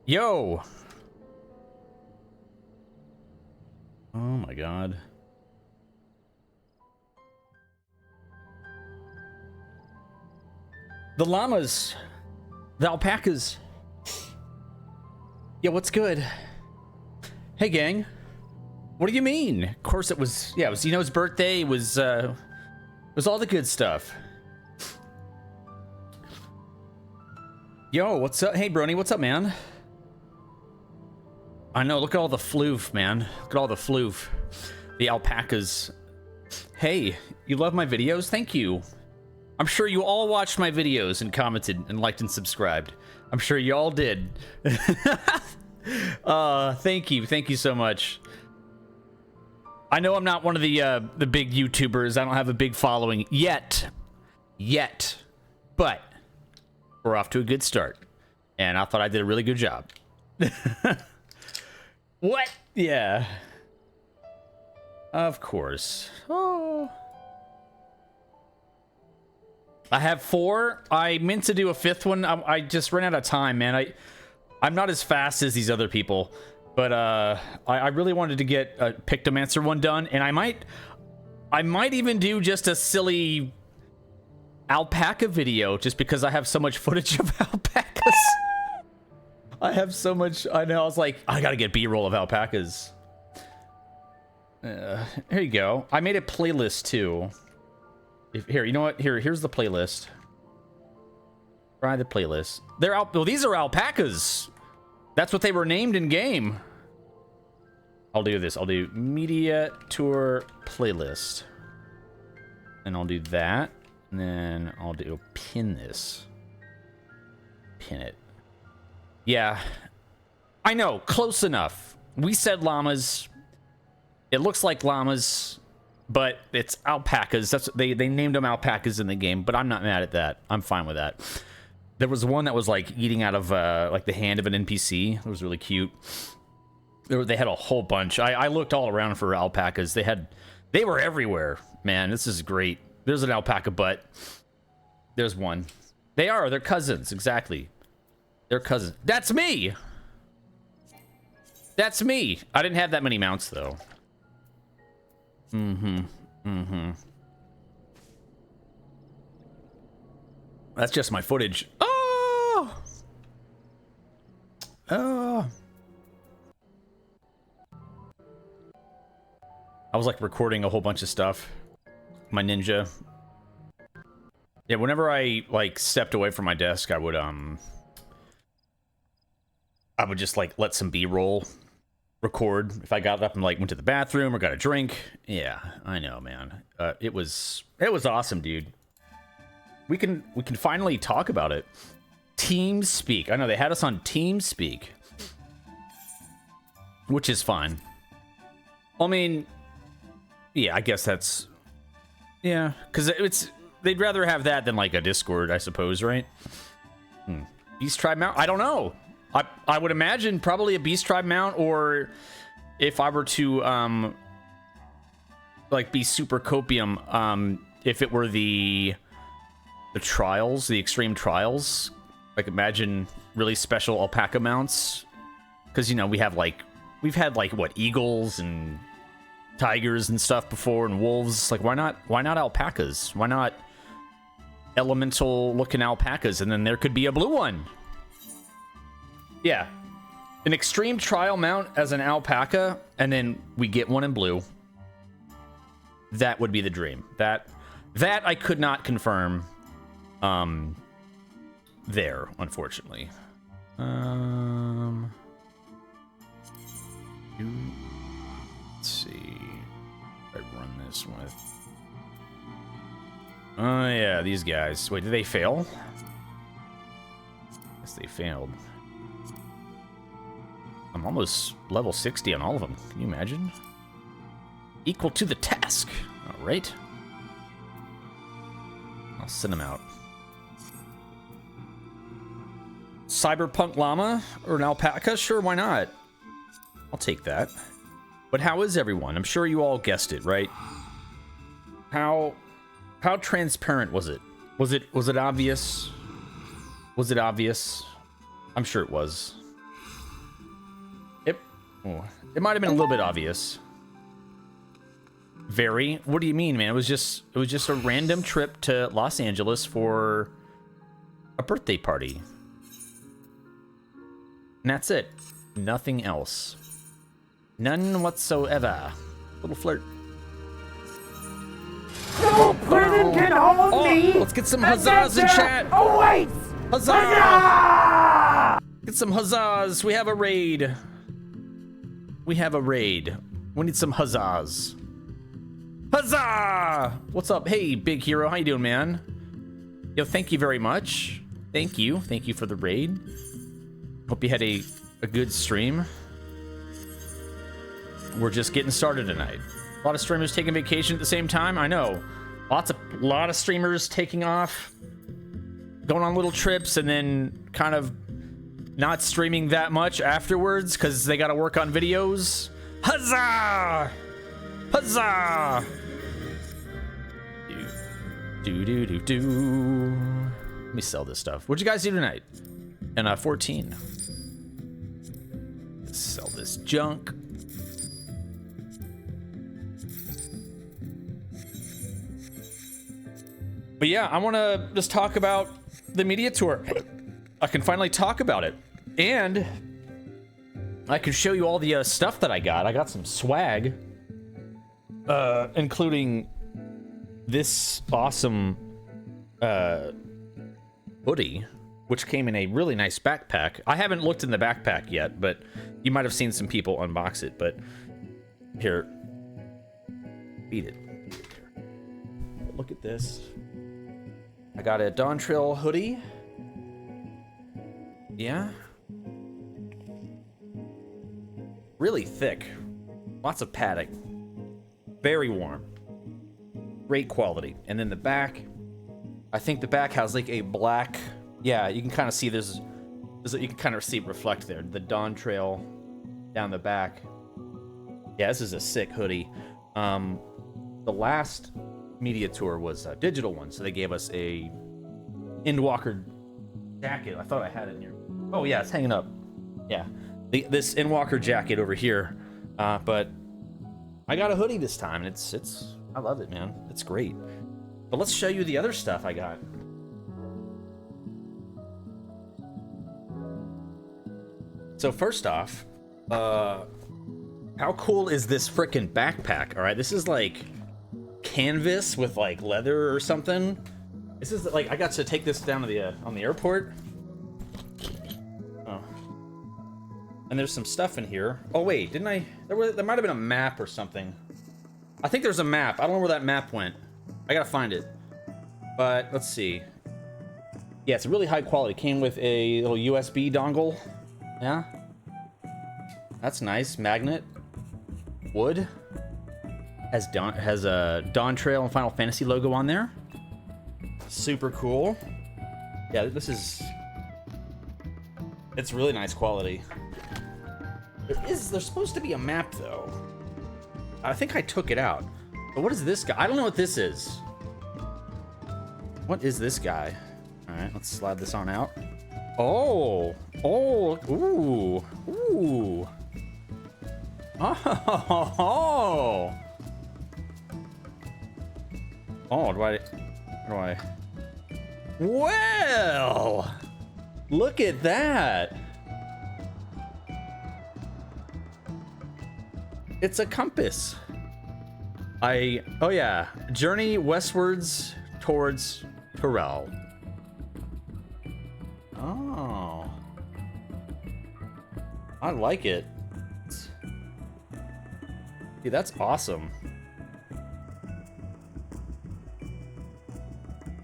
Yo. Oh my god. The llamas. The alpacas. Yeah, what's good? Hey, gang. What do you mean? Of course it was, yeah, it was Zeno's birthday. It was all the good stuff. Yo, what's up? Hey, Brony, what's up, man? I know, look at all the floof, man. Look at all the floof. The alpacas. Hey, you love my videos? Thank you. I'm sure you all watched my videos and commented and liked and subscribed. I'm sure you all did. Thank you. Thank you so much. I know I'm not one of the big YouTubers. I don't have a big following yet. But we're off to a good start. And I thought I did a really good job. What? Yeah. Of course. Oh. I have 4. I meant to do a 5th one. I just ran out of time, man. I'm not as fast as these other people, but I really wanted to get a Pictomancer one done, and I might even do just a silly alpaca video, just because I have so much footage of alpacas. I have so much. I know. I was like, I gotta get B-roll of alpacas. Here you go. I made a playlist too. Here, you know what? Here's the playlist. Try the playlist. Well, these are alpacas. That's what they were named in game. I'll do this. I'll do media tour playlist. And I'll do that. And then I'll do pin this. Pin it. Yeah. I know. Close enough. We said llamas. It looks like llamas. But it's alpacas. That's they named them alpacas in the game, but I'm not mad at that. I'm fine with that. There was one that was like eating out of like the hand of an NPC. It was really cute. They had a whole bunch. I looked all around for alpacas. They were everywhere, man. This is great. There's an alpaca butt. There's one. They're cousins, exactly. They're cousins. That's me. That's me. I didn't have that many mounts though. That's just my footage. Oh! Oh! I was like recording a whole bunch of stuff. My ninja. Yeah, whenever I like stepped away from my desk, I would just like let some B-roll record if I got up and like went to the bathroom or got a drink. Yeah, I know, man. It was awesome, dude. We can finally talk about it. TeamSpeak. I know they had us on TeamSpeak, which is fine. I mean, yeah, I guess that's because they'd rather have that than like a Discord, I suppose, right? Beast Tribe mount? I don't know. I would imagine probably a Beast Tribe mount, or if I were to like be super copium, if it were the trials, the extreme trials, like imagine really special alpaca mounts, because you know we've had like what, eagles and tigers and stuff before, and wolves. Like why not alpacas? Why not elemental looking alpacas? And then there could be a blue one. Yeah, an extreme trial mount as an alpaca, and then we get one in blue. That would be the dream. That I could not confirm. There, unfortunately. Let's see. I run this with. Oh yeah, these guys. Wait, did they fail? Guess they failed. I'm almost level 60 on all of them. Can you imagine? Equal to the task. All right. I'll send them out. Cyberpunk llama or an alpaca? Sure, why not? I'll take that. But how is everyone? I'm sure you all guessed it, right? How transparent was it? Was it obvious? Was it obvious? I'm sure it was. It might have been a little bit obvious. Very? What do you mean, man? It was just a random trip to Los Angeles for a birthday party. And that's it. Nothing else. None whatsoever. Little flirt. No prison can hold me! Let's get some huzzahs in chat! Oh wait! Huzzah! Huzzah! Get some huzzahs! We have a raid. We have a raid. We need some huzzahs. Huzzah! What's up? Hey, big hero. How you doing, man? Yo, thank you very much. Thank you. Thank you for the raid. Hope you had a good stream. We're just getting started tonight. A lot of streamers taking vacation at the same time. I know. A lot of streamers taking off, going on little trips, and then kind of not streaming that much afterwards because they got to work on videos. Huzzah! Huzzah! Do. Let me sell this stuff. What'd you guys do tonight? And 14. Sell this junk. But yeah, I want to just talk about the media tour. I can finally talk about it. And I can show you all the stuff that I got. I got some swag, including this awesome hoodie, which came in a really nice backpack. I haven't looked in the backpack yet, but you might have seen some people unbox it. But here, beat it. Look at this. I got a Dawntrail hoodie. Yeah. Really thick. Lots of padding. Very warm. Great quality. And then the back, I think the back has like a black, yeah, you can kind of see there's you can kind of see it reflect there. The Dawntrail down the back. Yeah, this is a sick hoodie. The last media tour was a digital one, so they gave us a Endwalker jacket. I thought I had it in here. Oh yeah, it's hanging up. Yeah, this Endwalker jacket over here. But I got a hoodie this time, and it's I love it, man. It's great. But let's show you the other stuff I got. So first off, how cool is this frickin' backpack? All right, this is like canvas with like leather or something. This is like, I got to take this down to the on the airport. Oh, and there's some stuff in here. Oh wait, didn't I? There might have been a map or something. I think there's a map. I don't know where that map went. I gotta find it. But let's see. Yeah, it's really high quality. Came with a little USB dongle. Yeah, that's nice. Magnet, wood. Has a Dawntrail and Final Fantasy logo on there. Super cool. Yeah, it's really nice quality. There's supposed to be a map though. I think I took it out. But what is this guy? I don't know what this is. What is this guy? All right, let's slide this on out. Oh, ooh. Oh, do I? Well, look at that. It's a compass. Oh yeah, journey westwards towards Corral. Oh, I like it. Dude, that's awesome.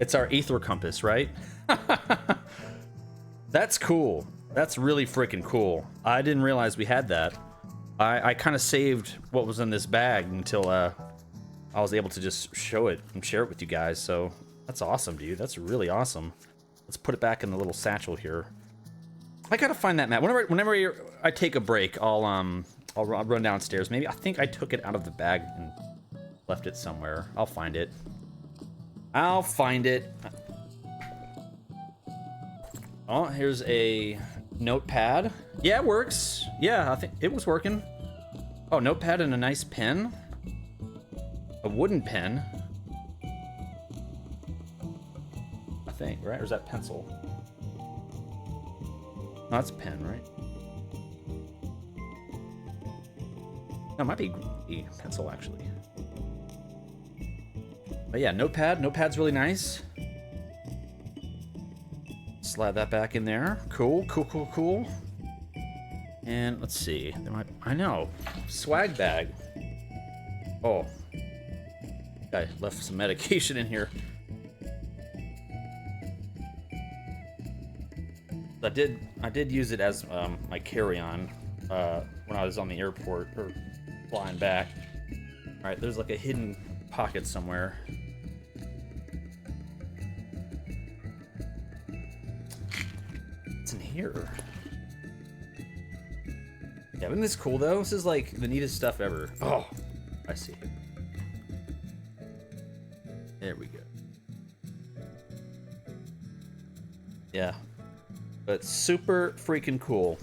It's our ether compass, right? That's cool. That's really freaking cool. I didn't realize we had that. I kind of saved what was in this bag until I was able to just show it and share it with you guys. So that's awesome, dude. That's really awesome. Let's put it back in the little satchel here. I gotta find that map. Whenever I take a break, I'll run downstairs. Maybe I think I took it out of the bag and left it somewhere. I'll find it. Oh, here's a notepad. Yeah, it works. Yeah, I think it was working. Oh, notepad and a nice pen. A wooden pen. I think, right? Or is that pencil? No, that's a pen, right? No, it might be pencil, actually. But yeah, notepad. Notepad's really nice. Slide that back in there. Cool, cool, cool, cool. And let's see. There might, I know. Swag bag. Oh. I left some medication in here. I did use it as my carry-on when I was on the airport or flying back. All right, there's like a hidden pocket somewhere. What's in here? Yeah, isn't this cool though? This is like the neatest stuff ever. Oh, I see it. There we go. Yeah. But super freaking cool.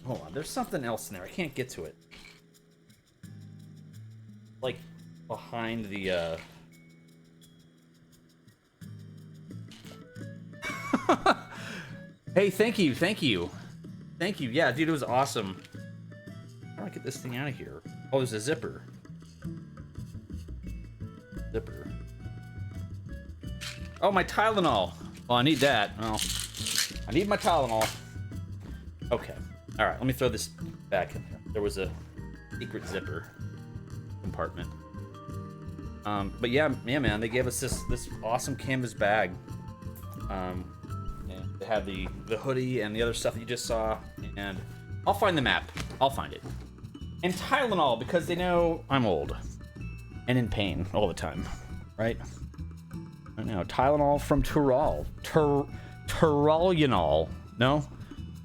Hold on, there's something else in there. I can't get to it. Like behind the Hey, thank you, thank you. Thank you. Yeah, dude, it was awesome. How do I get this thing out of here? Oh, there's a zipper. Zipper. Oh, my Tylenol. Oh, I need that. Oh, I need my Tylenol. Okay. All right, let me throw this back in there. There was a secret zipper compartment. But yeah, man, they gave us this awesome canvas bag. And they had the hoodie and the other stuff that you just saw. And I'll find the map. I'll find it. And Tylenol, because they know I'm old and in pain all the time, right? I know. Tylenol from Tyrol. Tyrolenol. No?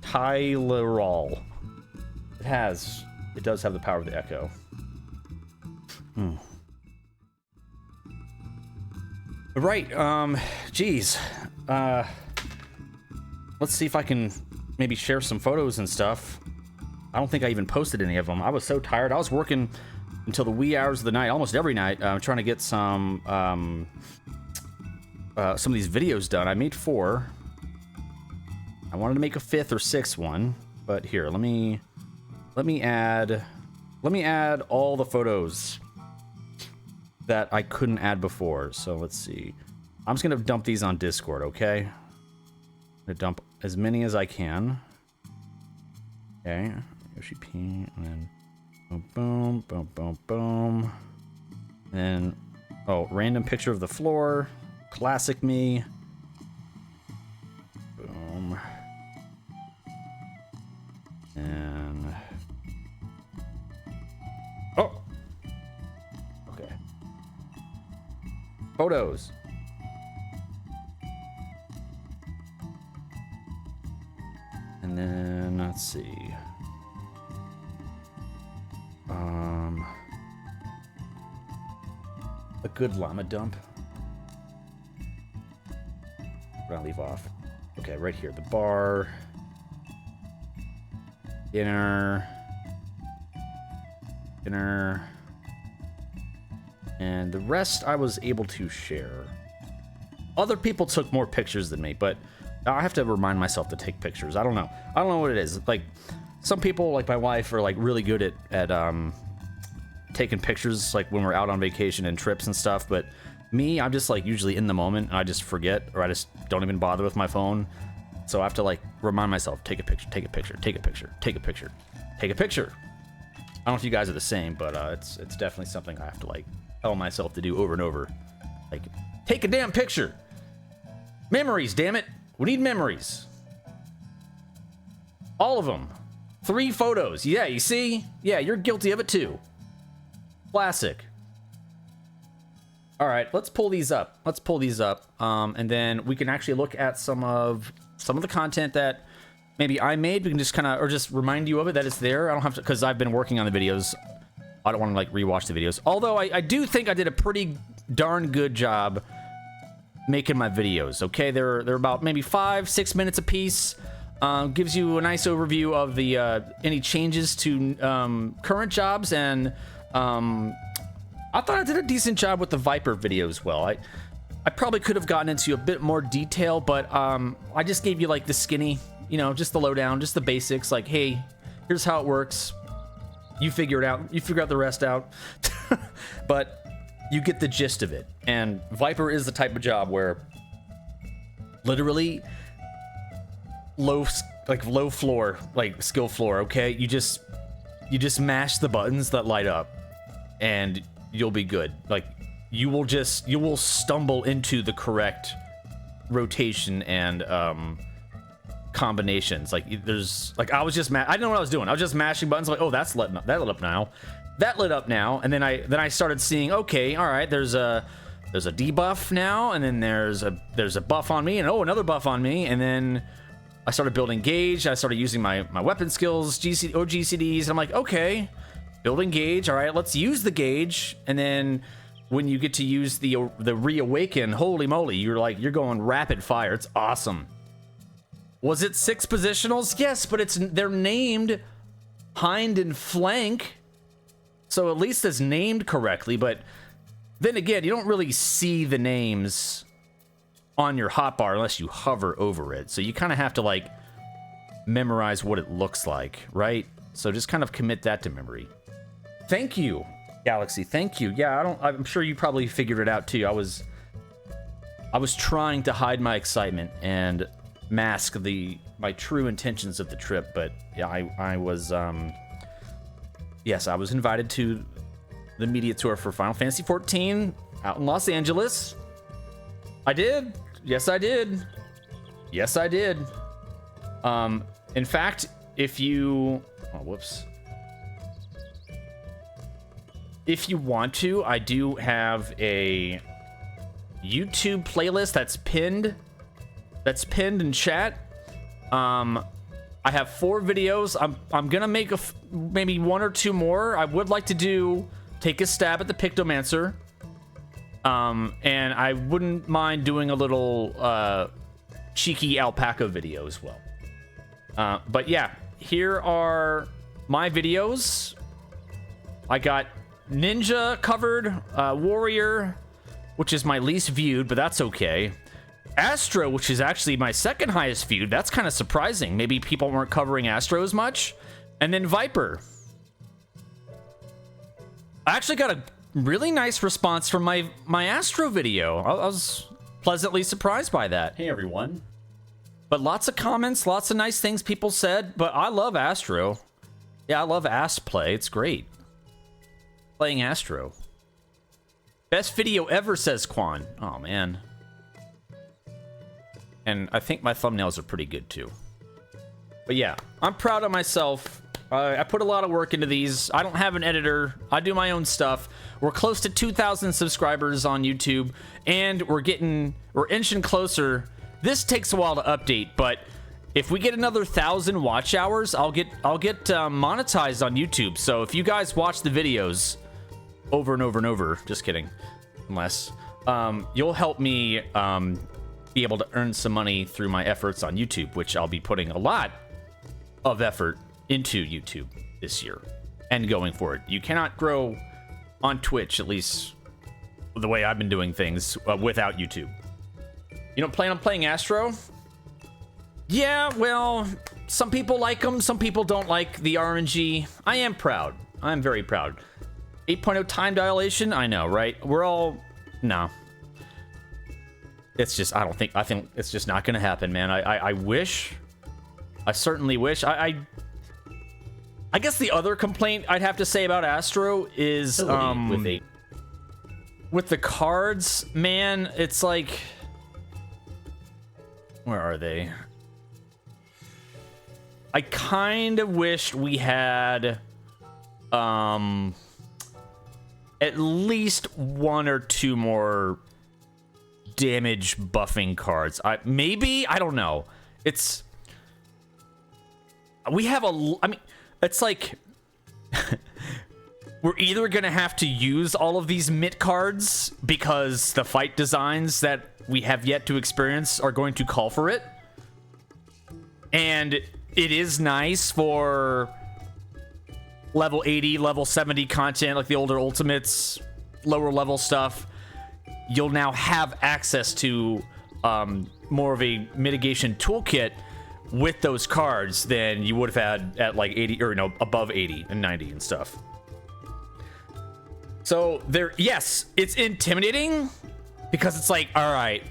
Tylerol. It does have the power of the echo. Right, geez. Let's see if I can maybe share some photos and stuff. I don't think I even posted any of them. I was so tired. I was working until the wee hours of the night, almost every night, trying to get some of these videos done. I made 4. I wanted to make a 5th or 6th one, but here, let me add all the photos that I couldn't add before. So let's see. I'm just gonna dump these on Discord, okay? I'm gonna dump as many as I can. Okay, Yoshi P, and then boom, boom, boom, boom, boom. And oh, random picture of the floor. Classic me. Boom. And oh, okay. Photos. And then let's see. A good llama dump. What did I leave off? Okay, right here. The bar. Dinner. And the rest I was able to share. Other people took more pictures than me, but I have to remind myself to take pictures. I don't know what it is. Like, some people, like my wife, are like really good at taking pictures, like when we're out on vacation and trips and stuff. But me, I'm just like usually in the moment and I just forget, or I just don't even bother with my phone. So I have to like remind myself, take a picture, take a picture, take a picture, take a picture, take a picture. I don't know if you guys are the same, but it's definitely something I have to like tell myself to do over and over. Like, take a damn picture. Memories, damn it. We need memories. All of them. 3 photos. Yeah, you see? Yeah, you're guilty of it too. Classic. All right, let's pull these up. And then we can actually look at some of the content that maybe I made. We can just kind of, or just remind you of it, that it's there. I don't have to, because I've been working on the videos. I don't want to like rewatch the videos. Although I do think I did a pretty darn good job making my videos. Okay, they're about maybe 5-6 minutes a piece. Gives you a nice overview of the any changes to current jobs, and I thought I did a decent job with the Viper video as well. I probably could have gotten into a bit more detail, but I just gave you like the skinny, you know, just the lowdown, just the basics. Like, hey, here's how it works. You figure it out. You figure out the rest out. But you get the gist of it. And Viper is the type of job where literally low floor, like skill floor. Okay, you just mash the buttons that light up, and you'll be good. Like you will stumble into the correct rotation and combinations. Like there's like I didn't know what I was doing. I was just mashing buttons. Like, oh, that lit up now. That lit up now. And then I started seeing, okay, all right, there's a debuff now, and then there's a buff on me, and oh, another buff on me, and then I started building gauge. I started using my weapon skills, GCDs, and I'm like, okay, building gauge. All right, let's use the gauge. And then when you get to use the reawaken, holy moly, you're going rapid fire. It's awesome. Was it 6 positionals? Yes, but they're named hind and flank, so at least it's named correctly. But then again, you don't really see the names on your hotbar unless you hover over it. So you kind of have to like memorize what it looks like, right? So just kind of commit that to memory. Thank you, Galaxy. Thank you. Yeah, I'm sure you probably figured it out too. I was trying to hide my excitement and mask my true intentions of the trip, but yeah, I was yes, I was invited to the media tour for Final Fantasy XIV out in Los Angeles. I did. Yes, I did. Yes, I did. In fact, if you want to, I do have a YouTube playlist that's pinned in chat. I have 4 videos. I'm gonna make maybe 1 or 2 more. I would like to take a stab at the Pictomancer. And I wouldn't mind doing a little cheeky alpaca video as well. But yeah, here are my videos. I got Ninja covered, Warrior, which is my least viewed, but that's okay. Astro, which is actually my second highest viewed. That's kind of surprising. Maybe people weren't covering Astro as much. And then Viper. I actually got a really nice response from my Astro video. I was pleasantly surprised by that. Hey, everyone. But lots of comments, lots of nice things people said. But I love Astro. Yeah, I love Ast play. It's great. Playing Astro. Best video ever, says Quan. Oh, man. And I think my thumbnails are pretty good, too. But yeah, I'm proud of myself. I put a lot of work into these. I don't have an editor. I do my own stuff. We're close to 2,000 subscribers on YouTube, and we're inching closer. This takes a while to update, but if we get another 1,000 watch hours, I'll get monetized on YouTube. So if you guys watch the videos over and over and over, just kidding, unless you'll help me be able to earn some money through my efforts on YouTube, which I'll be putting a lot of effort into YouTube this year and going forward. You cannot grow on Twitch, at least the way I've been doing things, without YouTube. You don't plan on playing Astro? Yeah, well, some people like them, some people don't like the RNG. I am proud. I'm very proud. 8.0 time dilation? I know, right? We're all... No. It's just, I think it's just not gonna happen, man. I wish. I certainly wish. I guess the other complaint I'd have to say about Astro is with the cards, man, it's like, where are they? I kind of wished we had at least 1 or 2 more damage buffing cards. I don't know. It's like we're either gonna have to use all of these MIT cards because the fight designs that we have yet to experience are going to call for it. And it is nice for level 80, level 70 content, like the older Ultimates, lower level stuff. You'll now have access to more of a mitigation toolkit with those cards than you would have had at like 80 or above 80 and 90 and stuff. So yes, it's intimidating because it's like, all right,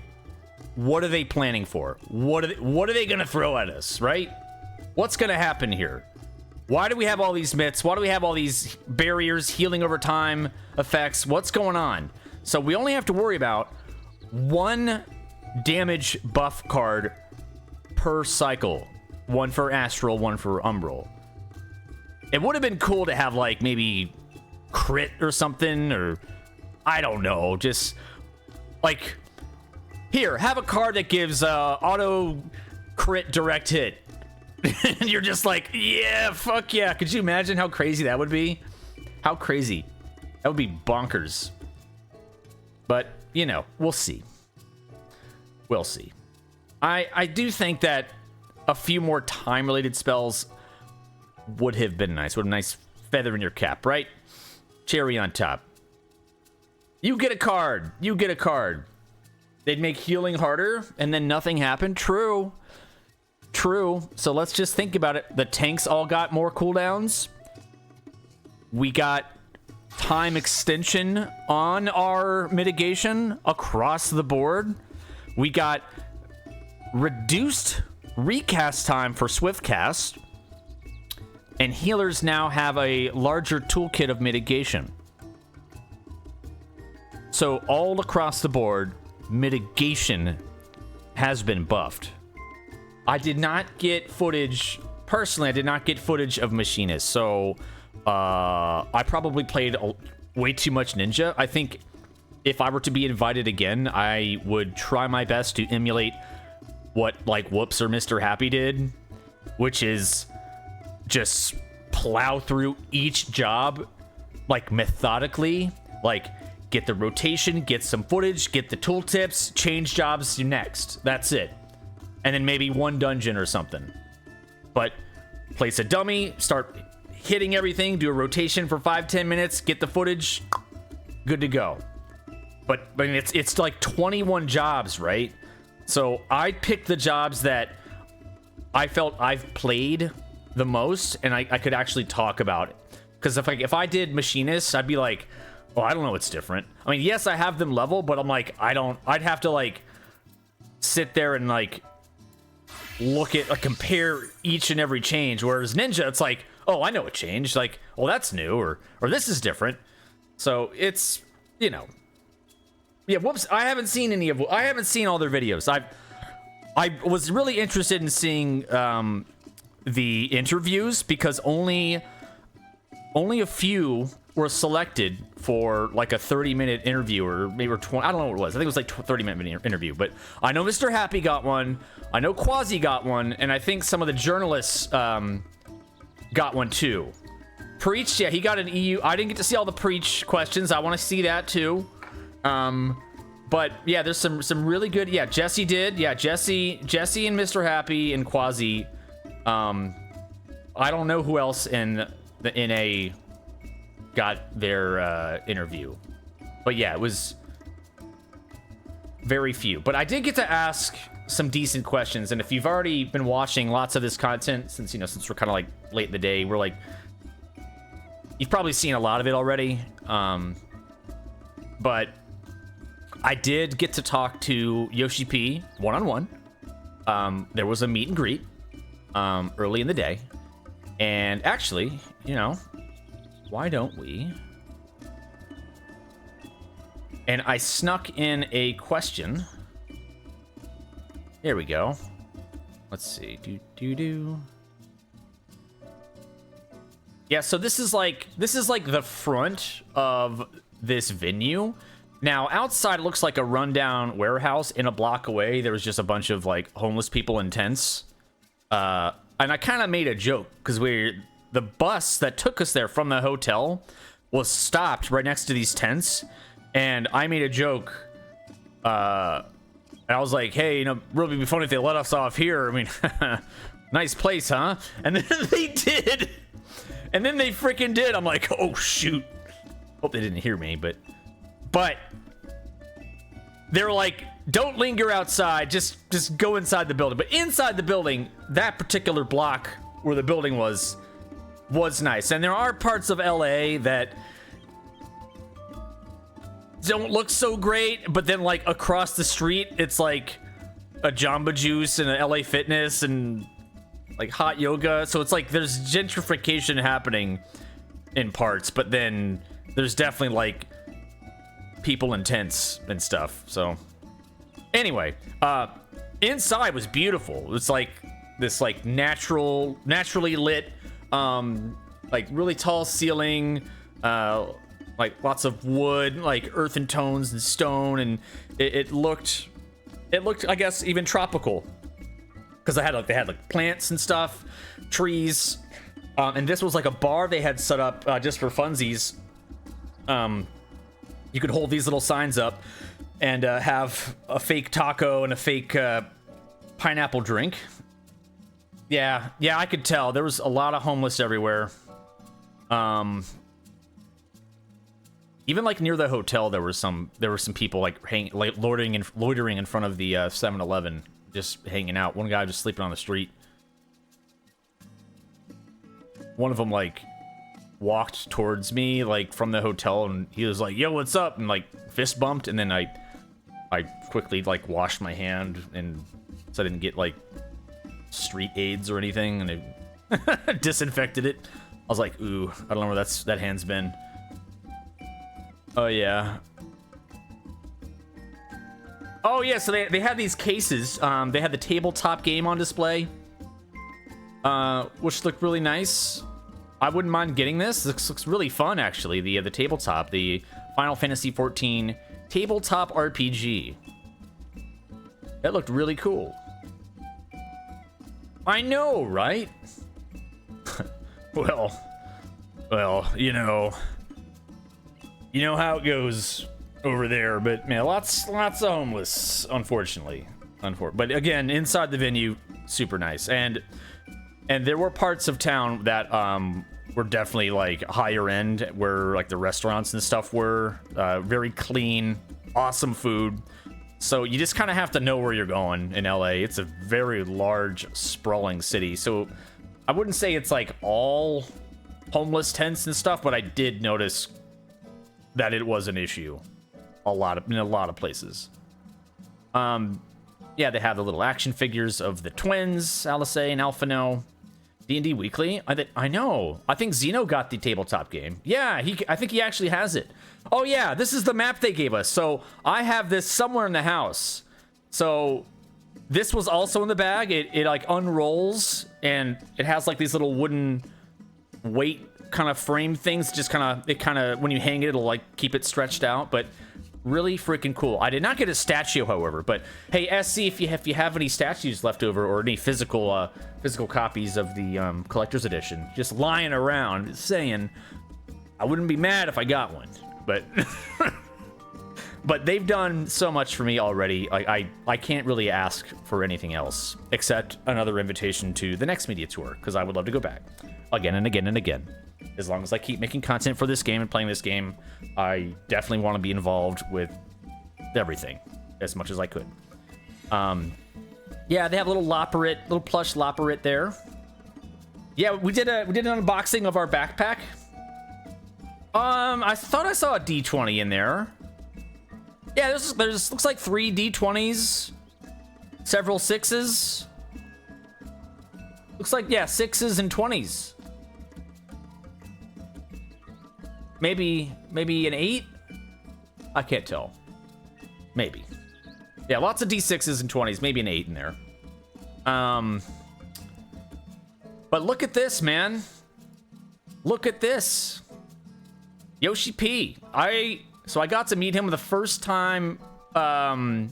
what are they planning for? What are they gonna throw at us, right? What's gonna happen here? Why do we have all these myths? Why do we have all these barriers, healing over time effects? What's going on? So we only have to worry about one damage buff card per cycle. One for Astral, one for Umbral. It would have been cool to have like maybe crit or something, or I don't know, just like, here, have a card that gives auto crit direct hit. And you're just like, yeah, fuck yeah. Could you imagine how crazy that would be? How crazy. That would be bonkers. But, we'll see. We'll see. I do think that a few more time-related spells would have been nice. Would have been a nice feather in your cap, right? Cherry on top. You get a card. You get a card. They'd make healing harder, and then nothing happened. True. True. So let's just think about it. The tanks all got more cooldowns. We got time extension on our mitigation across the board. We got reduced recast time for swift cast. And healers now have a larger toolkit of mitigation. So all across the board, mitigation has been buffed. I did not get footage, personally, I did not get footage of Machinist, so I probably played way too much Ninja. I think if I were to be invited again, I would try my best to emulate what, like, Whoops or Mr. Happy did, which is just plow through each job, like, methodically, like, get the rotation, get some footage, get the tooltips, change jobs, next. That's it. And then maybe one dungeon or something. But place a dummy, start hitting everything, do a rotation for 5-10 minutes, get the footage, good to go. But I mean, it's like 21 jobs, right? So I picked the jobs that I felt I've played the most, and I could actually talk about it. Because if I did Machinist, I'd be like, well, I don't know what's different. I mean, yes, I have them level, but I'm like, I'd have to like sit there and like look at, like, compare each and every change. Whereas Ninja, it's like, oh, I know what changed. Like, well, that's new, or this is different. So it's, yeah, Whoops. I haven't seen all their videos. I was really interested in seeing the interviews because only a few were selected for like a 30-minute interview, or maybe 20. I don't know what it was. I think it was like 30-minute interview. But I know Mr. Happy got one. I know Quasi got one, and I think some of the journalists got one too. Preach, yeah, he got an EU. I didn't get to see all the Preach questions. I want to see that too. But yeah, there's some really good. Yeah, Jesse did. Yeah, Jesse and Mr. Happy and Quasi. I don't know who else in the NA got their interview, but yeah, it was very few. But I did get to ask some decent questions, and if you've already been watching lots of this content since we're kind of like late in the day, we're like, you've probably seen a lot of it already. But I did get to talk to Yoshi P one-on-one. There was a meet and greet early in the day, and actually, why don't we? And I snuck in a question. There we go. Let's see. Yeah, so this is like the front of this venue. Now, outside it looks like a rundown warehouse. In a block away, there was just a bunch of like homeless people in tents. And I kind of made a joke because the bus that took us there from the hotel was stopped right next to these tents, and I made a joke And I was like, hey, you know, really be funny if they let us off here. I mean, nice place, huh? And then they did. And then they freaking did. I'm like, oh, shoot. Hope they didn't hear me, but they're like, don't linger outside. Just go inside the building. But inside the building, that particular block where the building was nice. And there are parts of LA that don't look so great, but then like across the street, it's like a Jamba Juice and an LA Fitness and like hot yoga. So it's like there's gentrification happening in parts, but then there's definitely like people in tents and stuff. So anyway, inside was beautiful. It's like this like naturally lit, like really tall ceiling, like lots of wood, like earthen tones and stone, and it looked, I guess, even tropical, because they had like plants and stuff, trees, and this was like a bar they had set up just for funsies. You could hold these little signs up and have a fake taco and a fake pineapple drink. Yeah, I could tell there was a lot of homeless everywhere. Even like near the hotel, there were some people like loitering in front of the 7-Eleven, just hanging out. One guy just sleeping on the street. One of them like walked towards me like from the hotel, and he was like, "Yo, what's up?" and like fist bumped, and then I quickly like washed my hand and so I didn't get like street AIDS or anything, and I disinfected it. I was like, ooh, I don't know where that hand's been. Oh yeah. Oh yeah, so they had these cases. They had the tabletop game on display, which looked really nice. I wouldn't mind getting this. This looks really fun, actually. The tabletop, the Final Fantasy XIV tabletop RPG. That looked really cool. I know, right? well, you know how it goes over there. But man, lots of homeless, unfortunately. But again, inside the venue, super nice. And there were parts of town that were definitely like higher end, where like the restaurants and stuff were very clean, awesome food. So you just kind of have to know where you're going in LA. It's a very large, sprawling city. So I wouldn't say it's like all homeless tents and stuff, but I did notice that it was an issue in a lot of places. Yeah, they have the little action figures of the twins, Alice and Alphino. D&D Weekly? I know. I think Zeno got the tabletop game. Yeah, I think he actually has it. Oh yeah, this is the map they gave us. So I have this somewhere in the house. So this was also in the bag. It like unrolls, and it has like these little wooden weight kind of frame things. Just kind of when you hang it, it'll like keep it stretched out. But really freaking cool. I did not get a statue, however. But hey, SC, if you have any statues left over or any physical copies of the collector's edition just lying around, saying, I wouldn't be mad if I got one. But but they've done so much for me already. I can't really ask for anything else except another invitation to the next media tour, because I would love to go back again and again and again. As long as I keep making content for this game and playing this game, I definitely want to be involved with everything as much as I could. Yeah, they have a little plush Loporrit there. Yeah, we did an unboxing of our backpack. I thought I saw a D20 in there. Yeah, there's looks like 3 D20s, several 6s. Looks like, yeah, 6s and 20s. Maybe an 8? I can't tell. Maybe. Yeah, lots of D6s and 20s, maybe an 8 in there. But look at this, man. Look at this. Yoshi P. So I got to meet him the first time. Well,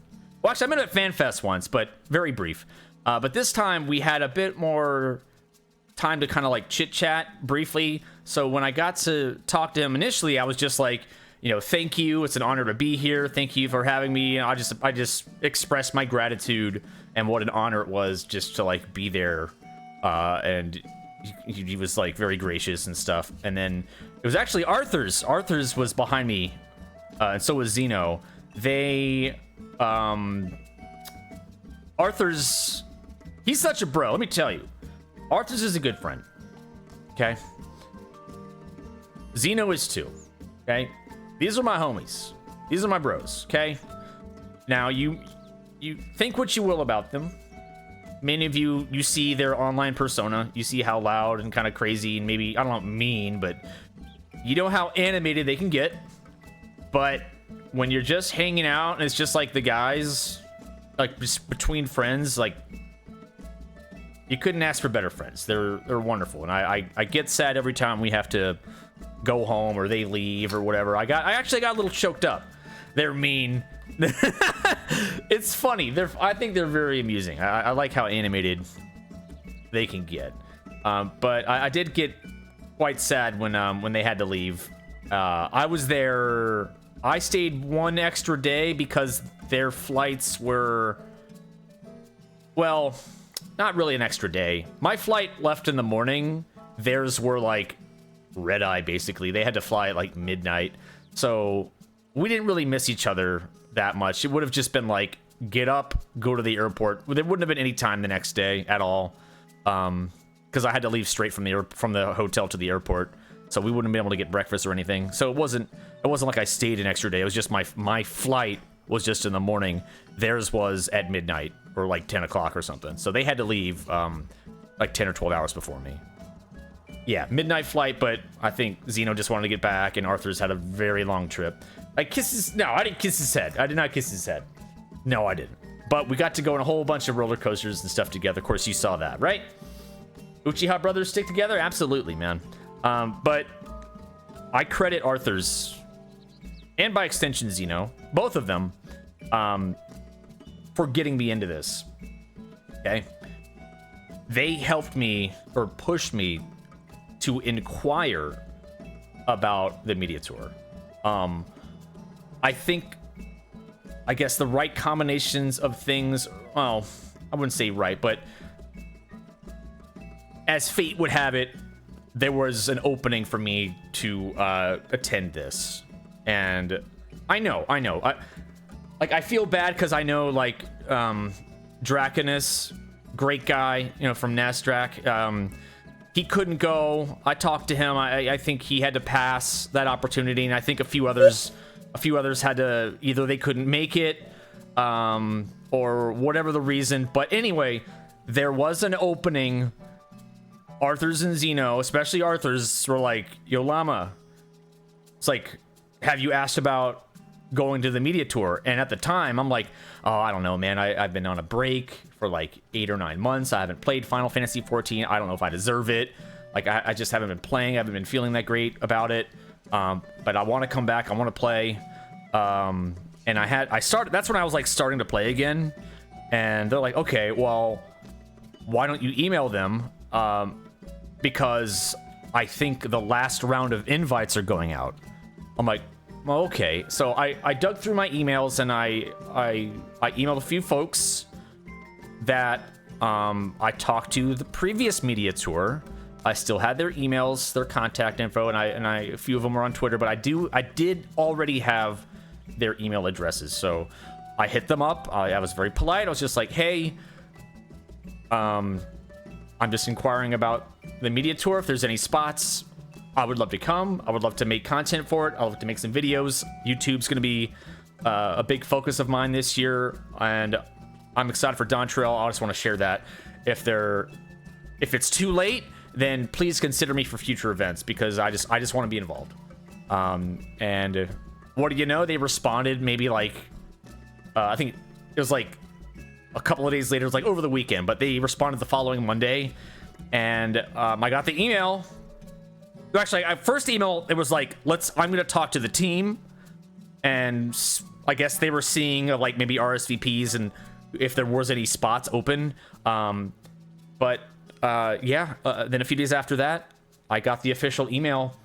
actually, I met him at FanFest once, but very brief. But this time we had a bit more time to kind of like chit chat briefly. So when I got to talk to him initially, I was just like, you know, thank you. It's an honor to be here. Thank you for having me. And I just expressed my gratitude and what an honor it was just to like be there. And he was like very gracious and stuff. And then it was actually Arthur's. Arthur's was behind me, and so was Zeno. They, Arthur's, he's such a bro. Let me tell you, Arthur's is a good friend. Okay. Zeno is too. Okay. These are my homies. These are my bros. Okay. Now you think what you will about them. Many of you see their online persona. You see how loud and kind of crazy and maybe, I don't know, mean, but you know how animated they can get. But when you're just hanging out and it's just like the guys, like just between friends, like you couldn't ask for better friends. They're wonderful. And I get sad every time we have to go home or they leave or whatever. I actually got a little choked up. They're mean. It's funny. I think they're very amusing. I like how animated they can get. But I did get quite sad when they had to leave. I was there. I stayed one extra day because their flights were, well, not really an extra day. My flight left in the morning. Theirs were like red eye, basically. They had to fly at like midnight. So we didn't really miss each other that much. It would have just been like, get up, go to the airport. There wouldn't have been any time the next day at all. Because I had to leave straight from the hotel to the airport. So we wouldn't be able to get breakfast or anything. So it wasn't like I stayed an extra day. It was just my flight was just in the morning. Theirs was at midnight or like 10 o'clock or something. So they had to leave like 10 or 12 hours before me. Yeah, midnight flight, but I think Zeno just wanted to get back, and Arthur's had a very long trip. No, I didn't kiss his head. I did not kiss his head. No, I didn't. But we got to go on a whole bunch of roller coasters and stuff together. Of course, you saw that, right? Uchiha brothers stick together? Absolutely, man. But I credit Arthur's, and by extension Zeno, both of them, for getting me into this. Okay? They helped me, or pushed me, to inquire about the media tour. I guess the right combinations of things, well, I wouldn't say right, but as fate would have it, there was an opening for me to attend this. And I know. I feel bad because I know, like, Draconus, great guy, you know, from Nasdrak, he couldn't go. I talked to him. I think he had to pass that opportunity, and I think a few others had to, either they couldn't make it, or whatever the reason. But anyway, there was an opening. Arthur's and Zeno, especially Arthur's, were like, "Yo, Llama, it's like, have you asked about going to the media tour?" And at the time, I'm like, "Oh, I don't know, man. I've been on a break for like 8 or 9 months. I haven't played Final Fantasy 14. I don't know if I deserve it. Like, I just haven't been playing. I haven't been feeling that great about it. But I want to come back. I want to play." And that's when I was like starting to play again. And they're like, "Okay, well, why don't you email them? Because I think the last round of invites are going out." I'm like, well, okay. So I dug through my emails, and I emailed a few folks that I talked to the previous media tour. I still had their emails, their contact info, and a few of them were on Twitter, but I did already have their email addresses. So I hit them up. I was very polite. I was just like, "Hey, I'm just inquiring about the media tour. If there's any spots, I would love to come. I would love to make content for it. I'd love to make some videos. YouTube's going to be a big focus of mine this year, and I'm excited for Dawntrail. I just want to share that. If it's too late, then please consider me for future events, because I just want to be involved." And what do you know? They responded maybe like, I think it was like a couple of days later. It was like over the weekend, but they responded the following Monday, and I got the email. Actually, first email, it was like, I'm going to talk to the team, and I guess they were seeing like maybe RSVPs and if there was any spots open. Then a few days after that, I got the official email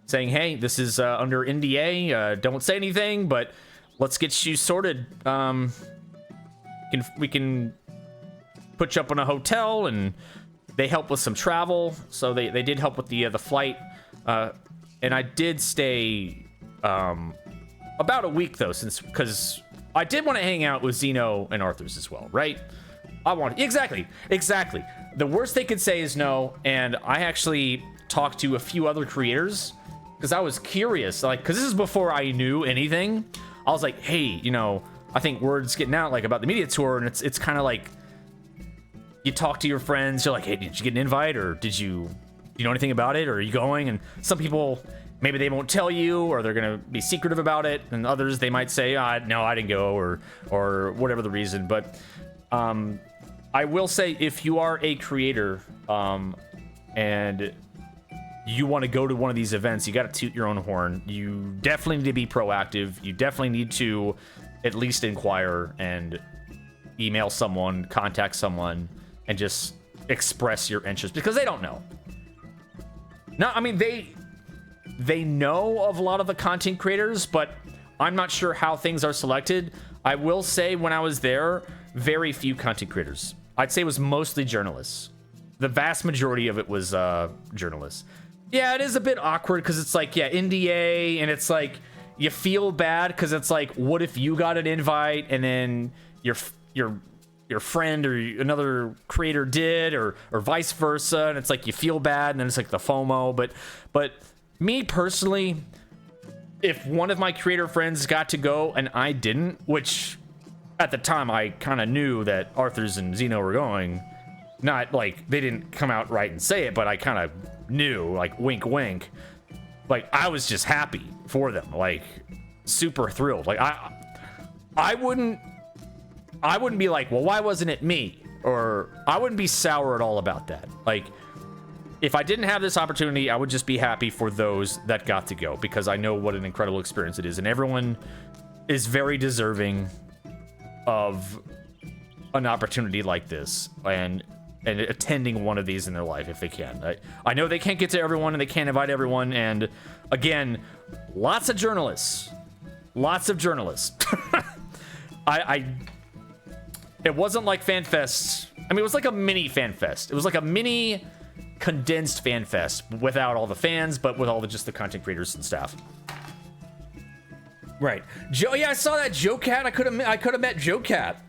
saying, hey, this is under NDA, don't say anything, but let's get you sorted. We can put you up in a hotel, and they help with some travel. So they did help with the flight, and I did stay about a week though, because I did want to hang out with Zeno and Arthur's as well, right? I wanted exactly. The worst they could say is no, and I actually talked to a few other creators because I was curious, like, because this is before I knew anything. I was like, hey, you know, I think word's getting out like about the media tour, and it's kind of like you talk to your friends, you're like, hey, did you get an invite, or do you know anything about it, or are you going? And some people, maybe they won't tell you, or they're gonna be secretive about it, and others they might say, no, I didn't go, or whatever the reason. But I will say, if you are a creator and you want to go to one of these events, you got to toot your own horn. You definitely need to be proactive. You definitely need to at least inquire and email someone, contact someone, and just express your interest, because they don't know. No, I mean, they know of a lot of the content creators, but I'm not sure how things are selected. I will say, when I was there, very few content creators. I'd say it was mostly journalists. The vast majority of it was journalists. Yeah, it is a bit awkward because it's like, yeah, NDA, and it's like you feel bad because it's like, what if you got an invite and then your friend or another creator did, or vice versa, and it's like you feel bad, and then it's like the FOMO. But me personally, if one of my creator friends got to go and I didn't, which at the time I kind of knew that Arthur's and Zeno were going, not like they didn't come out right and say it, but I kind of knew, like, wink wink, like I was just happy for them, like super thrilled. Like I wouldn't be like, well, why wasn't it me? Or I wouldn't be sour at all about that. Like, if I didn't have this opportunity, I would just be happy for those that got to go, because I know what an incredible experience it is, and everyone is very deserving of an opportunity like this, and attending one of these in their life if they can. I know they can't get to everyone, and they can't invite everyone, and again, lots of journalists. It wasn't like FanFest. I mean, it was like a mini FanFest. It was like a mini condensed FanFest without all the fans, but with all just the content creators and staff. Right. Joe, yeah, I saw that. Joe Cat. I could have met Joe Cat.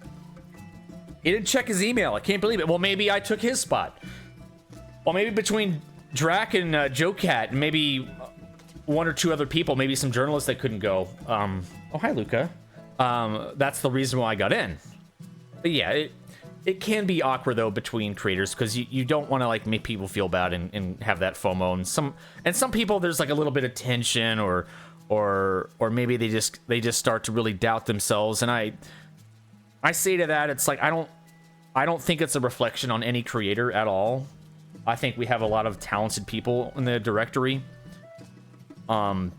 He didn't check his email. I can't believe it. Well, maybe I took his spot. Well, maybe between Drac and Joe Cat, and maybe one or two other people, maybe some journalists that couldn't go. Oh, hi, Luca. That's the reason why I got in. But yeah, it can be awkward though between creators, because you don't want to like make people feel bad and have that FOMO. And some people, there's like a little bit of tension, or maybe they just start to really doubt themselves. And I say to that, it's like I don't think it's a reflection on any creator at all. I think we have a lot of talented people in the directory. And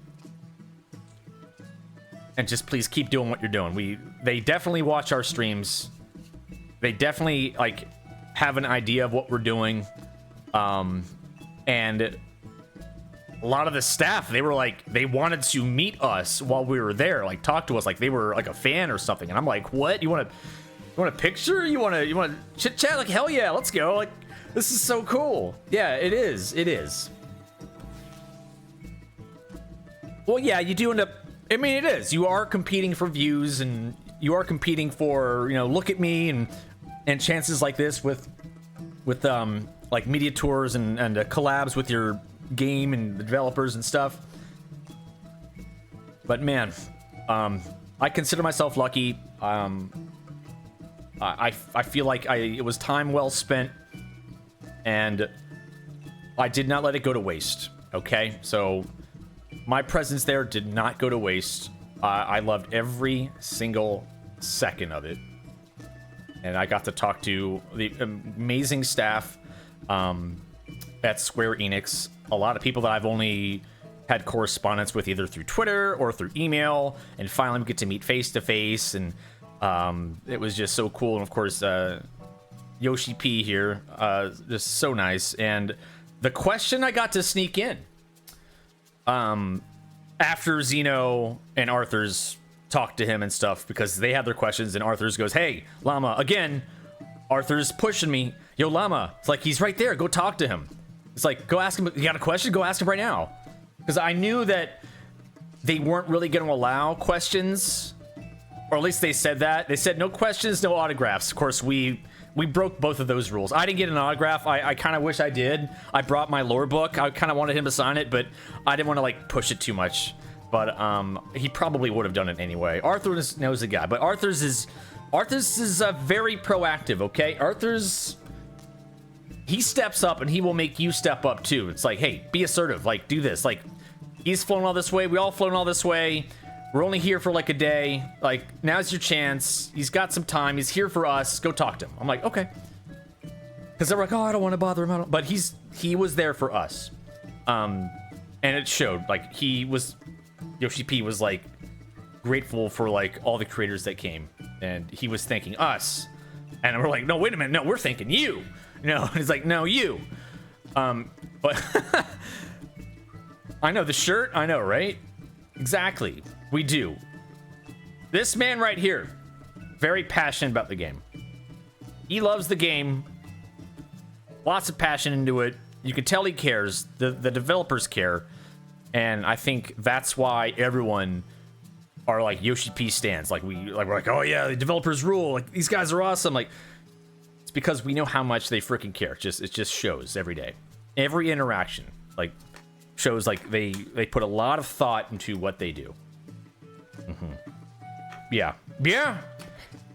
just please keep doing what you're doing. They definitely watch our streams. They definitely like have an idea of what we're doing. And a lot of the staff, they were like, they wanted to meet us while we were there, like talk to us like they were like a fan or something. And I'm like, what? You want a picture? You want to chit chat? Like, hell yeah, let's go. Like, this is so cool. Yeah, it is. Well, yeah, you do end up, I mean, it is. You are competing for views, and you are competing for, look at me and chances like this with like media tours and collabs with your game and the developers and stuff. But man, I consider myself lucky. I feel like it was time well spent, and I did not let it go to waste. Okay, so my presence there did not go to waste. I loved every single second of it, and I got to talk to the amazing staff at Square Enix. A lot of people that I've only had correspondence with either through Twitter or through email, and finally we get to meet face to face, and it was just so cool. And of course, Yoshi P here, just so nice. And the question I got to sneak in, after Zeno and Arthur's talked to him and stuff because they had their questions, and Arthur's goes, "Hey, Llama, again, Arthur's pushing me. Yo, Llama." It's like, he's right there. Go talk to him. It's like, go ask him. You got a question? Go ask him right now. Because I knew that they weren't really going to allow questions, or at least they said that. They said no questions, no autographs. Of course, we broke both of those rules. I didn't get an autograph. I kind of wish I did. I brought my lore book. I kind of wanted him to sign it, but I didn't want to like push it too much. But he probably would have done it anyway. Arthur knows the guy, but Arthur's is very proactive. Okay, he steps up and he will make you step up too. It's like, hey, be assertive. Like, do this. Like, he's flown all this way. We all flown all this way. We're only here for like a day. Like, now's your chance. He's got some time. He's here for us. Go talk to him. I'm like, okay. Because they're like, oh, I don't want to bother him. But he was there for us. And it showed. Like, Yoshi P was like grateful for like all the creators that came. And he was thanking us. And we're like, no, wait a minute. No, we're thanking you. No, he's like, no, you. But I know the shirt. I know, right? Exactly. We do. This man right here, very passionate about the game. He loves the game. Lots of passion into it. You can tell he cares. The developers care. And I think that's why everyone are like Yoshi P stands. We're like, oh yeah, the developers rule. Like, these guys are awesome. Like, it's because we know how much they freaking care. It just shows every day. Every interaction, like, shows like they put a lot of thought into what they do. Yeah.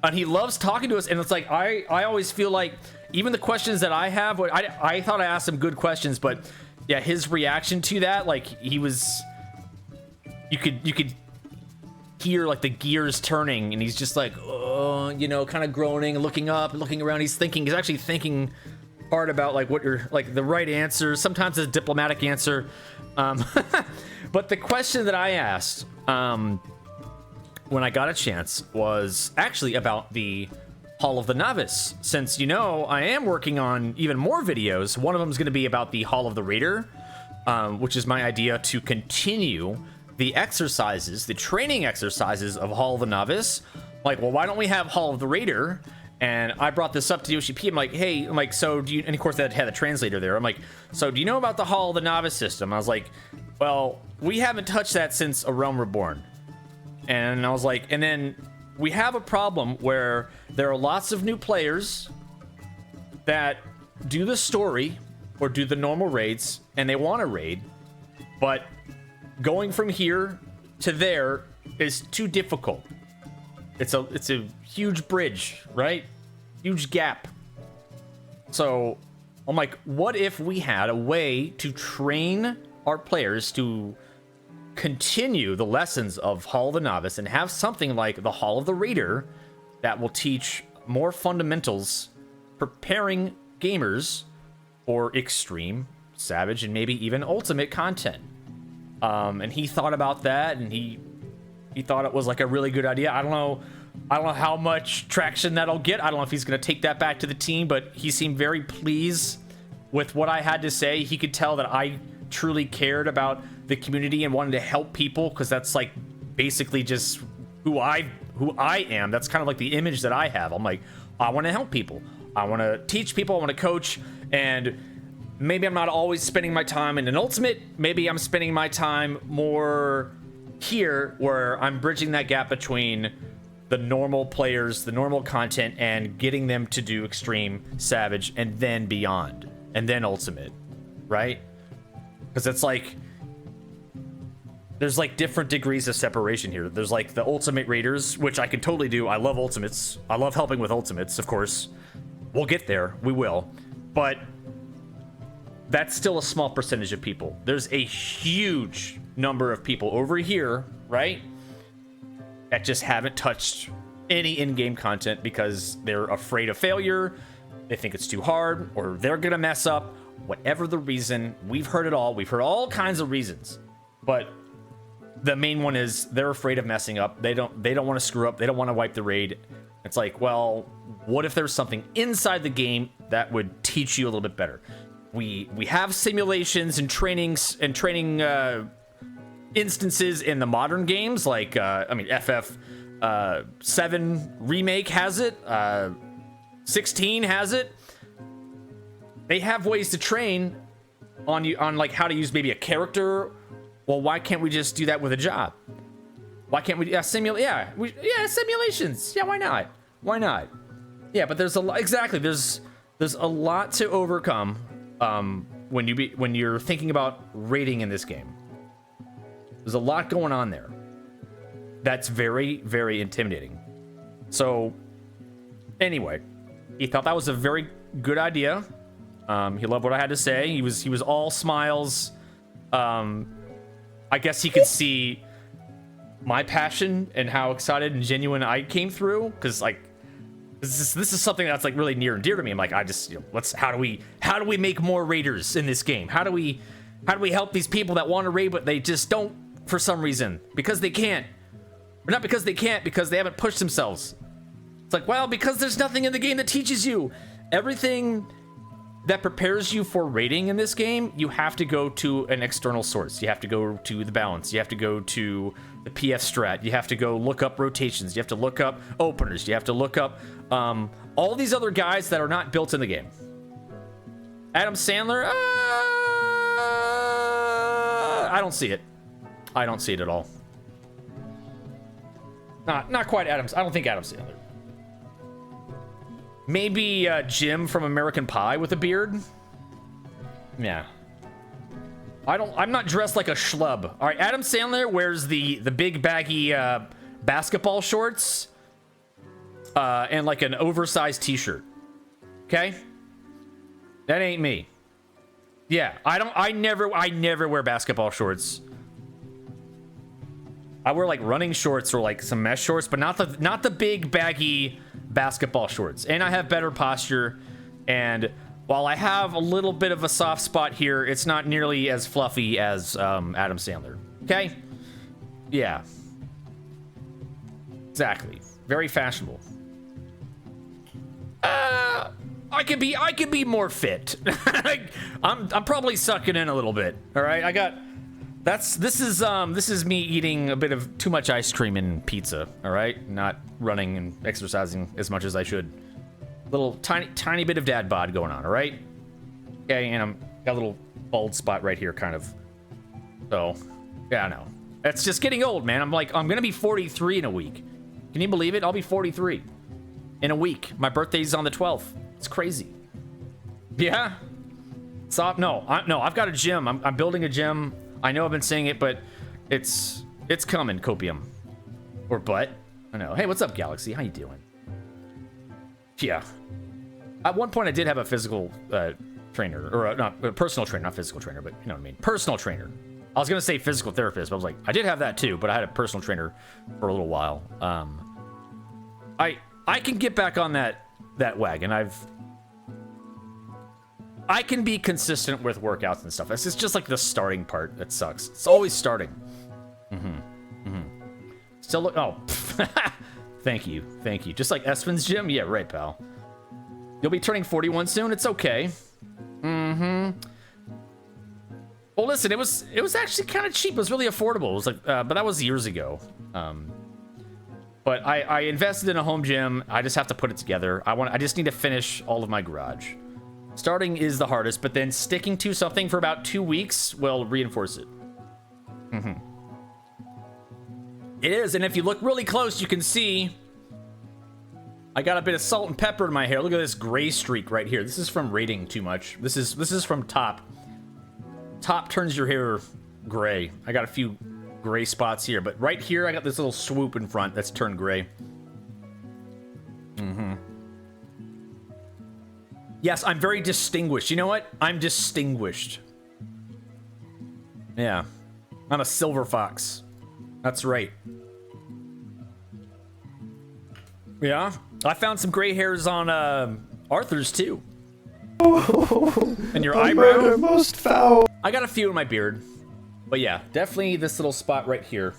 And he loves talking to us, and it's like I always feel like even the questions that I have, I thought I asked some good questions, but yeah, his reaction to that, like, he was, you could hear like the gears turning, and he's just like, oh, kind of groaning and looking up and looking around. He's actually thinking hard about like what you're like the right answer. Sometimes it's a diplomatic answer. But the question that I asked when I got a chance was actually about the Hall of the Novice. Since I am working on even more videos. One of them is going to be about the Hall of the Raider, which is my idea to continue the exercises, the training exercises of Hall of the Novice. Like, well, why don't we have Hall of the Raider? And I brought this up to Yoshi P. I'm like, hey, so do you, and of course that had a translator there. I'm like, so do you know about the Hall of the Novice system? I was like, well, we haven't touched that since A Realm Reborn. And I was like, and then we have a problem where there are lots of new players that do the story or do the normal raids, and they want to raid, but going from here to there is too difficult. It's a huge bridge, right? Huge gap. So I'm like, what if we had a way to train our players to continue the lessons of Hall of the Novice and have something like the Hall of the Raider that will teach more fundamentals, preparing gamers for extreme, savage, and maybe even ultimate content. And he thought about that, and he thought it was like a really good idea. I don't know how much traction that'll get. I don't know if he's going to take that back to the team, but he seemed very pleased with what I had to say. He could tell that I truly cared about the community and wanted to help people, because that's like basically just who I am. That's kind of like the image that I have. I'm like, I want to help people. I want to teach people. I want to coach. And maybe I'm not always spending my time in an ultimate. Maybe I'm spending my time more here, where I'm bridging that gap between the normal players, the normal content, and getting them to do extreme, savage, and then beyond, and then ultimate, right? Because it's like, there's like different degrees of separation here. There's like the ultimate raiders, which I can totally do. I love ultimates. I love helping with ultimates, of course. We'll get there. We will. But that's still a small percentage of people. There's a huge number of people over here, right, that just haven't touched any in-game content because they're afraid of failure, they think it's too hard, or they're gonna mess up. Whatever the reason, we've heard it all. We've heard all kinds of reasons, but the main one is they're afraid of messing up. They don't want to screw up. They don't want to wipe the raid. It's like, well, what if there's something inside the game that would teach you a little bit better? We have simulations and trainings and training instances in the modern games, like I mean, FF 7 remake has it, 16 has it. They have ways to train on you on like how to use maybe a character. Well, why can't we just do that with a job? Why can't we simulate? Yeah, simulations. Yeah, why not? Why not? Yeah, but there's a lot. Exactly. There's a lot to overcome when you're thinking about rating in this game. There's a lot going on there. That's very, very intimidating. So, anyway, he thought that was a very good idea. He loved what I had to say. He was all smiles. I guess he could see my passion and how excited and genuine I came through, because like this is something that's like really near and dear to me. I'm like, I just, you know, how do we make more raiders in this game? How do we help these people that want to raid but they just don't for some reason, because they can't, or not because they can't, because they haven't pushed themselves. It's like, well, because there's nothing in the game that teaches you everything that prepares you for raiding in this game. You have to go to an external source. You have to go to the balance. You have to go to the PF strat. You have to go look up rotations. You have to look up openers. You have to look up all these other guys that are not built in the game. Adam Sandler, I don't see it. I don't see it at all. Not quite Adams. I don't think Adam Sandler. Maybe Jim from American Pie with a beard. Yeah. I'm not dressed like a schlub. All right, Adam Sandler wears the big baggy basketball shorts and like an oversized t-shirt. Okay? That ain't me. Yeah, I never wear basketball shorts. I wear like running shorts or like some mesh shorts, but not the big baggy basketball shorts. And I have better posture, and while I have a little bit of a soft spot here, it's not nearly as fluffy as Adam Sandler. Okay? Yeah. Exactly. Very fashionable. I could be more fit. I'm probably sucking in a little bit. All right? This is me eating a bit of too much ice cream and pizza, all right? Not running and exercising as much as I should. Little tiny bit of dad bod going on, all right? Okay, and I'm got a little bald spot right here, kind of. So, yeah, I know. It's just getting old, man. I'm gonna be 43 in a week. Can you believe it? I'll be 43 in a week. My birthday's on the 12th. It's crazy. Yeah. So I've got a gym. I'm building a gym. I know I've been saying it, but it's coming, Copium. Or butt. I know. Hey, what's up, Galaxy? How you doing? Yeah. At one point, I did have a physical trainer, or not a personal trainer, not physical trainer, but you know what I mean. Personal trainer. I was gonna say physical therapist, but I was like, I did have that too, but I had a personal trainer for a little while. I can get back on that wagon. I can be consistent with workouts and stuff. It's just like the starting part that sucks. It's always starting. Still look. Oh, thank you. Just like Espen's gym. Yeah, right, pal. You'll be turning 41 soon. It's okay. Well, listen, it was actually kind of cheap. It was really affordable. It was like, but that was years ago. But I invested in a home gym. I just have to put it together. I just need to finish all of my garage. Starting is the hardest, but then sticking to something for about 2 weeks will reinforce it. It is, and if you look really close, you can see I got a bit of salt and pepper in my hair. Look at this gray streak right here. This is from raiding too much. This is from top. Top turns your hair gray. I got a few gray spots here, but right here I got this little swoop in front that's turned gray. Yes, I'm very distinguished. You know what? I'm distinguished. Yeah. I'm a silver fox. That's right. Yeah. I found some gray hairs on Arthur's too. And your eyebrow? Most foul. I got a few in my beard. But yeah, definitely this little spot right here.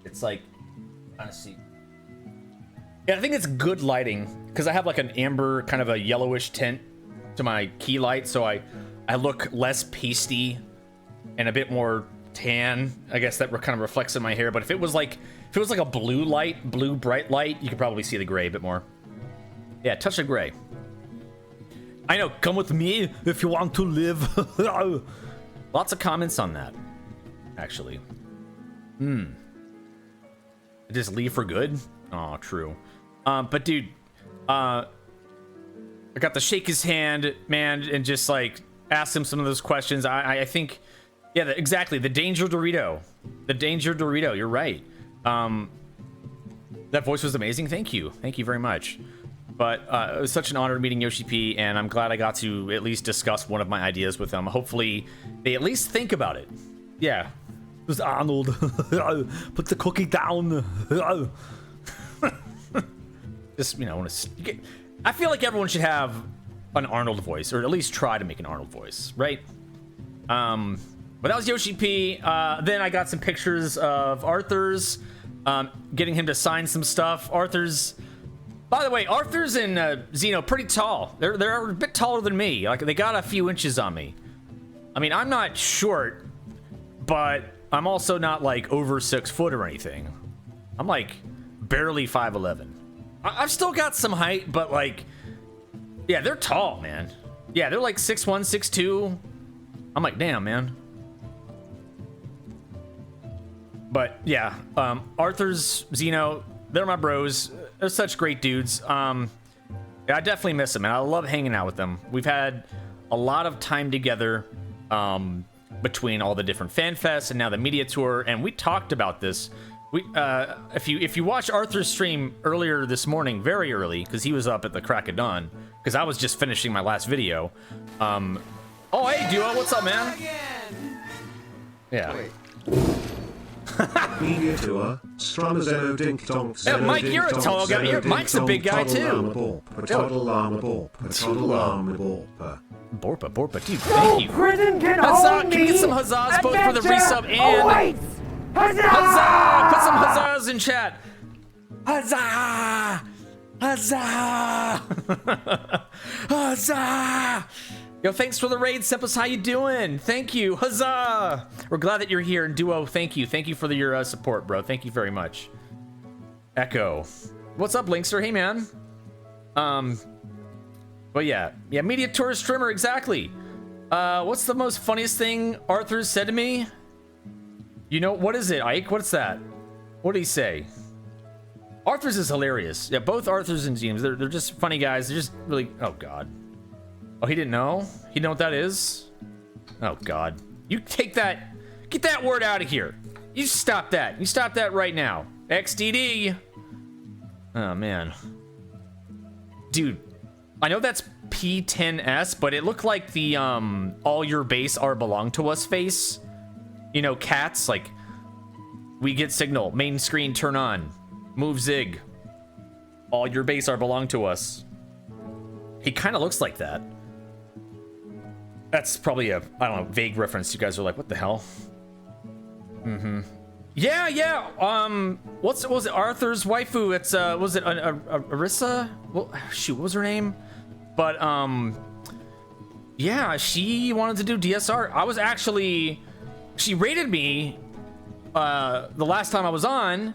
It's like, kind of see. Yeah, I think it's good lighting because I have like an amber, kind of a yellowish tint to my key light, so I look less pasty and a bit more tan, I guess that kind of reflects in my hair. But if it was like a blue bright light, you could probably see the gray a bit more. Yeah, touch of gray. I know. Come with me if you want to live. Lots of comments on that, actually. Just leave for good? Oh, true. But dude, I got to shake his hand, man, and just like ask him some of those questions. I think, yeah, exactly. The Danger Dorito. The Danger Dorito. You're right. That voice was amazing. Thank you. Thank you very much. But it was such an honor meeting Yoshi P, and I'm glad I got to at least discuss one of my ideas with them. Hopefully, they at least think about it. Yeah. It was Arnold. Put the cookie down. Just, you know, I feel like everyone should have an Arnold voice, or at least try to make an Arnold voice, right? But that was Yoshi P. Then I got some pictures of Arthur's, getting him to sign some stuff. By the way, Arthur's and Zeno pretty tall. They're a bit taller than me. Like, they got a few inches on me. I mean, I'm not short, but I'm also not like over 6 foot or anything. I'm like barely 5'11". I've still got some height, but like, yeah, they're tall, man. Yeah, they're like 6'1", 6'2". I'm like, damn, man. But yeah, Arthur's, Zeno, they're my bros. They're such great dudes. Yeah, I definitely miss them, and I love hanging out with them. We've had a lot of time together between all the different fan fests and now the media tour, and we talked about this. If you watch Arthur's stream earlier this morning, very early, because he was up at the crack of dawn, because I was just finishing my last video. Oh, hey, Duo, what's up, man? Yeah. Media tour, Strummer Zeno Dink Donk. Yeah, Mike, you're a tall guy. Mike's a big guy, too. Borpa, dude, thank you. Prison can Huzzah! hold Can we get me. some huzzahs both for the resub and... Awaits. Huzzah! Huzzah! Put some huzzahs in chat. Huzzah! Huzzah! Huzzah! Yo, thanks for the raid, Sempus. How you doing? Thank you. Huzzah! We're glad that you're here. And Duo, thank you. Thank you for your support, bro. Thank you very much. Echo. What's up, Linkster? Hey, man. But yeah, media tour streamer, exactly. What's the most funniest thing Arthur said to me? You know, what is it, Ike? What's that? What did he say? Arthur's is hilarious. Yeah, both Arthur's and James, they're just funny guys. They're just really, oh God. Oh, he didn't know? He didn't know what that is? Oh God. You take that, get that word out of here. You stop that. You stop that right now. XDD. Oh man. Dude, I know that's P10S, but it looked like the all your base are belong to us face. You know, cats, like, we get signal, main screen turn on, move zig, all your base are belong to us. He kind of looks like that. That's probably a, I don't know, vague reference. You guys are like, what the hell? Yeah. What was it? Arthur's waifu. It's was it Arissa? Well, shoot, what was her name? But yeah, she wanted to do DSR. I was actually, she rated me the last time I was on,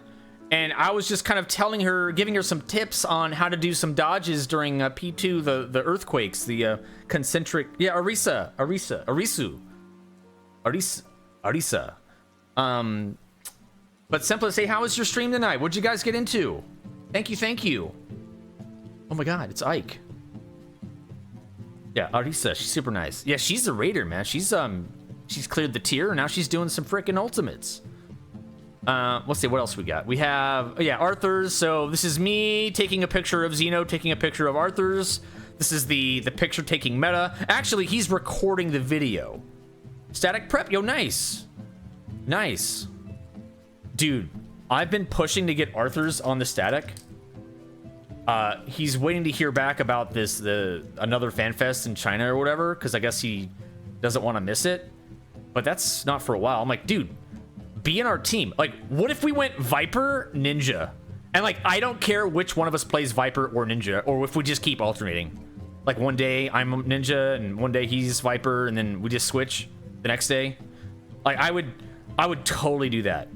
and I was just kind of telling her, giving her some tips on how to do some dodges during P2, the earthquakes, the concentric. Yeah, Arissa. But simply say, how was your stream tonight? What'd you guys get into? Thank you. Oh my God, it's Ike. Yeah, Arisa, she's super nice. Yeah, she's a raider, man. She's cleared the tier, and now she's doing some freaking ultimates. Let's see, what else we got? We have, yeah, Arthur's. So this is me taking a picture of Zeno, taking a picture of Arthur's. This is the picture taking meta. Actually, he's recording the video. Static prep, yo, nice. Nice. Dude, I've been pushing to get Arthur's on the static. He's waiting to hear back about this, another fan fest in China or whatever, because I guess he doesn't want to miss it. But that's not for a while. I'm like, dude, be in our team. Like, what if we went Viper, Ninja? And like, I don't care which one of us plays Viper or Ninja, or if we just keep alternating. Like, one day I'm Ninja, and one day he's Viper, and then we just switch the next day. Like, I would totally do that.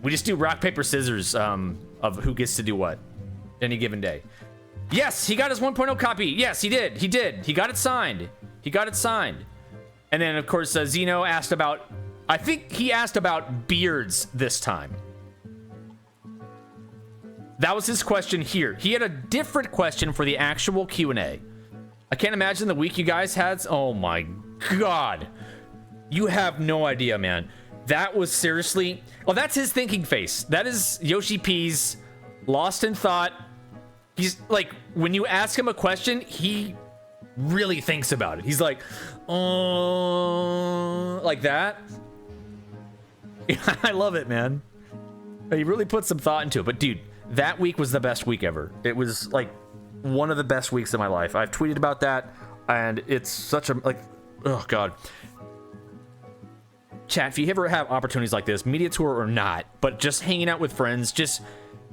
We just do rock, paper, scissors of who gets to do what any given day. Yes, he got his 1.0 copy. Yes, he did. He did. He got it signed. He got it signed. And then, of course, Zeno asked about... I think he asked about beards this time. That was his question here. He had a different question for the actual Q&A. I can't imagine the week you guys had. Oh my God. You have no idea, man. That was seriously... Well, that's his thinking face. That is Yoshi P's lost in thought. He's like, when you ask him a question, he really thinks about it. He's like, oh, like that. I love it, man. He really put some thought into it. But dude, that week was the best week ever. It was like one of the best weeks of my life. I've tweeted about that, and it's such a, like, oh God. Chat, if you ever have opportunities like this, media tour or not, but just hanging out with friends, just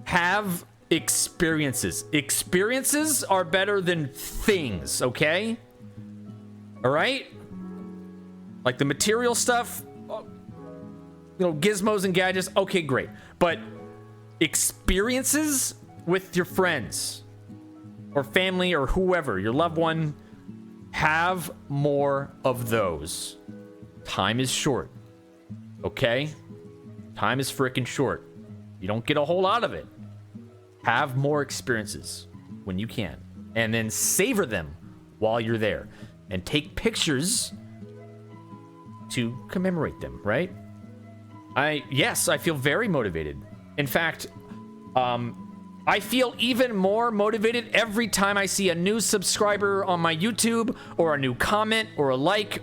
have experiences. Experiences are better than things, okay? All right? Like the material stuff, you know, gizmos and gadgets, okay, great. But experiences with your friends or family or whoever, your loved one, have more of those. Time is short. Okay? Time is freaking short. You don't get a whole lot of it. Have more experiences when you can. And then savor them while you're there. And take pictures to commemorate them, right? Yes, I feel very motivated. In fact, I feel even more motivated every time I see a new subscriber on my YouTube, or a new comment, or a like,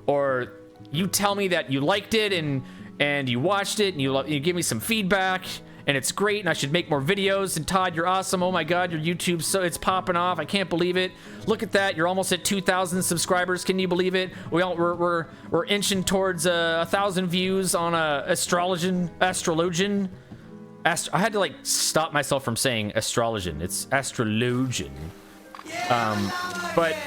or you tell me that you liked it and you watched it and you give me some feedback and it's great and I should make more videos. And Todd, you're awesome. Oh my God, your YouTube, so it's popping off. I can't believe it. Look at that. You're almost at 2,000 subscribers. Can you believe it? We're inching towards 1,000 views on astrologian. I had to like stop myself from saying astrologian. It's astrologian. But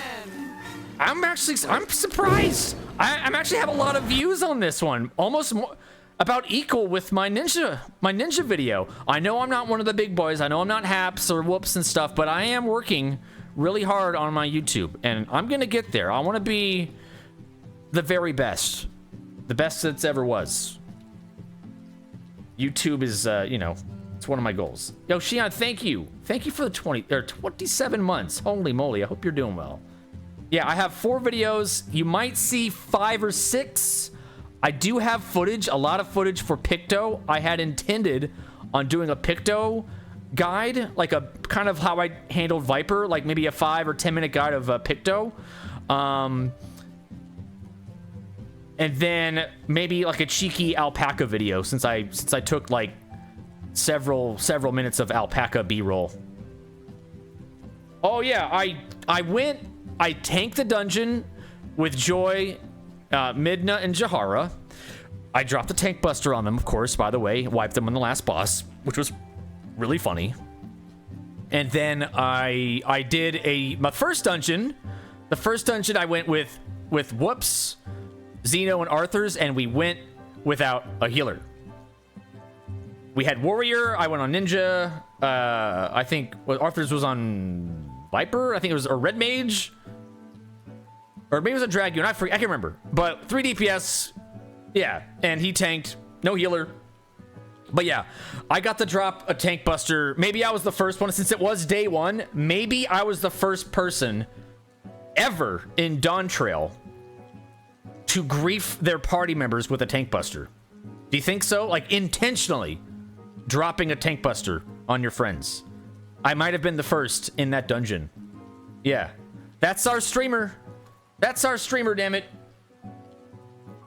I'm surprised. I'm actually have a lot of views on this one. Almost more, about equal with my ninja video. I know I'm not one of the big boys. I know I'm not Haps or Whoops and stuff, but I am working really hard on my YouTube, and I'm gonna get there. I want to be the very best, the best that's ever was. YouTube is, you know, it's one of my goals. Yo, Shion, thank you for the 27 months. Holy moly, I hope you're doing well. Yeah, I have 4 videos. You might see 5 or 6. I do have footage, a lot of footage for Picto. I had intended on doing a Picto guide, like a kind of how I handled Viper, like maybe a 5 or 10 minute guide of Picto. And then maybe like a cheeky alpaca video, since I took like several minutes of alpaca B-roll. Oh yeah, I tanked the dungeon with Joy, Midna, and Jahara. I dropped the tank buster on them, of course, by the way. Wiped them on the last boss, which was really funny. And then I did my first dungeon. The first dungeon I went with Whoops, Zeno, and Arthur's, and we went without a healer. We had Warrior, I went on Ninja, I think Arthur's was on Viper, I think it was a Red Mage, or maybe it was a Dragoon, I can't remember, but 3 DPS, yeah, and he tanked, no healer. But yeah, I got to drop a tank buster. Maybe I was the first one, since it was day 1, maybe I was the first person ever in Dawntrail to grief their party members with a tank buster. Do you think so? Like intentionally dropping a tank buster on your friends. I might have been the first in that dungeon. Yeah, that's our streamer. That's our streamer, damn it.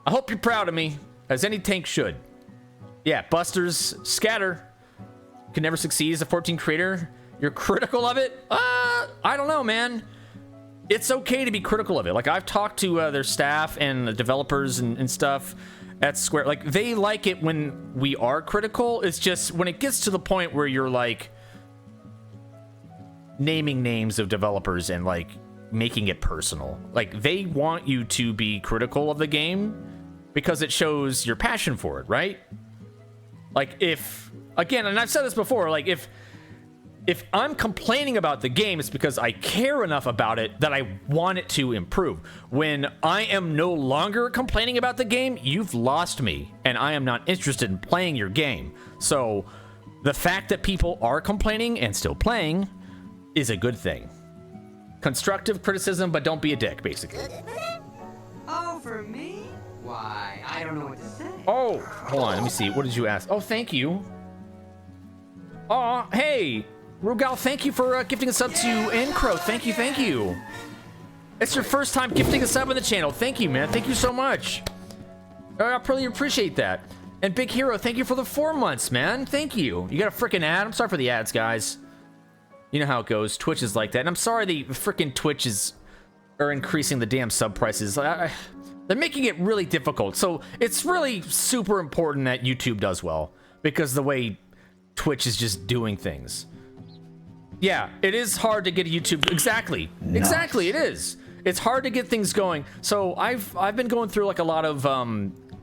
I hope you're proud of me, as any tank should. Yeah, busters scatter. Can never succeed as a 14 creator. You're critical of it? I don't know, man. It's okay to be critical of it. Like, I've talked to their staff and the developers and stuff at Square. Like, they like it when we are critical. It's just when it gets to the point where you're like naming names of developers and like making it personal. Like, they want you to be critical of the game, because it shows your passion for it, right? Like if, again, and I've said this before, like if I'm complaining about the game, it's because I care enough about it that I want it to improve. When I am no longer complaining about the game, you've lost me, and I am not interested in playing your game. So the fact that people are complaining and still playing is a good thing. Constructive criticism, but don't be a dick, basically. Oh, for me? Why, I don't know what to say. Oh, hold on, let me see. What did you ask? Oh, thank you. Oh, hey, Rugal, thank you for gifting a sub to Encro. Thank you, thank you. It's your first time gifting a sub on the channel. Thank you, man. Thank you so much. I really appreciate that. And Big Hero, thank you for the 4 months, man. Thank you. You got a freaking ad? I'm sorry for the ads, guys. You know how it goes. Twitch is like that. And I'm sorry the freaking Twitch are increasing the damn sub prices. They're making it really difficult. So it's really super important that YouTube does well, because the way Twitch is just doing things. Yeah, it is hard to get a YouTube. Exactly. Nice. Exactly, it is. It's hard to get things going. So I've been going through like a lot of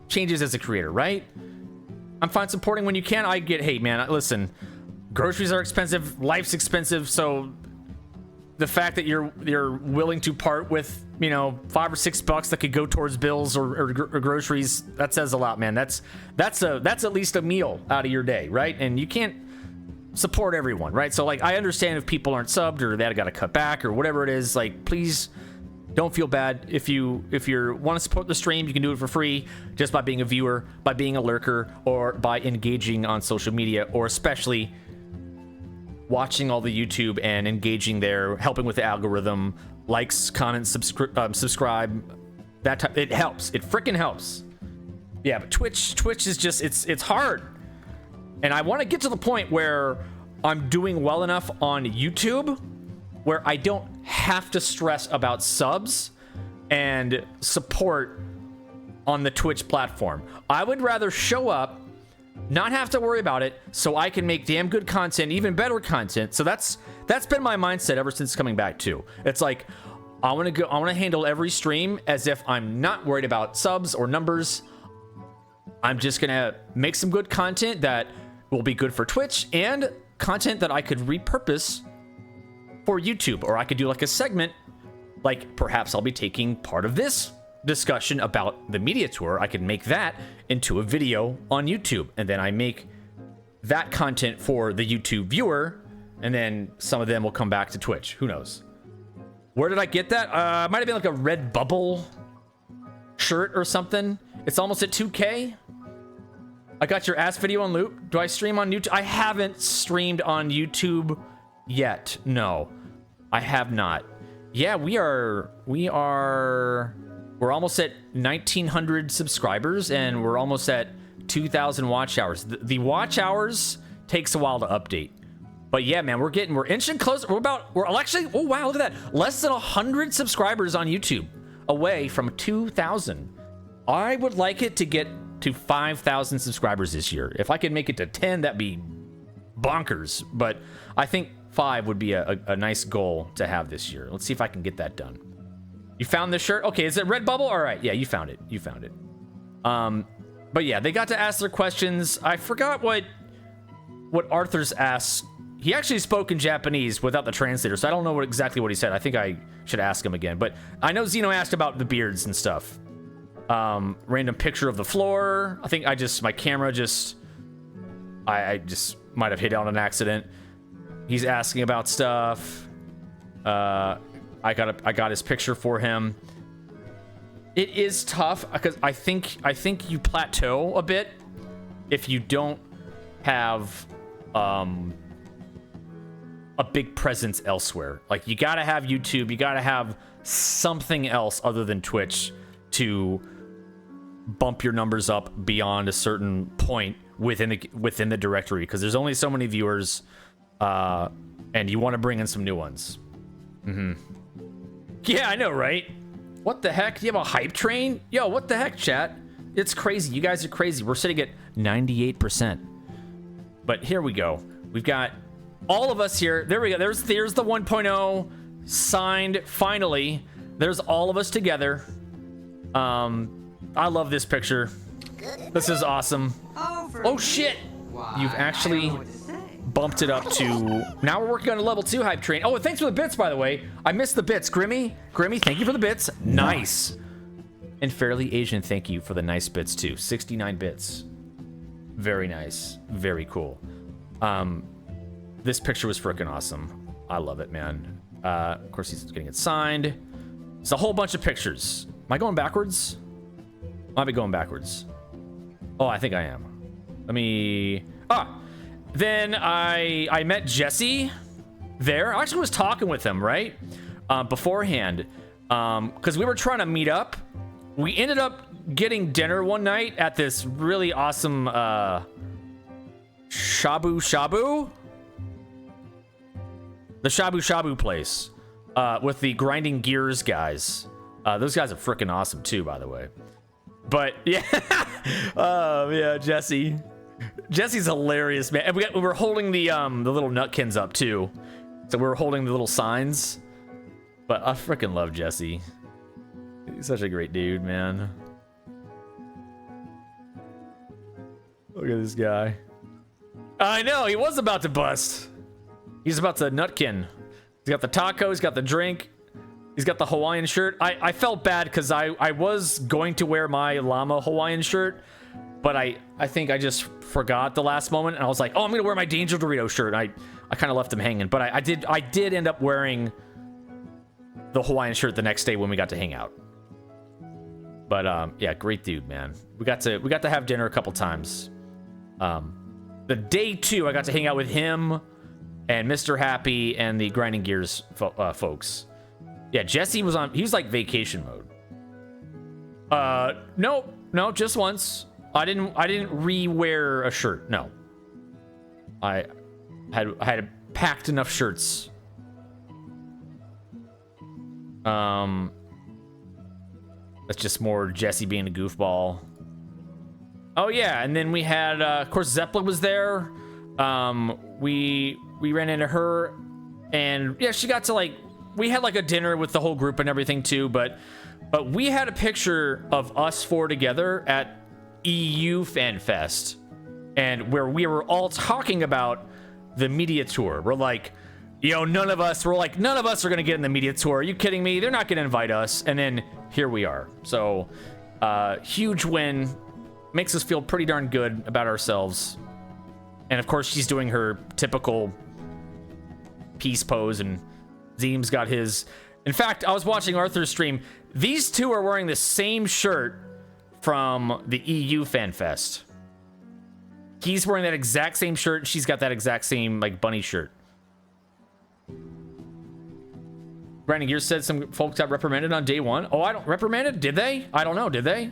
changes as a creator, right? I'm fine supporting when you can. I get, hey man, listen, groceries are expensive, life's expensive, so the fact that you're willing to part with, you know, $5 or $6 that could go towards bills or groceries, that says a lot, man. That's at least a meal out of your day, right? And you can't support everyone, right? So like, I understand if people aren't subbed or they got to cut back or whatever it is. Like, please don't feel bad. If you want to support the stream, you can do it for free just by being a viewer, by being a lurker, or by engaging on social media, or especially watching all the YouTube and engaging there, helping with the algorithm, likes, comments, subscribe. That type, it helps. It freaking helps. Yeah, but Twitch is just, it's hard. And I want to get to the point where I'm doing well enough on YouTube where I don't have to stress about subs and support on the Twitch platform. I would rather show up, not have to worry about it, so I can make damn good content, even better content. So that's been my mindset ever since coming back too. It's like, I want to handle every stream as if I'm not worried about subs or numbers. I'm just gonna make some good content that will be good for Twitch, and content that I could repurpose for YouTube, or I could do like a segment, like perhaps I'll be taking part of this discussion about the media tour. I could make that into a video on YouTube, and then I make that content for the YouTube viewer, and then some of them will come back to Twitch. Who knows? Where did I get that? It might have been like a Redbubble shirt or something. It's almost at 2K. I got your ass video on loop. Do I stream on YouTube? I haven't streamed on YouTube yet. No, I have not. Yeah, we're almost at 1,900 subscribers, and we're almost at 2,000 watch hours. The watch hours takes a while to update. But yeah, man, we're inching closer. We're actually, oh wow, look at that. Less than 100 subscribers on YouTube away from 2,000. I would like it to get to 5,000 subscribers this year. If I could make it to 10, that'd be bonkers. But I think 5 would be a nice goal to have this year. Let's see if I can get that done. You found this shirt? Okay, is it Redbubble? All right, yeah, you found it. You found it. But yeah, they got to ask their questions. I forgot what Arthur's asked. He actually spoke in Japanese without the translator, so I don't know exactly what he said. I think I should ask him again. But I know Zeno asked about the beards and stuff. Random picture of the floor. I think my camera just, I just might have hit it on an accident. He's asking about stuff. I got his picture for him. It is tough because I think you plateau a bit if you don't have a big presence elsewhere. Like, you gotta have YouTube, you gotta have something else other than Twitch to bump your numbers up beyond a certain point within the directory, because there's only so many viewers, and you want to bring in some new ones. Yeah, I know, right? What the heck? Do you have a hype train? Yo, what the heck, chat? It's crazy. You guys are crazy. We're sitting at 98%. But here we go. We've got all of us here. There we go. There's the 1.0 signed finally. There's all of us together. I love this picture. This is awesome. Oh shit! Why, You've actually I don't know what to say. bumped it up to... Now we're working on a level 2 hype train. Oh, and thanks for the bits, by the way. I missed the bits. Grimmy, thank you for the bits. Nice. And Fairly Asian, thank you for the nice bits, too. 69 bits. Very nice. Very cool. This picture was freaking awesome. I love it, man. Of course, he's getting it signed. It's a whole bunch of pictures. Am I going backwards? Might be going backwards. Oh, I think I am. Let me... Then I met Jesse there. I actually was talking with him, right? Beforehand. Because we were trying to meet up. We ended up getting dinner one night at this really awesome Shabu Shabu? The Shabu Shabu place. With the Grinding Gears guys. Those guys are freaking awesome too, by the way. But yeah. Yeah, Jesse. Jesse's hilarious, man. And we were holding the little nutkins up too. So we were holding the little signs. But I freaking love Jesse. He's such a great dude, man. Look at this guy. I know, he was about to bust. He's about to nutkin. He's got the taco, he's got the drink. He's got the Hawaiian shirt. I felt bad because I was going to wear my llama Hawaiian shirt. But I think I just forgot the last moment. And I was like, oh, I'm going to wear my Danger Dorito shirt. I kind of left him hanging. But I did end up wearing the Hawaiian shirt the next day when we got to hang out. But yeah, great dude, man. We got to have dinner a couple times. The day 2, I got to hang out with him and Mr. Happy and the Grinding Gears folks. Yeah, Jesse was on. He was like vacation mode. No, just once. I didn't re-wear a shirt. No. I had packed enough shirts. That's just more Jesse being a goofball. Oh yeah, and then we had of course Zeppelin was there. We ran into her, and yeah, she got to like, we had like a dinner with the whole group and everything too, but we had a picture of us 4 together at EU Fan Fest, and where we were all talking about the media tour. We're like, none of us are gonna get in the media tour. Are you kidding me? They're not gonna invite us. And then here we are. So huge win. Makes us feel pretty darn good about ourselves. And of course she's doing her typical peace pose, and Zeem's got his. In fact, I was watching Arthur's stream. These two are wearing the same shirt from the EU Fan Fest. He's wearing that exact same shirt, and she's got that exact same like bunny shirt. Brandon Gears said some folks got reprimanded on day 1. Oh, I don't reprimanded? Did they? I don't know. Did they?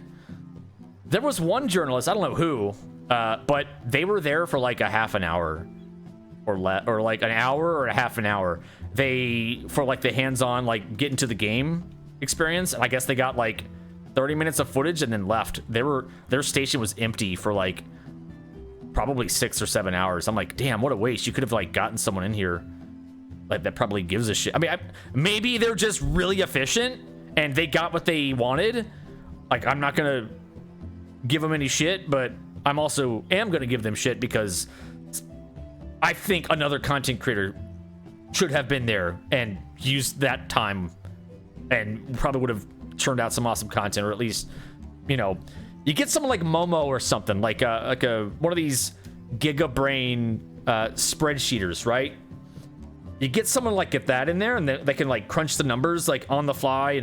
There was one journalist, I don't know who, but they were there for like a half an hour or like an hour or a half an hour. For like the hands-on, like get into the game experience. I guess they got like 30 minutes of footage and then left. Their station was empty for like probably 6 or 7 hours. I'm like, damn, what a waste. You could have like gotten someone in here like that probably gives a shit. I mean, maybe they're just really efficient and they got what they wanted. Like, I'm not gonna give them any shit, but I'm also am gonna give them shit because I think another content creator should have been there and used that time and probably would have turned out some awesome content, or at least, you get someone like Momo or something, like one of these Giga Brain spreadsheeters, right? You get someone like that in there, and they can like crunch the numbers like on the fly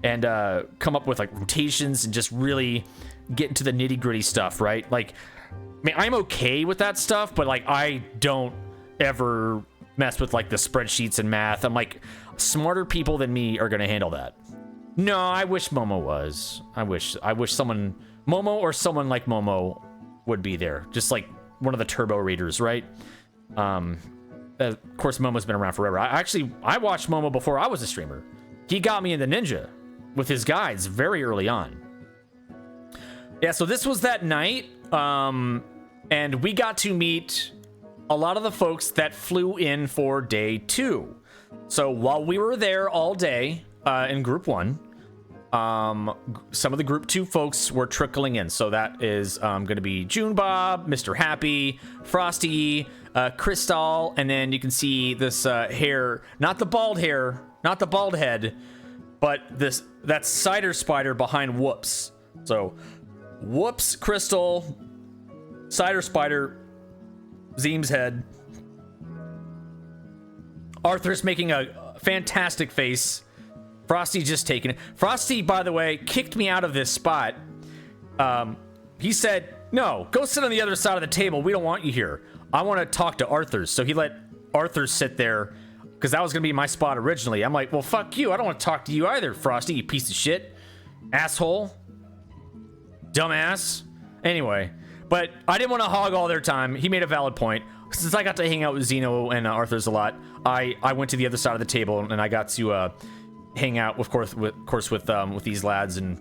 and come up with like rotations and just really get into the nitty gritty stuff, right? Like, I mean, I'm okay with that stuff, but like I don't ever mess with like the spreadsheets and math. I'm like, smarter people than me are gonna handle that. No, I wish Momo was. I wish someone, Momo or someone like Momo would be there. Just like one of the turbo readers, right? Of course, Momo's been around forever. I watched Momo before I was a streamer. He got me into Ninja with his guides very early on. Yeah, so this was that night, and we got to meet a lot of the folks that flew in for day 2. So while we were there all day in Group 1, some of the group 2 folks were trickling in. So that is going to be June Bob, Mr. Happy, Frosty, Crystal, and then you can see this hair, not the bald head, but that cider spider behind Whoops. So Whoops, Crystal, cider spider, Zeem's head. Arthur's making a fantastic face. Frosty just taking it. Frosty, by the way, kicked me out of this spot. He said, no, go sit on the other side of the table. We don't want you here. I want to talk to Arthur. So he let Arthur sit there because that was going to be my spot originally. I'm like, well, fuck you. I don't want to talk to you either, Frosty, you piece of shit. Asshole. Dumbass. Anyway, but I didn't want to hog all their time. He made a valid point. Since I got to hang out with Zeno and Arthur's a lot, I went to the other side of the table and I got to hang out, of course, with these lads and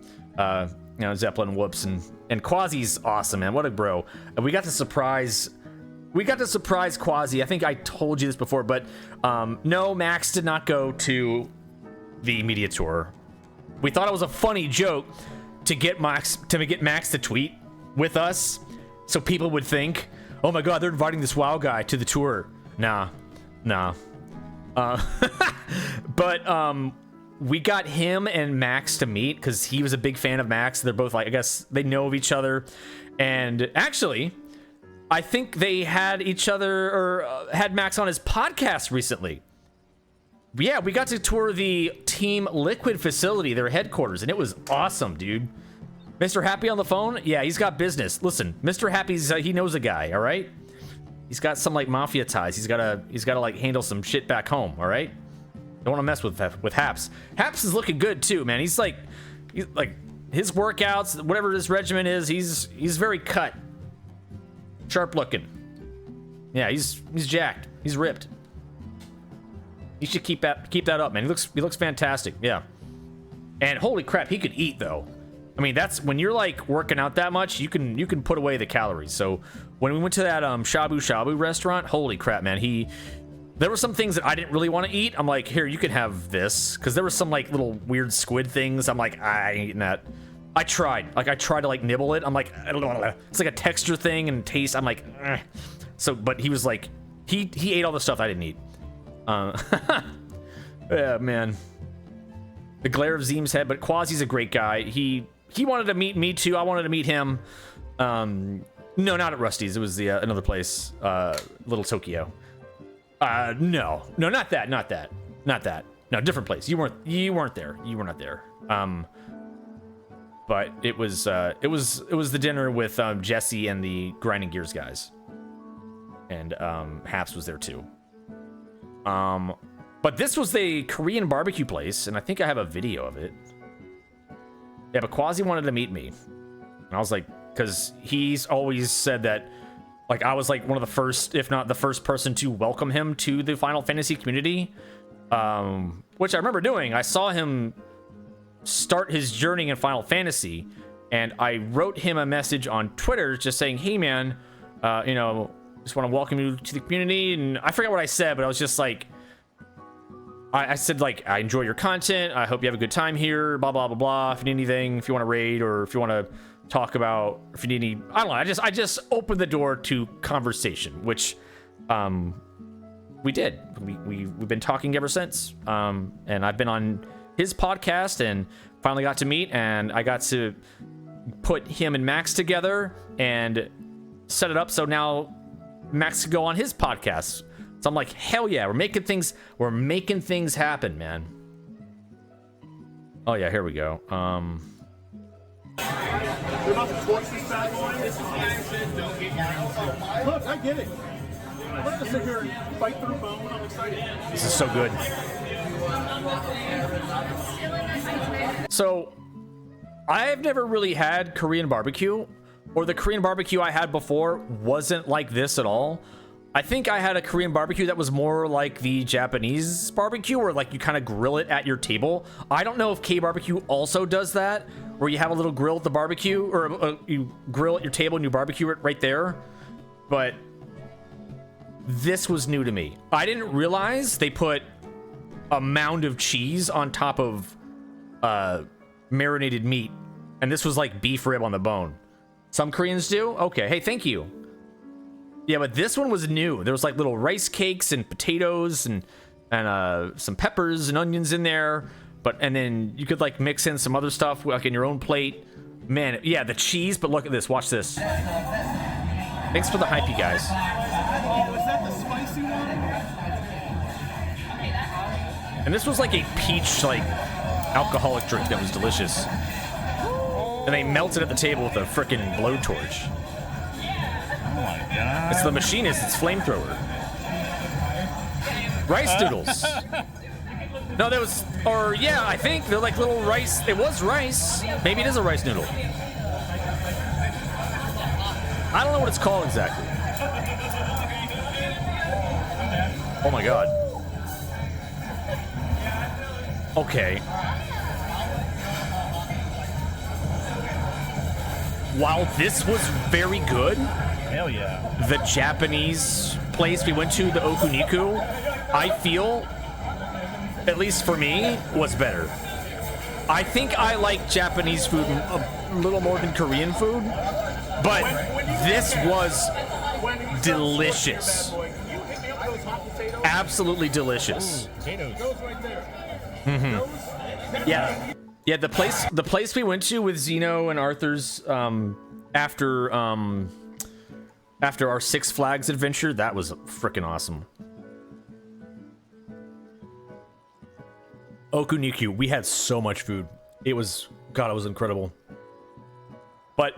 Zeppelin, Whoops, and Quasi's awesome, man. What a bro. And we got to surprise Quasi. I think I told you this before, but no, Max did not go to the media tour. We thought it was a funny joke to get Max to tweet with us, so people would think, oh my god, they're inviting this WoW guy to the tour. Nah. But we got him and Max to meet because he was a big fan of Max. They're both like, I guess they know of each other. And actually, I think they had each other or had Max on his podcast recently. Yeah, we got to tour the Team Liquid facility, their headquarters, and it was awesome, dude. Mr. Happy on the phone? Yeah, he's got business. Listen, Mr. Happy's he knows a guy, all right? He's got some like mafia ties. He's got to like handle some shit back home, all right? Don't want to mess with Haps. Haps is looking good too, man. He's like his workouts, whatever his regimen is, he's very cut. Sharp looking. Yeah, he's jacked. He's ripped. You should keep that up, man. He looks fantastic. Yeah. And holy crap, he could eat though. I mean, that's when you're like working out that much, you can put away the calories. So when we went to that Shabu Shabu restaurant, holy crap, man, there were some things that I didn't really want to eat. I'm like, here, you can have this, because there were some like little weird squid things. I'm like, I ain't eating that. I tried to like nibble it. I'm like, it's like a texture thing and taste. I'm like, eh. So, but he was like, he ate all the stuff I didn't eat. Yeah, man. The glare of Zeem's head, but Quasi's a great guy. He wanted to meet me too. I wanted to meet him. No, not at Rusty's. It was the another place, Little Tokyo. No, not that. No, different place. You weren't there. You were not there. But it was the dinner with Jesse and the Grinding Gears guys, and Haps was there too. But this was the Korean barbecue place, and I think I have a video of it. Yeah, but Quasi wanted to meet me, and I was like, because he's always said that, like, I was like one of the first, if not the first person to welcome him to the Final Fantasy community, which I remember doing. I saw him start his journey in Final Fantasy, and I wrote him a message on Twitter just saying, hey man, just want to welcome you to the community. And I forgot what I said, but I was just like, I said, like, I enjoy your content. I hope you have a good time here, blah, blah, blah, blah. If you need anything, if you want to raid, or if you want to talk about, if you need any, I don't know. I just opened the door to conversation, which we did. We've been talking ever since. And I've been on his podcast and finally got to meet, and I got to put him and Max together and set it up so now Max can go on his podcast. So I'm like, hell yeah, we're making things happen, man. Oh yeah, here we go. We're about to torch this bad boy. This is why I said don't get your. Look, I get it. I'm gonna sit here and fight through bone. I'm excited. This is so good. So, I've never really had Korean barbecue, or the Korean barbecue I had before wasn't like this at all. I think I had a Korean barbecue that was more like the Japanese barbecue, where like you kind of grill it at your table. I don't know if K-barbecue also does that, where you have a little grill at the barbecue, or you grill at your table and you barbecue it right there. But this was new to me. I didn't realize they put a mound of cheese on top of marinated meat, and this was like beef rib on the bone. Some Koreans do. Okay, hey, thank you. Yeah, but this one was new. There was like little rice cakes and potatoes and some peppers and onions in there. And then you could like mix in some other stuff like in your own plate. Man, yeah, the cheese. But look at this. Watch this. Thanks for the hype, you guys. Oh, is that the spicy one? And this was like a peach like alcoholic drink that was delicious. And they melted at the table with a frickin' blowtorch. Oh my god. It's the machinist. It's flamethrower. Rice noodles. No, that was, or yeah, I think they're like little rice. It was rice. Maybe it is a rice noodle. I don't know what it's called exactly. Oh my god. Okay. While this was very good, Hell yeah. the Japanese place we went to, the Okuniku, I feel, at least for me, was better. I think I like Japanese food a little more than Korean food, but this was delicious. Absolutely delicious. Yeah. Yeah, the place we went to with Zeno and Arthur's after our Six Flags adventure, that was freaking awesome. Okuniku, we had so much food. It was incredible. But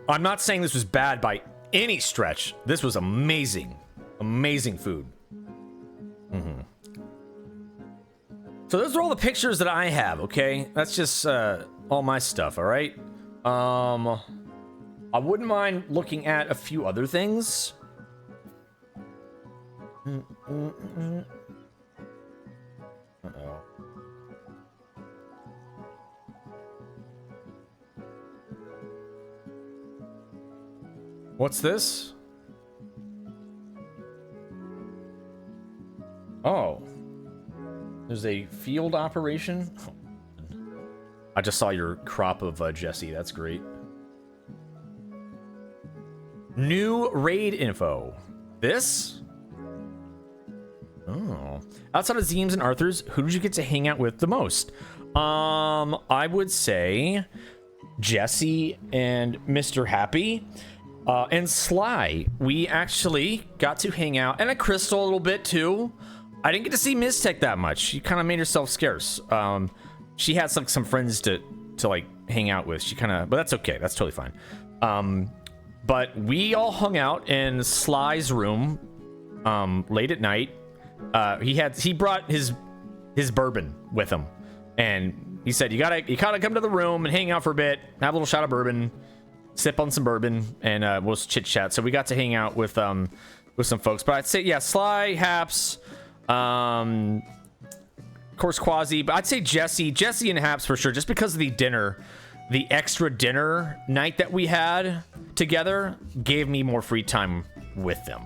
I'm not saying this was bad by any stretch. This was amazing. Amazing food. So those are all the pictures that I have, okay? That's just all my stuff, all right? I wouldn't mind looking at a few other things. Uh-oh. What's this? Oh. There's a field operation. Oh, I just saw your crop of Jesse. That's great. New raid info. This? Oh. Outside of Zeem's and Arthur's, who did you get to hang out with the most? I would say Jesse and Mr. Happy. And Sly. We actually got to hang out. And a Crystal a little bit too. I didn't get to see Miztech that much. She kind of made herself scarce. She has like some friends to like hang out with. But that's okay. That's totally fine. But we all hung out in Sly's room late at night. He brought his bourbon with him, and he said you gotta come to the room and hang out for a bit, have a little shot of bourbon, sip on some bourbon, and we'll just chit chat. So we got to hang out with some folks. But I'd say yeah, Sly, Haps. Of course Quasi, but I'd say Jesse and Haps for sure, just because of the extra dinner night that we had together gave me more free time with them.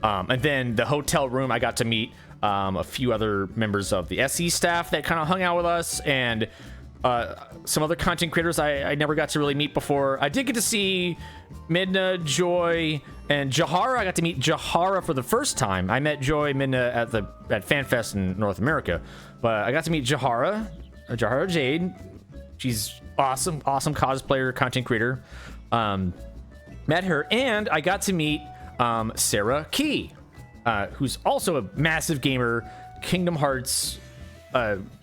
And then the hotel room, I got to meet a few other members of the SE staff that kind of hung out with us, and some other content creators I never got to really meet before. I did get to see Midna, Joy, and Jahara. I got to meet Jahara for the first time. I met Joy, Midna at FanFest in North America, but I got to meet Jahara Jade. She's awesome cosplayer, content creator. Met her, and I got to meet Sarah Key, who's also a massive gamer, Kingdom Hearts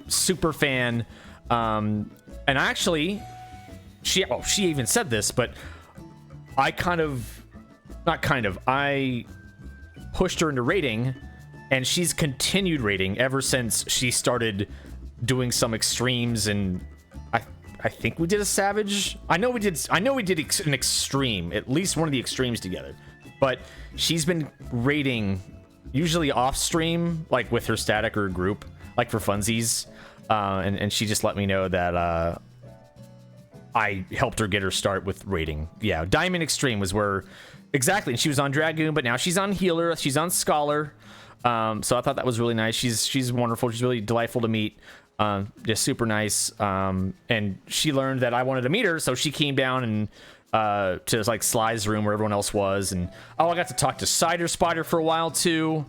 super fan. And actually, she even said this, but I I pushed her into raiding, and she's continued raiding ever since she started doing some extremes. And I think we did a Savage. I know we did an extreme, at least one of the extremes together. But she's been raiding usually off stream, like with her static or group, like for funsies. And she just let me know that I helped her get her start with raiding. Yeah, Diamond Extreme was where exactly. And she was on Dragoon, but now she's on Healer. She's on Scholar. So I thought that was really nice. She's wonderful. She's really delightful to meet. Just super nice. And she learned that I wanted to meet her, so she came down and to like Sly's room where everyone else was, and I got to talk to Cider Spider for a while too.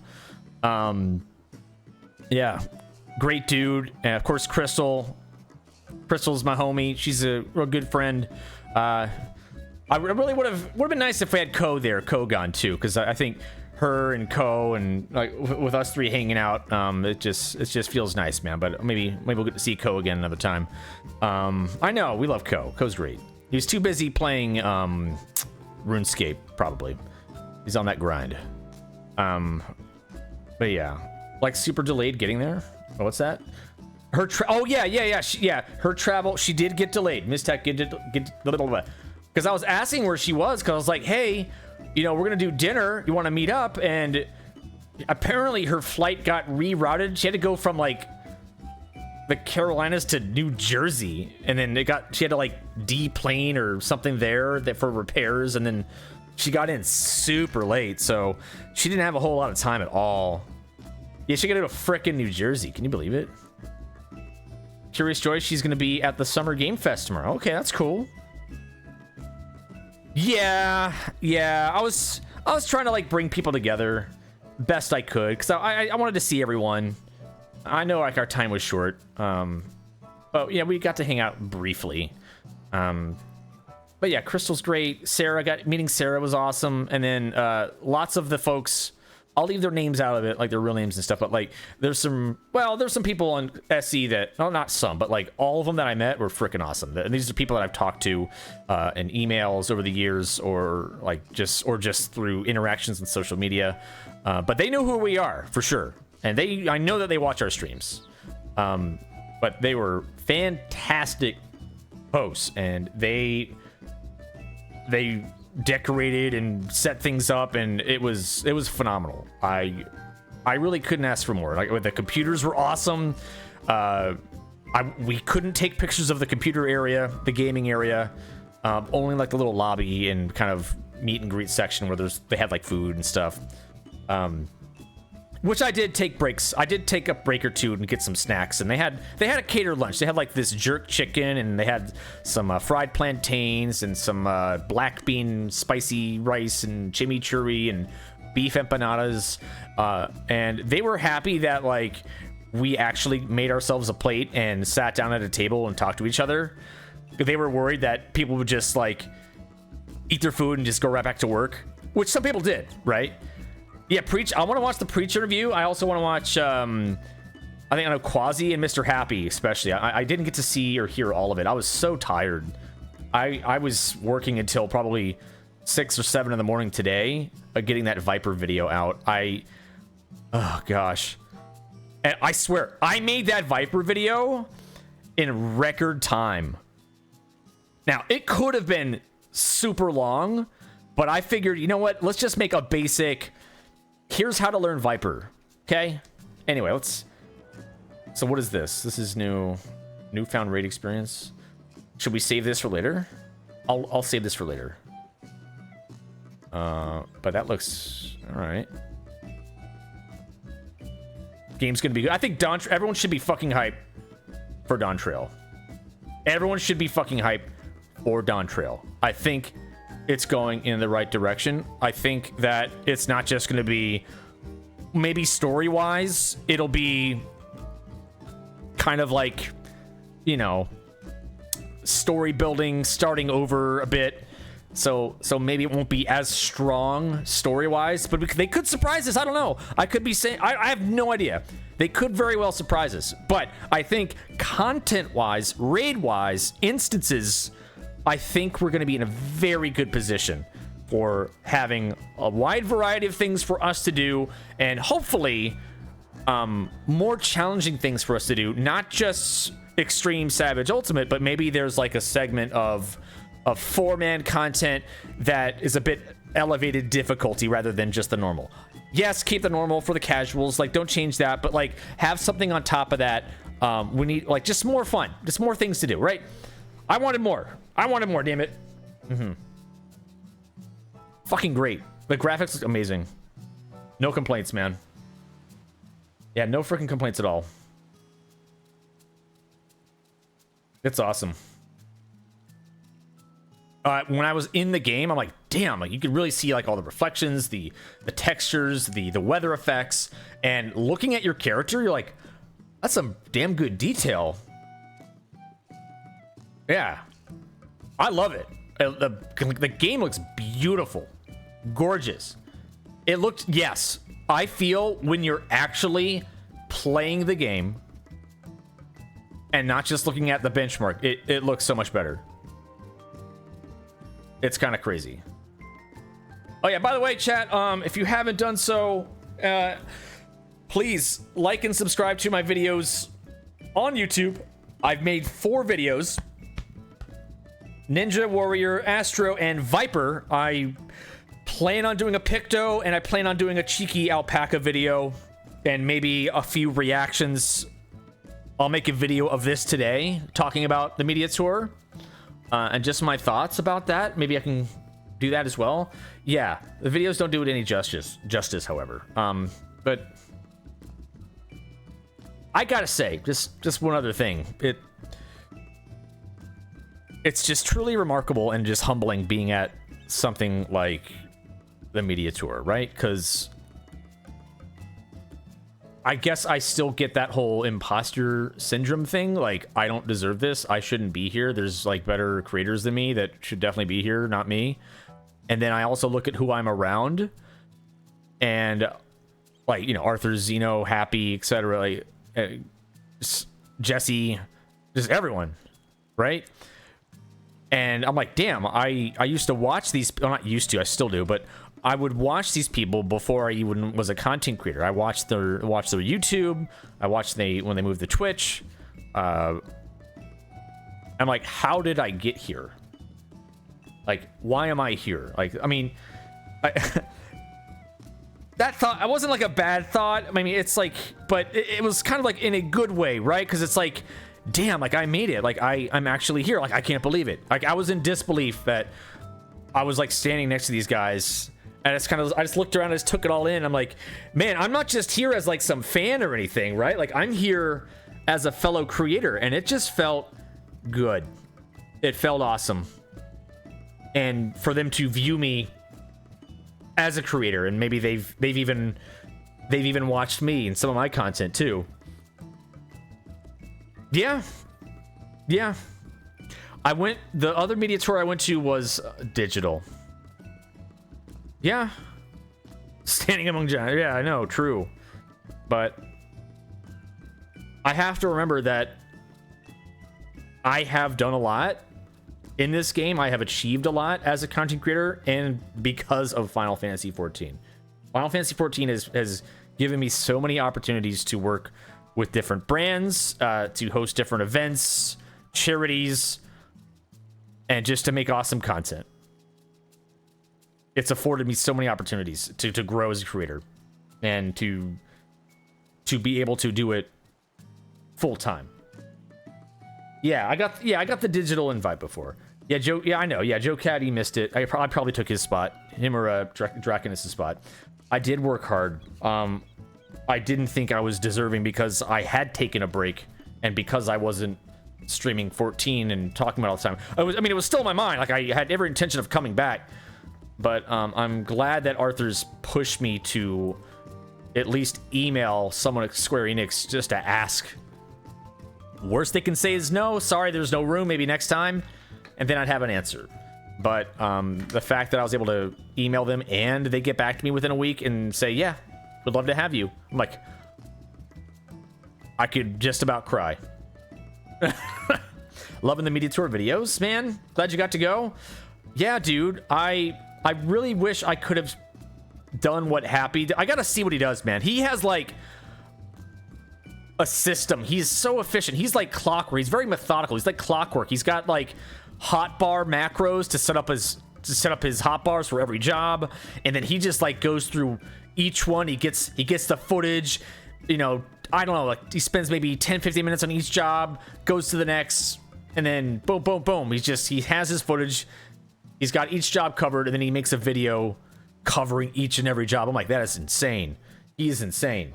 Yeah, great dude. And of course Crystal's my homie. She's a real good friend. I really would have been nice if we had Ko gone too, because I think her and Ko and like with us three hanging out, it just feels nice, man. But maybe we'll get to see Ko again another time. I know we love Ko. Ko's great. He's too busy playing RuneScape, probably. He's on that grind. But yeah, like super delayed getting there. Oh, what's that? Her her travel, she did get delayed. Miss Tech get because I was asking where she was, because I was like, hey, we're gonna do dinner, you want to meet up? And apparently her flight got rerouted. She had to go from like the Carolinas to New Jersey, and then she had to like deplane or something there for repairs, and then she got in super late, so she didn't have a whole lot of time at all. Yeah, she got to frickin' New Jersey. Can you believe it? Curious Joy, she's gonna be at the Summer Game Fest tomorrow. Okay, that's cool. Yeah. I was trying to like bring people together best I could, because I wanted to see everyone. I know like our time was short, but yeah, we got to hang out briefly. But yeah, Crystal's great. Meeting Sarah was awesome, and then lots of the folks, I'll leave their names out of it, like their real names and stuff, but like there's some people on SE that, well, not some, but like all of them that I met were freaking awesome. And these are people that I've talked to in emails over the years, or just through interactions in social media. But they know who we are for sure. And I know that they watch our streams. But they were fantastic hosts, and they decorated and set things up, and it was phenomenal. I really couldn't ask for more. Like, the computers were awesome. We couldn't take pictures of the computer area, the gaming area, only like the little lobby and kind of meet and greet section where they had like food and stuff. Which I did take breaks. I did take a break or two and get some snacks, and they had a catered lunch. They had like this jerk chicken, and they had some fried plantains and some black bean spicy rice and chimichurri and beef empanadas. And they were happy that like we actually made ourselves a plate and sat down at a table and talked to each other. They were worried that people would just like eat their food and just go right back to work, which some people did, right? Yeah, I want to watch the Preach interview. I also want to watch, I know Quasi and Mr. Happy, especially. I didn't get to see or hear all of it. I was so tired. I was working until probably 6 or 7 in the morning today, getting that Viper video out. Oh gosh. And I swear, I made that Viper video in record time. Now, it could have been super long, but I figured, you know what? Let's just make a basic... Here's how to learn Viper. Okay? Anyway, so what is this? This is newfound raid experience. Should we save this for later? I'll save this for later. But that looks all right. Game's gonna be good. I think everyone should be fucking hype for Dawntrail. Everyone should be fucking hype for Dawntrail. I think it's going in the right direction. I think that it's not just going to be, maybe story-wise, it'll be kind of like, story building, starting over a bit. So maybe it won't be as strong story-wise, but they could surprise us. I don't know. I could be saying, I have no idea. They could very well surprise us. But I think content-wise, raid-wise, instances, I think we're going to be in a very good position for having a wide variety of things for us to do, and hopefully more challenging things for us to do. Not just Extreme Savage Ultimate, but maybe there's like a segment of 4-man content that is a bit elevated difficulty rather than just the normal. Yes, keep the normal for the casuals. Like, don't change that, but like have something on top of that. We need like just more fun, just more things to do, right? I wanted more, damn it. Fucking great. The graphics look amazing. No complaints, man. Yeah, no freaking complaints at all. It's awesome. When I was in the game, I'm like, damn, like you could really see like all the reflections, the textures, the weather effects, and looking at your character, you're like, that's some damn good detail. Yeah, I love it. The game looks beautiful, gorgeous. It looked, yes, I feel when you're actually playing the game and not just looking at the benchmark, it looks so much better. It's kind of crazy. Oh yeah, by the way, chat, if you haven't done so, please like and subscribe to my videos on YouTube. I've made 4 videos. Ninja, Warrior, Astro, and Viper. I plan on doing a Picto, and I plan on doing a cheeky alpaca video, and maybe a few reactions. I'll make a video of this today, talking about the media tour. And just my thoughts about that. Maybe I can do that as well. Yeah, the videos don't do it any justice, however. But I gotta say, just one other thing. It's just truly remarkable and just humbling being at something like the media tour, right? Because I guess I still get that whole imposter syndrome thing. Like, I don't deserve this. I shouldn't be here. There's like better creators than me that should definitely be here, not me. And then I also look at who I'm around, and like, you know, Arthur, Zeno, Happy, etc. Like Jesse, just everyone, right? And I'm like, damn, I used to watch these. Well, not used to, I still do, but I would watch these people before I even was a content creator. I watched their YouTube. I watched when they moved to Twitch. I'm like, how did I get here? Like, why am I here? Like, I mean, that thought, I wasn't like a bad thought. I mean, it's like, but it was kind of like in a good way, right? Because it's like, damn, like I made it. Like I'm actually here. Like I can't believe it. Like I was in disbelief that I was like standing next to these guys. And it's kind of, I just looked around and just took it all in. I'm like, man, I'm not just here as like some fan or anything, right? Like I'm here as a fellow creator, and it just felt good. It felt awesome. And for them to view me as a creator, and maybe they've even watched me and some of my content too. Yeah. The other media tour I went to was digital. Yeah. Standing among giants. Yeah, I know, true. But I have to remember that I have done a lot in this game. I have achieved a lot as a content creator, and because of Final Fantasy XIV. Final Fantasy XIV has given me so many opportunities to work with different brands, to host different events, charities, and just to make awesome content. It's afforded me so many opportunities to grow as a creator, and to be able to do it full time. Yeah, I got the digital invite before. Yeah, Joe. Yeah, I know. Yeah, Joe Caddy missed it. I probably took his spot, him or Draconis' spot. I did work hard. I didn't think I was deserving because I had taken a break, and because I wasn't streaming 14 and talking about it all the time. It was still in my mind. Like I had every intention of coming back. But I'm glad that Arthur's pushed me to at least email someone at Square Enix just to ask. Worst they can say is no, sorry, there's no room, maybe next time, and then I'd have an answer. But the fact that I was able to email them and they get back to me within a week and say, yeah, would love to have you. I'm like, I could just about cry. Loving the media tour videos, man. Glad you got to go. Yeah, dude, I really wish I could have done what Happy. I gotta see what he does, man. He has like a system. He's so efficient. He's like clockwork. He's very methodical. He's like clockwork. He's got like hotbar macros to set up his hotbars for every job, and then he just like goes through each one. He gets the footage. You know, I don't know. Like he spends maybe 10-15 minutes on each job, goes to the next, and then boom, boom, boom. He has his footage. He's got each job covered, and then he makes a video covering each and every job. I'm like, that is insane. He is insane.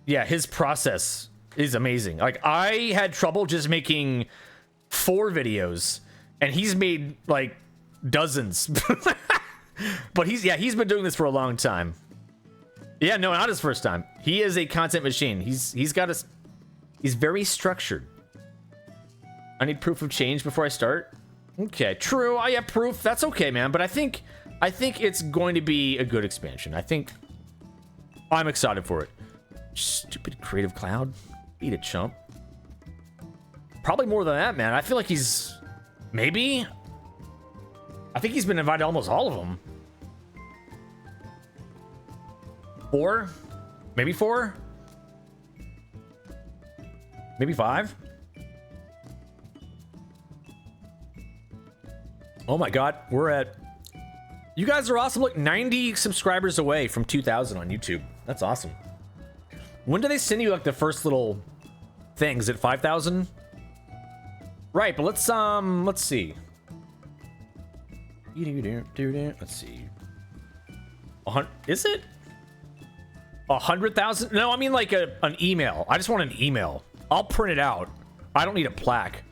Yeah, his process is amazing. Like, I had trouble just making 4 videos, and he's made like dozens. But he's been doing this for a long time. Yeah, no, not his first time. He is a content machine. He's very structured. I need proof of change before I start. Okay, true. I have proof. That's okay, man. But I think it's going to be a good expansion. I'm excited for it. Stupid Creative Cloud. Beat it, chump. Probably more than that, man. I feel like he's... Maybe? I think he's been invited to almost all of them. 4? Maybe 4? Maybe 5? Oh my god, we're at... You guys are awesome. Look, 90 subscribers away from 2,000 on YouTube. That's awesome. When do they send you like the first little things at 5,000? Right, but let's see. Let's see. Is it 100,000? No, I mean like an email. I just want an email. I'll print it out. I don't need a plaque.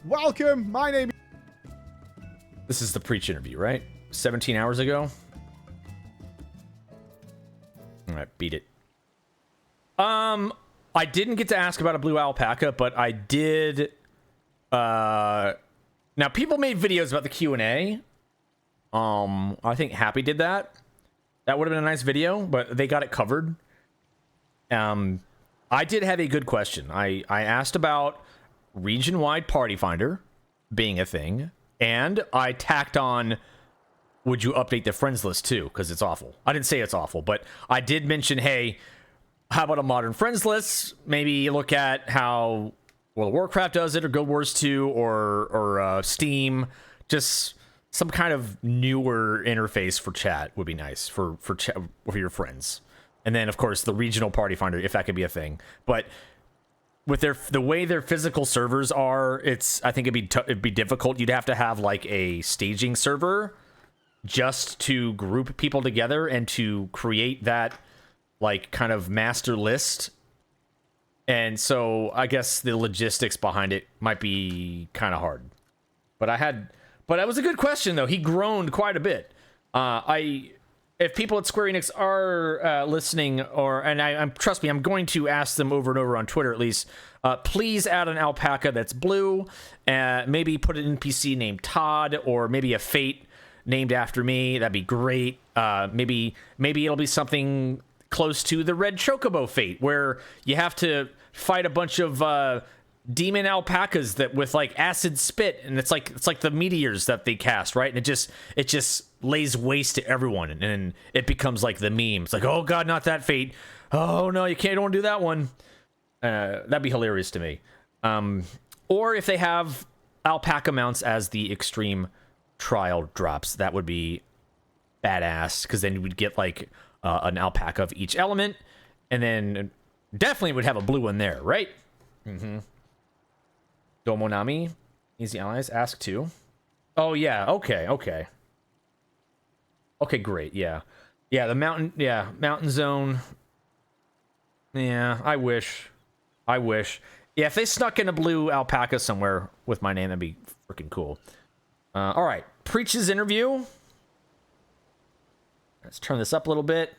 Welcome. My name. This is the Preach interview, right? 17 hours ago. All right, beat it. I didn't get to ask about a blue alpaca, but I did. Now people made videos about the Q&A. I think Happy did that. That would have been a nice video, but they got it covered. I did have a good question. I asked about region-wide party finder being a thing, and I tacked on, would you update the friends list too? Because it's awful. I didn't say it's awful, but I did mention, hey, how about a modern friends list? Maybe look at how World of Warcraft does it, or Guild Wars 2, or Steam. Just some kind of newer interface for chat would be nice for your friends. And then, of course, the regional party finder, if that could be a thing. But with the way their physical servers are, I think it'd be difficult. You'd have to have like a staging server just to group people together and to create that like kind of master list. And so I guess the logistics behind it might be kind of hard. But that was a good question though. He groaned quite a bit. If people at Square Enix are listening, trust me, I'm going to ask them over and over on Twitter at least, please add an alpaca that's blue, maybe put an NPC named Todd, or maybe a fate named after me. That'd be great. Maybe it'll be something close to the red chocobo fate, where you have to fight a bunch of demon alpacas that with like acid spit, and it's like the meteors that they cast, right? And it just lays waste to everyone, and then it becomes like the meme. It's like, oh god, not that fate. Oh no, you don't do that one. That'd be hilarious to me. Or if they have alpaca mounts as the extreme trial drops, that would be badass, because then you would get like an alpaca of each element, and then definitely would have a blue one there, right? Mm-hmm. Domonami, Easy Allies, ask too. Oh yeah, okay, great, yeah, the mountain zone. Yeah, I wish. Yeah, if they snuck in a blue alpaca somewhere with my name, that'd be freaking cool. All right, Preach's interview. Let's turn this up a little bit.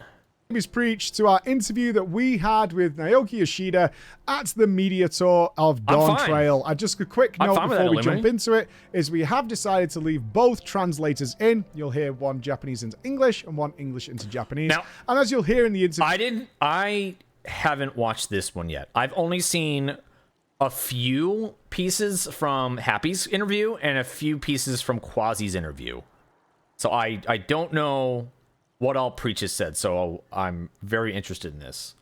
Is Preach to our interview that we had with Naoki Yoshida at the media tour of Dawntrail. Just a quick note before we jump into it is we have decided to leave both translators in. You'll hear one Japanese into English and one English into Japanese. Now, and as you'll hear in the interview, I haven't watched this one yet. I've only seen a few pieces from Happy's interview and a few pieces from Quasi's interview. So I don't know what all Preach has said, so I'm very interested in this.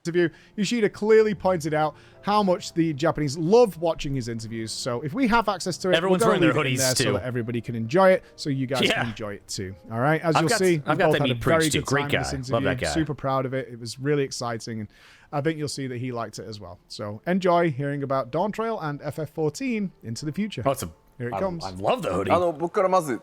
Interview, Yoshida clearly pointed out how much the Japanese love watching his interviews. So if we have access to it, everyone's wearing their hoodies too, so that everybody can enjoy it, so you guys can enjoy it too. All right, as you'll see, I've got that meet Preach too. Great guy, love that guy. Super proud of it. It was really exciting, and I think you'll see that he liked it as well. So enjoy hearing about Dawntrail and FF14 into the future. Here it comes. I love the hoodie. 僕からまず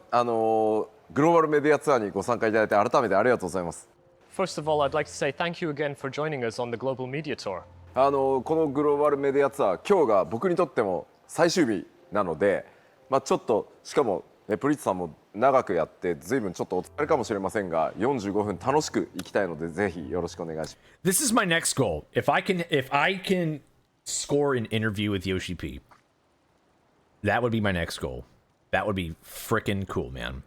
グローバルメディアツアーにご参加いただいて改めてありがとうございます。First of all, I'd like to say thank you again for joining us on the Global Media Tour. このグローバルメディアツアー、今日が僕にとっても最終日なので、ちょっとしかも、プリッツさんも長くやって随分ちょっとお疲れかもしれませんが、45分楽しく行きたいのでぜひよろしくお願いします。This is my next goal. If I can score an interview with Yoshi P, that would be my next goal. That would be freaking cool, man.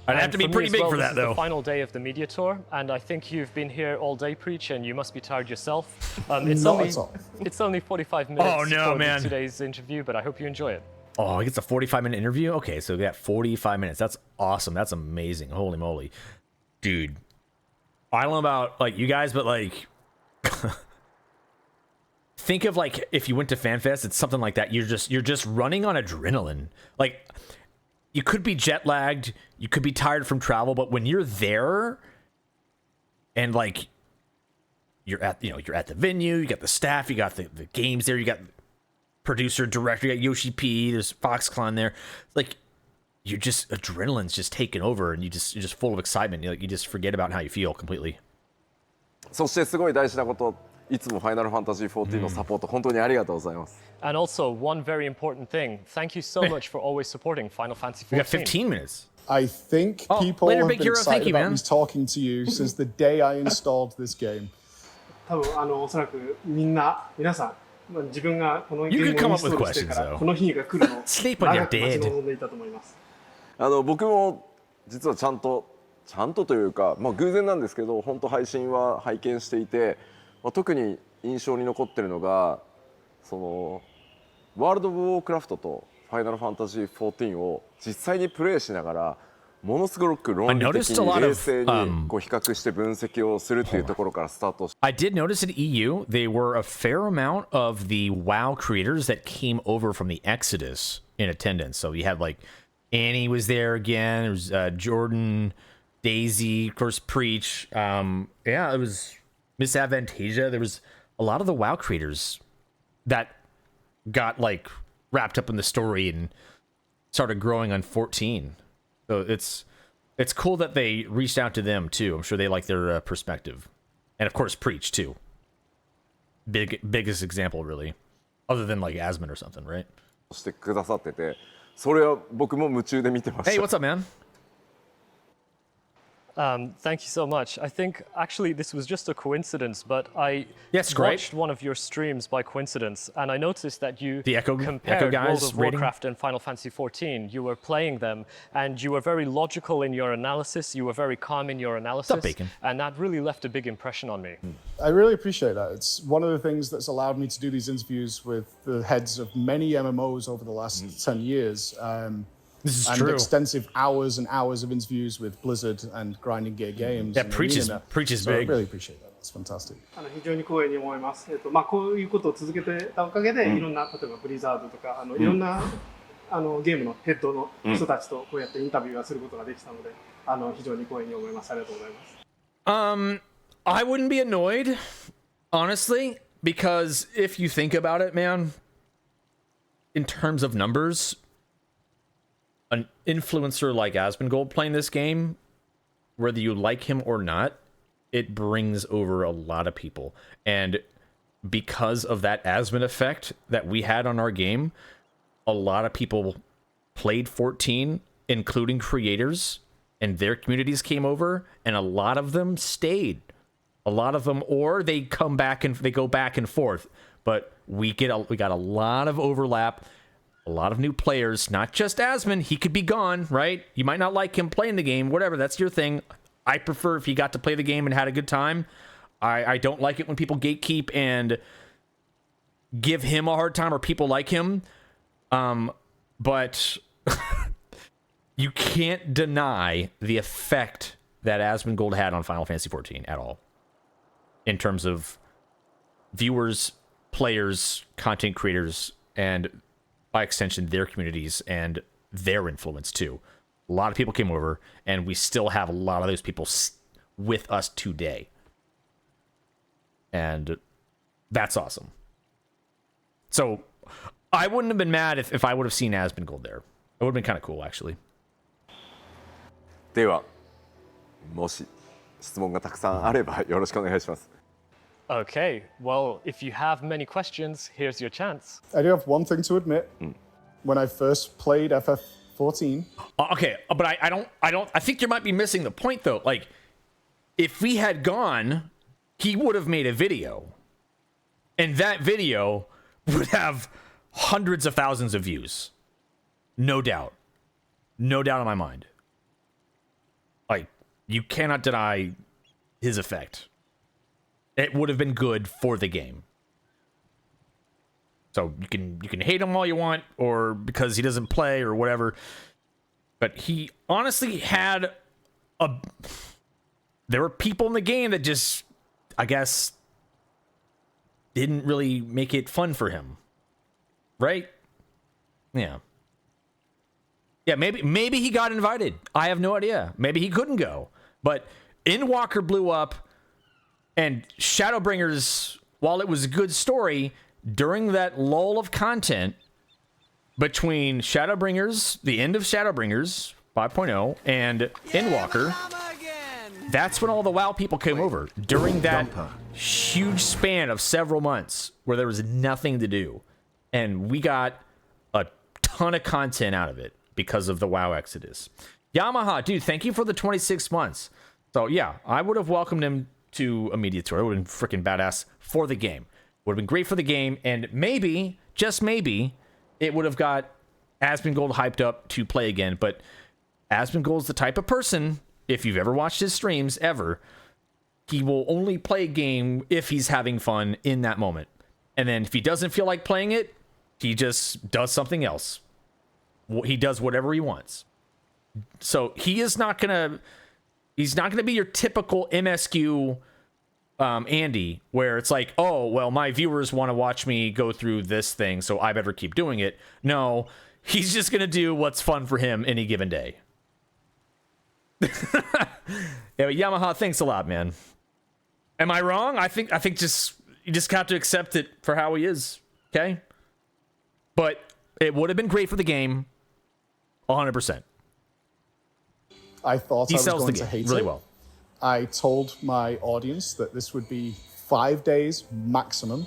I'd have to be pretty big for that, though. This is the final day of the media tour, and I think you've been here all day, Preach, and you must be tired yourself. It's only 45 minutes for today's interview, but I hope you enjoy it. Oh, it's a 45-minute interview? Okay, so we got 45 minutes. That's awesome. That's amazing. Holy moly. Dude. I don't know about, like, you guys, but, like... think of, like, if you went to FanFest, it's something like that. You're just running on adrenaline. Like... You could be jet lagged, you could be tired from travel, but when you're there and like you're at the venue, you got the staff, you got the games there, you got producer, director, you got Yoshi P, there's Foxconn there. Like you're just adrenaline's just taking over and you're just full of excitement. You just forget about how you feel completely. そしてすごい大事なこと、いつもファイナルファンタジー14のサポート本当にありがとうございます。And also, one very important thing. Thank you so much for always supporting Final Fantasy XIV. We got 15 minutes. I think people have been excited about me talking to you since the day I installed this game. 多分おそらく皆さん自分がこのゲームをインストールしてからこの日が来るのを長く待ち望んでいたと思います。僕も実はちゃんとというか、偶然なんですけど、本当配信は拝見していて、特に印象に残ってるのがそのワールド・オブ・ウォークラフトとファイナルファンタジー14を実際にプレイしながらものすごく論理的に冷静に比較して分析をするっていうところからスタートして。I did notice in EU they were a fair amount of the WoW creators that came over from the Exodus in attendance. So you had like Annie was there again. There was Jordan, Daisy, of course, Preach. Yeah, it was Miss Avantasia. There was a lot of the WoW creators that got like wrapped up in the story and started growing on 14. So it's cool that they reached out to them too. I'm sure they like their perspective, and of course Preach too. Biggest example really, other than like Asmund or something, right? してくださってて、それは僕も夢中で見てました。Hey, what's up, man? Thank you so much. I think actually this was just a coincidence, but I watched one of your streams by coincidence, and I noticed that you compared World of Warcraft and Final Fantasy XIV. You were playing them, and you were very logical in your analysis. You were very calm in your analysis, and that really left a big impression on me. I really appreciate that. It's one of the things that's allowed me to do these interviews with the heads of many MMOs over the last 10 years. This is and true. Extensive hours and hours of interviews with Blizzard and Grinding Gear Games. Yeah, preaches so big. I really appreciate that. That's fantastic. 非常に光栄に思います。こういうことを続けてたおかげで、いろんな例えばブリザードとかいろんなゲームのヘッドの人たちとこうやってインタビューをすることができたので、非常に光栄に思います。ありがとうございます。I wouldn't be annoyed, honestly, because if you think about it, man, in terms of numbers. An influencer like Asmongold playing this game, whether you like him or not, it brings over a lot of people. And because of that Asmon effect that we had on our game, a lot of people played 14, including creators, and their communities came over, and a lot of them stayed. A lot of them, or they come back and they go back and forth. But we got a lot of overlap. A lot of new players, not just Asmon. He could be gone, right? You might not like him playing the game, whatever. That's your thing. I prefer if he got to play the game and had a good time. I don't like it when people gatekeep and give him a hard time or people like him. But you can't deny the effect that Asmongold had on Final Fantasy XIV at all. In terms of viewers, players, content creators, and by extension, their communities and their influence too. A lot of people came over, and we still have a lot of those people with us today. And that's awesome. So I wouldn't have been mad if I would have seen Asmongold there. It would have been kind of cool, actually. では、もし質問がたくさんあればよろしくお願いします。Okay, well, if you have many questions, here's your chance. I do have one thing to admit. When I first played FF14. Okay, but I don't. I think you might be missing the point though. Like, if we had gone, he would have made a video, and that video would have hundreds of thousands of views. No doubt. No doubt in my mind. Like, you cannot deny his effect. It would have been good for the game. So you can hate him all you want, or because he doesn't play or whatever. But he honestly had there were people in the game that just, I guess, didn't really make it fun for him. Right? Yeah. Yeah, maybe he got invited. I have no idea. Maybe he couldn't go. But Endwalker blew up, and Shadowbringers, while it was a good story, during that lull of content between Shadowbringers, the end of Shadowbringers 5.0, and Endwalker, that's when all the WoW people came over. During that huge span of several months where there was nothing to do. And we got a ton of content out of it because of the WoW exodus. Yamaha, dude, thank you for the 26 months. So yeah, I would have welcomed him to a media tour. It would have been freaking badass for the game. Would have been great for the game, and maybe, just maybe, it would have got Asmongold hyped up to play again. But Asmongold's the type of person, if you've ever watched his streams, ever, he will only play a game if he's having fun in that moment. And then if he doesn't feel like playing it, he just does something else. He does whatever he wants. So he's not gonna be your typical MSQ Andy, where it's like, oh, well, my viewers want to watch me go through this thing, so I better keep doing it. No, he's just gonna do what's fun for him any given day. Yeah, Yamaha, thanks a lot, man. Am I wrong? I think just you just have to accept it for how he is. Okay, but it would have been great for the game, 100%. I thought I was going to hate really it. Well. I told my audience that this would be 5 days maximum.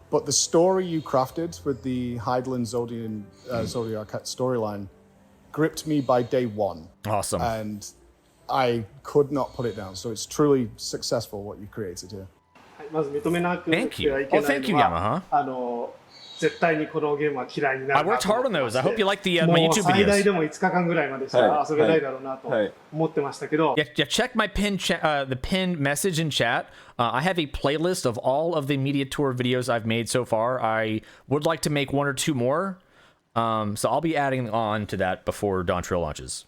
But the story you crafted with the Hydaelyn Zodiac storyline gripped me by day one. Awesome. And I could not put it down. So it's truly successful what you created here. Thank you. Oh, thank you, Yamaha. I worked hard on those. I hope you like my YouTube videos. Yeah, check my the pinned message in chat. I have a playlist of all of the media tour videos I've made so far. I would like to make one or two more. So I'll be adding on to that before Dawntrail launches.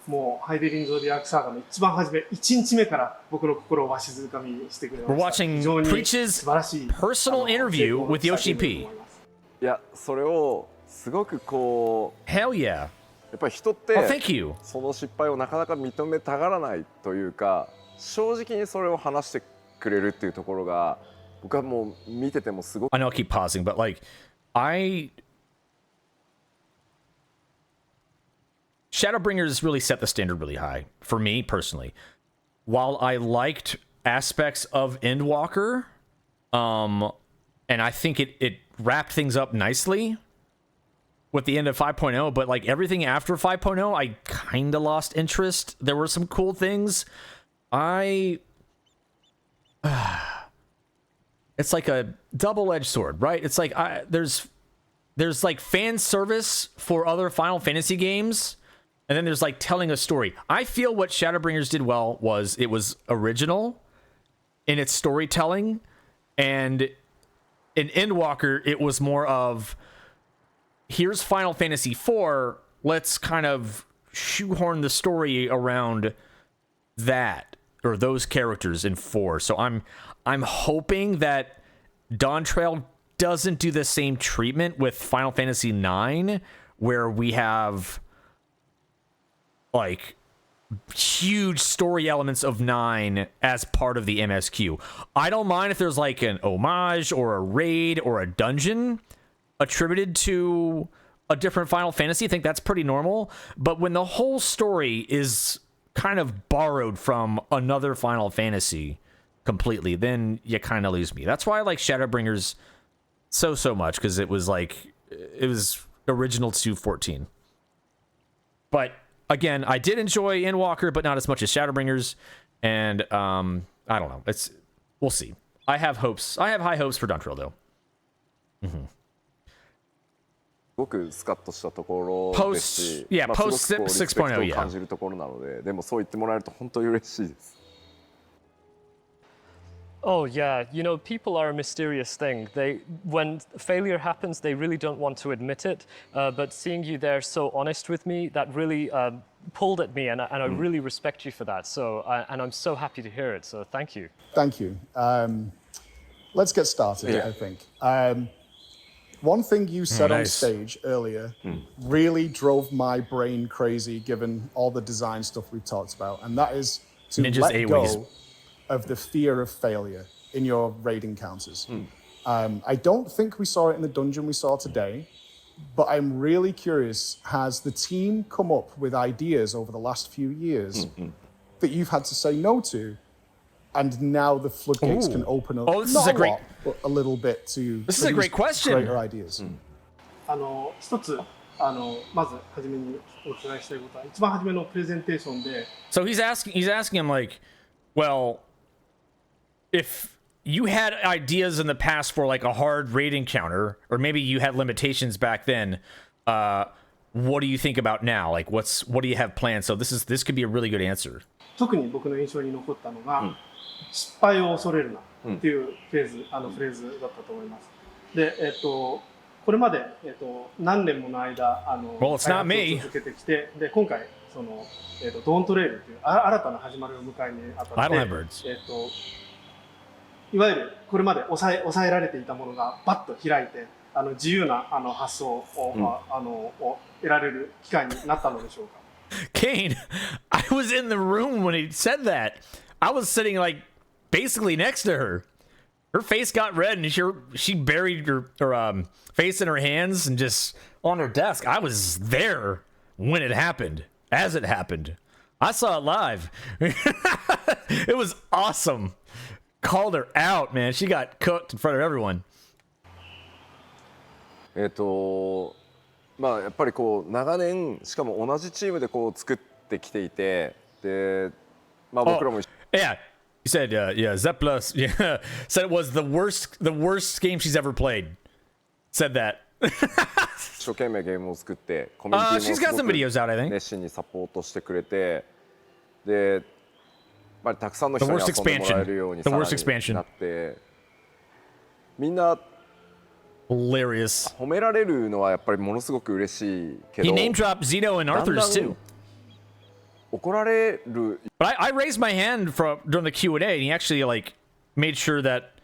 もうハイデリン・ゾディアック・サーガの一番初め1日目から僕の心をわしづかみにしてくれました。 We're watching Preach's personal interview with Yoshi P. いや、それをすごくこう Hell yeah. やっぱり人って thank you. その失敗をなかなか認めたがらないというか、正直にそれを話してくれるっていうところが僕はもう見ててもすごく I know I keep pausing, but like Shadowbringers really set the standard really high for me personally. While I liked aspects of Endwalker, and I think it wrapped things up nicely with the end of 5.0, but like everything after 5.0, I kind of lost interest. There were some cool things. It's like a double-edged sword, right? It's like there's like fan service for other Final Fantasy games. And then there's like telling a story. I feel what Shadowbringers did well was it was original in its storytelling. And in Endwalker, it was more of, here's Final Fantasy IV. Let's kind of shoehorn the story around that or those characters in 4. So I'm hoping that Dawntrail doesn't do the same treatment with Final Fantasy IX, where we have like huge story elements of 9 as part of the MSQ. I don't mind if there's like an homage or a raid or a dungeon attributed to a different Final Fantasy, I think that's pretty normal. But when the whole story is kind of borrowed from another Final Fantasy completely, then you kind of lose me. That's why I like Shadowbringers so much, because it was original to 14. But again, I did enjoy Endwalker, but not as much as Shadowbringers. And I don't know. We'll see. I have hopes. I have high hopes for Dawntrail though. Mm-hmm. すごくスカッとしたところですし、post すごくこうリスペクトを6.0感じるところなので、でもそう言ってもらえると本当に嬉しいです。Oh yeah, you know, people are a mysterious thing. When failure happens, they really don't want to admit it. But seeing you there so honest with me, that really pulled at me, and I really respect you for that. So, and I'm so happy to hear it. So, thank you. Thank you. Let's get started. I think. One thing you said on stage earlier really drove my brain crazy, given all the design stuff we've talked about, and that is to let go of the fear of failure in your raid encounters. I don't think we saw it in the dungeon we saw today, but I'm really curious, has the team come up with ideas over the last few years that you've had to say no to, and now the floodgates can open up but a little bit to this is a great question. Greater ideas. 一つまず初めにお伺いしたいことは、一番初めのプレゼンテーションで So he's asking him like, well, if you had ideas in the past for like a hard raid encounter, or maybe you had limitations back then, what do you think about now? Like, what do you have planned? So this could be a really good answer. 特に僕の印象に残ったのが、失敗を恐れるなっていうフレーズだったと思います。で、これまで何年もの間開発を続けてきて、で今回そのドーントレイルという新たな始まりを迎えにあたって、いわゆるこれまで抑えられていたものがバッと開いて自由な発想を得られる機会になったのでしょうか。Kane, I was in the room when he said that. I was sitting like basically next to her. Her face got red and she buried her face in her hands and just on her desk. I was there when it happened, as it happened. I saw it live. It was awesome. Called her out, man. She got cooked in front of everyone. まあやっぱりこう長年しかも同じチームでこう作ってきていて、でまあ僕らも Yeah. He said, Zeppla, said it was the worst game she's ever played. Said that. 一生懸命ゲームを作ってコミュニティもすごく熱心にサポートしてくれて、でまあたくさんの人に遊んでもらえるようにさらになって、みんな Hilarious. 褒められるのはやっぱりものすごく嬉しいけど。He name dropped Zeno and Arthur's too. 怒られる。But I raised my hand during the Q&A, and he actually like made sure that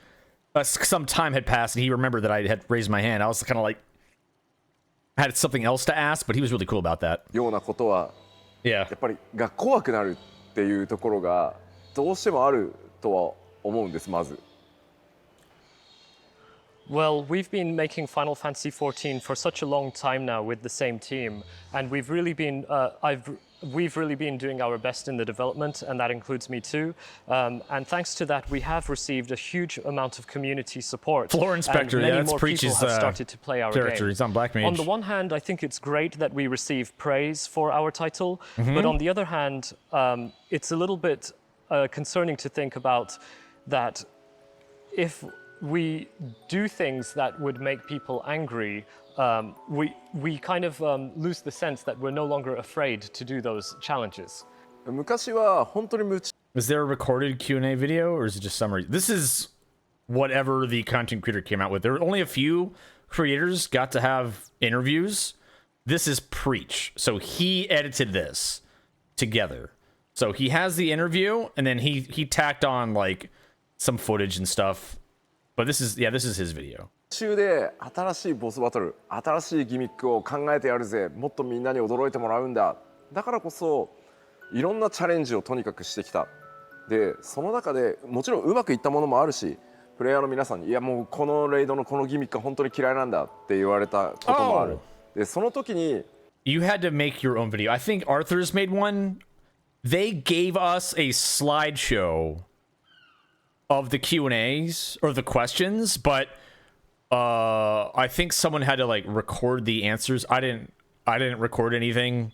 some time had passed, and he remembered that I had raised my hand. I was kind of like had something else to ask, but he was really cool about that. ようなことは、やっぱりが怖くなるっていうところがどうしてもあるとは思うんです。まず。Well, we've been making Final Fantasy XIV for such a long time now with the same team, and we've really been doing our best in the development, and that includes me too. And thanks to that, we have received a huge amount of community support. Floor Inspector, and many more people have started to play our character. game. He's on Black Mage. On the one hand, I think it's great that we receive praise for our title, but on the other hand, it's a little bit concerning to think about that if we do things that would make people angry, we kind of lose the sense that we're no longer afraid to do those challenges. 昔は本当に夢中。Was there a recorded Q&A video, or is it just summary? This is whatever the content creator came out with. There were only a few creators got to have interviews. This is Preach. So he edited this together. So he has the interview, and then he tacked on like some footage and stuff. But this is his video. 途中で新しいボスバトル、新しいギミックを考えてやるぜ。もっとみんなに驚いてもらうんだ。だからこそいろんなチャレンジをとにかくしてきた。で、その中でもちろんうまくいったものもあるし、プレイヤーの皆さんにいやもうこのレイドのこのギミックは本当に嫌いなんだって言われたこともある。でその時に You had to make your own video. I think Arthur's made one. They gave us a slideshow of the Q&As or the questions, but I think someone had to like record the answers. I didn't record anything.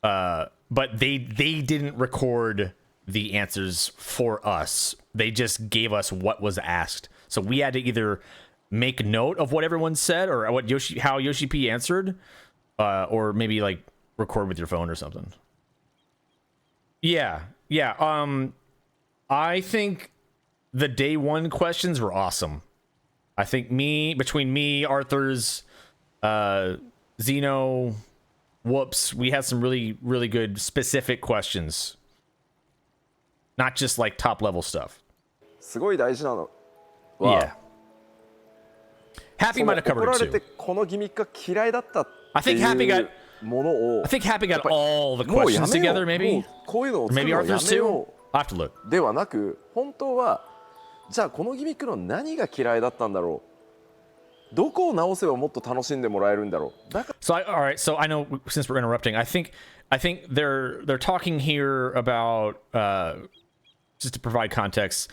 But they didn't record the answers for us. They just gave us what was asked. So we had to either make note of what everyone said or how Yoshi P answered, or maybe like record with your phone or something. Yeah. I think the day one questions were awesome. I think between me, Arthur's, Zeno, Whoops, we had some really, really good specific questions. Not just like top level stuff. すごい大事なのは、yeah. Happy might have covered it too. このギミックが嫌いだったっていう I think Happy got ものを I think Happy got all the questions together, maybe. こういうのを作るのをや Maybe Arthur's め too. よ I'll have to look. うではなく、本当はじゃあこのギミックの何が嫌いだったんだろう。どこを直せばもっと楽しんでもらえるんだろう。だから So all right. So I know since we're interrupting, I think they're talking here about just to provide context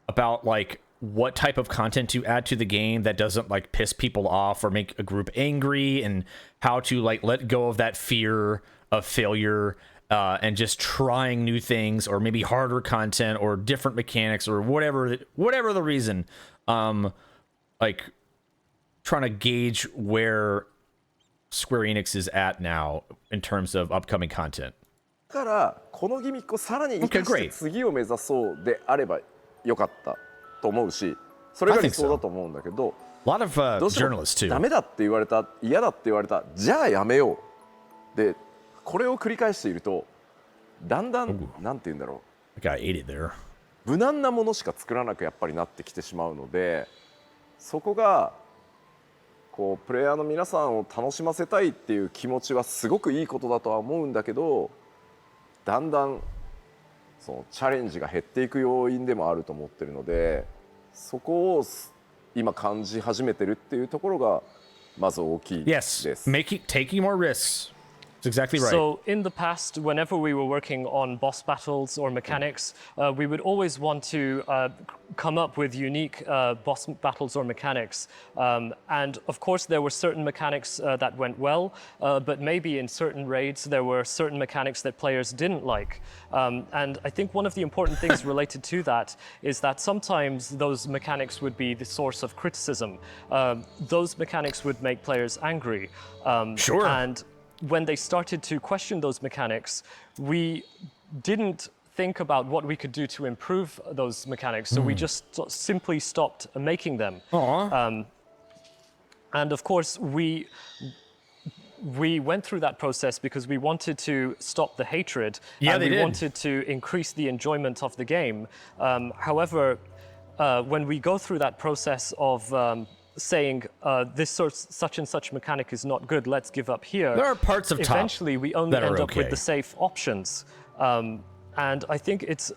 about like what type of content to add to the game that doesn't like piss people off or make a group angry, and how to like let go of that fear of failure and just trying new things, or maybe harder content or different mechanics or whatever the reason. Like trying to gauge where Square Enix is at now in terms of upcoming content. だからこのギミックをさらに生かして次を目指そうであればよかったと思うし、それが理想だと思うんだけど、A lot of journalists too. ダメだって言われた、嫌だって言われた、じゃあやめようで、これを繰り返しているとだんだんなんて言うんだろう、 I got 80 there. 無難なものしか作らなくやっぱりなってきてしまうので、そこがこうプレイヤーの皆さんを楽しませたいっていう気持ちはすごくいいことだとは思うんだけど、だんだんそのチャレンジが減っていく要因でもあると思ってるので、そこを今感じ始めてるっていうところがまず大きいです。 Yes, taking more risks. That's exactly right. So in the past, whenever we were working on boss battles or mechanics, we would always want to come up with unique boss battles or mechanics. And of course, there were certain mechanics that went well, but maybe in certain raids, there were certain mechanics that players didn't like. And I think one of the important things related to that is that sometimes those mechanics would be the source of criticism. Those mechanics would make players angry. Sure. And when they started to question those mechanics, we didn't think about what we could do to improve those mechanics. So we just simply stopped making them. And of course, we went through that process because we wanted to stop the hatred, and we wanted to increase the enjoyment of the game. However, when we go through that process of saying this such and such mechanic is not good, let's give up here. There are parts of top eventually we only end up with the safe options. And I think it's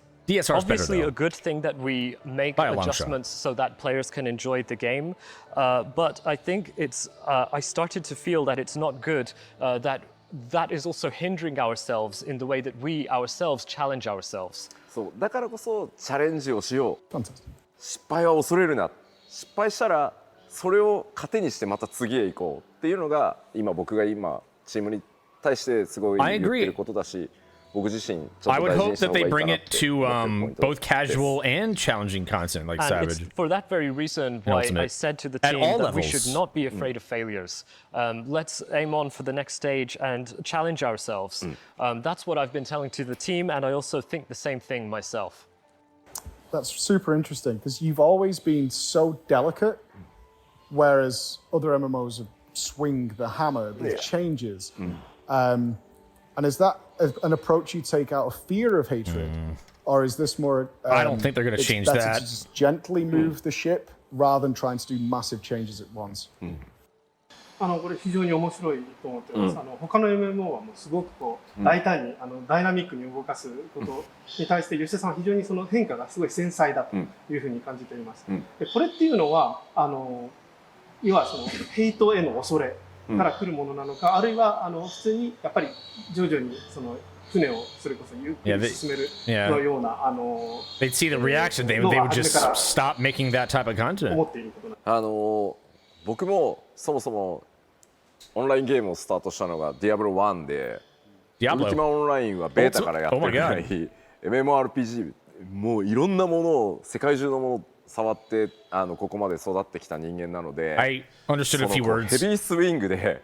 obviously a good thing that we make adjustments so that players can enjoy the game. But I think it's I started to feel that it's not good that is also hindering ourselves in the way that we ourselves challenge ourselves. そうだからこそチャレンジをしよう。失敗は恐れるな。失敗したらそれを糧にしてまた次へ行こうっていうのが僕が今チームに対してすごい言ってることだし、僕自身ちょっと大事にした方がいいかなって思ってるポイントです。 I would hope that they bring it to both casual and challenging content like Savage. It's for that very reason why I said to the team that we should not be afraid of failures. Let's aim on for the next stage and challenge ourselves. That's what I've been telling to the team, and I also think the same thing myself. That's super interesting because you've always been so delicate, whereas other MMOs swing the hammer with changes. And is that an approach you take out of fear of hatred? Or is this more... I don't think they're going to change that. To just gently move the ship rather than trying to do massive changes at once. これ非常に面白いと思ってます。他の MMO はもうすごくこう大胆にダイナミックに動かすことに対して吉田さんは非常にその変化がすごい繊細だというふうに感じています。でこれっていうのは要はそのヘイトへの恐れから来るものなのか、あるいは普通にやっぱり徐々にその船をそれこそゆっくり進めるのようなThey'd see the reaction, they would just stop making that type of content. 思っていることな。僕もそもそもオンラインゲームをスタートしたのが Diablo 1で、ウルティマオンラインはベータからやってるぐらい MMORPG もういろんなものを世界中のものを触ってここまで育ってきた人間なので、I understood a few words. ヘビースイングで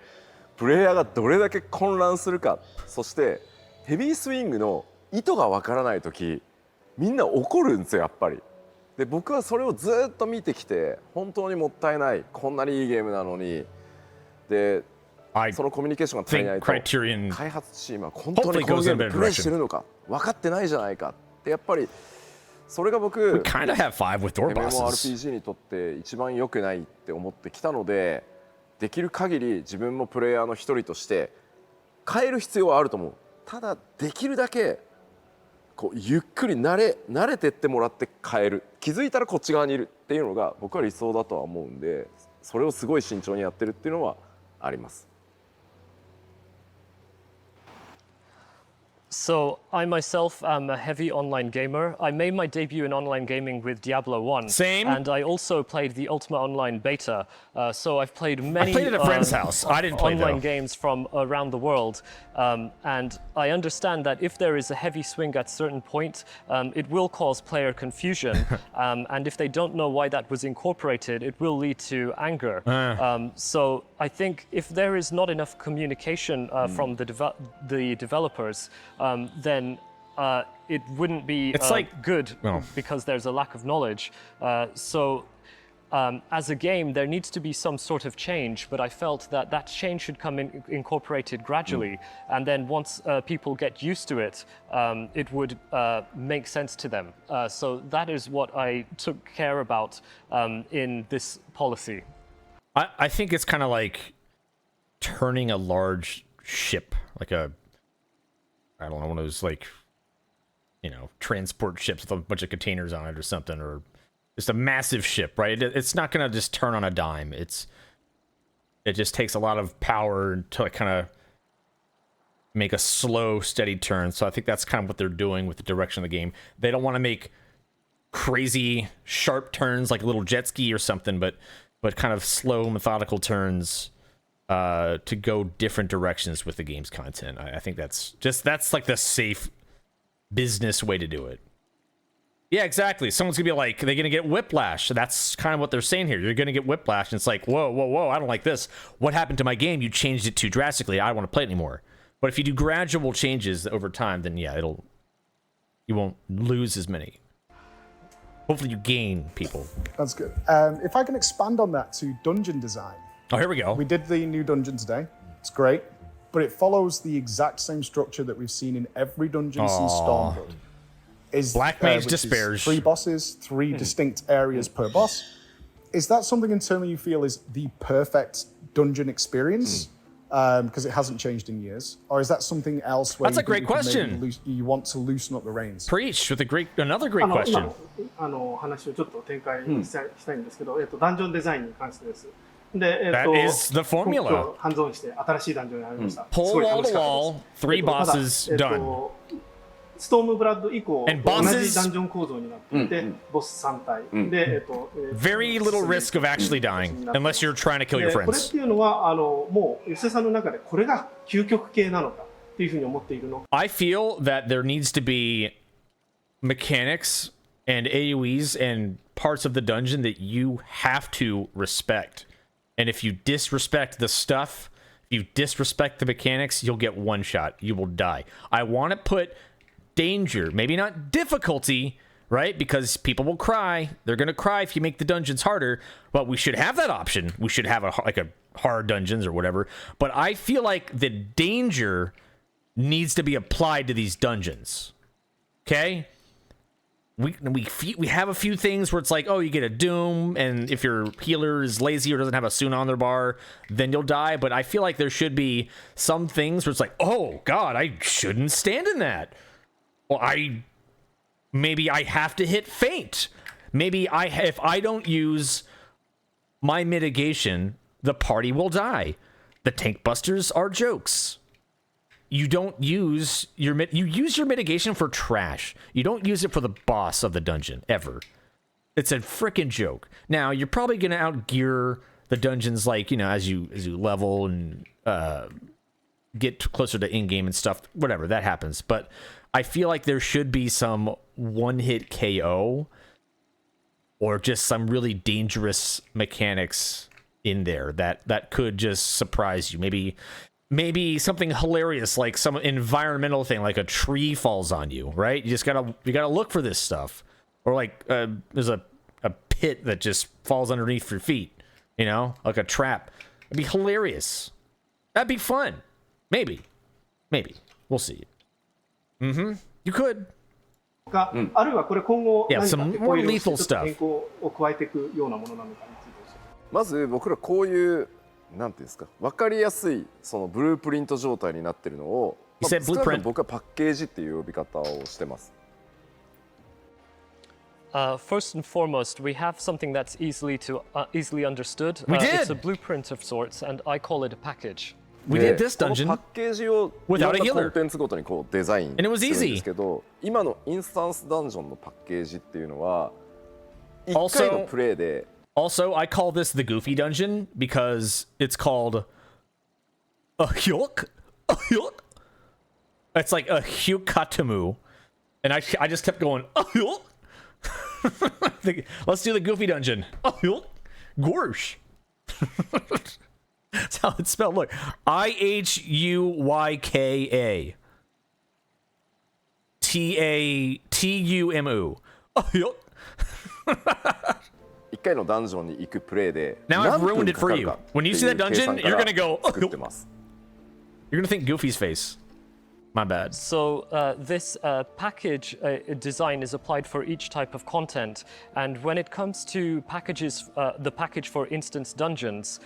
プレイヤーがどれだけ混乱するか、そしてヘビースイングの意図がわからないときみんな怒るんですよやっぱり。で僕はそれをずっと見てきて本当にもったいない、こんなにいいゲームなのに、でそのコミュニケーションが足りないと開発チームは本当にこのゲームプレイしてるのか分かってないじゃないかってやっぱりそれが僕 MMORPG にとって一番良くないって思ってきたので、できる限り自分もプレイヤーの一人として変える必要はあると思う。ただできるだけこうゆっくり慣れてってもらって変える、気づいたらこっち側にいるっていうのが僕は理想だとは思うんで、それをすごい慎重にやってるっていうのはあります。So, I myself am a heavy online gamer. I made my debut in online gaming with Diablo 1. Same. And I also played the Ultima Online beta. So I've played many I played at a friend's house. I didn't play online games from around the world. And I understand that if there is a heavy swing at a certain point, it will cause player confusion. And if they don't know why that was incorporated, it will lead to anger. So I think if there is not enough communication from the developers, then it wouldn't be good because there's a lack of knowledge. So as a game, there needs to be some sort of change, but I felt that that change should come incorporated gradually. And then once people get used to it, it would make sense to them. So that is what I took care about in this policy. I think it's kind of like turning a large ship, like I don't know, one of those like, you know, transport ships with a bunch of containers on it or something, or just a massive ship, right? It's not going to just turn on a dime. It just takes a lot of power to kind of make a slow, steady turn. So I think that's kind of what they're doing with the direction of the game. They don't want to make crazy sharp turns like a little jet ski or something, but kind of slow, methodical turns to go different directions with the game's content. I think that's like the safe business way to do it. Yeah, exactly. Someone's gonna be like, they're gonna get whiplash. That's kind of what they're saying here. You're gonna get whiplash, and it's like, whoa, I don't like this. What happened to my game? You changed it too drastically. I don't want to play it anymore. But if you do gradual changes over time, then yeah, you won't lose as many. Hopefully you gain people. That's good. If I can expand on that to dungeon design. Oh, here we go. We did the new dungeon today. It's great. But it follows the exact same structure that we've seen in every dungeon since Stormblood. Black Mage Despairs. 3 bosses, 3 distinct areas per boss. Is that something internally you feel is the perfect dungeon experience? Because it hasn't changed in years, or is that something else? Where That's a great question. You want to loosen up the reins. Preach with another great question. 話をちょっと展開したいんですけど、ダンジョンデザインに関してです。で、That is the formula. ハンズオンして新しいダンジョンになりました。 Pull wall to wall, 3 bosses done. ストームブラッド以降、同じダンジョン構造になっていて、ボス3体で、very little risk of actually dying unless you're trying to kill your これっ friends. ていうのはもう吉田さんの中でこれが究極系なのかっていうふうに思っているの。I feel that there needs to be mechanics and AoEs and parts of the dungeon that you have to respect. And if you disrespect the stuff, if you disrespect the mechanics, you'll get one shot. You will die. I want to put danger, maybe not difficulty, right? Because people will cry. They're going to cry if you make the dungeons harder, but we should have that option. We should have a hard dungeons or whatever. But I feel like the danger needs to be applied to these dungeons. Okay? We have a few things where it's like, oh, you get a doom, and if your healer is lazy or doesn't have a soon on their bar, then you'll die. But I feel like there should be some things where it's like, oh god, I shouldn't stand in that. Well, maybe I have to hit faint. Maybe if I don't use my mitigation, the party will die. The tank busters are jokes. You don't use your mitigation for trash. You don't use it for the boss of the dungeon ever. It's a freaking joke. Now you're probably gonna outgear the dungeons, like, you know, as you level and get closer to in-game and stuff. Whatever, that happens. But I feel like there should be some one-hit KO or just some really dangerous mechanics in there that could just surprise you. Maybe something hilarious, like some environmental thing, like a tree falls on you, right? You gotta look for this stuff. Or like there's a pit that just falls underneath your feet, you know, like a trap. It'd be hilarious. That'd be fun. Maybe. We'll see. You could. Yeah, some more lethal stuff. まず僕らこういうなんていうんですか、分かりやすいそのブループリント状態になってるのを、少なくとも僕はパッケージっていう呼び方をしてます。First and foremost, we have something that's easily understood. We did. It's a blueprint of sorts, and I call it a package. We did this dungeon パッケージをいろんなコンテンツごとにこうデザインするんですけど、今のインスタンスダンジョンのパッケージっていうのは1回のプレイで。Also, I call this the Goofy Dungeon because it's called a hyuk. It's like a hyukatamu. And I just kept going, let's do the Goofy Dungeon. Gorsh. That's how it's spelled. Look, IHUYKA. TATUMU. Now I've ruined it for you. When you see that dungeon, you're gonna go. You're gonna think Goofy's face. My bad. So this package design is applied for each type of content, and when it comes to packages, the package for instance dungeons,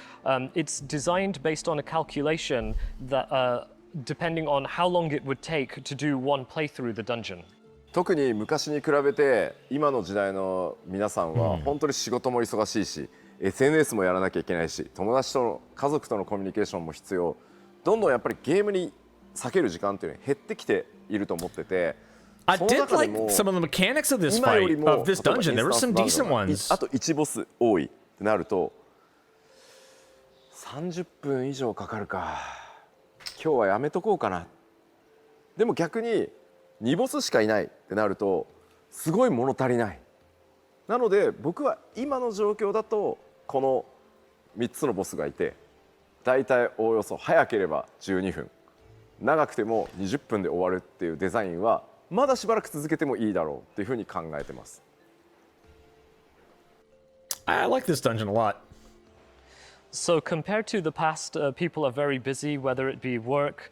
it's designed based on a calculation that depending on how long it would take to do one playthrough the dungeon. 特に昔に比べて今の時代の皆さんは本当に仕事も忙しいし、SNS もやらなきゃいけないし、友達と家族とのコミュニケーションも必要。どんどんやっぱりゲームに避ける時間っていうのは減ってきていると思ってて。I did like some of the mechanics of this fight, of this dungeon. There were some decent ones. あと1ボス多いってなると30分以上かかるか。今日はやめとこうかな。でも逆に2ボスしかいないってなるとすごい物足りない。なので僕は今の状況だとこの3つのボスがいて、だいたいおおよそ早ければ12分、長くても20分で終わるっていうデザインはまだしばらく続けてもいいだろうっていうふうに考えてます。I like this dungeon a lot. So compared to the past, people are very busy, whether it be work,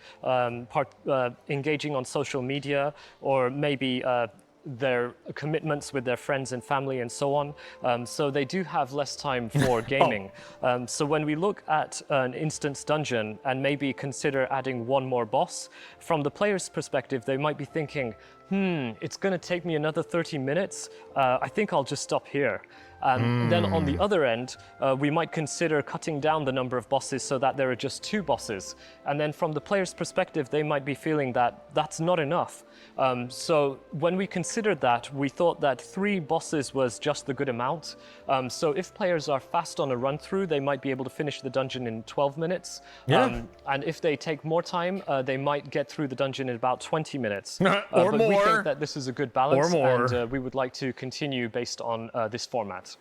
engaging on social media, or maybe their commitments with their friends and family and so on. So they do have less time for gaming. So when we look at an instance dungeon and maybe consider adding one more boss, from the player's perspective, they might be thinking, it's going to take me another 30 minutes. I think I'll just stop here. Then on the other end, we might consider cutting down the number of bosses so that there are just 2 bosses. And then from the player's perspective, they might be feeling that that's not enough. So when we considered that, we thought that 3 bosses was just the good amount. So if players are fast on a run through, they might be able to finish the dungeon in 12 minutes. And if they take more time, they might get through the dungeon in about 20 minutes. Or but more. We think that this is a good balance, or more. and we would like to continue based on this format.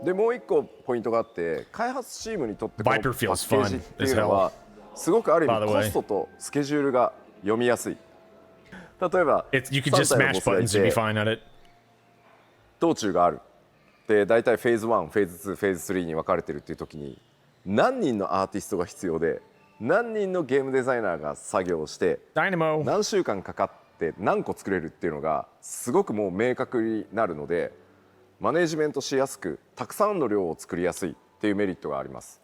でもう一個ポイントがあって、開発チームにとってこのパッケージっていうのはすごくある意味コストとスケジュールが読みやすい。例えばYou could just smash buttons and be fine at it. 道中がある。で、大体フェーズ1、フェーズ2、フェーズ3に分かれてるっていう時に何人のアーティストが必要で、何人のゲームデザイナーが作業して、何週間かかって何個作れるっていうのがすごくもう明確になるので、マネージメントしやすく、たくさんの量を作りやすいっていうメリットがあります。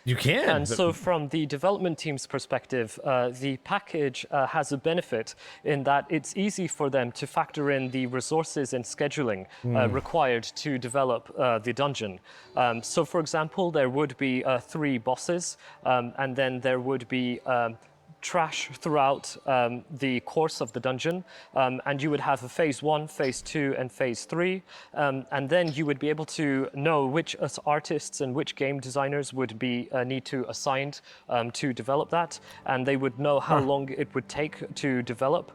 You can. And so from the development team's perspective, the package has a benefit in that it's easy for them to factor in the resources and scheduling required to develop the dungeon. So for example, there would be 3 bosses, and then there would be trash throughout the course of the dungeon, and you would have a phase 1, phase 2, and phase 3, and then you would be able to know which artists and which game designers would be need to assigned to develop that, and they would know how long it would take to develop.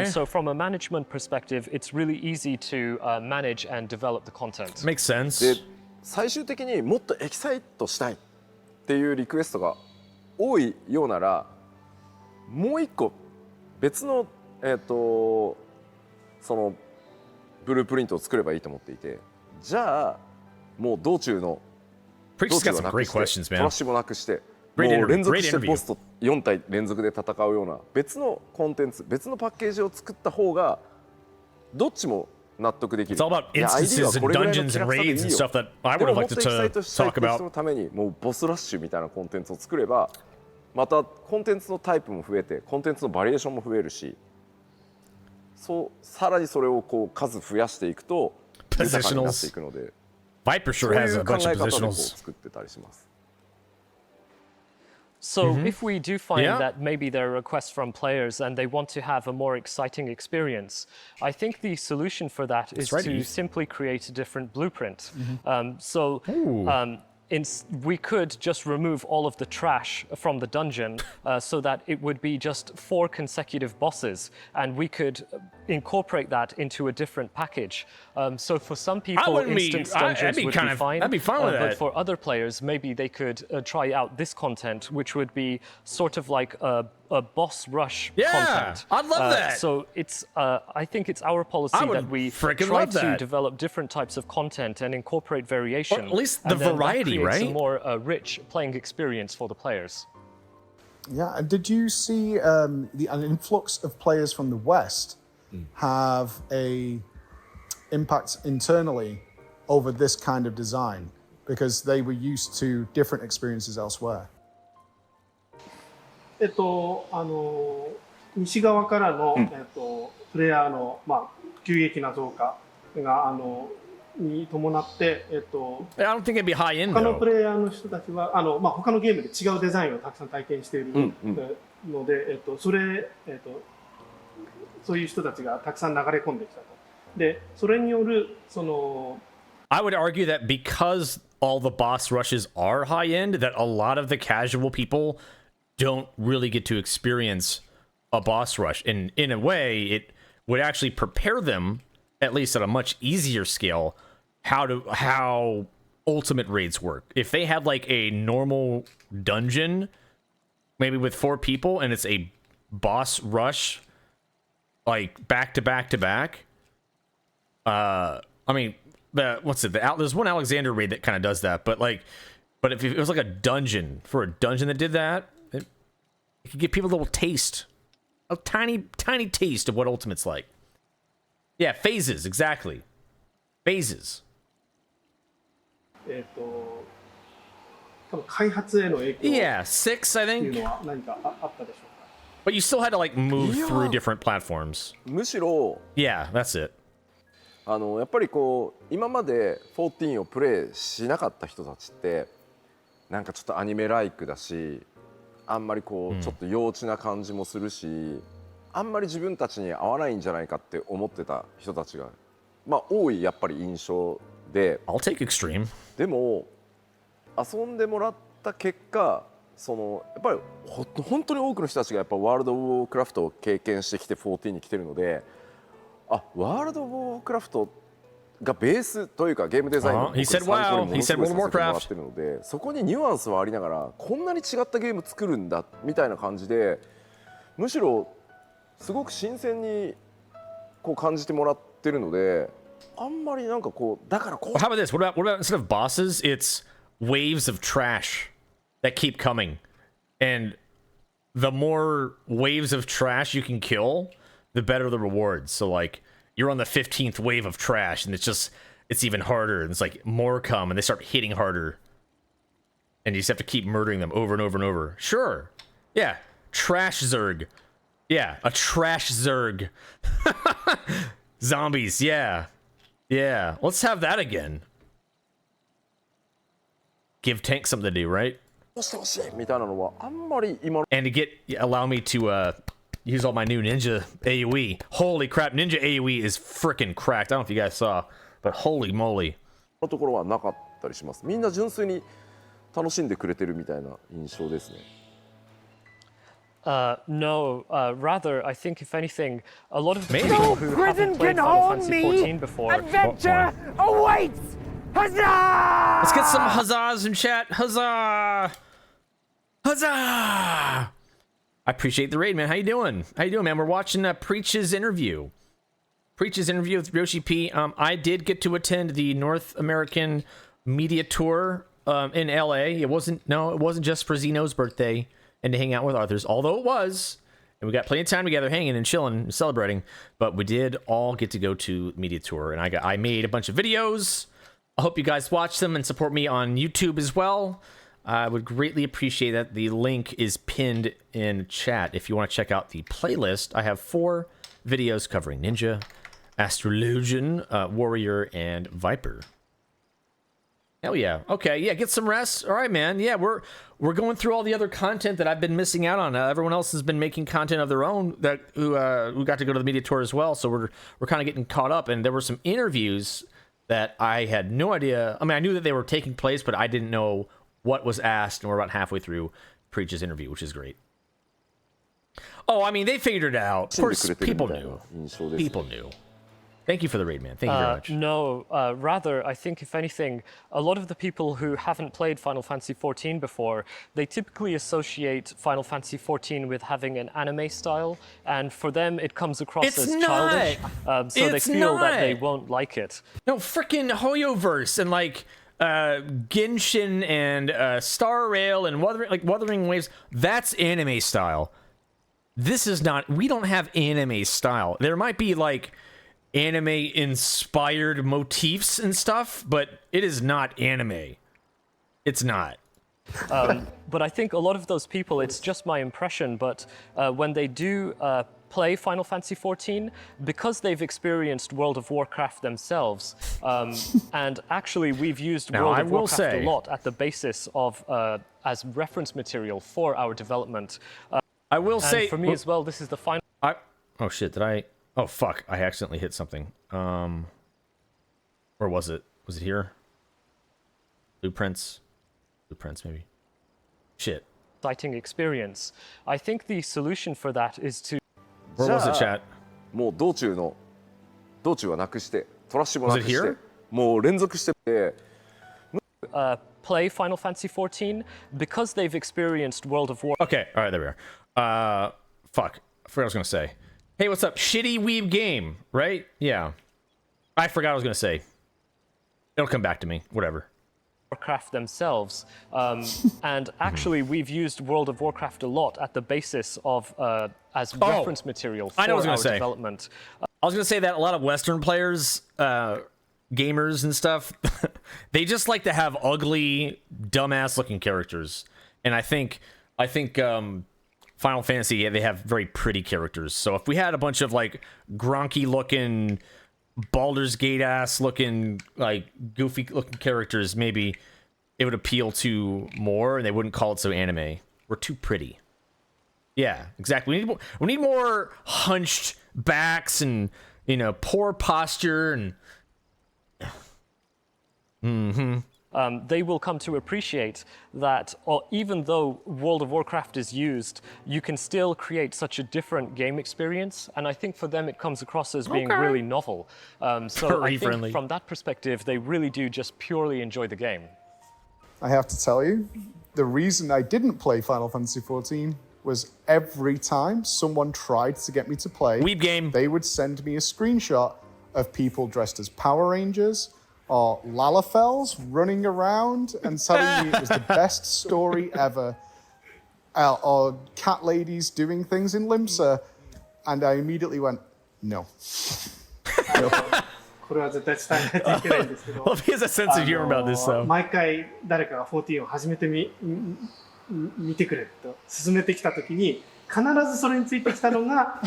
So from a management perspective, it's really easy to manage and develop the content. Makes sense. で、最終的にもっとエキサイトしたいっていうリクエストが多いようなら、もう一個別のそのブループリントを作ればいいと思っていて、じゃあもう道中のトラッシュもなくして、もう連続してボスと4体連続で戦うような別のコンテンツ、別のパッケージを作った方がどっちも納得できる。It's all about instances and dungeons and raids and stuff that I would have liked to talk about. そのためにもうボスラッシュみたいなコンテンツを作れば、またコンテンツのタイプも増えて、コンテンツのバリエーションも増えるし、さらにそれをこう数増やしていくと豊かになっていくので、Viper sure has a bunch of positionals. 作ってたりします。So if we do find that maybe there are requests from players and they want to have a more exciting experience, I think the solution for that is to simply create a different blueprint. We could just remove all of the trash from the dungeon so that it would be just 4 consecutive bosses, and we could incorporate that into a different package. So for some people, instance dungeons would be fine, but for other players, maybe they could try out this content, which would be sort of like a boss rush content. I'd love that. So it's, I think it's our policy that we try to develop different types of content and incorporate variation. Or at least the variety, right? A more rich playing experience for the players. Yeah, and did you see an influx of players from the West have a impact internally over this kind of design because they were used to different experiences elsewhere? 西側からの、プレイヤーの、急激な増加がに伴って、I don't think it'd be high end, 他のプレイヤーの人たちは他のゲームで違うデザインをたくさん体験しているので、そういう人たちがたくさん流れ込んできたと。で、それによるその I would argue that because all the boss rushes are high end, that a lot of the casual people don't really get to experience a boss rush. And in a way, it would actually prepare them, at least at a much easier scale, how ultimate raids work. If they had like a normal dungeon, maybe with 4 people, and it's a boss rush, like back to back to back. I mean, there's one Alexander raid that kind of does that, but if it was like a dungeon, for a dungeon that did that, it could give people a little taste, a tiny taste of what Ultimate's like. Yeah, phases, exactly. Phases. 開発への影響 Yeah, 6, I っていう think. のは何かあったでしょうか But you still had to like move through different platforms. むしろ Yeah, that's it. やっぱりこう今まで14をプレイしなかった人たちってなんかちょっとアニメライクだし、あんまりこうちょっと幼稚な感じもするし、あんまり自分たちに合わないんじゃないかって思ってた人たちが多いやっぱり印象で、 I'll take extreme. でも遊んでもらった結果、そのやっぱり本当に多くの人たちがやっぱワールド・オブ・ウォークラフトを経験してきて14に来てるので、ワールド・オブ・ウォークラフトがベースというかゲームデザインの参考にものすごいさせてもらってるので、そこにニュアンスはありながらこんなに違ったゲーム作るんだみたいな感じで、むしろすごく新鮮にこう感じてもらってるので、あんまりなんかこうだからこう。How about this? What about instead of bosses, it's waves of trash that keep coming, and the more waves of trash you can kill, the better the rewards. So like you're on the 15th wave of trash, and it's even harder, and it's like more come, and they start hitting harder. And you just have to keep murdering them over and over and over. Sure. Yeah. Trash Zerg. Yeah, a trash Zerg. Zombies, yeah. Yeah, let's have that again. Give tanks something to do, right? And to allow me to use all my new ninja AoE. Holy crap, ninja AoE is freaking cracked. I don't know if you guys saw, but holy moly. のところはなかったりします。みんな純粋に楽しんでくれてるみたいな印象ですね。No, rather, I think if anything, a lot of the people who haven't played Final Fantasy 14 before. Adventure awaits! Huzzah! Let's get some huzzahs in chat. Huzzah! Huzzah! I appreciate the raid, man. How you doing? How you doing, man? We're watching Preach's interview. Preach's interview with Yoshi P. I did get to attend the North American media tour in LA. It wasn't just for Zeno's birthday and to hang out with Arthur's, although it was. And we got plenty of time together hanging and chilling and celebrating. But we did all get to go to media tour. And I made a bunch of videos. I hope you guys watch them and support me on YouTube as well. I would greatly appreciate that. The link is pinned in chat if you want to check out the playlist. I have 4 videos covering Ninja, Astrologian, Warrior, and Viper. Hell yeah. Okay, yeah, get some rest. All right, man. Yeah, we're going through all the other content that I've been missing out on. Everyone else has been making content of their own who got to go to the media tour as well. So we're kind of getting caught up. And there were some interviews that I had no idea. I mean, I knew that they were taking place, but I didn't know what was asked. And we're about halfway through Preach's interview, which is great. Oh, I mean, they figured it out. Of course, people knew. People knew. Thank you for the raid, man. Thank you very much. No, rather, I think if anything, a lot of the people who haven't played Final Fantasy 14 before, they typically associate Final Fantasy 14 with having an anime style, and for them it comes across as childish, so they feel that they won't like it. No, frickin' Hoyoverse and like Genshin and Star Rail and Wuthering Waves, that's anime style. This is not. We don't have anime style. There might be like anime inspired motifs and stuff, but it is not anime. It's not. But I think a lot of those people, it's just my impression, but when they do play Final Fantasy 14, because they've experienced World of Warcraft themselves, and actually we've used World of Warcraft a lot at the basis of as reference material for our development. I will say, for me as well, this is the final. Oh shit! Did I? Oh fuck! I accidentally hit something. Where was it? Was it here? Blueprints maybe. Shit. Exciting experience. I think the solution for that is to. Where was it, chat? もう道中はなくしてトラッシュもなくしてもう連続して。Play Final Fantasy 14 because they've experienced World of War. Okay, all right, there we are. Fuck, I forgot what I was gonna say. Hey, what's up? Shitty weeb game, right? Yeah. I forgot what I was gonna say. It'll come back to me. Whatever. Warcraft themselves, and actually we've used World of Warcraft a lot at the basis of as reference material for our development. I was gonna say that a lot of Western players, gamers and stuff, they just like to have ugly, dumbass looking characters, and I think Final Fantasy, they have very pretty characters. So if we had a bunch of like gronky looking, Baldur's Gate ass looking, like goofy looking characters, maybe it would appeal to more and they wouldn't call it so anime. We're too pretty. Yeah, exactly. We need more hunched backs and, you know, poor posture and they will come to appreciate that even though World of Warcraft is used, you can still create such a different game experience. And I think for them, it comes across as being really novel. So I think from that perspective, they really do just purely enjoy the game. I have to tell you, the reason I didn't play Final Fantasy XIV was every time someone tried to get me to play, they would send me a screenshot of people dressed as Power Rangers, or Lalafels running around and telling me it was the best story ever, or cat ladies doing things in Limsa, and I immediately went, no. これは絶対伝えないといけないんですけど Well, he has a sense of humor about this, so. 毎回誰かが14を始めて見てくれと進めてきたときに必ずそれについてきたのが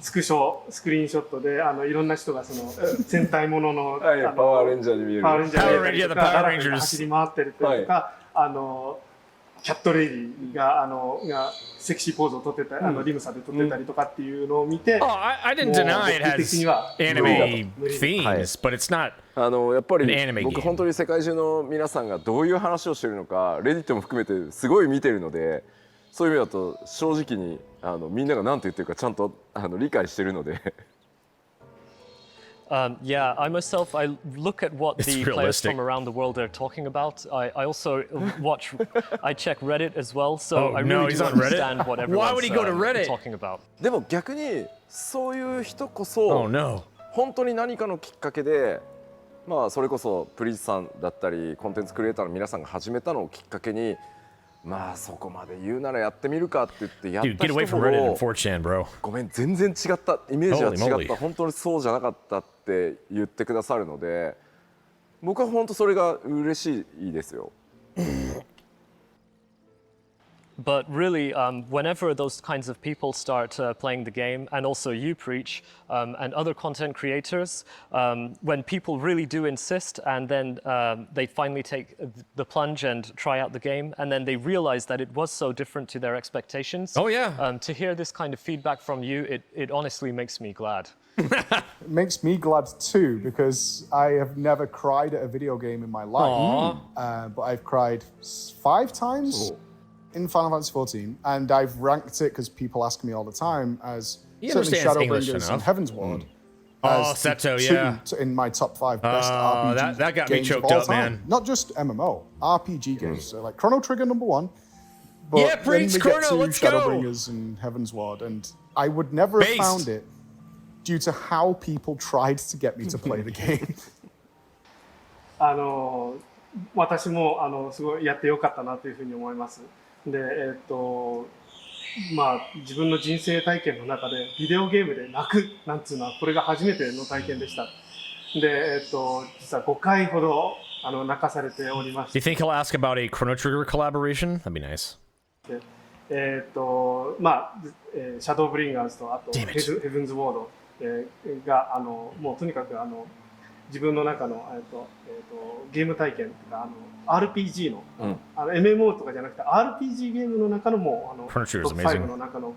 スクリーンショットでいろんな人がその戦隊もののパワーレンジャーに見える。パワーレンジャーとか誰かが走り回ってるとか、キャットレイディがセクシーポーズを撮ってたリムサで撮ってたりとかっていうのを見て、I didn't deny it has anime themes, but it's not やっぱり僕本当に世界中の皆さんがどういう話をしてるのかレディットも含めてすごい見てるので、そういう意味だと正直にみんなが何て言ってるかちゃんと理解してるので。Yeah, I myself, I look at what the players from around the world are talking about. I also I check Reddit as well, so I really do understand what everyone's talking about. でも逆にそういう人こそ本当に何かのきっかけで、まあそれこそプリズさんだったりコンテンツクリエイターの皆さんが始めたのをきっかけに、まあそこまで言うならやってみるかって言ってやった人もごめん全然違ったイメージは違った本当にそうじゃなかったって言ってくださるので、僕は本当それが嬉しいですよ。But really, whenever those kinds of people start playing the game, and also you preach, and other content creators, when people really do insist, and then they finally take the plunge and try out the game, and then they realize that it was so different to their expectations. Oh yeah. To hear this kind of feedback from you, it honestly makes me glad. It makes me glad too, because I have never cried at a video game in my life. But I've cried 5 times. In Final Fantasy 14, and I've ranked it because people ask me all the time as certainly Shadowbringers and Heaven's Ward. Seto, yeah. In my top 5 best RPG that got games me choked of all up, time. man. Not just MMO, RPG games. So like Chrono Trigger #1. But yeah, preach then we Chrono, get to let's Shadowbringers go. and Heaven's Ward, and I would never have found it due to how people tried to get me to play the game. 私もすごいやってよかったなというふうに思います。で、まあ自分の人生体験の中でビデオゲームで泣くなんつうのはこれが初めての体験でした。で、実は5回ほど泣かされておりまして。Do you think he'll ask about a Chrono Trigger collaboration? That'd be nice. まあシャドーブリンガーズとあとヘブンズ・ウォードがもうとにかく自分の中のゲーム体験とかRPG の、MMO とかじゃなくて RPG ゲームの中のもうトップ5の中の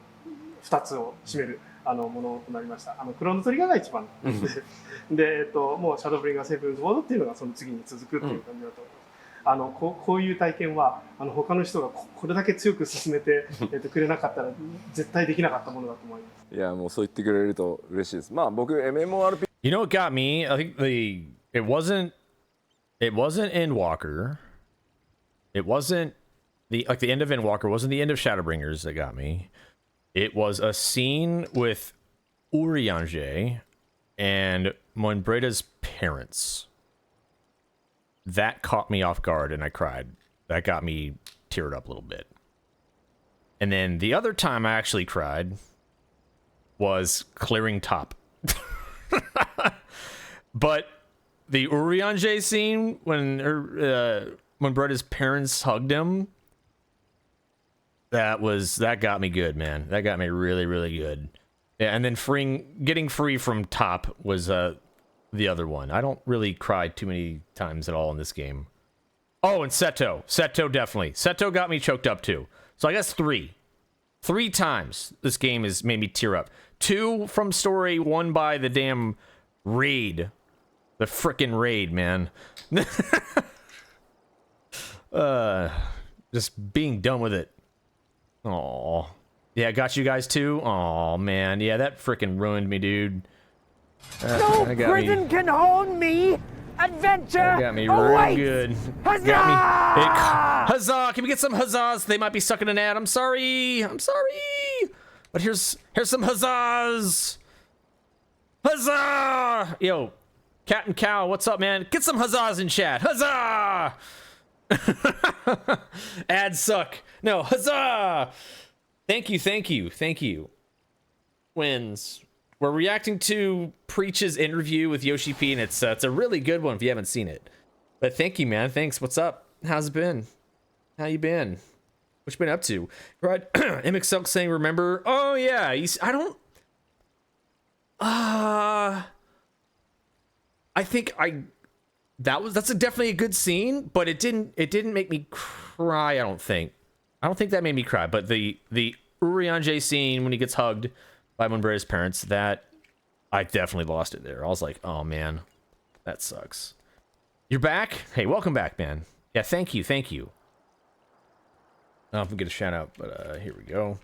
2つを占めるものとなりました。クロノトリガーが一番で、もうシャドーブリンガーセブンズボードっていうのがその次に続くっていう感じだと思います。こういう体験は他の人がこれだけ強く進めてくれなかったら絶対できなかったものだと思います。いやもうそう言ってくれると嬉しいです。まあ僕 MMORPG You know what got me? I think it wasn't Endwalker. It wasn't the end of Endwalker wasn't the end of Shadowbringers that got me. It was a scene with Urianger and Monbreda's parents. That caught me off guard and I cried. That got me teared up a little bit. And then the other time I actually cried was clearing top. But the Urianger scene when Bretta's parents hugged him, that got me good, man. That got me really, really good. Yeah, and then getting free from top was the other one. I don't really cry too many times at all in this game. Oh, and Seto definitely. Seto got me choked up too. So I guess 3 times this game has made me tear up. 2 from story, 1 by the damn raid. The frickin' raid, man. Just being done with it. Aw. Yeah, got you guys too? Aw, man. Yeah, that frickin' ruined me, dude. No prison can hold me! Adventure! That got me really good. Huzzah! Got me. Huzzah! Can we get some huzzahs? They might be stuck in an ad. I'm sorry. But here's some huzzahs. Huzzah! Yo, Cat and Cow, what's up, man? Get some huzzahs in chat. Huzzah! Ads suck. No, huzzah! Thank you. Wins. We're reacting to Preach's interview with Yoshi P, and it's a really good one if you haven't seen it. But thank you, man. Thanks. What's up? How's it been? How you been? What you been up to? Right. MXL saying, remember? Oh yeah. I don't. I think that's definitely a good scene, but it didn't make me cry. I don't think that made me cry. But the Urianger scene when he gets hugged by Moonbrae's parents, that I definitely lost it there. I was like, oh man, that sucks. You're back? Hey, welcome back, man. Yeah, thank you. I don't know if we get a shout out, but here we go.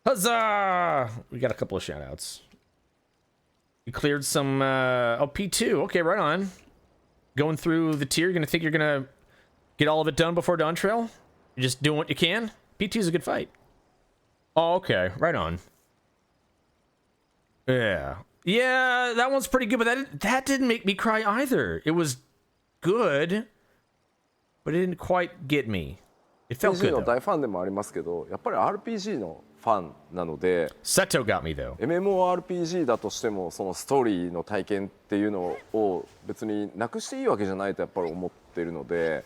Huzzah! We got a couple of shout outs. You cleared some P2. Okay, right on. Going through the tier, you're gonna think you're gonna get all of it done before Dawntrail? You're just doing what you can? P2 is a good fight. Oh, okay, right on. Yeah, that one's pretty good, but that didn't make me cry either. It was good, but it didn't quite get me. It felt good though. 大ファンでもありますけど、やっぱり RPG のファンなので、 Seto got me though. MMORPG だとしてもそのストーリーの体験っていうのを別になくしていいわけじゃないとやっぱり思ってるので、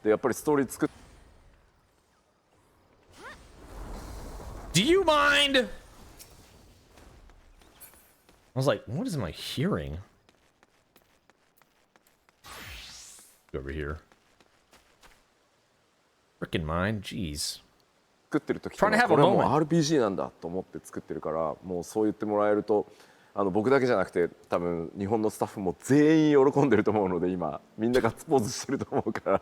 やっぱりストーリー作っ Do you mind? I was like, what is my hearing? Go over here. Frickin' mind, jeez. 作ってる時これはもう RPG なんだと思って作ってるから、もうそう言ってもらえると僕だけじゃなくて多分日本のスタッフも全員喜んでると思うので今みんなガッツポーズしてると思うから。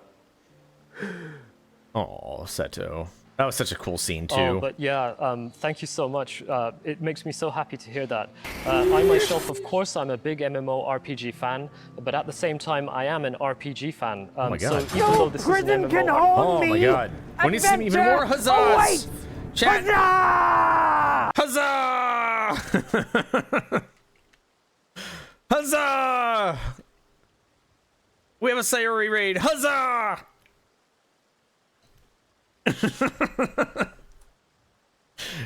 Oh, Seto. That was such a cool scene too. Oh, but yeah, thank you so much. It makes me so happy to hear that. I myself, of course, I'm a big MMORPG fan, but at the same time, I am an RPG fan. Oh my god! So even though this is an MMO, oh my god! We need to see even more huzzahs! Chat! Huzzah! Huzzah! Huzzah! We have a Sayori raid. Huzzah!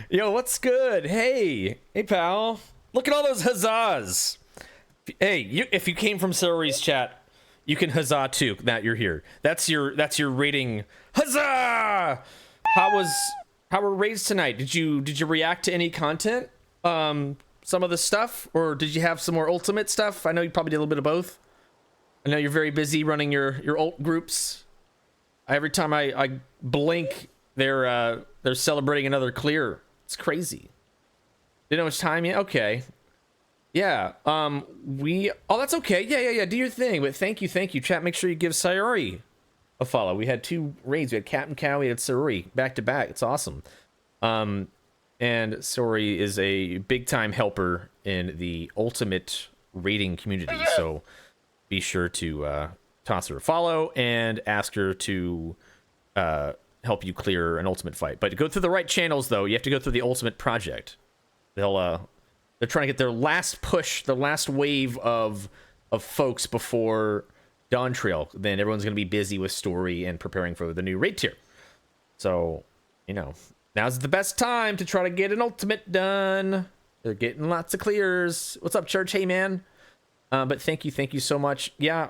Yo, what's good? Hey, pal. Look at all those huzzahs. Hey, if you came from Sayori's chat, you can huzzah too. That you're here. That's your rating. Huzzah! How were raids tonight? Did you react to any content? Some of the stuff, or did you have some more ultimate stuff? I know you probably did a little bit of both. I know you're very busy running your ult groups. Every time I blink, they're celebrating another clear. It's crazy. Didn't know which time yet. Okay. Yeah. Oh, that's okay. Yeah. Do your thing. But thank you. Chat. Make sure you give Sayori a follow. We had 2 raids. We had Captain Cow. We had Sayori back to back. It's awesome. And Sayori is a big time helper in the ultimate raiding community. So be sure to toss her a follow and ask her to help you clear an ultimate fight. But to go through the right channels, though, you have to go through the ultimate project. They're trying to get their last push, the last wave of folks before Dawntrail. Then everyone's going to be busy with story and preparing for the new raid tier. So, now's the best time to try to get an ultimate done. They're getting lots of clears. What's up, Church? Hey, man. But thank you so much. Yeah,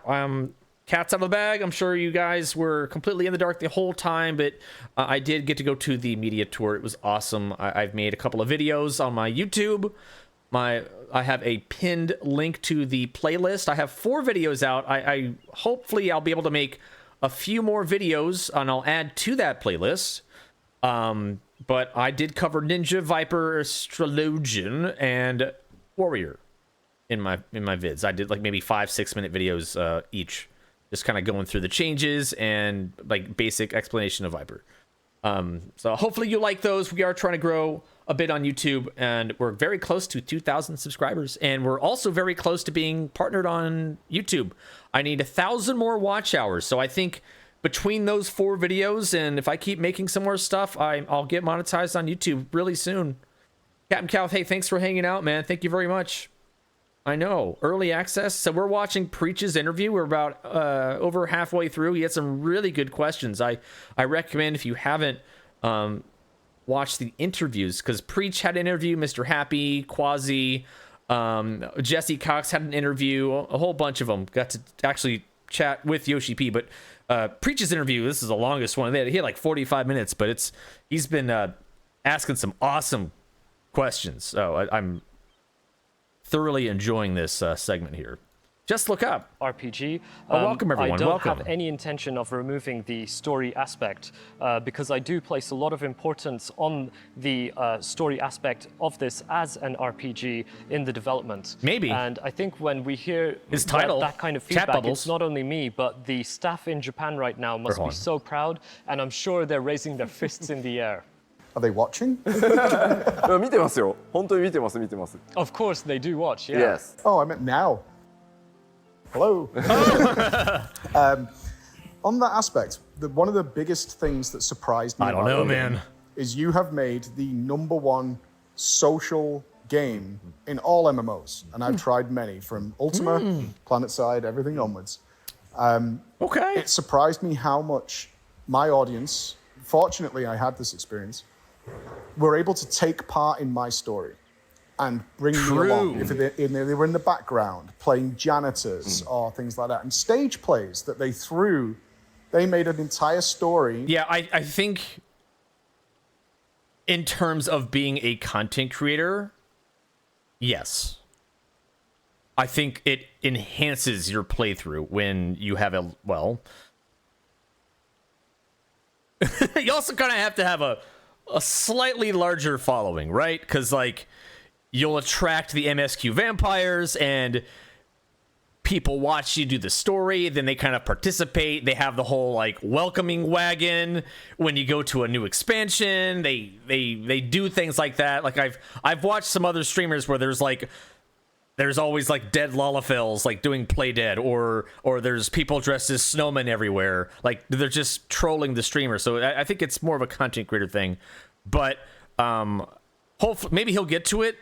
cat's out of the bag. I'm sure you guys were completely in the dark the whole time, but I did get to go to the media tour. It was awesome. I've made a couple of videos on my YouTube. I have a pinned link to the playlist. I have 4 videos out. I hopefully I'll be able to make a few more videos, and I'll add to that playlist. But I did cover Ninja, Viper, Astrologian, and Warrior in my vids. I did like maybe 5-6 minute videos each, just kind of going through the changes and like basic explanation of Viper. So hopefully you like those. We are trying to grow a bit on YouTube, and we're very close to 2,000 subscribers, and we're also very close to being partnered on YouTube. I need 1,000 more watch hours, so I think between those 4 videos, and if I keep making some more stuff, I'll get monetized on YouTube really soon. Captain Cow, hey, thanks for hanging out, man. Thank you very much. I know, early access. So we're watching Preach's interview. We're about over halfway through. He had some really good questions. I recommend, if you haven't watch the interviews because Preach had an interview, Mr. Happy, Quasi, Jesse Cox had an interview, a whole bunch of them got to actually chat with Yoshi P. But Preach's interview, this is the longest one. He had like 45 minutes, but he's been asking some awesome questions. So I'm thoroughly enjoying this segment here. Just look up RPG. Welcome everyone. I don't welcome. have any intention of removing the story aspect because I do place a lot of importance on the story aspect of this as an RPG in the development. Maybe. And I think when we hear his title, that kind of feedback, it's not only me, but the staff in Japan right now must be so proud, and I'm sure they're raising their fists in the air. Are they watching? 見てますよ。本当に見てます。 Of course they do watch, yeah. Yes. Oh, I meant now. Hello. On that aspect, one of the biggest things that surprised me is you have made the #1 social game in all MMOs, and I've tried many from Ultima, PlanetSide, everything onwards. Okay. It surprised me how much my audience, fortunately I had this experience, were able to take part in my story and bring me along. If they were in the background, playing janitors or things like that. And stage plays that they made an entire story. Yeah, I think in terms of being a content creator, yes. I think it enhances your playthrough when you have you also kind of have to have a slightly larger following, right? Because like you'll attract the MSQ vampires and people watch you do the story, then they kind of participate. They have the whole like welcoming wagon when you go to a new expansion. They do things like that. Like I've watched some other streamers where there's always like dead Lalafels like doing play dead, or there's people dressed as snowmen everywhere. Like they're just trolling the streamer. So I think it's more of a content creator thing. But hopefully maybe he'll get to it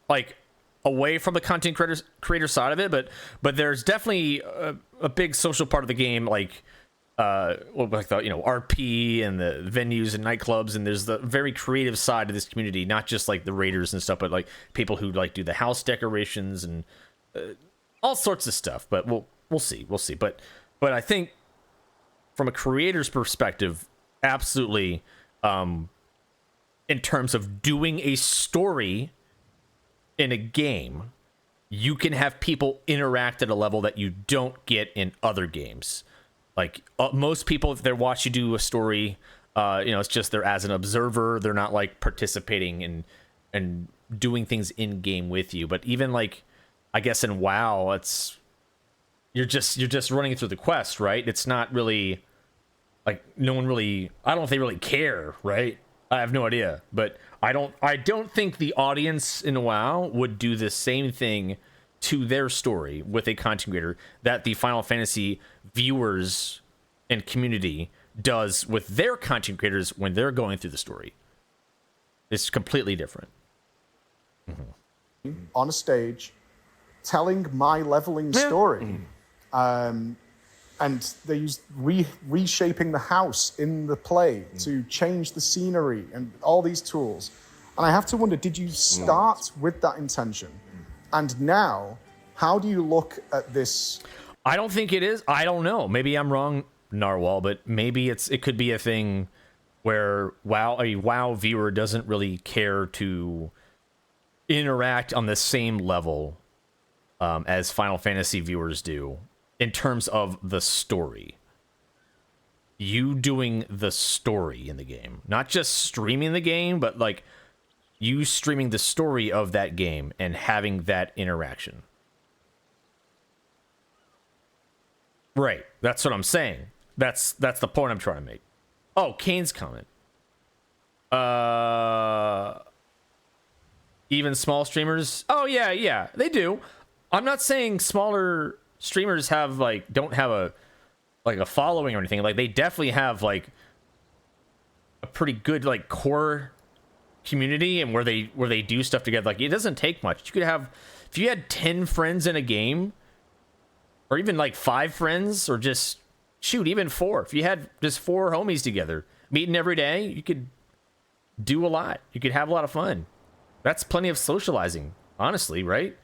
like away from the content creator side of it. But there's definitely a big social part of the game, like RP and the venues and nightclubs, and there's the very creative side of this community, not just like the raiders and stuff, but like people who like do the house decorations and all sorts of stuff. But we'll see. But I think from a creator's perspective, absolutely, in terms of doing a story in a game, you can have people interact at a level that you don't get in other games. Like most people, if they watch you do a story, it's just they're as an observer. They're not like participating and doing things in game with you. But even like, I guess in WoW, you're just running through the quest, right? It's not really like no one really. I don't know if they really care, right? I have no idea, but I don't think the audience in WoW would do the same thing to their story with a content creator that the Final Fantasy viewers and community does with their content creators when they're going through the story. It's completely different. On a stage, telling my leveling story. And they used reshaping the house in the play to change the scenery and all these tools. And I have to wonder, did you start with that intention? And now, how do you look at this? I don't think it is. I don't know. Maybe I'm wrong, Narwhal, but maybe it could be a thing where a WoW viewer doesn't really care to interact on the same level as Final Fantasy viewers do in terms of the story. You doing the story in the game, not just streaming the game, but like you streaming the story of that game and having that interaction. Right. That's what I'm saying. That's the point I'm trying to make. Oh, Kane's comment. Even small streamers. Oh yeah, they do. I'm not saying smaller streamers don't have a following or anything. Like they definitely have like a pretty good like core community and where they do stuff together. Like it doesn't take much. You could have, if you had 10 friends in a game, or even like 5 friends, or just even 4. If you had just 4 homies together meeting every day, you could do a lot. You could have a lot of fun. That's plenty of socializing, honestly, right?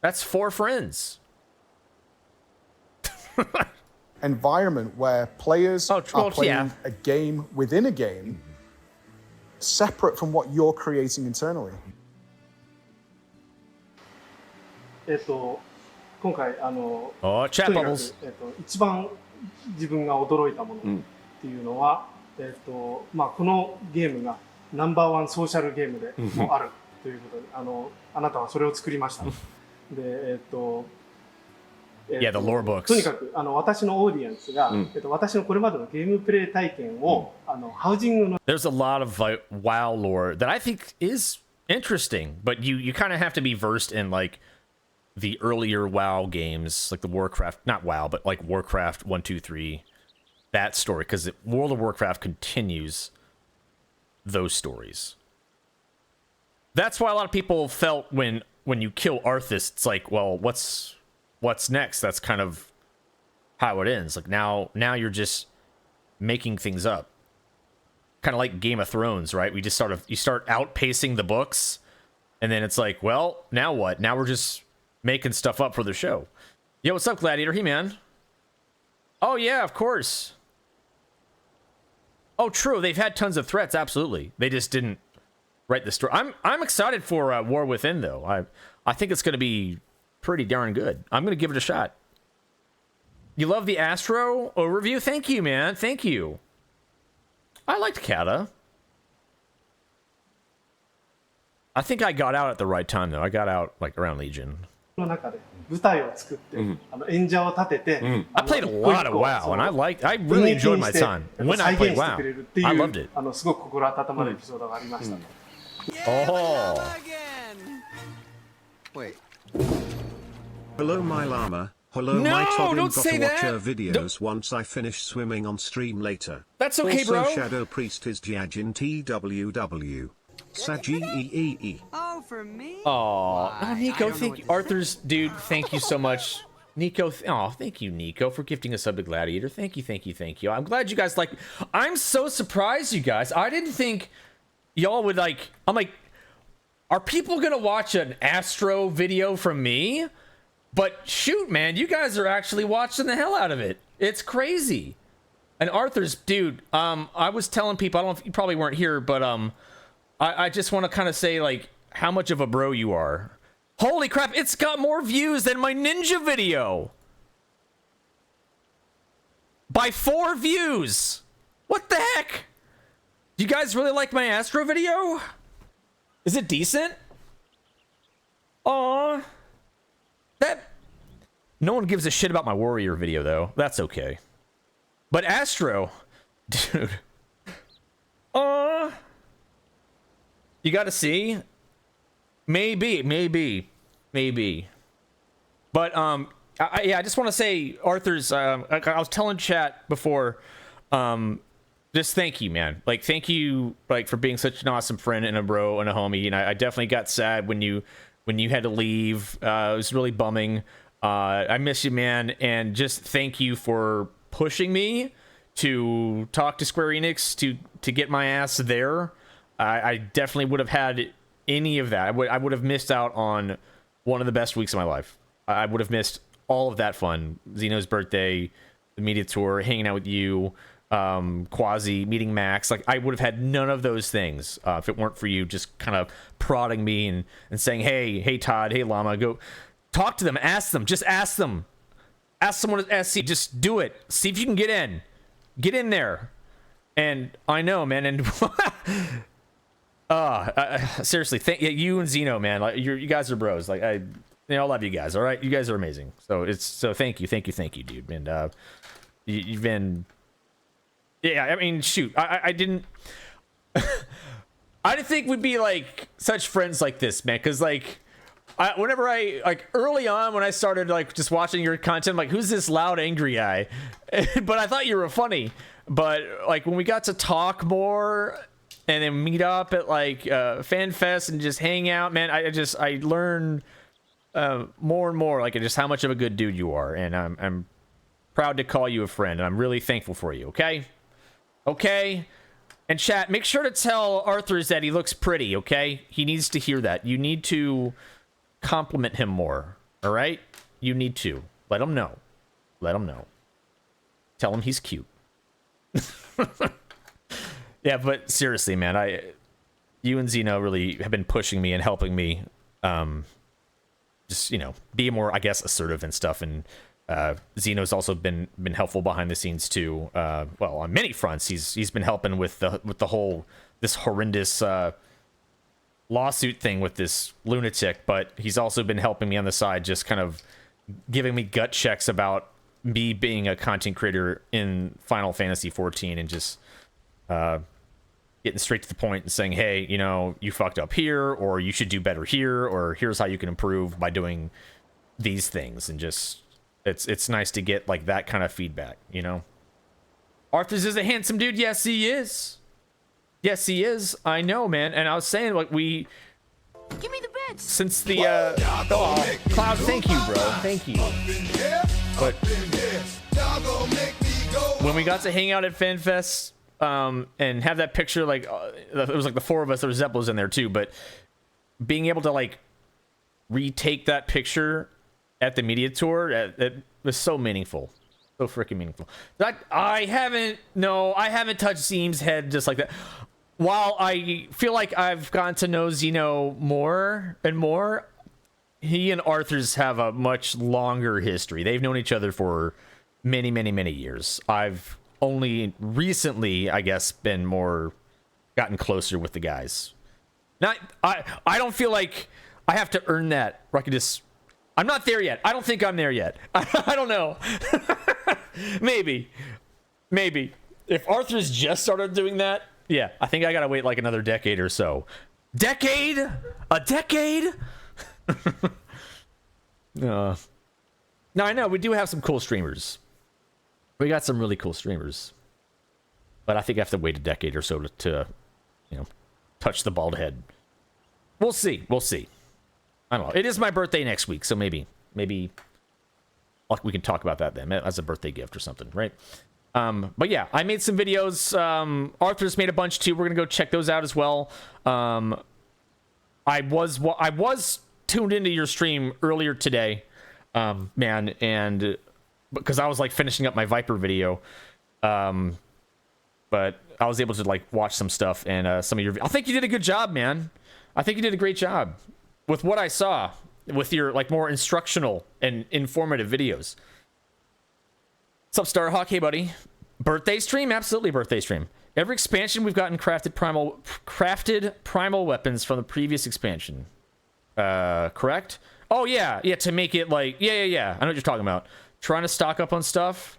That's 4 friends. Environment where players are playing a game within a game, separate from what you're creating internally. 今回チャットバブルズ。一番自分が驚いたものっていうのは、まあこのゲームがナンバー1ソーシャルゲームでもあるということで、あなたはそれを作りました。で、Yeah, the lore books. とにかく私のオーディエンスが、私のこれまでのゲームプレイ体験を、ハウジングの There's a lot of WoW lore that I think is interesting, but you kind of have to be versed in like the earlier WoW games, like the Warcraft, not WoW, but like Warcraft 1, 2, 3, that story, because World of Warcraft continues those stories. That's why a lot of people felt when you kill Arthas, it's like, well, what's next? That's kind of how it ends. Like now you're just making things up. Kind of like Game of Thrones, right? You start outpacing the books, and then it's like, well, now what? Now we're just making stuff up for the show. Yo, what's up, Gladiator? Hey, man. Oh yeah, of course. Oh, true. They've had tons of threats. Absolutely. They just didn't write the story. I'm excited for War Within, though. I think it's going to be pretty darn good. I'm going to give it a shot. You love the Astro overview? Thank you, man. Thank you. I liked Kata. I think I got out at the right time, though. I got out like around Legion. の中で舞台を作って、演者を立てて、I played a lot of WoW, and I really enjoyed my time when I played WoW. I loved it. すごく心温まるエピソードがありました。Oh. Wait. Hello, my llama. Hello, No, my toddler. don't say Got to watch that. her videos once I finish swimming on stream later. That's okay, also, bro. Shadow Priest is Jiajin TWW. Saji. Oh, for me? Oh, Nico, thank you. Arthur's dude, thank you so much. Nico, thank you, Nico, for gifting a sub to Gladiator. Thank you. I'm glad you guys like. I'm so surprised, you guys. I didn't think y'all would like. I'm like, are people gonna watch an Astro video from me? But shoot, man, you guys are actually watching the hell out of it. It's crazy. And Arthur's dude, I was telling people, I don't know if you probably weren't here, but I just want to kind of say like how much of a bro you are. Holy crap, it's got more views than my ninja video. By 4 views. What the heck? Do you guys really like my Astro video? Is it decent? Aw. No one gives a shit about my Warrior video, though. That's okay. But Astro, dude. You gotta see. Maybe. But I just want to say, Arthur's. I was telling chat before. Just thank you, man. Like, thank you, like, for being such an awesome friend and a bro and a homie. And I definitely got sad when you had to leave. It was really bumming. I miss you, man. And just thank you for pushing me to talk to Square Enix to get my ass there. I definitely would have had any of that. I would have missed out on one of the best weeks of my life. I would have missed all of that fun. Xeno's birthday, the media tour, hanging out with you, Quasi, meeting Max. Like, I would have had none of those things if it weren't for you just kind of prodding me and saying, hey, Todd, hey, Llama, go talk to them, ask them, just ask them. Ask someone at SC, just do it. See if you can get in. Get in there. And I know, man, and seriously, thank you and Xeno, man. Like, you guys are bros. Like, I love you guys. All right, you guys are amazing. So thank you, dude. And you've been, yeah. I mean, shoot, I didn't think we'd be like such friends like this, man. Because like, whenever I like early on when I started like just watching your content, I'm like, who's this loud angry guy? But I thought you were funny. But like when we got to talk more and then meet up at like Fan Fest and just hang out, man, I learned more and more like just how much of a good dude you are, and I'm proud to call you a friend, and I'm really thankful for you. Okay. And chat, make sure to tell Arthurs that he looks pretty, okay? He needs to hear that. You need to compliment him more, all right? You need to. Let him know. Let him know. Tell him he's cute. Yeah, but seriously, man, you and Zeno really have been pushing me and helping me just, you know, be more, I guess, assertive and stuff. And Zeno's also been helpful behind the scenes too. Well, on many fronts, he's been helping with the whole this horrendous lawsuit thing with this lunatic, but he's also been helping me on the side, just kind of giving me gut checks about me being a content creator in Final Fantasy 14 and just getting straight to the point and saying, hey, you know, you fucked up here, or you should do better here, or here's how you can improve by doing these things. And just it's nice to get like that kind of feedback, you know. Arthurs is a handsome dude. Yes, he is. Yes, he is. I know, man. And I was saying, like, give me the bits. Since the Cloud, thank you, bro. Thank you. But when we got to hang out at FanFest and have that picture, like it was like the four of us, there was Zeppelos in there too, but being able to like retake that picture at the media tour, it was so meaningful. So freaking meaningful. I haven't touched Zeem's head just like that. While I feel like I've gotten to know Zeno more and more, he and Arthurs have a much longer history. They've known each other for many, many, many years. I've only recently, I guess, gotten closer with the guys. I don't feel like I have to earn that. Or I can just, I'm not there yet. I don't think I'm there yet. I don't know. Maybe. If Arthur's just started doing that, yeah, I think I gotta wait like another decade or so. Decade? A decade? Now I know we do have some cool streamers. We got some really cool streamers. But I think I have to wait a decade or so to you know, touch the bald head. We'll see. I don't know. It is my birthday next week, so maybe we can talk about that then as a birthday gift or something, right? But yeah, I made some videos. Arthur's made a bunch too. We're gonna go check those out as well. I was tuned into your stream earlier today, man, and because I was like finishing up my Viper video, but I was able to like watch some stuff and some of your. I think you did a good job, man. I think you did a great job with what I saw with your like more instructional and informative videos. What's up, Starhawk? Hey, buddy. Birthday stream? Absolutely, birthday stream. Every expansion we've gotten crafted primal weapons from the previous expansion. Correct? Oh yeah, to make it like yeah. I know what you're talking about. Trying to stock up on stuff.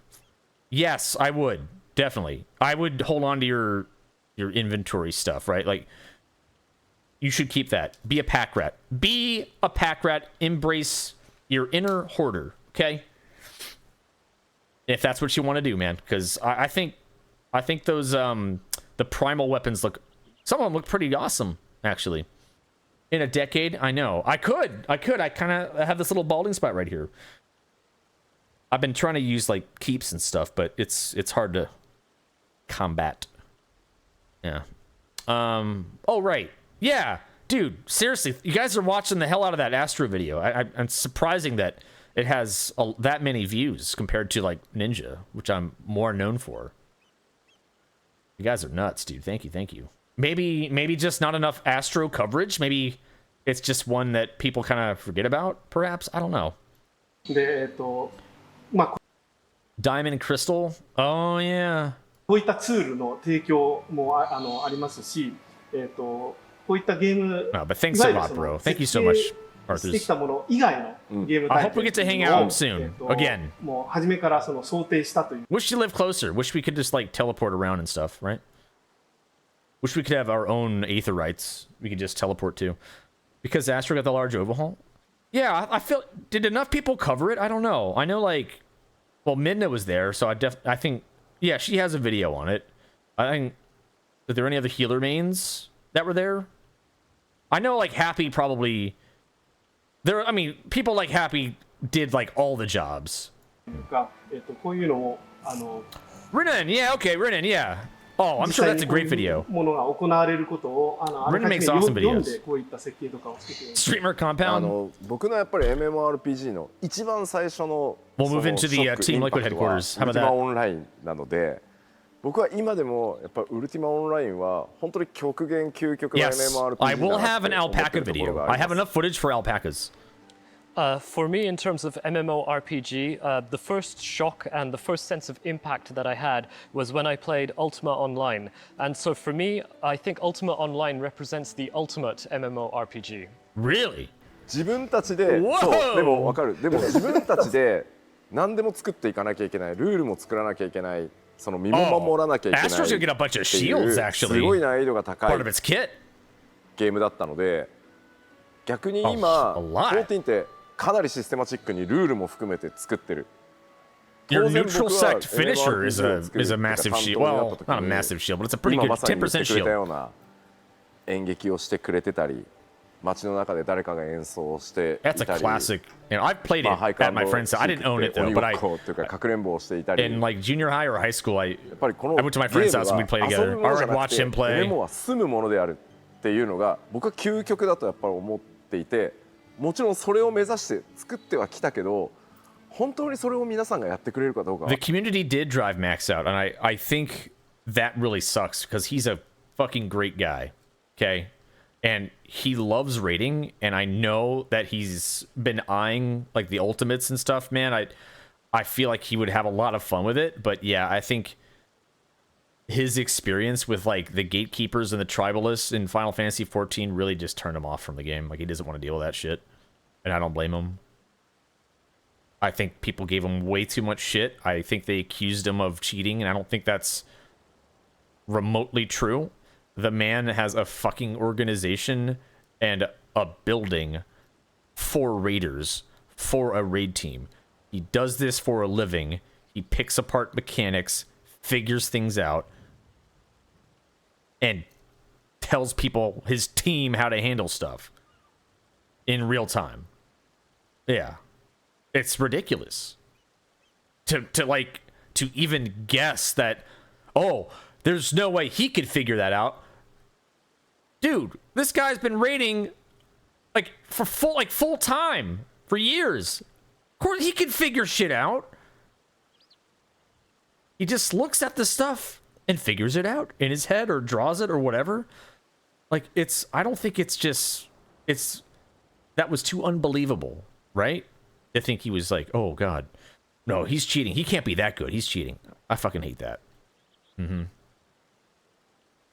Yes, I would definitely. I would hold on to your inventory stuff, right? Like you should keep that. Be a pack rat. Be a pack rat. Embrace your inner hoarder. Okay. If that's what you want to do, man, because I think those the primal weapons some of them look pretty awesome, actually. In a decade, I know. I could. I kind of have this little balding spot right here. I've been trying to use like keeps and stuff, but it's hard to combat. Yeah. Oh right. Yeah, dude. Seriously, you guys are watching the hell out of that Astro video. I'm surprising that it has that many views compared to like Ninja, which I'm more known for. You guys are nuts, dude. Thank you. Maybe just not enough Astro coverage. Maybe it's just one that people kind of forget about, perhaps. I don't know. Diamond and Crystal? Oh, yeah. こういったツールの提供もありますし、こういったゲーム but thanks a lot, bro. Thank you so much. I hope we get to hang out soon again. もう初めからその想定したという。Wish you lived closer. Wish we could just like teleport around and stuff, right? Wish we could have our own aetherites we could just teleport to. Because Astro got the large overhaul? Yeah, I feel... Did enough people cover it? I don't know. I know like... Well, Midna was there, so I think... Yeah, she has a video on it. I think... Are there any other healer mains that were there? I know like Happy probably... I mean, people like Happy did like all the jobs. こういうのを Renan, yeah, okay, Renan, yeah. Oh, I'm sure that's a great video. ものが行われることをあらかじめ読んでこういった設計とかをつけている。Streamer compound. 僕のやっぱり MMORPG の一番最初の We'll move into the Team Liquid headquarters. How about that? ウルティマオンラインなので、僕は今でもやっぱウルティマオンラインは本当に極限究極の MMORPG だなって思ってるところがあります。I will have an alpaca video. I have enough footage for alpacas. For me, in terms of MMORPG, the first shock and the first sense of impact that I had was when I played Ultima Online. And so for me, I think Ultima Online represents the ultimate MMORPG. Really? 自分たちで、そう、でも分かる。でも自分たちで何でも作っていかなきゃいけない、ルールも作らなきゃいけない、その身も守らなきゃいけないっていう、すごい難易度が高いゲームだったので、逆に今、14ってかなりシステマチックにルールも含めて作ってる。Your neutral sect finisher is a massive shield. Well, not a massive shield, but it's a pretty good 10% shield. 演劇をしてくれてたり、街の中で誰かが演奏していたり。That's a classic. You know, I've played it at my friend's. I didn't own it though, but I. かくれんぼをしていたり。In like junior high or high school, I went to my friend's house and we played together. Or I'd watch him play. メモは住むものであるっていうのが僕は究極だとやっぱり思っていて。もちろんそれを目指して作ってはきたけど、本当にそれを皆さんがやってくれるかどうか。The community did drive Max out, and I think that really sucks because he's a fucking great guy, okay? And he loves raiding, and I know that he's been eyeing like the ultimates and stuff, man. I feel like he would have a lot of fun with it, but yeah, I think his experience with like the gatekeepers and the tribalists in Final Fantasy 14 really just turned him off from the game. Like he doesn't want to deal with that shit, and I don't blame him. I think people gave him way too much shit. I think they accused him of cheating, and I don't think that's remotely true. The man has a fucking organization and a building for raiders, for a raid team. He does this for a living. He picks apart mechanics, figures things out, and tells people, his team, how to handle stuff in real time. Yeah. It's ridiculous. To even guess that, oh, there's no way he could figure that out. Dude, this guy's been raiding like for full time for years. Of course he can figure shit out. He just looks at the stuff and figures it out in his head or draws it or whatever. Like I don't think that was too unbelievable, right? To think he was like, oh God, no, he's cheating. He can't be that good. He's cheating. I fucking hate that. Mm-hmm.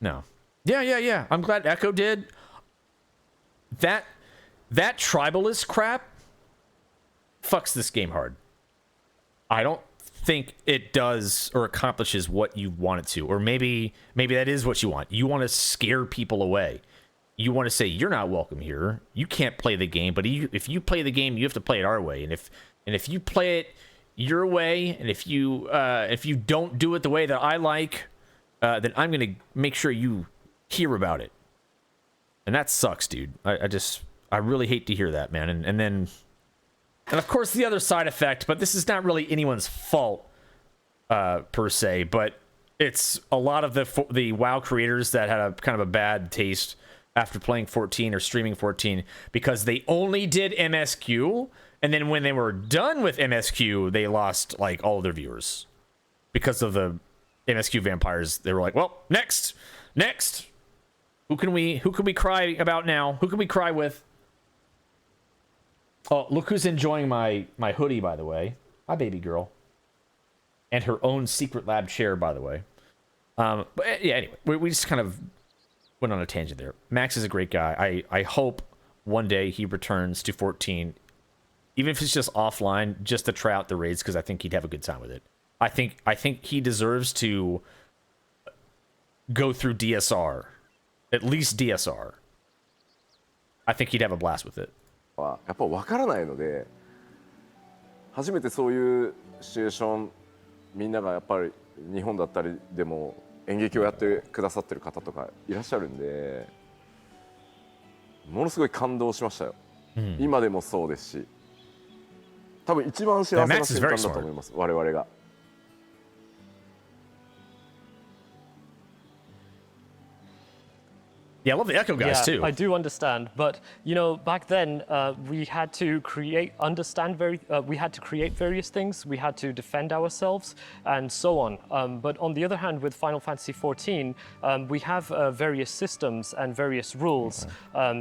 No. Yeah. I'm glad Echo did. That tribalist crap fucks this game hard. I don't think it does or accomplishes what you want it to, or maybe that is what you want. You want to scare people away. You want to say you're not welcome here. You can't play the game, but if you play the game, you have to play it our way. And if you play it your way, and if you don't do it the way that I like, then I'm gonna make sure you hear about it. And that sucks, dude. I really hate to hear that, man. And of course the other side effect, but this is not really anyone's fault per se, but it's a lot of the WoW creators that had a kind of a bad taste after playing 14 or streaming 14 because they only did MSQ, and then when they were done with MSQ, they lost like all of their viewers because of the MSQ vampires. They were like, well, next. Who can we cry about now? Who can we cry with? Oh, look who's enjoying my hoodie, by the way. Hi, baby girl. And her own secret lab chair, by the way. But yeah, anyway, we just kind of went on a tangent there. Max is a great guy. I hope one day he returns to 14, even if it's just offline, just to try out the raids, because I think he'd have a good time with it. I think he deserves to go through DSR, at least DSR. I think he'd have a blast with it. やっぱ分からないので、初めてそういうシチュエーション、みんながやっぱり日本だったりでも演劇をやってくださってる方とかいらっしゃるんで、ものすごい感動しましたよ。今でもそうですし、多分一番幸せな瞬間だと思います、我々が。Yeah, I love the Echo guys too. I do understand, but you know, back then we had to create various things. We had to defend ourselves and so on. But on the other hand, with Final Fantasy XIV, we have various systems and various rules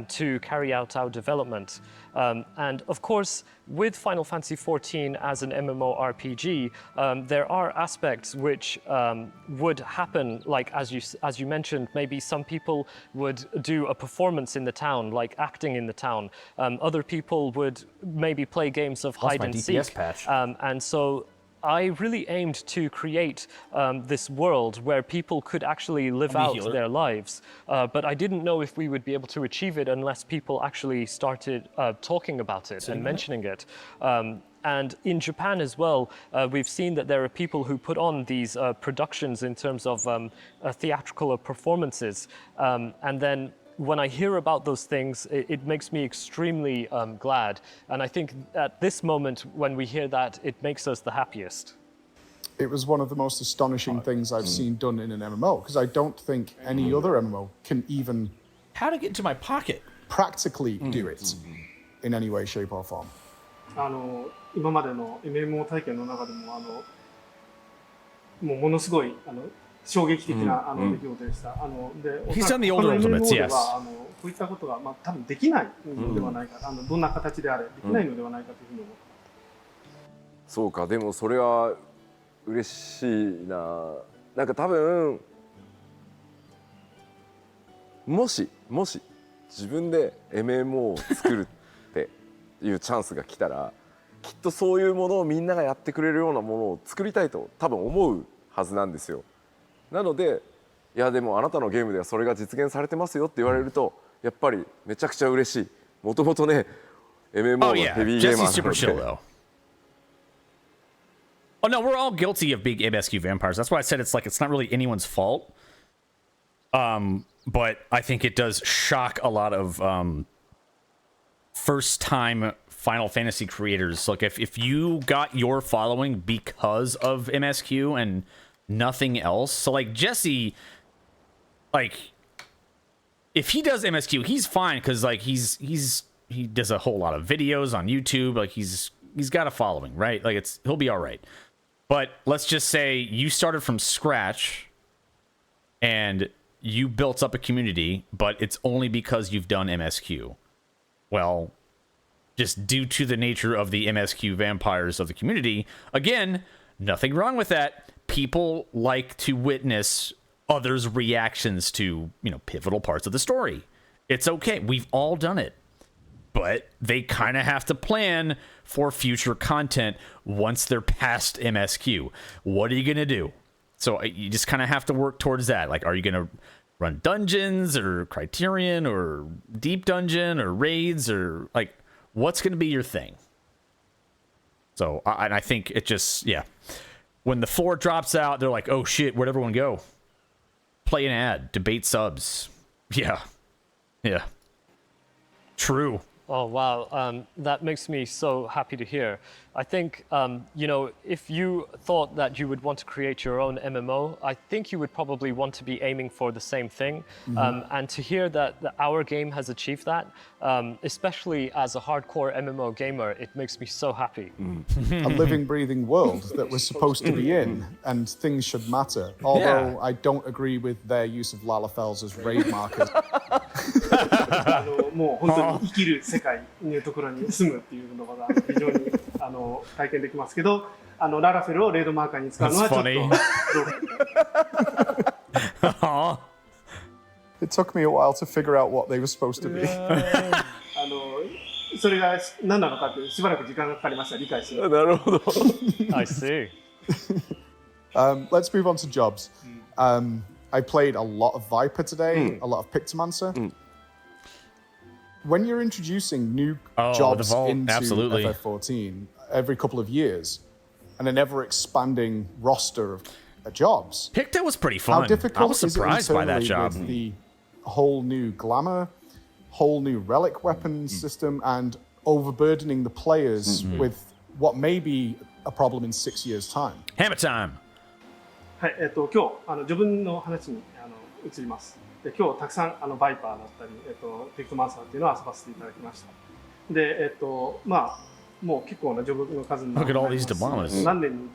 to carry out our development. And of course, with Final Fantasy XIV as an MMORPG, there are aspects which would happen, like as you mentioned, maybe some people would do a performance in the town, like acting in the town. Other people would maybe play games of hide and seek. And so I really aimed to create this world where people could actually live out their lives. But I didn't know if we would be able to achieve it unless people actually started talking about it and mentioning it. And in Japan as well, we've seen that there are people who put on these productions in terms of theatrical performances. And then when I hear about those things, it makes me extremely glad. And I think at this moment, when we hear that, it makes us the happiest. It was one of the most astonishing things I've seen done in an MMO, because I don't think any other MMO can even... How to get into my pocket? ...practically do it in any way, shape or form. 今までの MMO 体験の中でももうものすごい衝撃的な出来事でした。で、He's done the older Ultimates, yes. こういったことが多分できないのではないか、どんな形であれできないのではないかというふうに思って。そうか、でもそれは嬉しいな。なんか多分もし自分で MMO を作るっていうチャンスが来たら。きっとそういうものをみんながやってくれるようなものを作りたいと多分思うはずなんですよ。なので、いやでもあなたのゲームではそれが実現されてますよって言われるとやっぱりめちゃくちゃ嬉しい。もともとね MMO のヘビーゲーマーなので。Oh no, we're all guilty of big MSQ vampires. That's why I said it's not really anyone's fault. But I think it does shock a lot of first-time Final Fantasy creators. Look, if you got your following because of MSQ and nothing else, so like Jesse, like if he does MSQ, he's fine because like he does a whole lot of videos on YouTube. Like he's got a following, right? Like he'll be all right. But let's just say you started from scratch and you built up a community, but it's only because you've done MSQ. Well, just due to the nature of the MSQ vampires of the community, again, nothing wrong with that. People like to witness others' reactions to, pivotal parts of the story. It's okay. We've all done it. But they kind of have to plan for future content once they're past MSQ. What are you going to do? So you just kind of have to work towards that. Like, are you going to run dungeons or Criterion or Deep Dungeon or raids or like... What's going to be your thing? So, and I think it just, when the 4 drops out, they're like, oh shit, where'd everyone go? Play an ad, debate subs. Yeah. True. Oh, wow. That makes me so happy to hear. I think, if you thought that you would want to create your own MMO, I think you would probably want to be aiming for the same thing. And to hear that our game has achieved that, especially as a hardcore MMO gamer, it makes me so happy. A living, breathing world that we're supposed to be in, and things should matter. Although I don't agree with their use of Lalafells as raid markers. もう本当に生きる世界のところに住むっていうのが非常に体験できますけど、ララフェルをレードマーカーに使うのはちょっと。It took me a while to figure out what they were supposed to be. それが何なのかってしばらく時間がかかりました理解する。なるほど。I see. Let's move on to jobs. I played a lot of Viper today, a lot of Pictomancer. When you're introducing new jobs into FF14 every couple of years, and an ever-expanding roster of jobs, Picto was pretty fun. How difficult I was surprised by that job. With the whole new glamour, whole new relic weapon system, and overburdening the players with what may be a problem in 6 years' time. Hammer time. はい、今日序文の話に移ります。で今日たくさんバイパーだったり、テクトマンサーっていうのを遊ばせていただきました。で、まあもう結構なジョブの数になります。何年に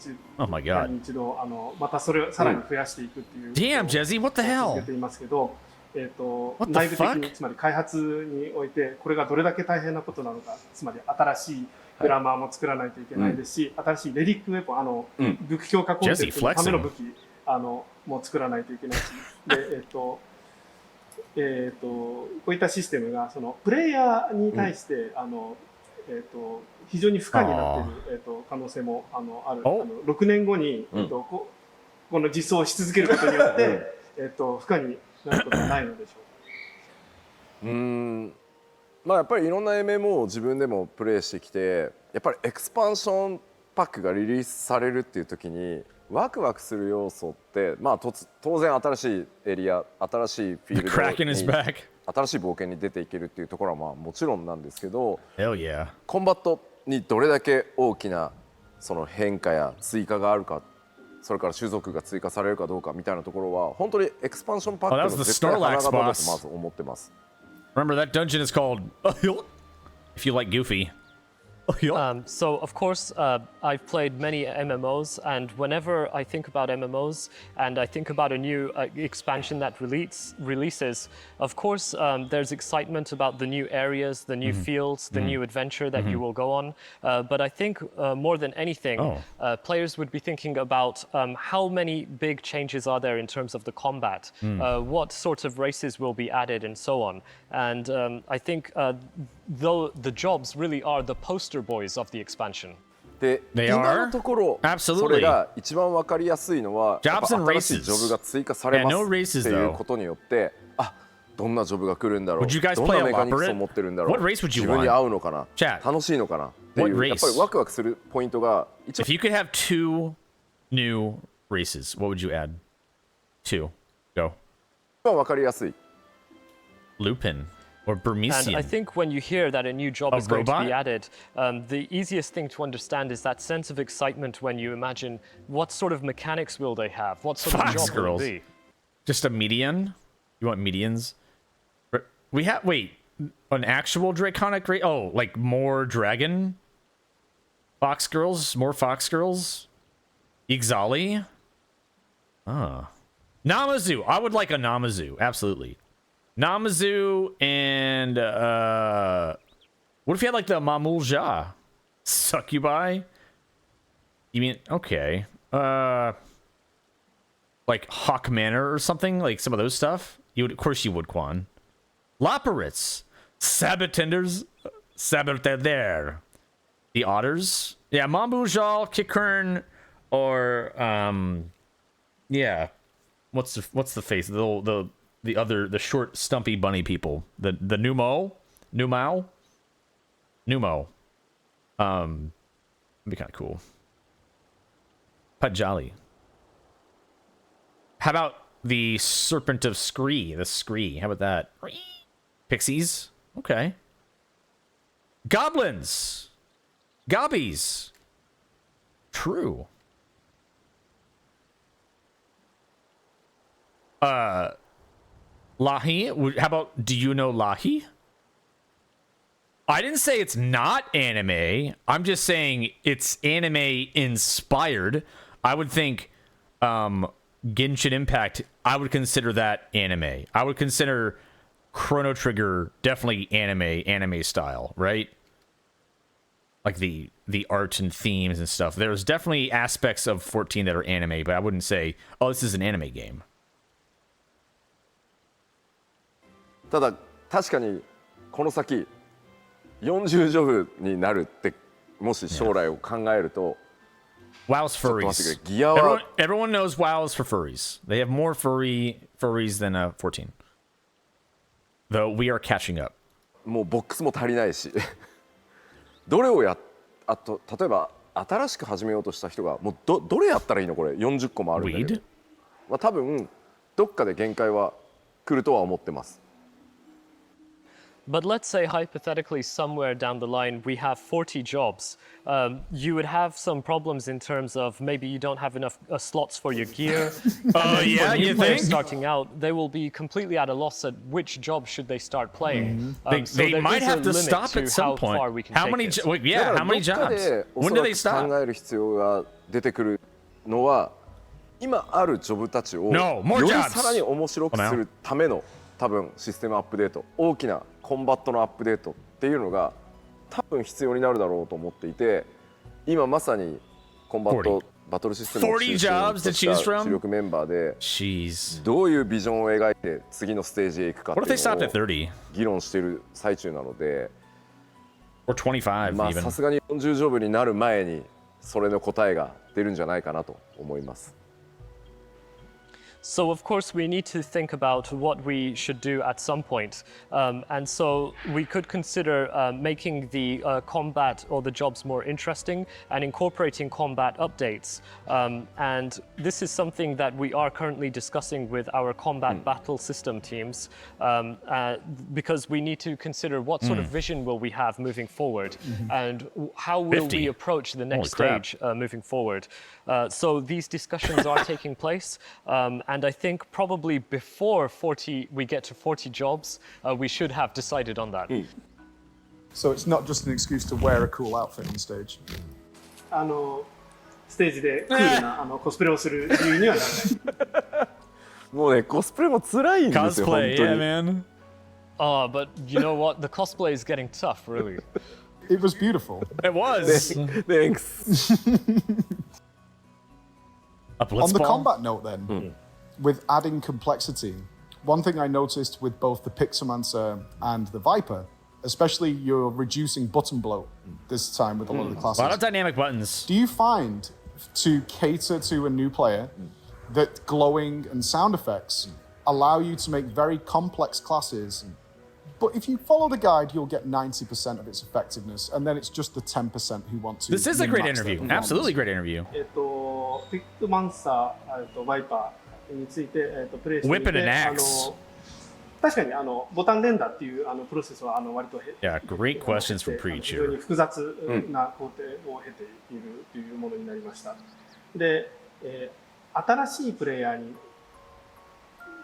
一度またそれをさらに増やしていくっていう。Damn, Jesse, what the hell? 続けていますけど、内部的につまり開発においてこれがどれだけ大変なことなのか、つまり新しいグラマーも作らないといけないですし、新しいレリックウェポン武器強化コンテンツのための武器も作らないといけないし、でこういったシステムがそのプレイヤーに対して非常に不可になっている可能性もある。6年後にこの実装をし続けることによって不可になることはないのでしょうか。まあやっぱりいろんな MMO を自分でもプレイしてきて、やっぱりエクスパンションパックがリリースされるっていう時にワクワクする要素って、まあ当然新しいエリア、新しいフィールドに新しい冒険に出ていけるっていうところはまあもちろんなんですけど、コンバットにどれだけ大きなその変化や追加があるか、それから種族が追加されるかどうかみたいなところは本当にエクスパンションパックの絶対花形だとまず思ってます。Remember that dungeon is called if you like Goofy. So of course I've played many MMOs, and whenever I think about MMOs and I think about a new expansion that releases, of course there's excitement about the new areas, the new fields, the new adventure that you will go on. But I think more than anything, players would be thinking about how many big changes are there in terms of the combat, what sorts of races will be added, and so on. And I think though the jobs really are the poster boys of the expansion. で、今のところそれが一番わかりやすいのは、新しいジョブが追加されますっていうことによって、あ、どんなジョブが来るんだろう、どんなメカニクスを持ってるんだろう、自分に合うのかな、楽しいのかなっていう、やっぱりワクワクするポイントが一番。If you could have 2 new races, what would you add? 2. Go. 一番わかりやすい。Lupin. Or Burmesian. And I think when you hear that a new job is going to be added, the easiest thing to understand is that sense of excitement when you imagine what sort of mechanics will they have, what sort of job will it be. Just a median? You want medians? We have, wait, an actual draconic race? Oh, like more dragon? Fox girls? More fox girls? Ixali? Namazu. I would like a Namazu, absolutely. Namazu and what if you had like the Mamulja Succubi? You mean okay. Like Hawk Manor or something, like some of those stuff? You would, of course you would, Quan. Loporits, Sabatenders, Sabatender. The Otters. Yeah, Mamulja, Kikern, or yeah. What's the face? The short stumpy bunny people, the Numao, it'd be kind of cool. Pajali. How about the Serpent of Scree? The Scree. How about that? Pixies. Okay. Goblins. Gobbies. True. Lahi? How about, do you know Lahi? I didn't say it's not anime. I'm just saying it's anime inspired. I would think Genshin Impact, I would consider that anime. I would consider Chrono Trigger definitely anime style, right? Like the art and themes and stuff. There's definitely aspects of 14 that are anime, but I wouldn't say, oh, this is an anime game. ただ確かにこの先40ジョブになるってもし将来を考えると WoW's furries. Everyone knows WoW's for furries. They have more furries than 14. Though we are catching up. もうボックスも足りないしどれを例えば新しく始めようとした人がもうどれやったらいいのこれ40個もあるんだけど、まあ、多分どっかで限界は来るとは思ってます。But let's say hypothetically somewhere down the line we have 40 jobs. You would have some problems in terms of maybe you don't have enough slots for your gear. Oh yeah, you think? Starting out, they will be completely at a loss at which job should they start playing. They might have to stop at some point. How many jobs? When do they stop? 考える必要が出てくるのは今あるジョブたちをよりさらに面白くするための多分システムアップデート、大きなコンバットのアップデートっていうのが多分必要になるだろうと思っていて、今まさにコンバットバトルシステムを中心とした主力メンバーでどういうビジョンを描いて次のステージへ行くかっていうのを議論している最中なので、まあさすがに40ジョブになる前にそれの答えが出るんじゃないかなと思います。So of course we need to think about what we should do at some point, and so we could consider making the combat or the jobs more interesting and incorporating combat updates. And this is something that we are currently discussing with our combat battle system teams, because we need to consider what sort of vision will we have moving forward, and how will we approach the next stage moving forward. So these discussions are taking place. And I think probably before we get to 40 jobs, we should have decided on that. So it's not just an excuse to wear a cool outfit on stage. ステージでクールなコスプレをする理由にはならない。もうね、コスプレも辛いんですよ、本当に。Yeah, man. But you know what? The cosplay is getting tough, really. It was beautiful. It was. Thanks. On the combat note then, with adding complexity, one thing I noticed with both the Pixomancer and the Viper, especially you're reducing button bloat this time with a lot of the classes. A lot of dynamic buttons. Do you find to cater to a new player that glowing and sound effects allow you to make very complex classes, but if you follow the guide, you'll get 90% of its effectiveness, and then it's just the 10% who want to. This is a great interview. Absolutely great interview. ピックマンサー、バイパーについて、プレイしてみて、確かにボタン連打っていうプロセスは割とgreat questions from Preach. 非常に複雑な工程を経ているというものになりました。で、新しいプレイヤーに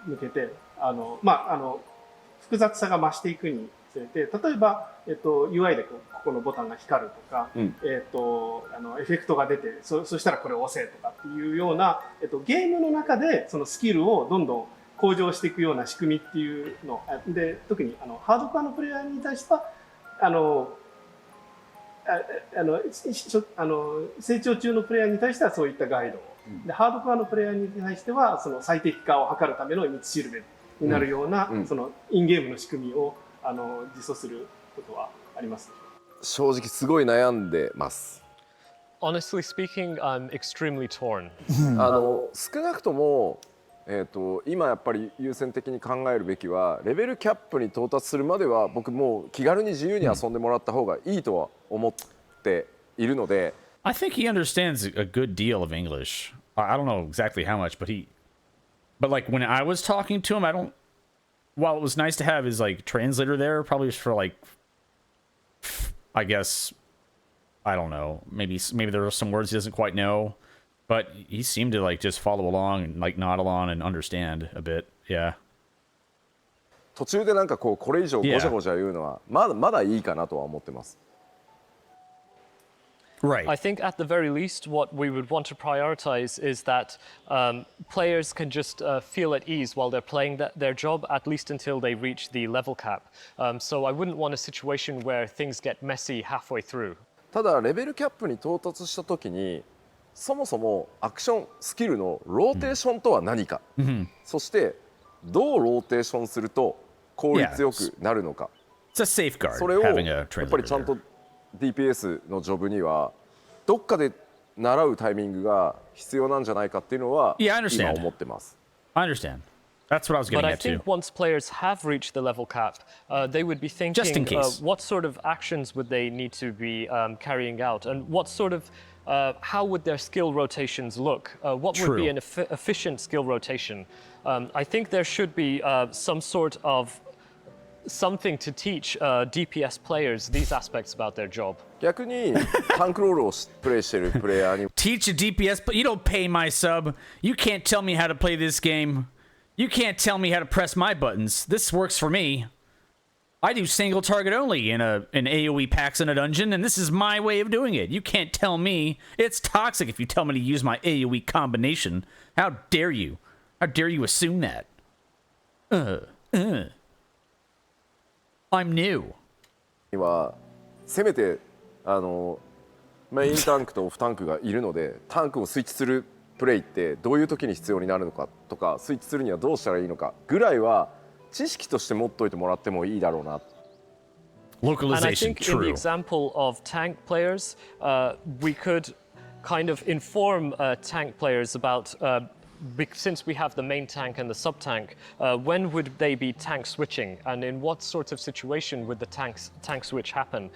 向けて複雑さが増していくにつれて、例えば、UI でここのボタンが光るとか、エフェクトが出て そしたらこれを押せとかっていうような、ゲームの中でそのスキルをどんどん向上していくような仕組みっていうので、特にハードコアのプレイヤーに対しては成長中のプレイヤーに対してはそういったガイドを、でハードコアのプレイヤーに対してはその最適化を図るための道しるべになるような、そのインゲームの仕組みを実装することはあります。正直すごい悩んでます。Honestly speaking, I'm extremely torn. 少なくとも、今やっぱり優先的に考えるべきはレベルキャップに到達するまでは僕もう気軽に自由に遊んでもらった方がいいとは思っているので。I think he understands a good deal of English. I don't know exactly how much, but like when I was talking to him, while it was nice to have his like translator there, probably for like, I guess, I don't know, maybe there are some words he doesn't quite know, but he seemed to like just follow along and like nod along and understand a bit. Yeah. 途中でなんかこれ以上ごちゃごちゃ言うのはまだいいかなとは思ってます。Right. I think at the very least, what we would want to prioritize is that players can just feel at ease while they're playing their job, at least until they reach the level cap. So I wouldn't want a situation where things get messy halfway through. ただレベルキャップに到達した時にそもそもアクションスキルのローテーションとは何か、そしてどうローテーションすると効率よくなるのか、It's a safeguard. それをやっぱりちゃんとDPS のジョブにはどっかで習うタイミングが必要なんじゃないかっていうのは今思ってます。I understand. That's what I was getting at too. But I think once players have reached the level cap, they would be thinking, just in case, what sort of actions would they need to be carrying out, and what sort of how would their skill rotations look? What would be an efficient skill rotation? I think there should be some sort of something to teach DPS players these aspects about their job. 逆にタンクロールをプレイしてるプレイヤーに Teach a DPS, but you don't pay my sub. You can't tell me how to play this game. You can't tell me how to press my buttons. This works for me. I do single target only in AoE packs in a dungeon, and this is my way of doing it. You can't tell me. It's toxic if you tell me to use my AoE combination. How dare you? How dare you assume that? I'm new. はせめてメインタンクとオフタンクがいるので、タンクをスイッチするプレイってどういう時に必要になるのかとか、スイッチするにはどうしたらいいのかぐらいは知識として持っといてもらってもいいだろうな。And I think in the example of tank players, we could kind of inform tank players about, since we have the main tank and the sub-tank, when would they be tank switching, and in what sort of situation would the tank switch happen?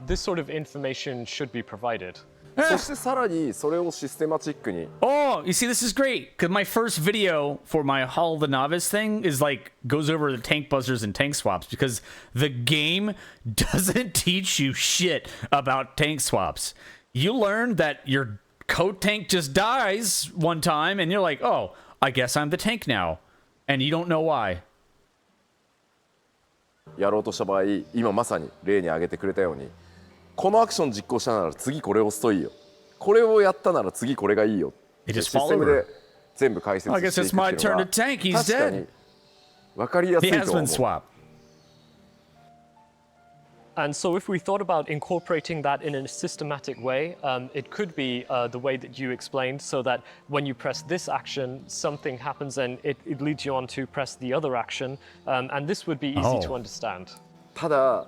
This sort of information should be provided. そしてさらにそれをシステマチックに。Oh, you see, this is great because my first video for my Hall of the Novice thing is like goes over the tank buzzers and tank swaps because the game doesn't teach you shit about tank swaps. You learn that your coat tank just dies one time and you're like, oh, I guess I'm the tank now, and you don't know why. やろうとした場合、今まさに例に挙げてくれたように。このアクション実行したなら次これを押すといいよ。これをやったなら次これがいいよ。システムで全部解説していくっていうのは確かに分かりやすいと思う。And so if we thought about incorporating that in a systematic way, it could be the way that you explained, so that when you press this action, something happens and it leads you on to press the other action, and this would be easy to understand. ただ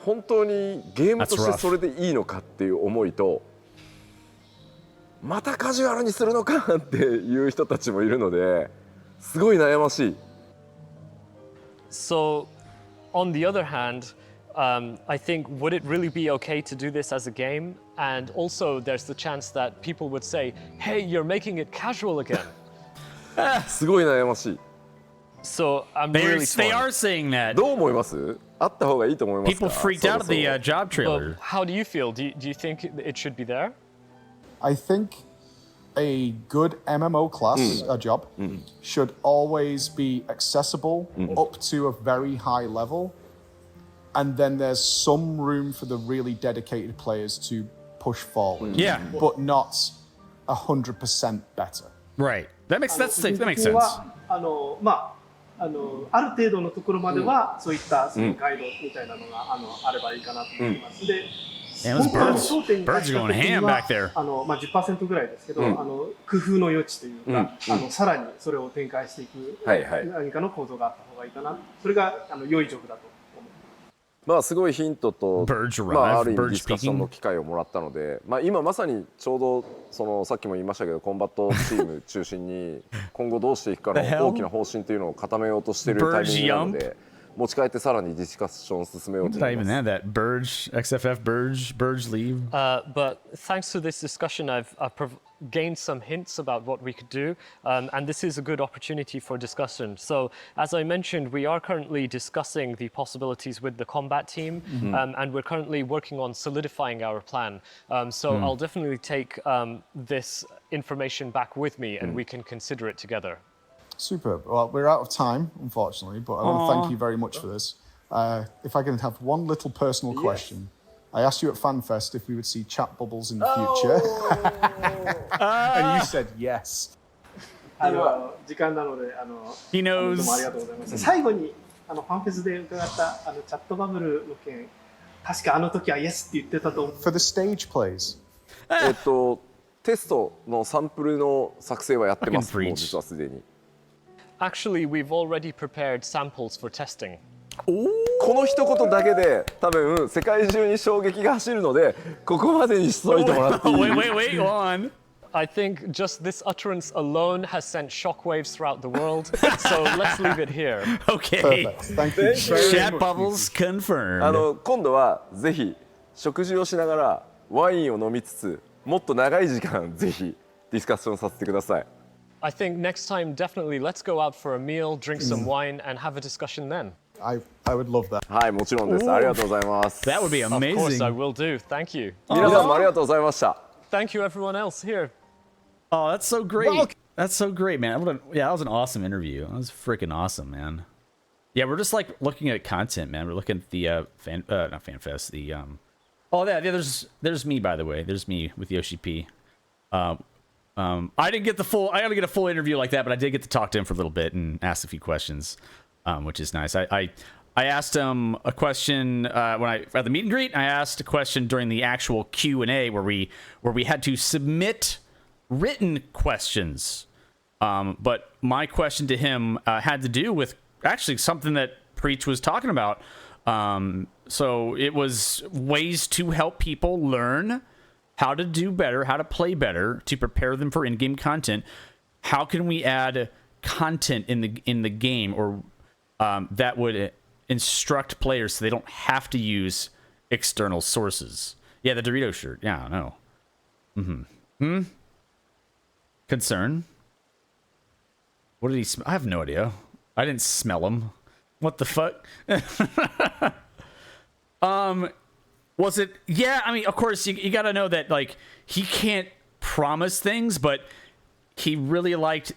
本当にゲームとしてそれでいいのかっていう思いと、またカジュアルにするのかっていう人たちもいるので、すごい悩ましい。So, on the other hand, I think would it really be okay to do this as a game? And also, there's the chance that people would say, "Hey, you're making it casual again." すごい悩ましい。So I'm really they are saying that. どう思います？あった方がいいと思いますか？ People freaked out at the job trailer. How do you feel? Do you think it should be there? I think a good MMO class, a job, should always be accessible up to a very high level. And then there's some room for the really dedicated players to push forward. Yeah. But not 100% better. Right. That makes sense. ある程度のところまでは、そういったそのガイドみたいなのがあればいいかなと思います。で、今回の焦点に関しては 10% ぐらいですけど、工夫の余地というか、さらにそれを展開していく何かの構造があった方がいいかな。それが良いジョブだと。まあすごいヒントと、ある意味ディスカッションの機会をもらったので、今まさにちょうどさっきも言いましたけど、コンバットチーム中心に今後どうしていくかの大きな方針というのを固めようとしているタイミングなので、持ち帰ってさらにディスカッションを進めようと思います。XFF Burge leave. But thanks to this discussion, I've gained some hints about what we could do, and this is a good opportunity for discussion. So, as I mentioned, we are currently discussing the possibilities with the combat team, and we're currently working on solidifying our plan. So I'll definitely take this information back with me, and we can consider it together. Superb. Well, we're out of time, unfortunately, but I want to thank you very much for this. If I can have one little personal question. I asked you at FanFest if we would see chat bubbles in the future. And you said yes. 時間なので、He knows. どうもありがとうございます。最後にファンフェスで伺ったチャットバブルの件、確か時は yes って言ってたと思う。For the stage plays. テストのサンプルの作成はやってます。もう実はすでに。Actually, we've already prepared samples for testing. この一言だけで多分世界中に衝撃が走るので、ここまでにしといてもらっていい？ Wait, go on. I think just this utterance alone has sent shockwaves throughout the world, so let's leave it here. Okay. Thank you. Chat bubbles confirmed. 今度はぜひ食事をしながらワインを飲みつつ、もっと長い時間ぜひディスカッションさせてください。I think next time definitely let's go out for a meal, drink some wine, and have a discussion then. I would love that. はい、もちろんです。ありがとうございます。 That would be amazing. Of course I will do. Thank you. 皆さんもありがとうございました。 Thank you everyone else here. Oh, that's so great. That's so great, man. Yeah, that was an awesome interview. That was freaking awesome, man. Yeah, we're just like looking at content, man. We're looking at the not FanFest, the oh yeah, there's me, by the way. There's me with Yoshi P. I didn't get I gotta get a full interview like that, but I did get to talk to him for a little bit and ask a few questions, which is nice. I asked him a question at the meet and greet. I asked a question during the actual Q&A where we had to submit written questions. But my question to him had to do with actually something that Preach was talking about. So it was ways to help people learn how to do better, how to play better, to prepare them for in-game content. How can we add content in the game, or that would instruct players so they don't have to use external sources? Yeah, the Dorito shirt. Yeah, I know. Concern. What did he smell? I have no idea. I didn't smell him. What the fuck? Was it? Yeah, I mean, of course, you got to know that, like, he can't promise things, but he really liked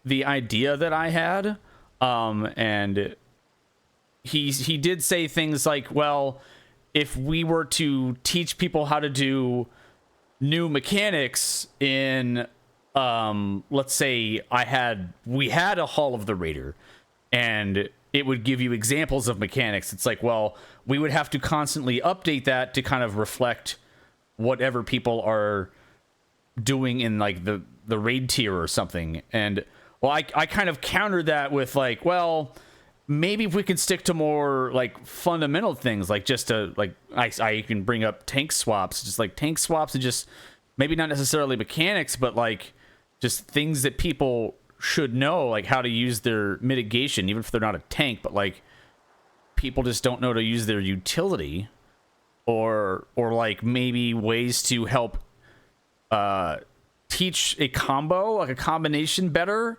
the idea that I had. And he did say things like, well, if we were to teach people how to do new mechanics in, let's say we had a Hall of the Raider, and it would give you examples of mechanics. It's like, well, we would have to constantly update that to kind of reflect whatever people are doing in like the raid tier or something. And well, I kind of countered that with like, well, maybe if we can stick to more like fundamental things, like just I can bring up tank swaps, just like tank swaps, and just maybe not necessarily mechanics, but like just things that people should know, like how to use their mitigation, even if they're not a tank, but like people just don't know to use their utility, or like maybe ways to help teach a combo, like a combination better.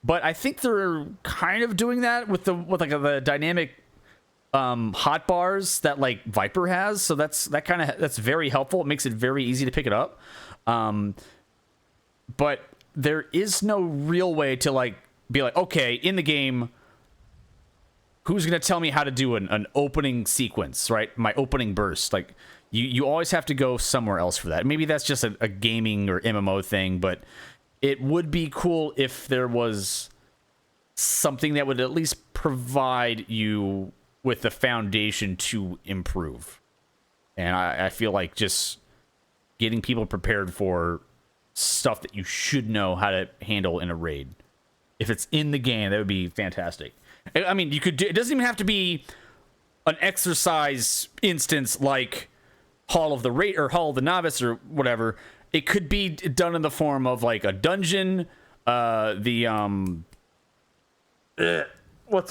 But I think they're kind of doing that with the dynamic hotbars that like Viper has. So that's very helpful. It makes it very easy to pick it up. But there is no real way to like be like, okay, in the game, who's going to tell me how to do an opening sequence, right? My opening burst. Like you always have to go somewhere else for that. Maybe that's just a gaming or MMO thing, but it would be cool if there was something that would at least provide you with the foundation to improve. And I feel like just getting people prepared for stuff that you should know how to handle in a raid, if it's in the game, that would be fantastic. I mean, you could do, it doesn't even have to be an exercise instance like Hall of the Raid or Hall of the Novice or whatever. It could be done in the form of like a dungeon, what's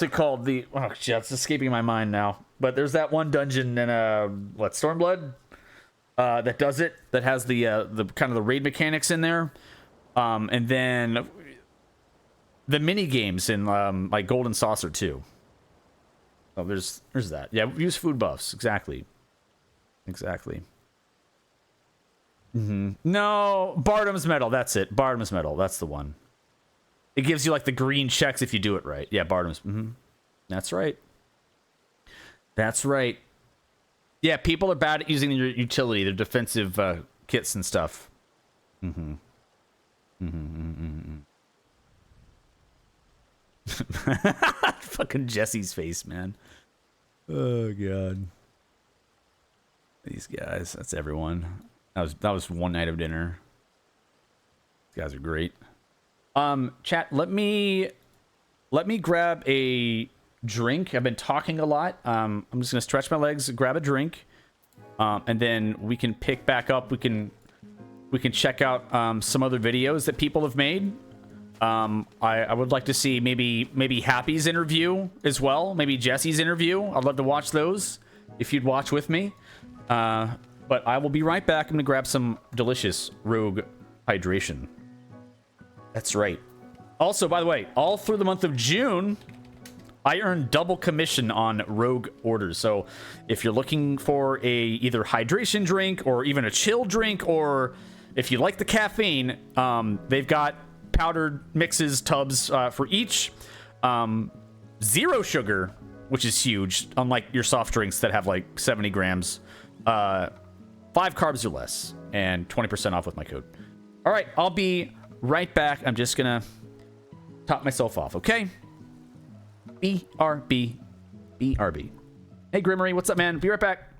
it called? Oh shit, it's escaping my mind now. But there's that one dungeon in Stormblood that does it, that has the kind of the raid mechanics in there, and then the mini games in like Golden Saucer too. Oh, there's that. Yeah, use food buffs. Exactly. No, Bardham's Medal. That's it. Bardham's Medal. That's the one. It gives you like the green checks if you do it right. Yeah, Bardham's. That's right. That's right. Yeah, people are bad at using their utility, their defensive kits and stuff. Fucking Jesse's face, man. Oh god. These guys. That's everyone. That was one night of dinner. These guys are great. Chat, let me grab a drink. I've been talking a lot. I'm just gonna stretch my legs, grab a drink, and then we can pick back up. We can check out some other videos that people have made. I would like to see maybe Happy's interview as well. Maybe Jesse's interview. I'd love to watch those if you'd watch with me. But I will be right back. I'm gonna grab some delicious Rogue hydration. That's right. Also, by the way, all through the month of June, I earn double commission on rogue orders. So if you're looking for a either hydration drink or even a chill drink, or if you like the caffeine, they've got powdered mixes, tubs for each. 0 sugar, which is huge, unlike your soft drinks that have like 70 grams. 5 carbs or less, and 20% off with my code. All right, I'll be right back. I'm just gonna top myself off, okay? BRB. BRB. Hey, Grimmery, what's up, man? Be right back.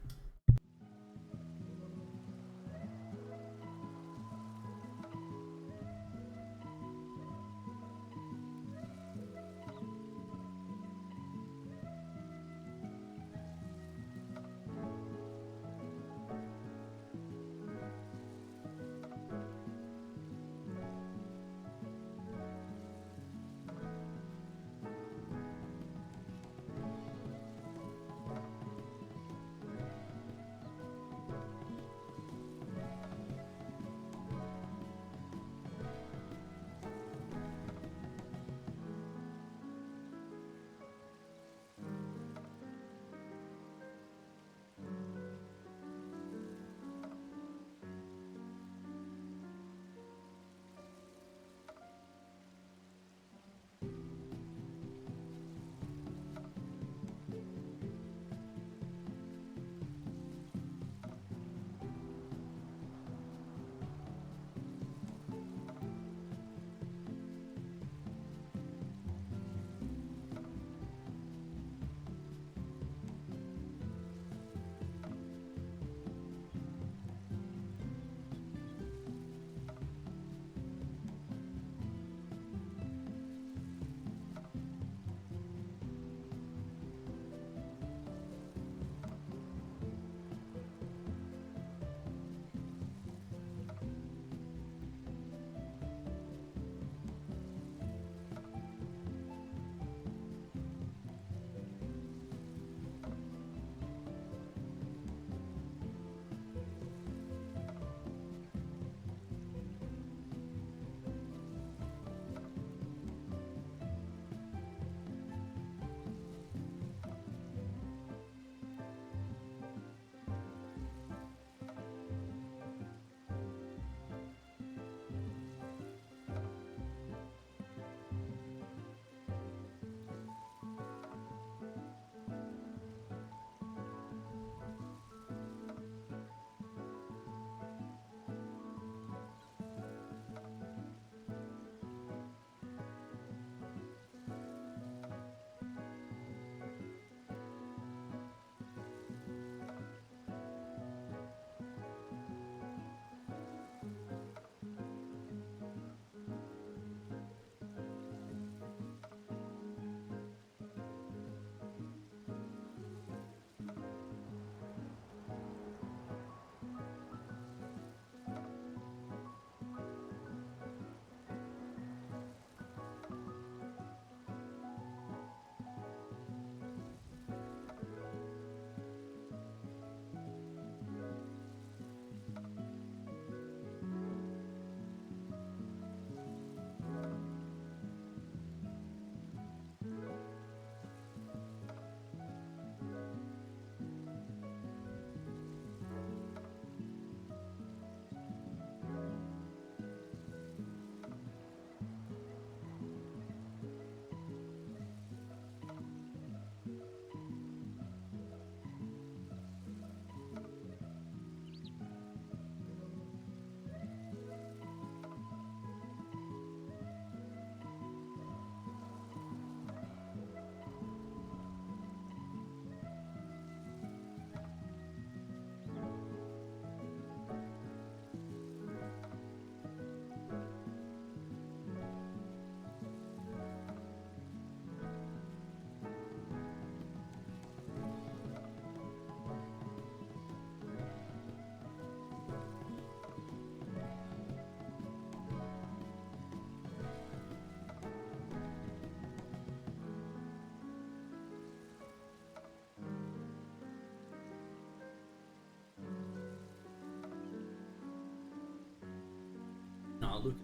No, Luke.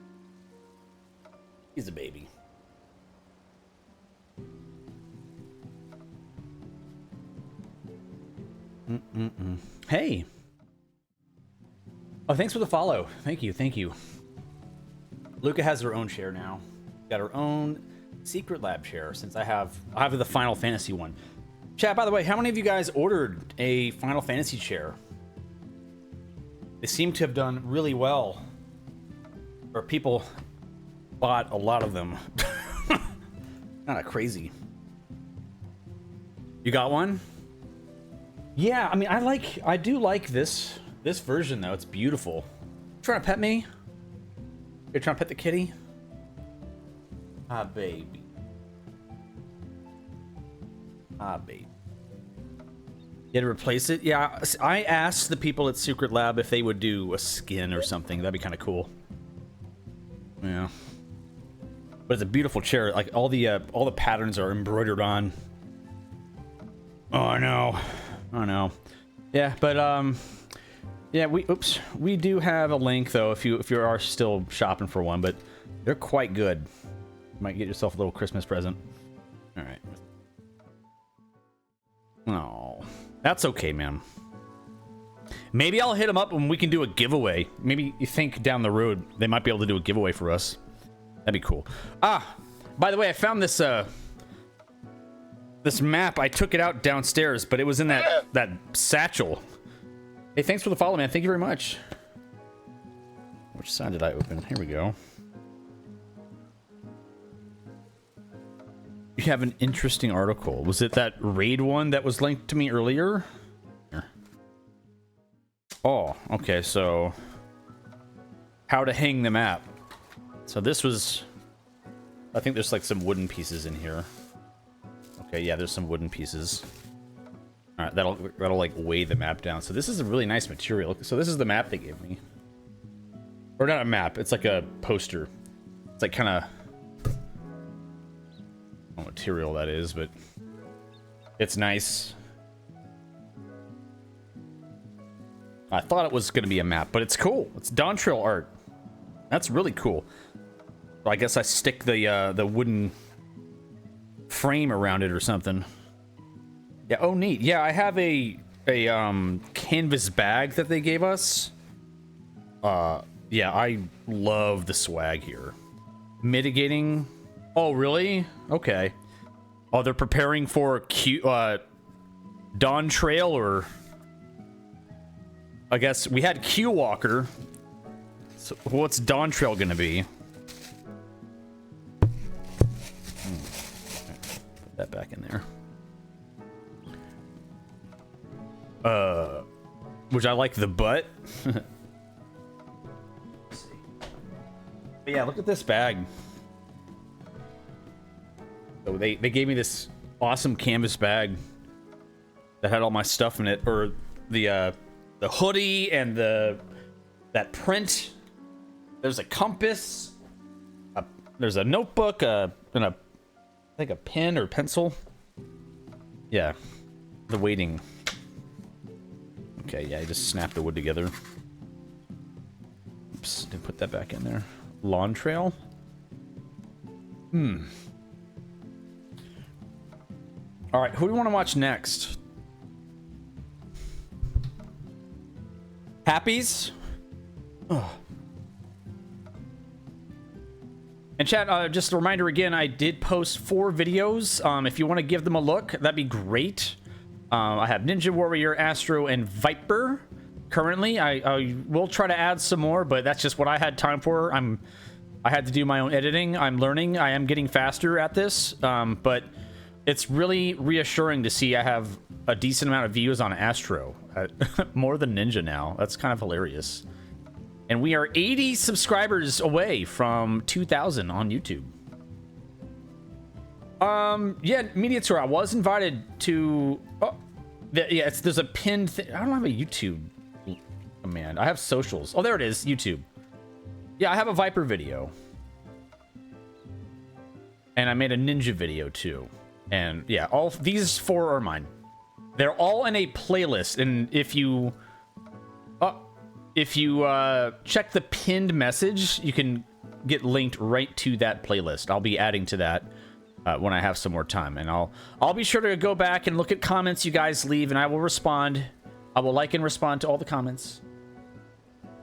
He's a baby. Hey. Oh, thanks for the follow. Thank you. Luca has her own chair now. Got her own secret lab chair since I have the Final Fantasy one. Chat, by the way, how many of you guys ordered a Final Fantasy chair? They seem to have done really well. Or people bought a lot of them. Kind of crazy. You got one? Yeah, I mean, I do like this version though. It's beautiful. Trying to pet me? You're trying to pet the kitty? Ah, baby. Ah, baby. You had to replace it? Yeah, I asked the people at Secret Lab if they would do a skin or something. That'd be kind of cool. Yeah. But it's a beautiful chair. Like all the patterns are embroidered on. Oh no. Oh no. Yeah, but yeah, we do have a link though if you are still shopping for one, but they're quite good. You might get yourself a little Christmas present. All right. Oh, that's okay, man. Maybe I'll hit them up and we can do a giveaway. Maybe you think down the road they might be able to do a giveaway for us. That'd be cool. Ah, by the way, I found this this map. I took it out downstairs, but it was in that satchel. Hey, thanks for the follow, man. Thank you very much. Which side did I open? Here we go. You have an interesting article. Was it that raid one that was linked to me earlier? Here. Oh, okay. So how to hang the map. So this was, I think there's like some wooden pieces in here. Okay, yeah, there's some wooden pieces. All right, that'll like weigh the map down. So this is a really nice material. So this is the map they gave me. Or not a map, it's like a poster. It's like kind of, I don't know what material that is, but it's nice. I thought it was going to be a map, but it's cool. It's Dawntrail art. That's really cool. So I guess I stick the wooden frame around it or something. Yeah, oh neat. Yeah, I have a canvas bag that they gave us. Yeah, I love the swag here. Mitigating. Oh, really? Okay. Oh, they're preparing for Dawntrail, or I guess we had Q Walker. So what's Dawntrail gonna be? Put that back in there. Which I like the butt. But yeah, look at this bag. So they gave me this awesome canvas bag that had all my stuff in it, or the hoodie and that print. There's a compass. There's a notebook, and I think a pen or pencil. Yeah, the waiting. Okay, yeah, I just snapped the wood together. Oops, didn't put that back in there. Lawn trail. All right, who do we want to watch next? Happies? Oh. And chat, just a reminder again, I did post 4 videos. If you want to give them a look, that'd be great. I have Ninja Warrior, Astro, and Viper. Currently, I will try to add some more, but that's just what I had time for. I had to do my own editing. I'm learning. I am getting faster at this, but it's really reassuring to see I have a decent amount of views on Astro. More than Ninja now. That's kind of hilarious. And we are 80 subscribers away from 2,000 on YouTube. Yeah, Media Tour, I was invited to... Oh, yeah, there's a pinned thing. I don't have a YouTube command. I have socials. Oh, there it is, YouTube. Yeah, I have a Viper video. And I made a Ninja video, too. And, yeah, all these 4 are mine. They're all in a playlist, and if you check the pinned message, you can get linked right to that playlist. I'll be adding to that when I have some more time, and I'll be sure to go back and look at comments you guys leave, and I will respond I will like and respond to all the comments.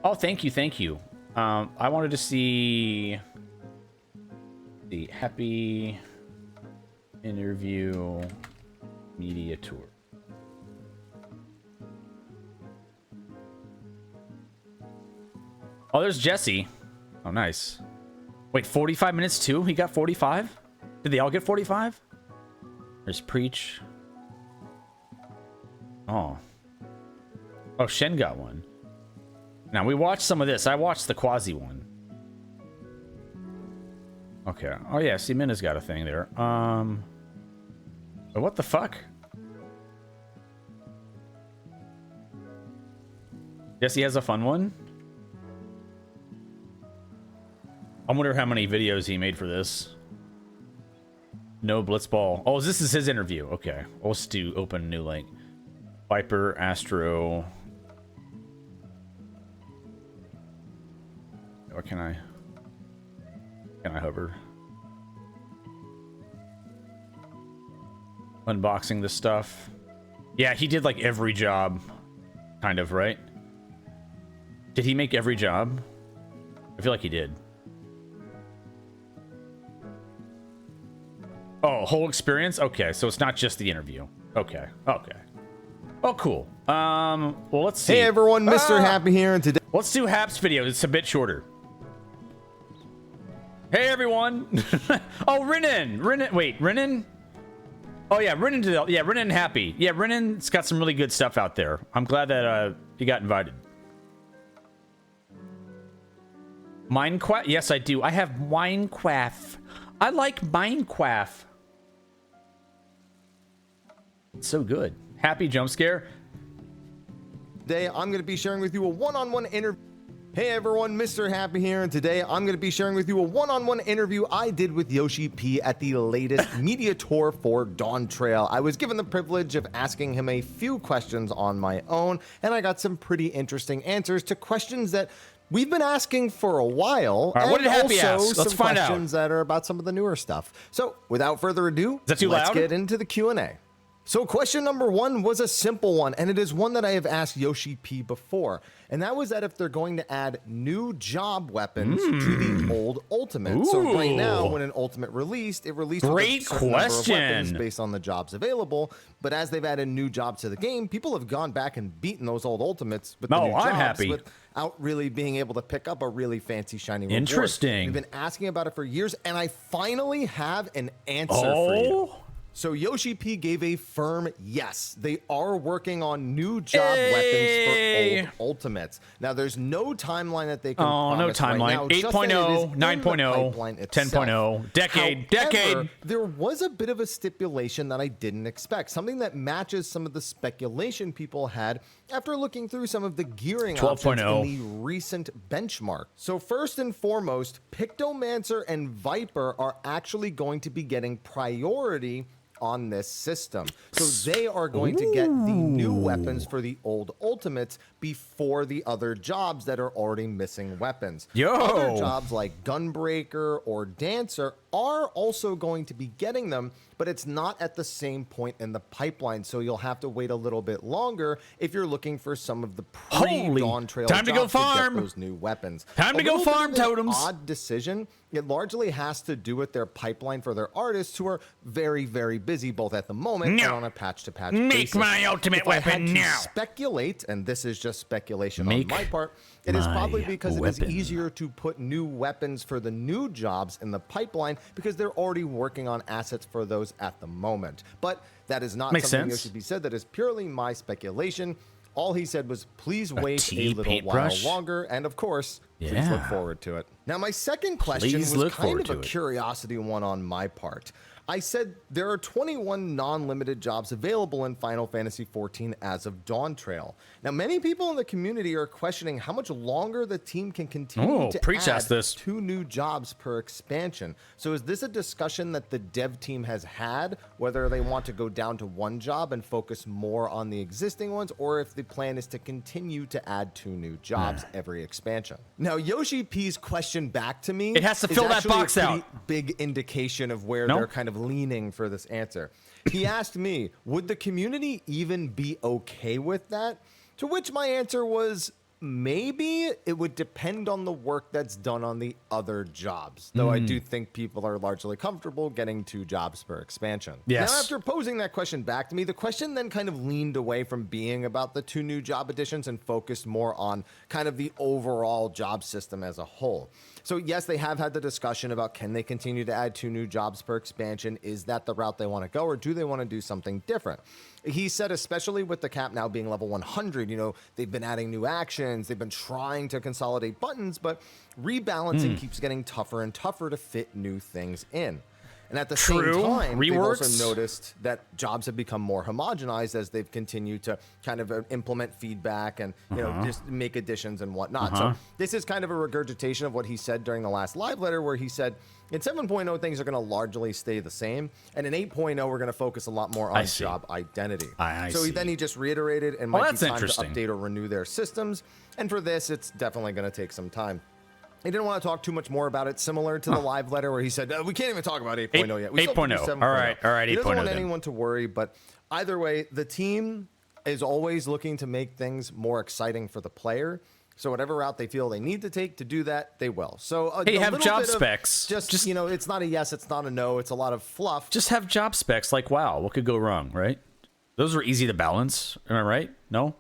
Oh, thank you, thank you. I wanted to see the happy interview media tour. Oh, there's Jesse. Oh, nice. Wait, 45 minutes too? He got 45? Did they all get 45? There's Preach. Oh. Oh, Shen got one. Now, we watched some of this. I watched the Quasi one. Okay. Oh, yeah. See, Minna's got a thing there. What the fuck? Jesse has a fun one? I wonder how many videos he made for this. No Blitzball. Oh, this is his interview. Okay. Let's do open new link. Viper, Astro. Or can I hover? Unboxing this stuff. Yeah, he did like every job. Kind of, right? Did he make every job? I feel like he did. Oh, whole experience? Okay, so it's not just the interview. Okay, okay. Oh, cool. Well, let's see. Hey everyone, Mr. Happy here, and today... Let's do Hap's video. It's a bit shorter. Hey everyone! Oh, Renan! Wait, Renan? Oh yeah, Renan and Happy. Yeah, Renan's got some really good stuff out there. I'm glad that he got invited. Minecraft? Yes, I do. I have Minecraft. I like Minecraft. It's so good. Happy jump scare. Today, I'm going to be sharing with you a one-on-one interview. Hey everyone, Mr. Happy here, and today I'm going to be sharing with you a one-on-one interview I did with Yoshi P at the latest media tour for Dawntrail. I was given the privilege of asking him a few questions on my own, and I got some pretty interesting answers to questions that we've been asking for a while. All right, what did Happy ask? Let's find out. Questions that are about some of the newer stuff. So, without further ado, let's get into the Q&A. So question number one was a simple one, and it is one that I have asked Yoshi P before, and that was that if they're going to add new job weapons to the old Ultimate. Ooh. So right now, when an Ultimate released, it released Great with a certain number of question. weapons based on the jobs available, but as they've added new jobs to the game, people have gone back and beaten those old Ultimates with the new jobs. I'm happy. Without really being able to pick up a really fancy shiny reward. Interesting. We've been asking about it for years, and I finally have an answer for you. So Yoshi P gave a firm yes. They are working on new job weapons for old Ultimates. Now, there's no timeline that they can promise no timeline. Right now, 8.0, 9.0, 10.0, decade. However, there was a bit of a stipulation that I didn't expect, something that matches some of the speculation people had after looking through some of the gearing options in the recent benchmark. So first and foremost, Pictomancer and Viper are actually going to be getting priority on this system. So they are going to get the new weapons for the old Ultimates before the other jobs that are already missing weapons. Other jobs like Gunbreaker or Dancer are also going to be getting them, but it's not at the same point in the pipeline, so you'll have to wait a little bit longer if you're looking for some of the pre-Dawntrail time to go farm. Get those new weapons. Time to go farm, totems. Odd decision. It largely has to do with their pipeline for their artists who are very, very busy both at the moment and on a patch-to-patch basis. Make my ultimate weapon now. Speculate, and this is just speculation on my part, it is probably because it is easier to put new weapons for the new jobs in the pipeline because they're already working on assets for those at the moment. But that is not something that should be said. That is purely my speculation. All he said was, please wait a little while longer, and of course, please look forward to it. Now, my second question was kind of a curiosity one on my part. I said there are 21 non-limited jobs available in Final Fantasy XIV as of Dawntrail. Now, many people in the community are questioning how much longer the team can continue to add 2 new jobs per expansion. So is this a discussion that the dev team has had, whether they want to go down to 1 job and focus more on the existing ones, or if the plan is to continue to add 2 new jobs every expansion? Now, Yoshi P's question back to me, it has to fill that box out. Big indication of where they're kind of leaning for this answer. He asked me, would the community even be okay with that? To which my answer was, maybe it would depend on the work that's done on the other jobs, though I do think people are largely comfortable getting 2 jobs per expansion. Yes. Now, after posing that question back to me, the question then kind of leaned away from being about the 2 new job additions and focused more on kind of the overall job system as a whole. So yes, they have had the discussion about can they continue to add 2 new jobs per expansion? Is that the route they want to go, or do they want to do something different? He said, especially with the cap now being level 100, they've been adding new actions, they've been trying to consolidate buttons, but rebalancing keeps getting tougher and tougher to fit new things in. And at the same time, they've also noticed that jobs have become more homogenized as they've continued to kind of implement feedback and just make additions and whatnot. So this is kind of a regurgitation of what he said during the last live letter, where he said in 7.0 things are going to largely stay the same, and in 8.0 we're going to focus a lot more on job identity. Then he just reiterated and might be time to update or renew their systems, and for this it's definitely going to take some time. He didn't want to talk too much more about it, similar to the live letter where he said, we can't even talk about 8.0 yet. We 8.0. All right, 8.0. He doesn't want anyone to worry, but either way, the team is always looking to make things more exciting for the player. So whatever route they feel they need to take to do that, they will. So have job specs. Just it's not a yes, it's not a no. It's a lot of fluff. Just have job specs like, wow, what could go wrong, right? Those are easy to balance. Am I right? No?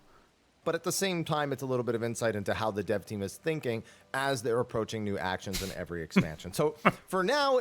But at the same time, it's a little bit of insight into how the dev team is thinking as they're approaching new actions in every expansion. So for now,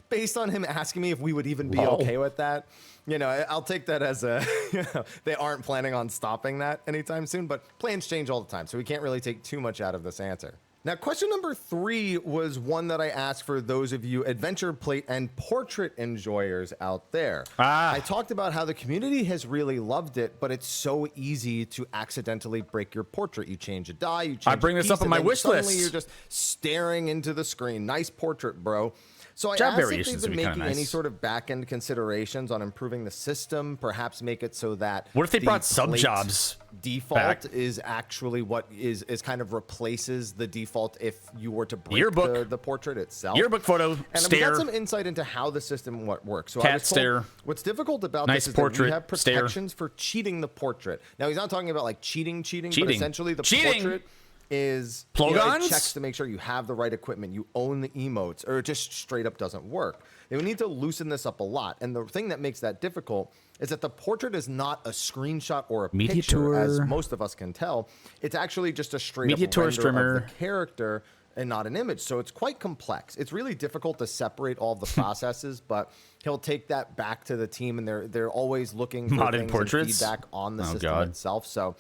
based on him asking me if we would even be okay with that, I'll take that as they aren't planning on stopping that anytime soon, but plans change all the time. So we can't really take too much out of this answer. Now, question number 3 was one that I asked for those of you adventure plate and portrait enjoyers out there. I talked about how the community has really loved it, but it's so easy to accidentally break your portrait. You change a die, you change I bring this up on my wish list. Suddenly you're just staring into the screen. Nice portrait, bro. So I asked if they've been making any sort of back-end considerations on improving the system, perhaps make it so that what if they brought sub-jobs default is actually what is kind of replaces the default if you were to break the portrait itself. Yearbook photo, and we got some insight into how the system works. So cat stare. What's difficult about this is that we have protections for cheating the portrait. Now, he's not talking about like cheating, but essentially the portrait is it checks to make sure you have the right equipment, you own the emotes, or it just straight up doesn't work. They would need to loosen this up a lot. And the thing that makes that difficult is that the portrait is not a screenshot or a picture, as most of us can tell. It's actually just a straight up render of the character and not an image. So it's quite complex. It's really difficult to separate all of the processes, but he'll take that back to the team, and they're always looking for things and feedback on the system itself. So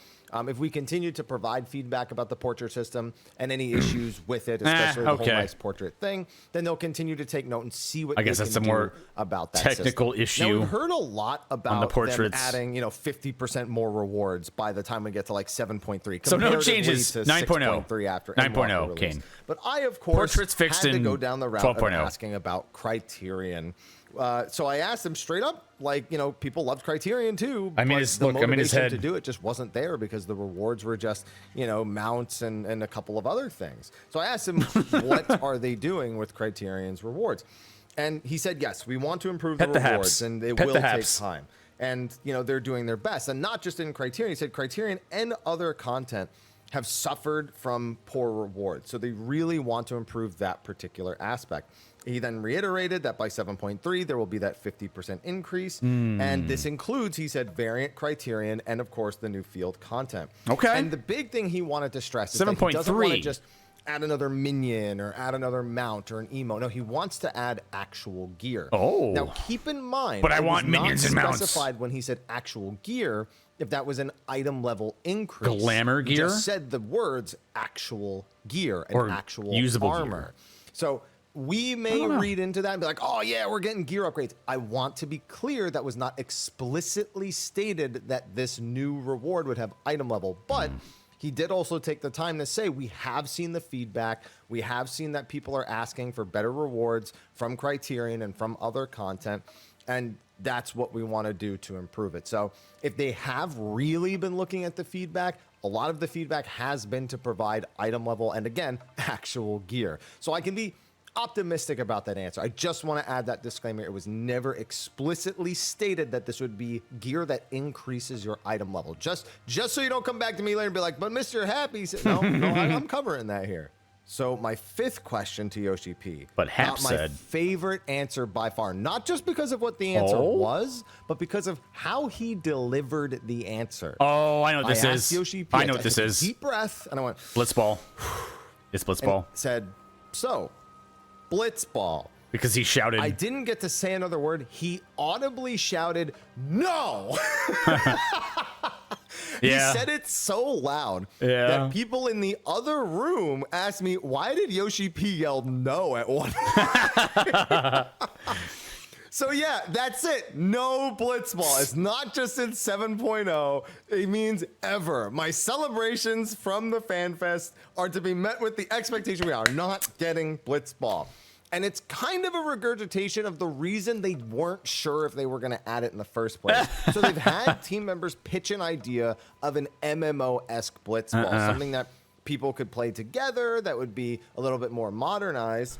if we continue to provide feedback about the portrait system and any issues with it, especially the whole nice portrait thing, then they'll continue to take note and see what they can do about that technical issue. Now, we've heard a lot about them adding 50% more rewards by the time we get to like 7.3. So no changes. 9.0 after 9.0 Kane. But I, of course, portraits fixed had to in go down the route 12.0. of asking about Criterion. So I asked him straight up, people loved Criterion too. I mean, the motivation to do it just wasn't there because the rewards were just, mounts and a couple of other things. So I asked him, what are they doing with Criterion's rewards? And he said, yes, we want to improve the rewards, and it will take time. And, they're doing their best. And not just in Criterion. He said Criterion and other content have suffered from poor rewards. So they really want to improve that particular aspect. He then reiterated that by 7.3, there will be that 50% increase. And this includes, he said, variant Criterion and, of course, the new field content. Okay. And the big thing he wanted to stress is that he doesn't want to just add another minion or add another mount or an emo. No, he wants to add actual gear. Oh. Now, keep in mind, but I want minions and mounts. Specified when he said actual gear, if that was an item level increase. Glamour gear? He just said the words actual gear and or actual usable armor. Gear. So we may read into that and be like, oh yeah, we're getting gear upgrades. I want to be clear that was not explicitly stated that this new reward would have item level, but he did also take the time to say, we have seen the feedback. We have seen that people are asking for better rewards from Criterion and from other content. And that's what we want to do to improve it. So if they have really been looking at the feedback, a lot of the feedback has been to provide item level and, again, actual gear. So I can be optimistic about that answer. I just want to add that disclaimer. It was never explicitly stated that this would be gear that increases your item level. Just so you don't come back to me later and be like, but Mr. Happy said, no, I'm covering that here. So my fifth question to Yoshi P. But Hap said, my favorite answer by far, not just because of what the answer was, but because of how he delivered the answer. Oh, I know what this is. Yoshi P, I know what this is. Deep breath, and I went, Blitzball. It's Blitzball. Said, so, Blitzball. Because he shouted. I didn't get to say another word. He audibly shouted, no! He said it so loud that people in the other room asked me, why did Yoshi P yell no at one point? So yeah, that's it. No Blitzball. It's not just in 7.0. It means ever. My celebrations from the FanFest are to be met with the expectation we are not getting Blitzball. And it's kind of a regurgitation of the reason they weren't sure if they were going to add it in the first place. So they've had team members pitch an idea of an MMO-esque Blitzball, something that people could play together that would be a little bit more modernized.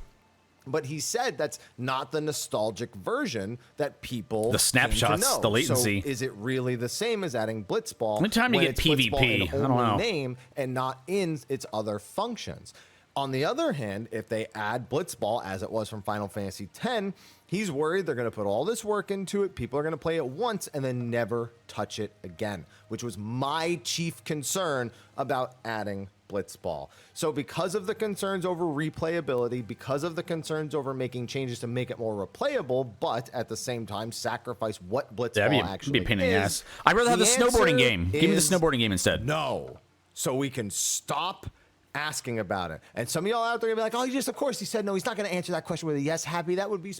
But he said that's not the nostalgic version that people the snapshots, the latency. So is it really the same as adding Blitzball? When time to get PvP? I don't know. Name and not in its other functions. On the other hand, if they add Blitzball, as it was from Final Fantasy X, he's worried they're going to put all this work into it. People are going to play it once and then never touch it again, which was my chief concern about adding Blitzball. So because of the concerns over replayability, because of the concerns over making changes to make it more replayable, but at the same time sacrifice what Blitzball actually be a pain in the ass. I'd rather have the snowboarding game. Give me the snowboarding game instead. No. So we can stop asking about it. And some of y'all out there are gonna be like, oh, of course he said no. He's not going to answer that question with a yes, Happy. That would be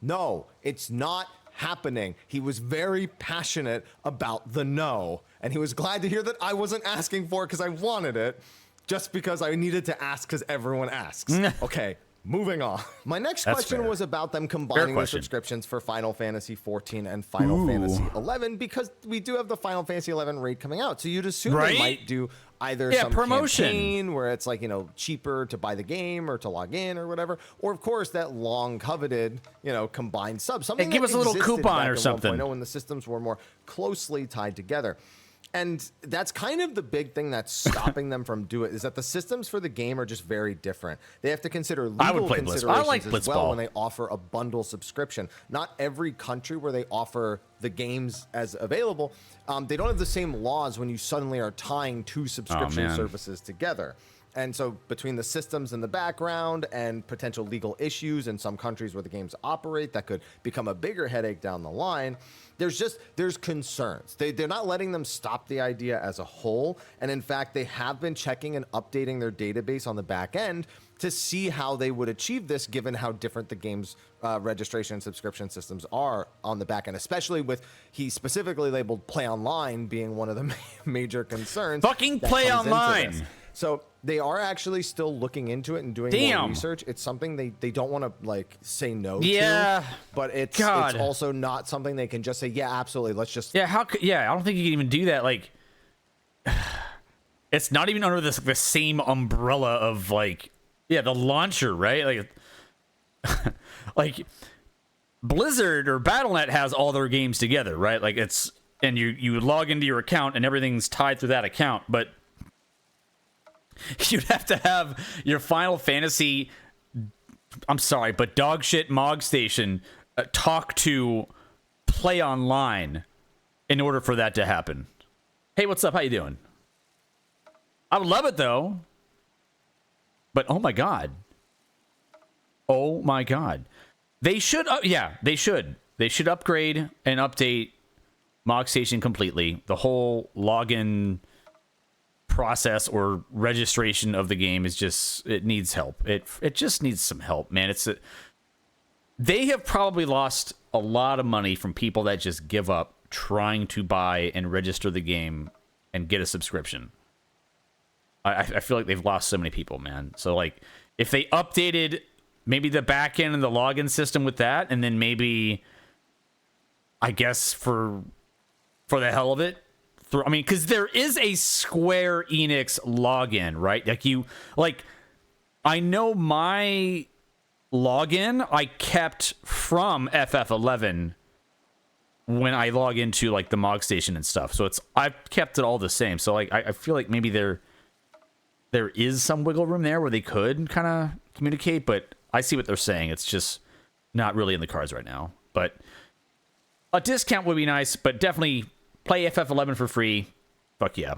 No, it's not happening. He was very passionate about the no. And he was glad to hear that I wasn't asking for it because I wanted it, just because I needed to ask because everyone asks. Okay. Moving on. My next question was about them combining the subscriptions for Final Fantasy XIV and Final Fantasy XI, because we do have the Final Fantasy XI raid coming out. So you'd assume they might do either some promotion campaign where it's like, cheaper to buy the game or to log in or whatever. Or, of course, that long coveted, combined sub. Something give us a little coupon or something. When the systems were more closely tied together. And that's kind of the big thing that's stopping them from doing it, is that the systems for the game are just very different. They have to consider legal considerations as well when they offer a bundle subscription. Not every country where they offer the games as available, they don't have the same laws when you suddenly are tying two subscription services together. And so between the systems in the background and potential legal issues in some countries where the games operate that could become a bigger headache down the line, there's concerns. They're not letting them stop the idea as a whole. And in fact, they have been checking and updating their database on the back end to see how they would achieve this, given how different the game's registration and subscription systems are on the back end, especially with, he specifically labeled Play Online being one of the major concerns. Fucking Play Online! So they are actually still looking into it and doing more research. It's something they don't want to say no to. But it's also not something they can just say, yeah, absolutely. Let's just I don't think you can even do that. It's not even under the same umbrella of the launcher, right? Like Blizzard or Battle.net has all their games together, right? And you log into your account and everything's tied through that account, but you'd have to have your Final Fantasy, I'm sorry, but dogshit Mog Station talk to Play Online in order for that to happen. Hey, what's up? How you doing? I would love it, though. But, oh, my God. Oh, my God. They should, they should. They should upgrade and update Mog Station completely. The whole login process or registration of the game is just, it needs help. It just needs some help, man. They have probably lost a lot of money from people that just give up trying to buy and register the game and get a subscription. I feel like they've lost so many people, man. So if they updated maybe the back end and the login system with that, and then maybe, I guess for the hell of it, because there is a Square Enix login, right? I know my login I kept from FF11 when I log into like the Mog Station and stuff. So I've kept it all the same. So like I feel like maybe there is some wiggle room there where they could kind of communicate, but I see what they're saying. It's just not really in the cards right now. But a discount would be nice, but definitely play FF11 for free. Fuck yeah.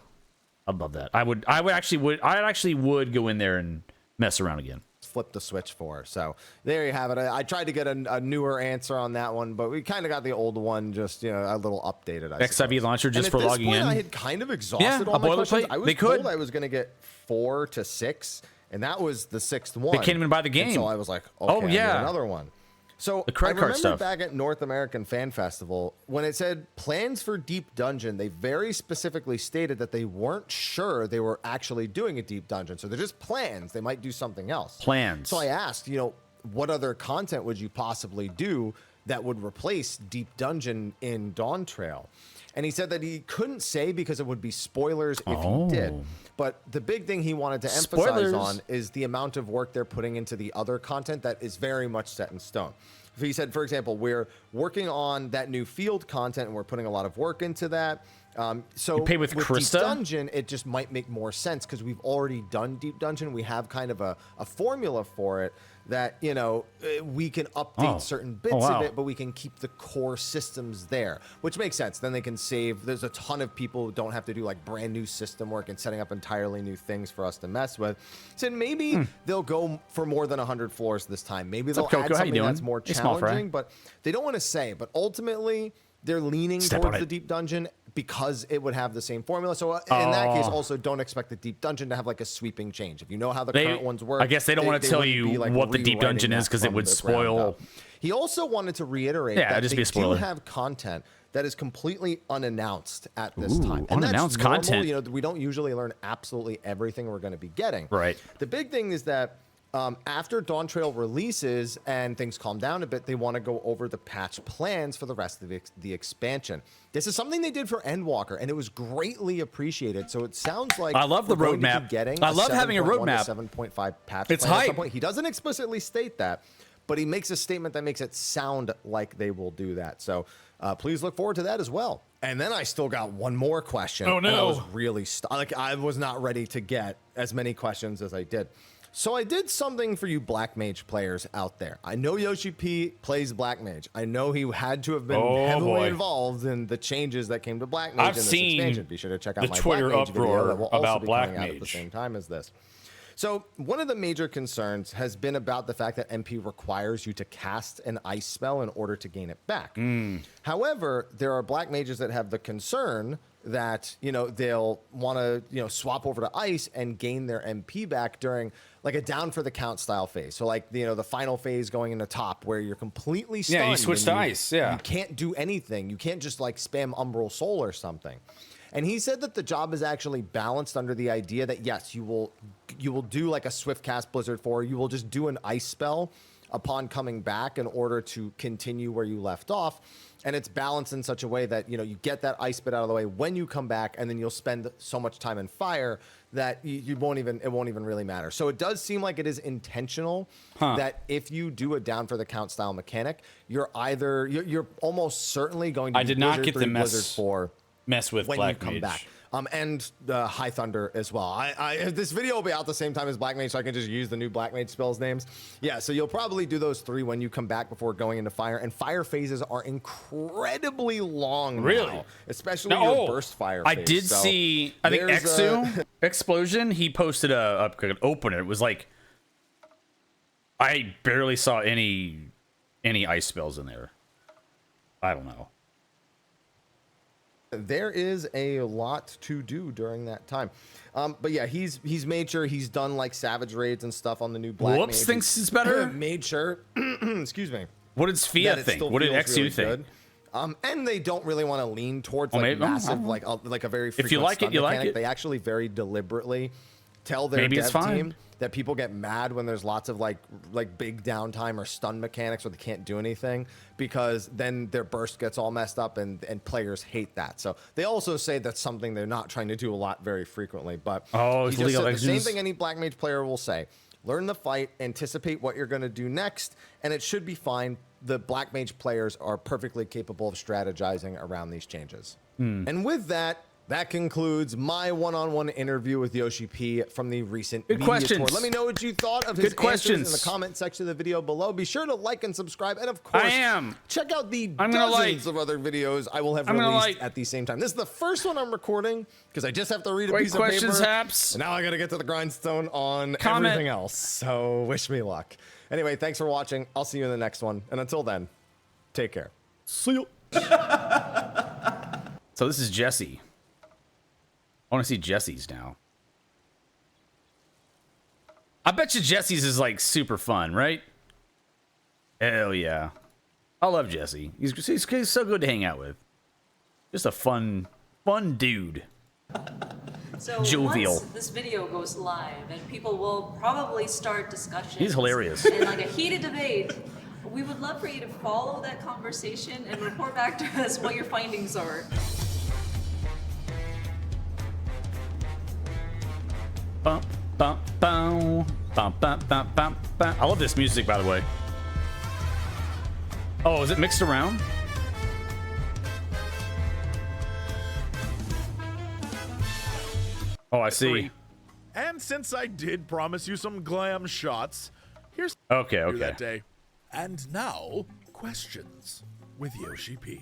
I'd love that. I actually would go in there and mess around again. Flip the switch for. So there you have it. I tried to get a newer answer on that one, but we kind of got the old one, just a little updated. XIV launcher just for logging in. I had kind of exhausted all my questions. I was told I was going to get 4 to 6, and that was the 6th one. They can't even buy the game. And so I was like, okay, I need another one. So I remember back at North American Fan Festival, when it said plans for Deep Dungeon, they very specifically stated that they weren't sure they were actually doing a Deep Dungeon. So they're just plans. They might do something else. Plans. So I asked, what other content would you possibly do that would replace Deep Dungeon in Dawntrail? And he said that he couldn't say because it would be spoilers if he did. But the big thing he wanted to emphasize on is the amount of work they're putting into the other content that is very much set in stone. He said, for example, we're working on that new field content and we're putting a lot of work into that. So you pay with Krista? Deep Dungeon, it just might make more sense because we've already done Deep Dungeon. We have kind of a formula for it that, we can update certain bits of it, but we can keep the core systems there, which makes sense. Then they can save. There's a ton of people who don't have to do like brand new system work and setting up entirely new things for us to mess with. So maybe they'll go for more than 100 floors this time. Maybe they'll add something that's more challenging, but they don't want to say. But ultimately, they're leaning towards the Deep Dungeon because it would have the same formula. So in that case, also don't expect the Deep Dungeon to have like a sweeping change. If you know how the current ones work, I guess they don't want to tell you what the Deep Dungeon is because it would spoil. He also wanted to reiterate that they do have content that is completely unannounced at this time. And unannounced that's normal. content. We don't usually learn absolutely everything we're going to be getting. Right. The big thing is that after Dawntrail releases and things calm down a bit, they want to go over the patch plans for the rest of the expansion. This is something they did for Endwalker, and it was greatly appreciated. So it sounds like I love the roadmap. I love having a roadmap. 7.5 patch. It's hype. He doesn't explicitly state that, but he makes a statement that makes it sound like they will do that. So please look forward to that as well. And then I still got one more question. Oh no! And I was really I was not ready to get as many questions as I did. So I did something for you Black Mage players out there. I know Yoshi P plays Black Mage. I know he had to have been heavily involved in the changes that came to Black Mage in this expansion. Be sure to check out my Twitter Black Mage video that will also about be Black coming out at the same time as this. So one of the major concerns has been about the fact that MP requires you to cast an ice spell in order to gain it back. However, there are Black Mages that have the concern that, they'll want to, swap over to ice and gain their MP back during like a down for the count style phase. So like, the final phase going into top where you're completely stunned. Yeah, you switch to ice. Yeah. You can't do anything. You can't just like spam Umbral Soul or something. And he said that the job is actually balanced under the idea that, yes, you will do like a Swift Cast Blizzard 4. You will just do an ice spell upon coming back in order to continue where you left off. And it's balanced in such a way that, you get that ice bit out of the way when you come back, and then you'll spend so much time in fire that it won't even really matter. So it does seem like it is intentional that if you do a down for the count style mechanic, you're almost certainly going to Blizzard 3, Blizzard 4 mess with when Black you come Mage. back. And High Thunder as well. This video will be out the same time as Black Mage, so I can just use the new Black Mage spells names. Yeah, so you'll probably do those 3 when you come back before going into fire. And fire phases are incredibly long now, especially your burst fire phase. I did see, I think Exu Explosion, he posted an opener. It was like, I barely saw any ice spells in there. I don't know. There is a lot to do during that time. But yeah, he's made sure he's done like Savage Raids and stuff on the new Black Mage. Thinks it's better? Made sure, excuse me. What did Sfia think? What did XU really think? And they don't really want to lean towards like massive, like a very frequent if you like it, you mechanic. like it. They actually very deliberately tell their dev team that people get mad when there's lots of like big downtime or stun mechanics where they can't do anything, because then their burst gets all messed up and players hate that. So they also say that's something they're not trying to do a lot very frequently. But he just said the same thing any Black Mage player will say. Learn the fight, anticipate what you're going to do next, and it should be fine. The Black Mage players are perfectly capable of strategizing around these changes. And with that, that concludes my one-on-one interview with Yoshi P from the recent media tour. Let me know what you thought of his answers in the comment section of the video below. Be sure to like and subscribe, and of course, check out the dozens of other videos I will have released at the same time. This is the first one I'm recording because I just have to read a piece of paper. Haps. And now I got to get to the grindstone on everything else. So wish me luck. Anyway, thanks for watching. I'll see you in the next one. And until then, take care. See you. So this is Jesse. I want to see Jesse's now. I bet you Jesse's is like super fun, right? Hell yeah. I love Jesse. He's so good to hang out with. Just a fun dude. So jovial. Once this video goes live, and people will probably start discussions. He's hilarious. And like a heated debate. We would love for you to follow that conversation and report back to us what your findings are. Bum, bum, bum, bum, bum, bum, bum, bum. I love this music, by the way. Oh, is it mixed around? Oh, I see. And since I did promise you some glam shots, here's okay. that day. And now, questions with Yoshi P.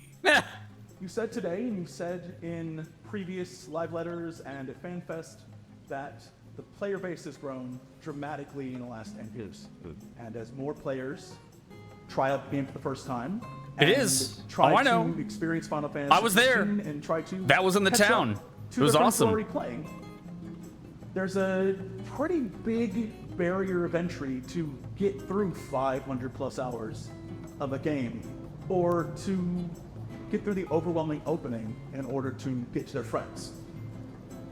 You said today, and you said in previous live letters and at FanFest, that the player base has grown dramatically in the last 10 years. And as more players try out the game for the first time, it is. Try I know. to experience Final Fantasy. I was there. And try to. That was in the town. It was awesome. Already playing. There's a pretty big barrier of entry to get through 500 plus hours of a game, or to get through the overwhelming opening in order to get to their friends.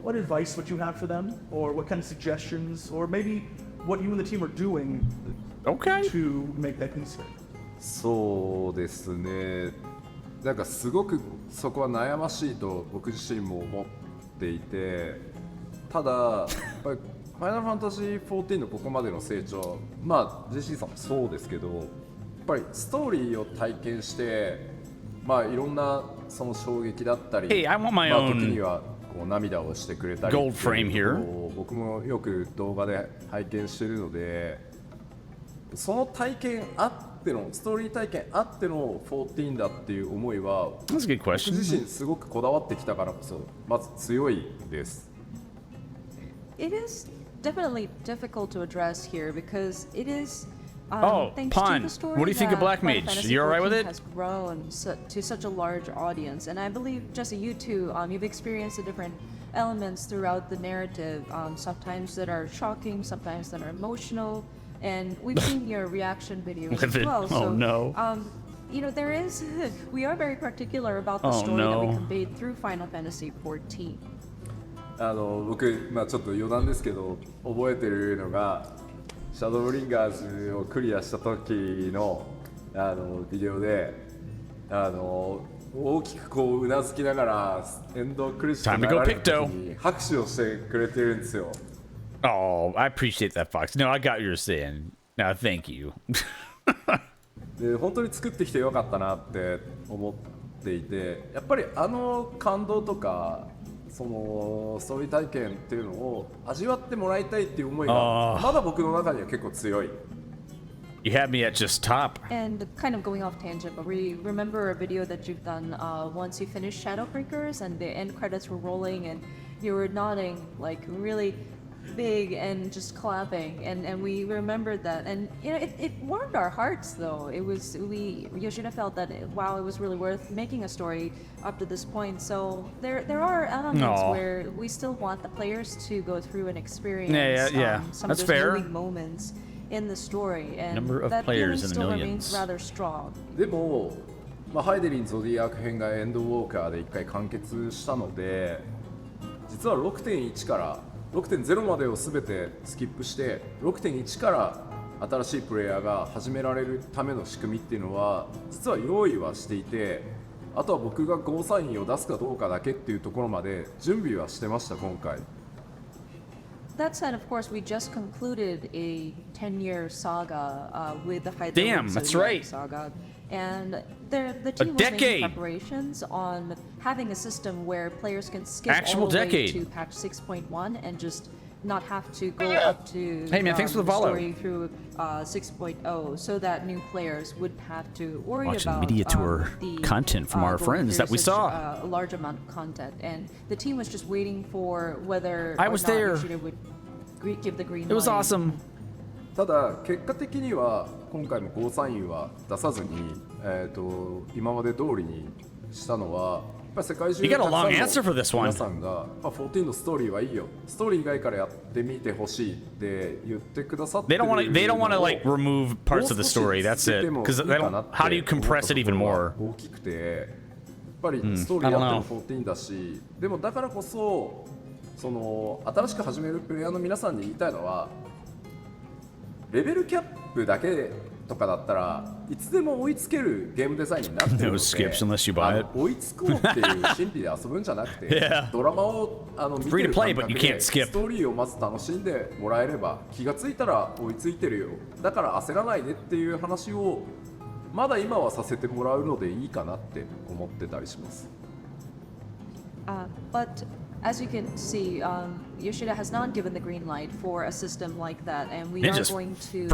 What advice would you have for them, or what kind of suggestions, or maybe what you and the team are doing to make that easier? そうですね。なんかすごくそこは悩ましいと僕自身も思っていて、ただやっぱりファイナルファンタジー14のここまでの成長、まあ JC さんもそうですけど、やっぱりストーリーを体験して、まあいろんなその衝撃だったり、Hey, I want my まあ own 時にはこう涙をしてくれたり、 gold frame here. 僕もよく動画で拝見しているので、その体験あってのストーリー体験あっての14だっていう思いは、僕自身すごくこだわってきたからこそまず強いです。It is definitely difficult to address here because it is thanks Pon, to the story what do you think of Black Mage? You all right with it? Has grown to such a large audience, and I believe Jesse, you too. You've experienced the different elements throughout the narrative. Sometimes that are shocking, sometimes that are emotional, and we've seen your reaction videos as well. So, you know, there is. We are very particular about the story that we conveyed through Final Fantasy 14. 僕、まあちょっと余談ですけど覚えてるのがシャドウリンガーズをクリアした時のビデオで大きくこううなずきながらエンドクレジット流れる時に拍手をしてくれてるんですよ。Oh, I appreciate that, Fox. No, I got your saying. No, thank you. で本当に作ってきてよかったなって思っていて、やっぱり感動とかそのストーリー体験っていうのを味わってもらいたいっていう思いがまだ僕の中には結構強い。You had me at just top. And kind of going off tangent, but we remember a video that you've done once you finished Shadowbreakers and the end credits were rolling and you were nodding like really big and just clapping, and we remembered that, and you know it warmed our hearts though. It was Yoshida felt that wow, it was really worth making a story up to this point. So there are elements where we still want the players to go through and experience some That's of those fair. moving moments in the story, and Number of that players feeling in the still remains millions. rather strong. でも、ハイデリン・ゾディアーク編がエンドウォーカーで一回完結したので、実は 6.1 から6.0 までを全てスキップして 6.1 から新しいプレイヤーが始められるための仕組みっていうのは実は用意はしていて、あとは僕がゴーサインを出すかどうかだけっていうところまで準備はしてました今回。That said, of course, we just concluded a 10-year saga with the Hydro Damn, that's right. saga. And the team was making preparations on having a system where players can skip all the way to patch 6.1 and just not have to go up to thanks for the follow. Story through 6.0, so that new players would have to worry Watching about media tour the content from our friends that we saw. A large amount of content, and the team was just waiting for whether I was there. Yoshida would give the green It was light. awesome. ただ結果的には今回もゴーサインは出さずに、今まで通りにしたのはやっぱり世界中のたくさんの皆さんが14のストーリーはいいよ、ストーリー以外からやってみてほしいって言ってくださってる。 They don't want to like remove parts of the story. That's it. Because how do you compress it even more? 大きくてやっぱりストーリーやっても14だし、でもだからこそその新しく始めるプレイヤーの皆さんに言いたいのは、レベルキャップだけとかだったらいつでも追いつけるゲームデザインになってるので、 No skips unless you buy it. 追いつこうっていう心理で遊ぶんじゃなくて、ドラマを見てる感覚でストーリーをまず楽しんでもらえれば気がついたら追いついてるよ、だから焦らないでっていう話をまだ今はさせてもらうのでいいかなって思ってたりします。But as you can see, Yoshida has not given the green light for a system like that, and we are going to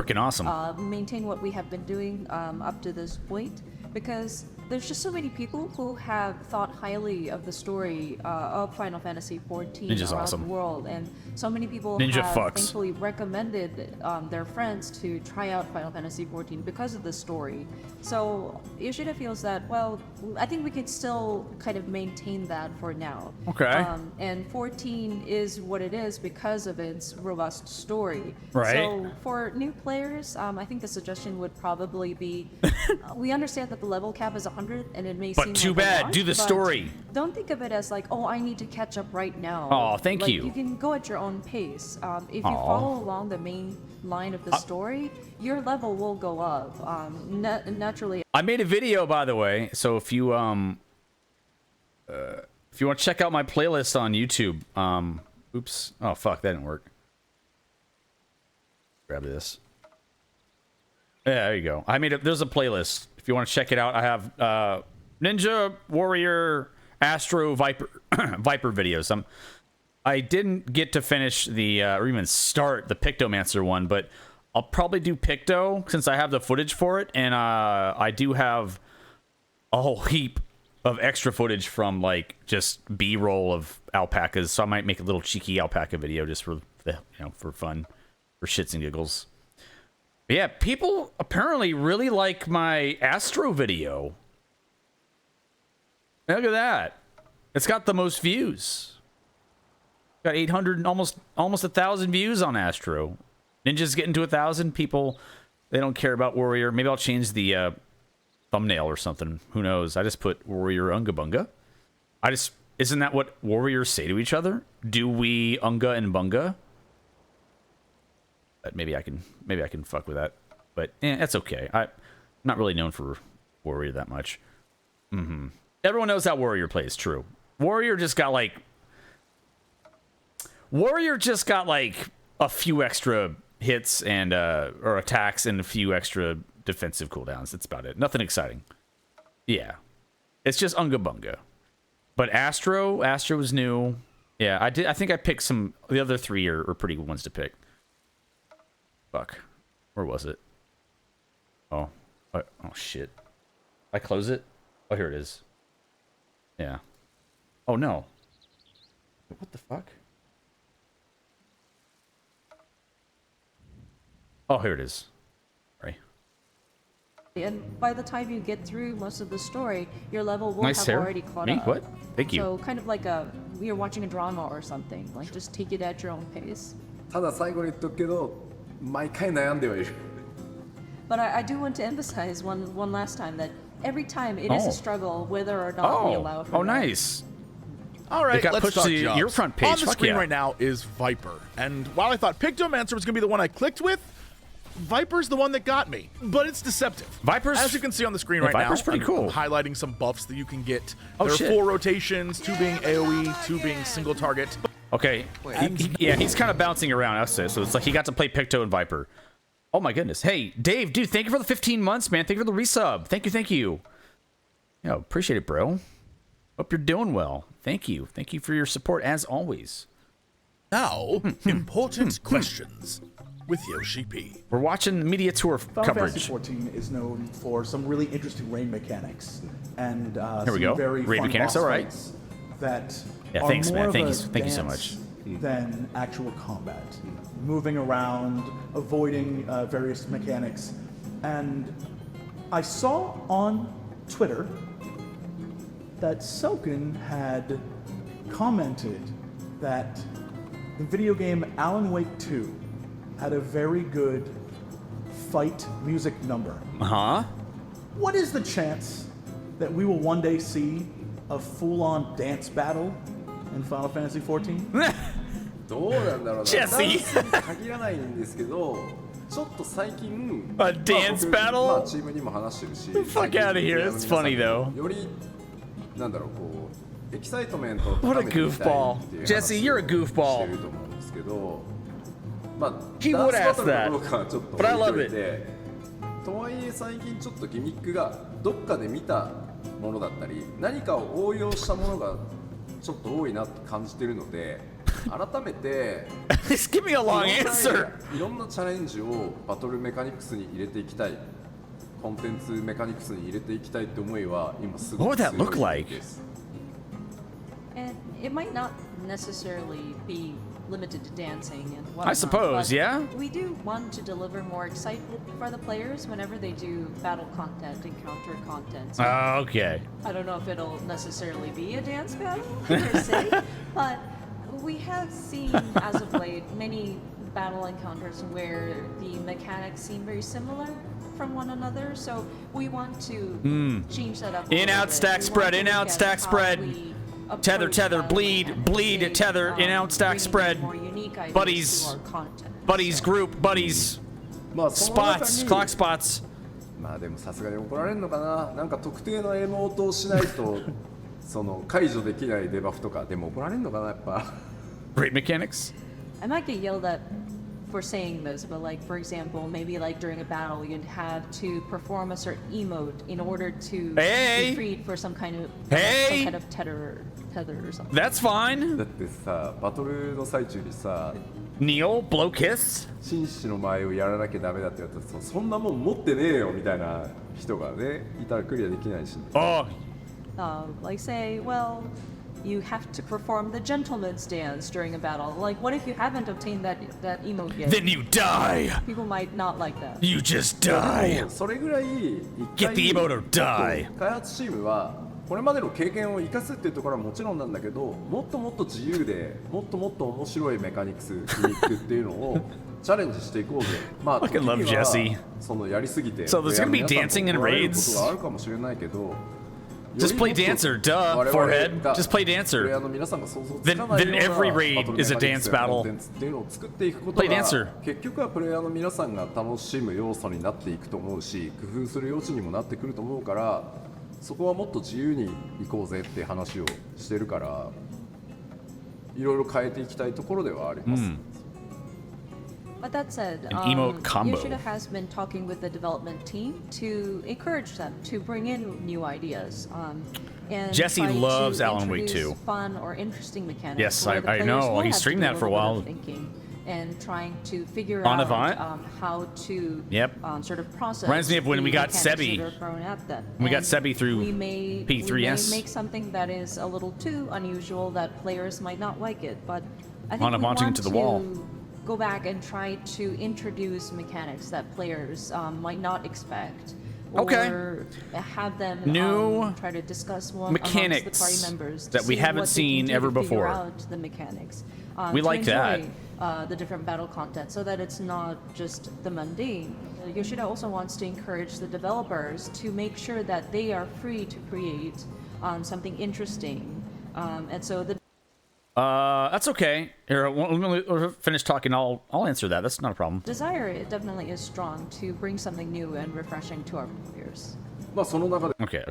maintain what we have been doing up to this point, because there's just so many people who have thought highly of the story of Final Fantasy XIV around the world, and so many people have thankfully recommended their friends to try out Final Fantasy XIV because of the story. So Yoshida feels that, well, I think we could still kind of maintain that for now. Okay. And 14 is what it is because of its robust story. Right. So for new players, I think the suggestion would probably be, we understand that the level cap is 100, and it may seem but too like bad. a lot, Do the story. Don't think of it as like, oh, I need to catch up right now. Oh, thank like, you. You can go at your own pace. If you follow along the main line of the story, your level will go up naturally. I made a video, by the way, so if you want to check out my playlist on YouTube, oops, oh fuck, that didn't work. Grab this. Yeah, there you go. There's a playlist. If you want to check it out, I have Ninja, Warrior, Astro, Viper videos. I didn't get to finish the or even start the Pictomancer one, but I'll probably do Picto since I have the footage for it, and I do have a whole heap of extra footage from like just B-roll of alpacas, so I might make a little cheeky alpaca video just for for fun, for shits and giggles. But yeah, people apparently really like my Astro video. Look at that. It's got the most views. Got 800, almost 1,000 views on Astro. Ninja's getting to 1,000. People, they don't care about Warrior. Maybe I'll change the thumbnail or something. Who knows? I just put Warrior Unga Bunga. Isn't that what warriors say to each other? Do we Unga and Bunga? But maybe I can fuck with that. But that's okay. I'm not really known for Warrior that much. Everyone knows how Warrior plays. True. Warrior just got like a few extra hits and or attacks and a few extra defensive cooldowns. That's about it. Nothing exciting. Yeah, it's just Unga Bunga. But Astro is new. Yeah, I think I picked some. The other three are pretty good ones to pick. Fuck, where was it? Oh shit. I close it. Oh, here it is. Yeah. Oh no. What the fuck? Oh, here it is. Sorry. And by the time you get through most of the story, your level will have already caught up. What? Thank you. So kind of like you're watching a drama or something. Like just take it at your own pace. ただ最後に言っとくけど、毎回悩んではいる。 But I do want to emphasize one last time that every time it is a struggle whether or not we allow for that. Nice. All right, let's talk jobs. Your front page. On the screen right now is Viper. And while I thought Pictomancer was going to be the one I clicked with, Viper's the one that got me. But it's deceptive. Viper's, as you can see on the screen right Viper's now, pretty cool. I'm highlighting some buffs that you can get. Oh, there are shit. 4 rotations, 2 being AoE, 2 being single target. Okay. Yeah, he's kind of bouncing around us, so it's like he got to play Picto and Viper. Oh my goodness. Hey, Dave, dude, thank you for the 15 months, man. Thank you for the resub. Thank you. Yo, appreciate it, bro. Hope you're doing well. Thank you. Thank you for your support as always. Now, important questions with Yoshi P. We're watching the media tour coverage. Final Fantasy XIV is known for some really interesting rain mechanics and Here we go. very Rain fun mechanics, boss all right. fights that Yeah, are thanks, more man. of Thank a you so much. dance than actual combat. Moving around, avoiding various mechanics. And I saw on Twitter that Soken had commented that the video game Alan Wake 2 had a very good fight music number. Uh-huh. What is the chance that we will one day see a full-on dance battle in Final Fantasy XIV? どうなんだろうな。 Jesse ダンスに限らないんですけど、ちょっと最近 A dance battle? まあチームにも話してるし、 The fuck out of here. It's funny though. よりなんだろうこうエキサイトメントを What a 高めていきたい goofball. っていう Jesse, you're a 話をして goofball. ると思うんですけど、まあ He ダン would スバ ask トルか that. どうかはちょっと But I 置い love とい it. て、とはいえ最近ちょっとギミックがどっかで見たものだったり、何かを応用したものがちょっと多いなって感じてるので。改めて Just give me a long answer. いろんなチャレンジをバトルメカニクスに入れていきたいコンテンツメカニクスに入れていきたいって思いは今すごく強いです。 And it might not necessarily be limited to dancing and whatnot. I suppose, but yeah. We do want to deliver more excitement for the players whenever they do battle content, encounter content. So Okay. I don't know if it'll necessarily be a dance battle per se, but we have seen as of late many battle encounters where the mechanics seem very similar from one another, so we want to change that up. In out stack spread, in out stack spread. Tether, tether, bleed, bleed, tether, in out stack spread. Buddies, buddies, group, buddies. Spots, clock spots. まあでもさすがに怒られるのかな。なんか特定のエモートをしないとその解除できないデバフとかでも怒られるのかなやっぱ。Great mechanics. I might get yelled at for saying this, but like for example, maybe like during a battle, you'd have to perform a certain emote in order to be freed for some kind of tether or something. That's fine. だってさバトルの最中にさ。Neil, blow kiss. 紳士の前をやらなきゃダメだって言われたらそんなもん持ってねえよみたいな人がねいたらクリアできないし。Like say, well, you have to perform the gentleman's dance during a battle. Like, what if you haven't obtained that emote yet? Then you die. People might not like that. You just die. それぐらい Get the emote or die. 開発チームはこれまでの経験を生かすっていうところはもちろんなんだけど、もっともっと自由でもっともっと面白いメカニクス、ギミックっていうのをチャレンジしていこうぜ。まあ時にはそのやりすぎて、So there's gonna be dancing and raids. ことがあるかもしれないけど。Just play dancer, duh, forehead. Just play dancer. Then every raid is a dance battle. Play dancer. 結局はプレイヤーの皆さんが楽しむ要素になっていくと思うし、工夫する余地にもなってくると思うから、そこはもっと自由に行こうぜって話をしてるから、いろいろ変えていきたいところではあります。But that said, emote combo. Yoshida has been talking with the development team to encourage them to bring in new ideas. And Jesse loves Alan Wake 2. Fun or interesting mechanics. Yes, I know. He streamed that for a while. And trying to figure out how to sort of process. Reminds me of when we got Sebi. We got Sebi through P3S. We may make something that is a little too unusual that players might not like it, but I think we want to go back and try to introduce mechanics that players might not expect. Or have them try to discuss one amongst the party members that we haven't seen ever before. Out the mechanics. We like that. The different battle content so that it's not just the mundane. Yoshida also wants to encourage the developers to make sure that they are free to create something interesting And so the that's okay. Here, let me finish talking. I'll answer that. That's not a problem. Desire it definitely is strong to bring something new and refreshing to our players. Okay.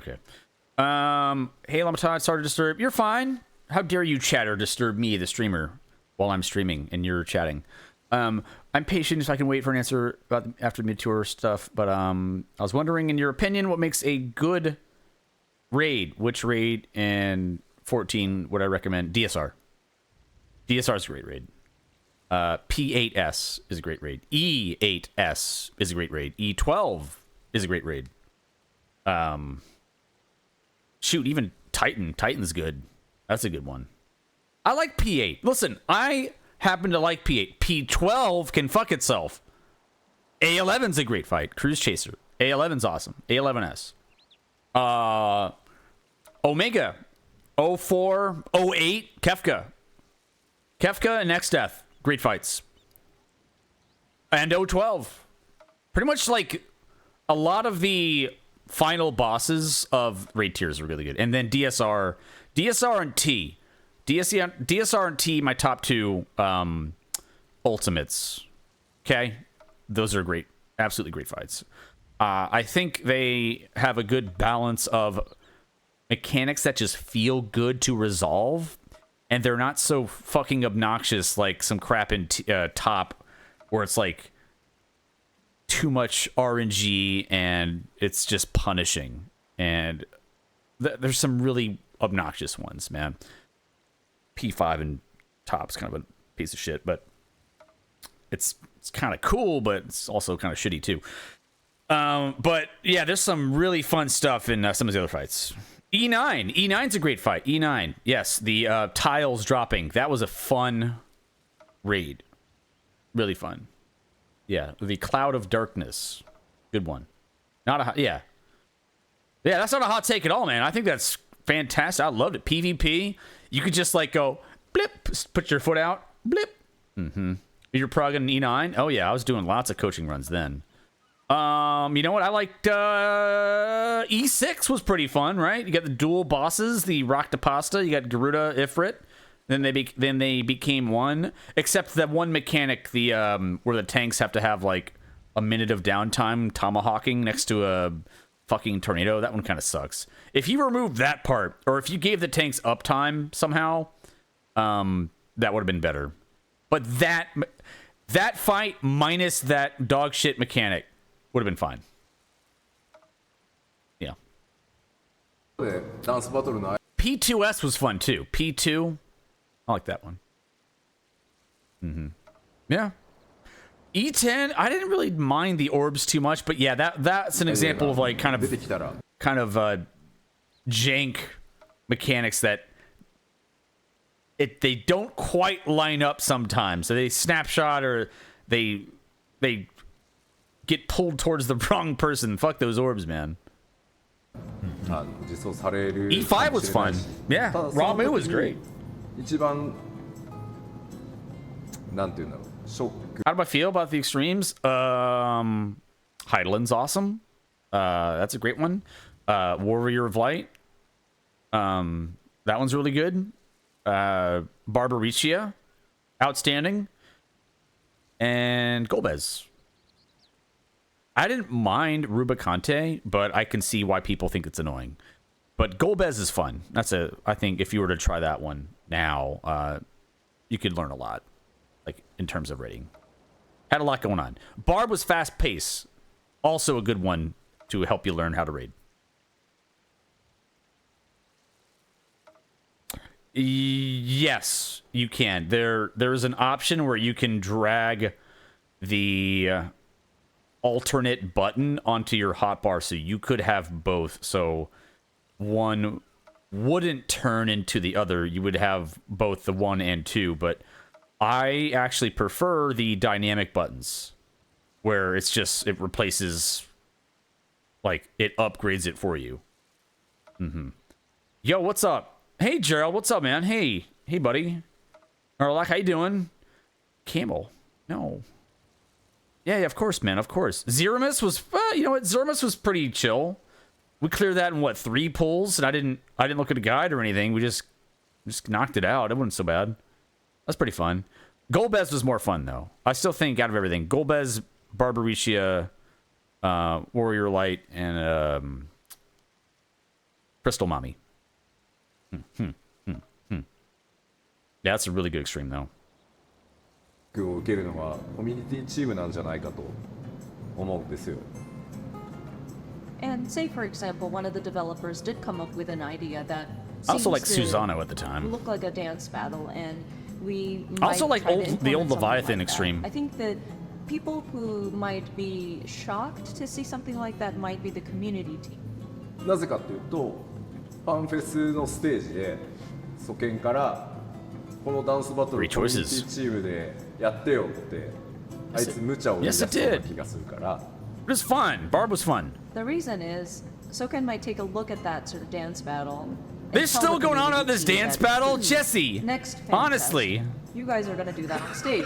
Hey, Lamatad, sorry to disturb. You're fine. How dare you chat or disturb me, the streamer, while I'm streaming and you're chatting? I'm patient, so I can wait for an answer about after the mid-tour stuff. But I was wondering, in your opinion, what makes a good raid? Which raid and 14 would I recommend? DSR. DSR is a great raid. P8S is a great raid. E8S is a great raid. E12 is a great raid. Shoot, even Titan's good. That's a good one. I like P8. Listen, I happen to like P8. P12 can fuck itself. A11's a great fight. Cruise Chaser. A11's awesome. A11S. Omega. 04, 08, Kefka and Next Death. Great fights. And 012. Pretty much like a lot of the final bosses of raid tiers are really good. And then DSR and T. DSR and T, my top two ultimates. Okay? Those are great. Absolutely great fights. I think they have a good balance of mechanics that just feel good to resolve, and they're not so fucking obnoxious like some crap in top where it's like too much RNG and it's just punishing. And there's some really obnoxious ones, man. P5 and top's kind of a piece of shit, but it's kind of cool, but it's also kind of shitty too. But yeah, there's some really fun stuff in some of the other fights. E9's a great fight. E9, yes, the tiles dropping. That was a fun raid. Really fun. Yeah, the Cloud of Darkness. Good one. Yeah, that's not a hot take at all, man. I think that's fantastic. I loved it. PvP, you could just like go blip, put your foot out, blip. You're progging E9. Oh yeah, I was doing lots of coaching runs then. You know what? I liked E6 was pretty fun, right? You got the dual bosses, the Raktapasta, you got Garuda, Ifrit. Then they became one, except that one mechanic, the where the tanks have to have like a minute of downtime tomahawking next to a fucking tornado. That one kind of sucks. If you removed that part, or if you gave the tanks uptime somehow, that would have been better. But that fight minus that dog shit mechanic would have been fine. Yeah. P2S was fun too. P2, I like that one. Yeah. E10, I didn't really mind the orbs too much, but yeah, that's an example of like kind of jank mechanics that they don't quite line up sometimes. So they snapshot or they get pulled towards the wrong person. Fuck those orbs, man. E5 was fun. Yeah, Ramu was great. How do I feel about the extremes? Heidelin's awesome. That's a great one. Warrior of Light. That one's really good. Barbaricia, outstanding. And Golbez. I didn't mind Rubicante, but I can see why people think it's annoying. But Golbez is fun. I think if you were to try that one now, you could learn a lot, like in terms of rating. Had a lot going on. Barb was fast paced. Also a good one to help you learn how to raid. Yes, you can. There is an option where you can drag the alternate button onto your hotbar, so you could have both. So one wouldn't turn into the other. You would have both the 1 and 2, but I actually prefer the dynamic buttons where it replaces, like, it upgrades it for you. Yo, what's up? Hey, Gerald, what's up, man? Hey, buddy. Arlak, how you doing? Camel. No. Yeah, of course, man, of course. Zeramus was, you know what? Zeramus was pretty chill. We cleared that in, 3 pulls? And I didn't look at a guide or anything. We just Just knocked it out. It wasn't so bad. That's pretty fun. Golbez was more fun, though. I still think out of everything, Golbez, Barbariccia, Warrior Light, and Crystal Mommy. Yeah, that's a really good extreme, though. And say, for example, one of the developers did come up with an idea that I also like seems to Susano at the time. look like a dance battle, and we I also might like try to the implement old something Leviathan like that. extreme. I think that people who might be shocked to see something like that might be the community team. なぜかというと、ファンフェスのステージで、ソケンからこのダンスバトルコミュニティチームでやってよって、あいつ無茶を言い出したような気がするから。It was fun. Barb was fun. The reason is, Soken might take a look at that sort of dance battle. They're still going on this dance battle? Jesse, Next honestly. You guys are going to do that on stage.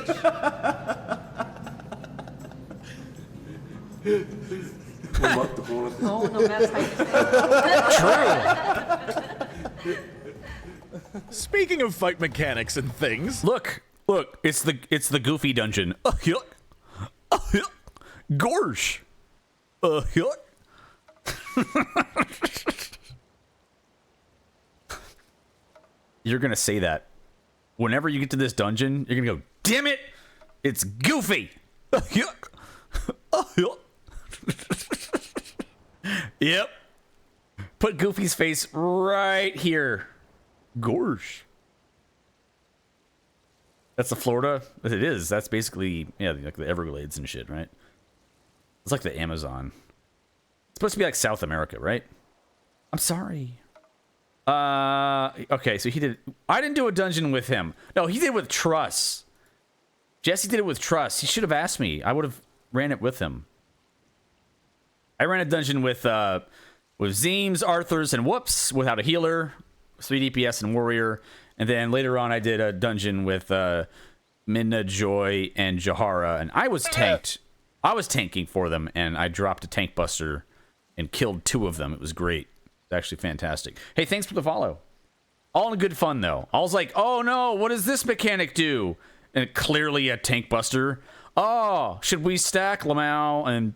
Oh, no, that's True. Speaking of fight mechanics and things, look, it's the Goofy dungeon. Gorsh. You're gonna say that whenever you get to this dungeon. You're gonna go, damn it, it's Goofy. Yep. Put Goofy's face right here. Gorsh. That's the Florida? It is. That's basically, yeah, like the Everglades and shit, right? It's like the Amazon. It's supposed to be like South America, right? I'm sorry. Okay, so he did... I didn't do a dungeon with him. No, he did it with Truss. Jesse did it with Truss. He should have asked me. I would have ran it with him. I ran a dungeon with Zeems, Arthurs, and Whoops without a healer. 3 DPS and Warrior. And then later on, I did a dungeon with Minna, Joy, and Jahara. And I was tanked. I was tanking for them, and I dropped a tank buster and killed 2 of them. It was great. It's actually fantastic. Hey, thanks for the follow. All in good fun, though. I was like, oh no, what does this mechanic do? And clearly a tank buster. Oh, should we stack Lamau? And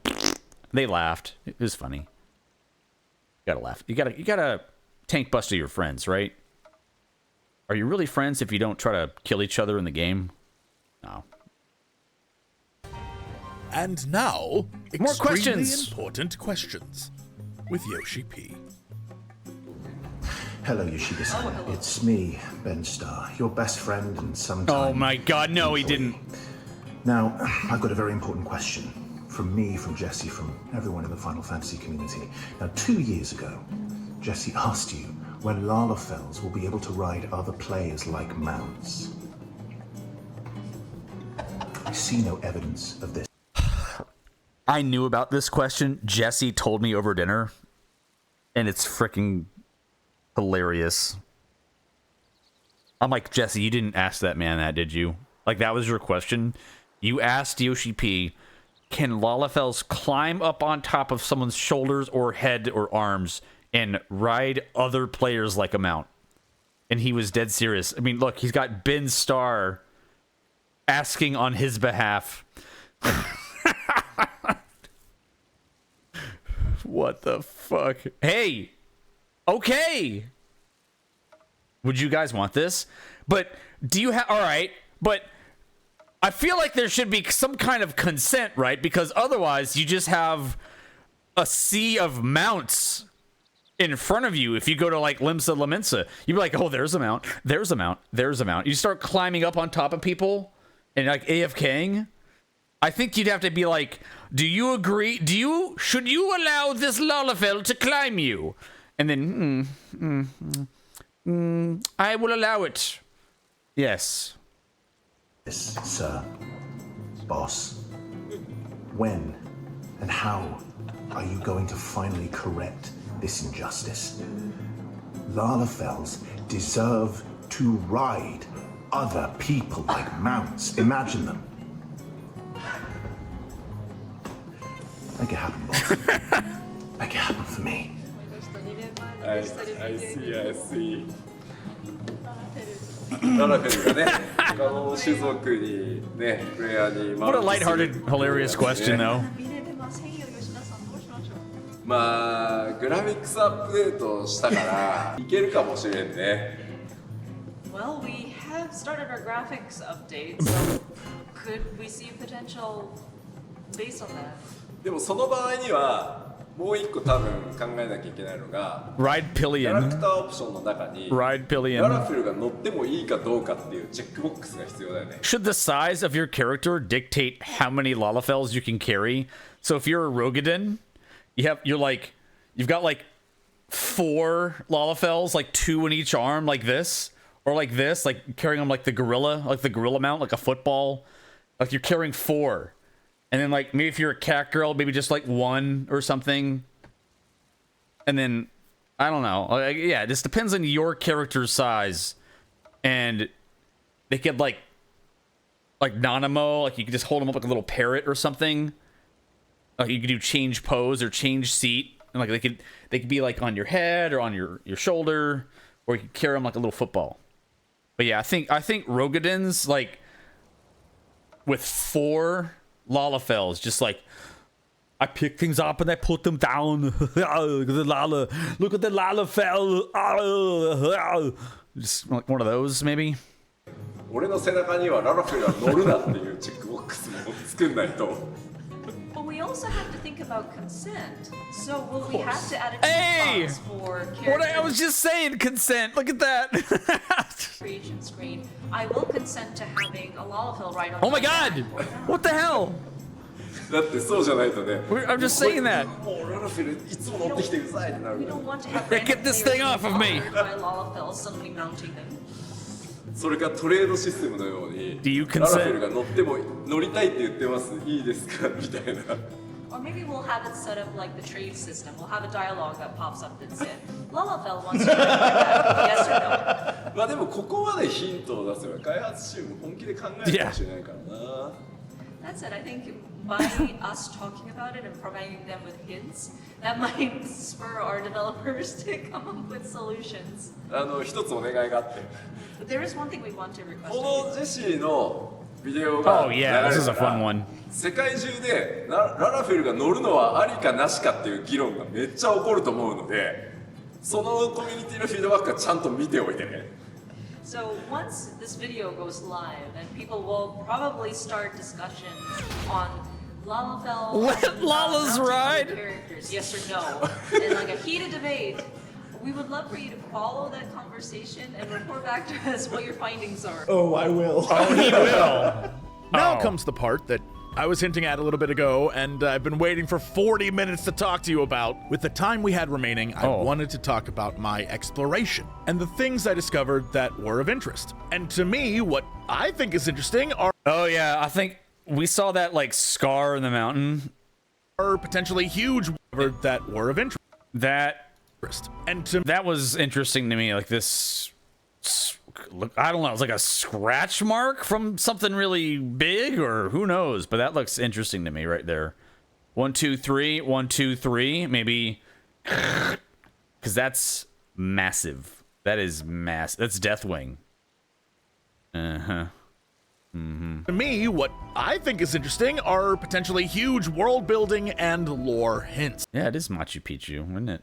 they laughed. It was funny. You gotta laugh. You gotta tank buster your friends, right? Are you really friends if you don't try to kill each other in the game? No. And now, more questions. Important questions with Yoshi P. Hello, Yoshida-san. It's me, Ben Starr, your best friend and sometime... Oh my god, no, he didn't. Now, I've got a very important question. From me, from Jesse, from everyone in the Final Fantasy community. Now, 2 years ago, Jesse asked you when Lalafels will be able to ride other players like mounts. I see no evidence of this. I knew about this question. Jesse told me over dinner, and it's freaking hilarious. I'm like, Jesse, you didn't ask that man that, did you? Like, that was your question? You asked Yoshi P, can Lalafels climb up on top of someone's shoulders or head or arms and ride other players like a mount? And he was dead serious. I mean, look, he's got Ben Starr asking on his behalf. What the fuck? Hey, okay. Would you guys want this? But do you have... All right, but I feel like there should be some kind of consent, right? Because otherwise you just have a sea of mounts in front of you. If you go to like Limsa Laminsa, you'd be like, oh, there's a mount, there's a mount, there's a mount. You start climbing up on top of people and like AFKing. I think you'd have to be like, do you agree? Should you allow this Lalafell to climb you? And then, I will allow it. Yes. Yes, sir. Boss. When and how are you going to finally correct this injustice? Lalafels deserve to ride other people like mounts. Imagine them. Make it happen, boss. Make it happen for me. I see. ララフェルがね、他の種族にね、プレイヤーに What a lighthearted, hilarious question, though. まあ、グラフィックスアップデートしたからいけるかもしれんね。Well, we have started our graphics update, so could we see potential based on that? でもその場合にはもう一個多分考えなきゃいけないのが Ride キャラク Pillion. ターオプションの中に Ride ララ Pillion. フェルが乗ってもいいかどうかっていうチェックボックスが必要だよね。 Should the size of your character dictate how many Lalafels you can carry? So if you're a Rogadin, you've got like 4 Lalafels, like 2 in each arm, like this, or like this, like carrying them like the gorilla mount, like a football. Like you're carrying 4. And then like maybe if you're a cat girl, maybe just like 1 or something. And then I don't know. Yeah, this depends on your character's size. And they could like Nanamo, like you could just hold them up like a little parrot or something. Like you could do change pose or change seat. And like they could be like on your head or on your shoulder, or you could carry them like a little football. But yeah, I think Rogadins, like with 4 Lalafels, just like I pick things up and I put them down. Look at the Lalafel. Just like one of those, maybe. 俺の背中にはララフェルは乗るなっていうチェックボックスも作んないと。But we also have to think about consent. So will we have to add a Hey! box for What I was characters just saying, consent. Look at that. creation screen? I will consent to having a Lalafell right on Oh my my god! back. What the hell? だってそうじゃないとね。 I'm just saying that. もうララフェルいつも乗ってきてくださいってなる We から don't want to have Hey, get this thing off of me. by Lalafell suddenly mounting them. それかトレードシステムのように Do you ララフ consent? ェルが乗っても乗りたいって言ってますいいですかみたいな Or maybe we'll have it set up like the trade system. We'll have a dialogue that pops up that says, Lalafell wants to do that. Yes or no? まあでもここまでヒントを出せば開発チーム本気で考えるかもしれないからな That said, I think by us talking about it and providing them with hints, that might spur our developers to come up with solutions. 一つお願いがあって But there is one thing we want to request. このジェシーのビデオが Oh 流れ yeah, た this is a ら fun one. 世界中でララフェルが乗るのはありかなしかっていう議論がめっちゃ起こると思うのでそのコミュニティのフィードバックはちゃんと見ておいてね So once this video goes live, and people will probably start discussions on Lalafell. Let Lala's ride. Characters, yes or no, and like a heated debate. We would love for you to follow that conversation and report back to us what your findings are. Oh, I will. Oh, he will. Now Oh. comes the part that I was hinting at a little bit ago, and I've been waiting for 40 minutes to talk to you about. With the time we had remaining, I wanted to talk about my exploration and the things I discovered that were of interest. And to me, what I think is interesting are... Oh yeah, I think we saw that like scar in the mountain. Are potentially huge that were of interest. That was interesting to me. Like this, look, I don't know. It's like a scratch mark from something really big, or who knows? But that looks interesting to me right there. 1, 2, 3, 1, 2, 3. Maybe because that's massive. That is massive. That's Deathwing. To me, what I think is interesting are potentially huge world building and lore hints. Yeah, it is Machu Picchu, isn't it?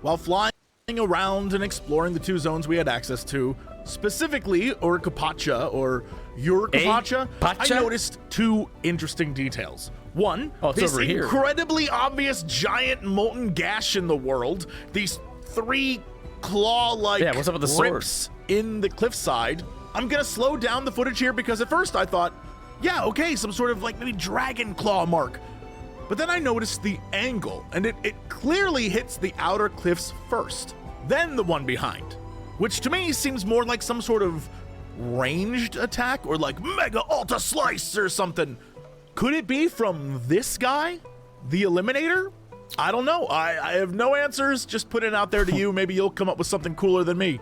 While flying around and exploring the 2 zones we had access to, specifically Uricapacha or Uricapacha, I noticed 2 interesting details. One, this incredibly obvious giant molten gash in the world, these 3 claw-like rips in the cliffside. I'm gonna slow down the footage here because at first I thought, yeah, okay, some sort of like maybe dragon claw mark. But then I noticed the angle, and it clearly hits the outer cliffs first, then the one behind, which to me seems more like some sort of ranged attack or like Mega Alta Slice or something. Could it be from this guy, the Eliminator? I don't know. I have no answers. Just put it out there to you. Maybe you'll come up with something cooler than me.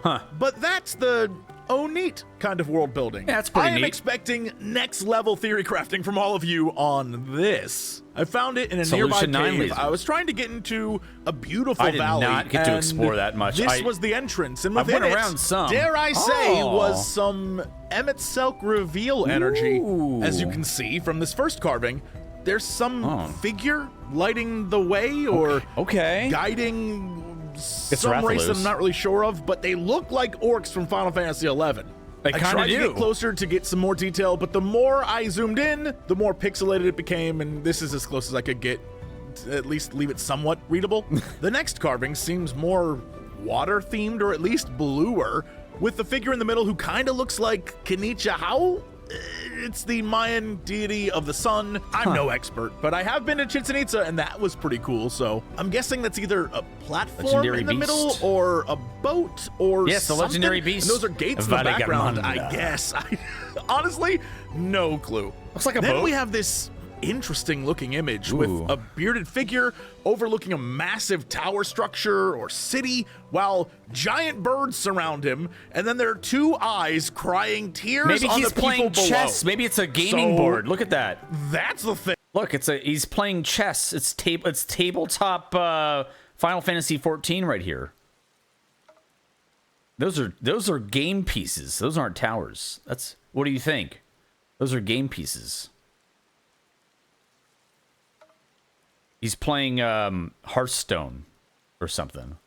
Huh. But that's the oh neat kind of world building. Yeah, that's pretty neat. I am neat. expecting next level theory crafting from all of you on this. I found it in a Solution nearby 9 cave. laser. I was trying to get into a beautiful valley. I did not get to explore that much. This was the entrance, and I within went it, around some. dare I say, was some Emmett Selk reveal energy. As you can see from this first carving, there's some figure lighting the way or guiding some race that I'm not really sure of, but they look like orcs from Final Fantasy XI. They I kind tried of to do. get closer to get some more detail, but the more I zoomed in, the more pixelated it became, and this is as close as I could get to at least leave it somewhat readable. The next carving seems more water-themed, or at least bluer, with the figure in the middle who kind of looks like Kenichi Hao. It's the Mayan deity of the sun. I'm no expert, but I have been to Chichen Itza, and that was pretty cool. So I'm guessing that's either a platform Legendary in the beast. middle, or a boat, or Yes, the legendary something. beast. And those are gates in the background, I Valigamanda. guess. Honestly, no clue. Looks like a then boat. we have this interesting looking image with a bearded figure overlooking a massive tower structure or city while giant birds surround him, and then there are two eyes crying tears Maybe on he's the people playing below. chess. Maybe it's a gaming board. Look at that. That's the thing. Look, he's playing chess. It's tabletop Final Fantasy 14 right here. Those are game pieces. Those aren't towers. What do you think? Those are game pieces. He's playing Hearthstone or something.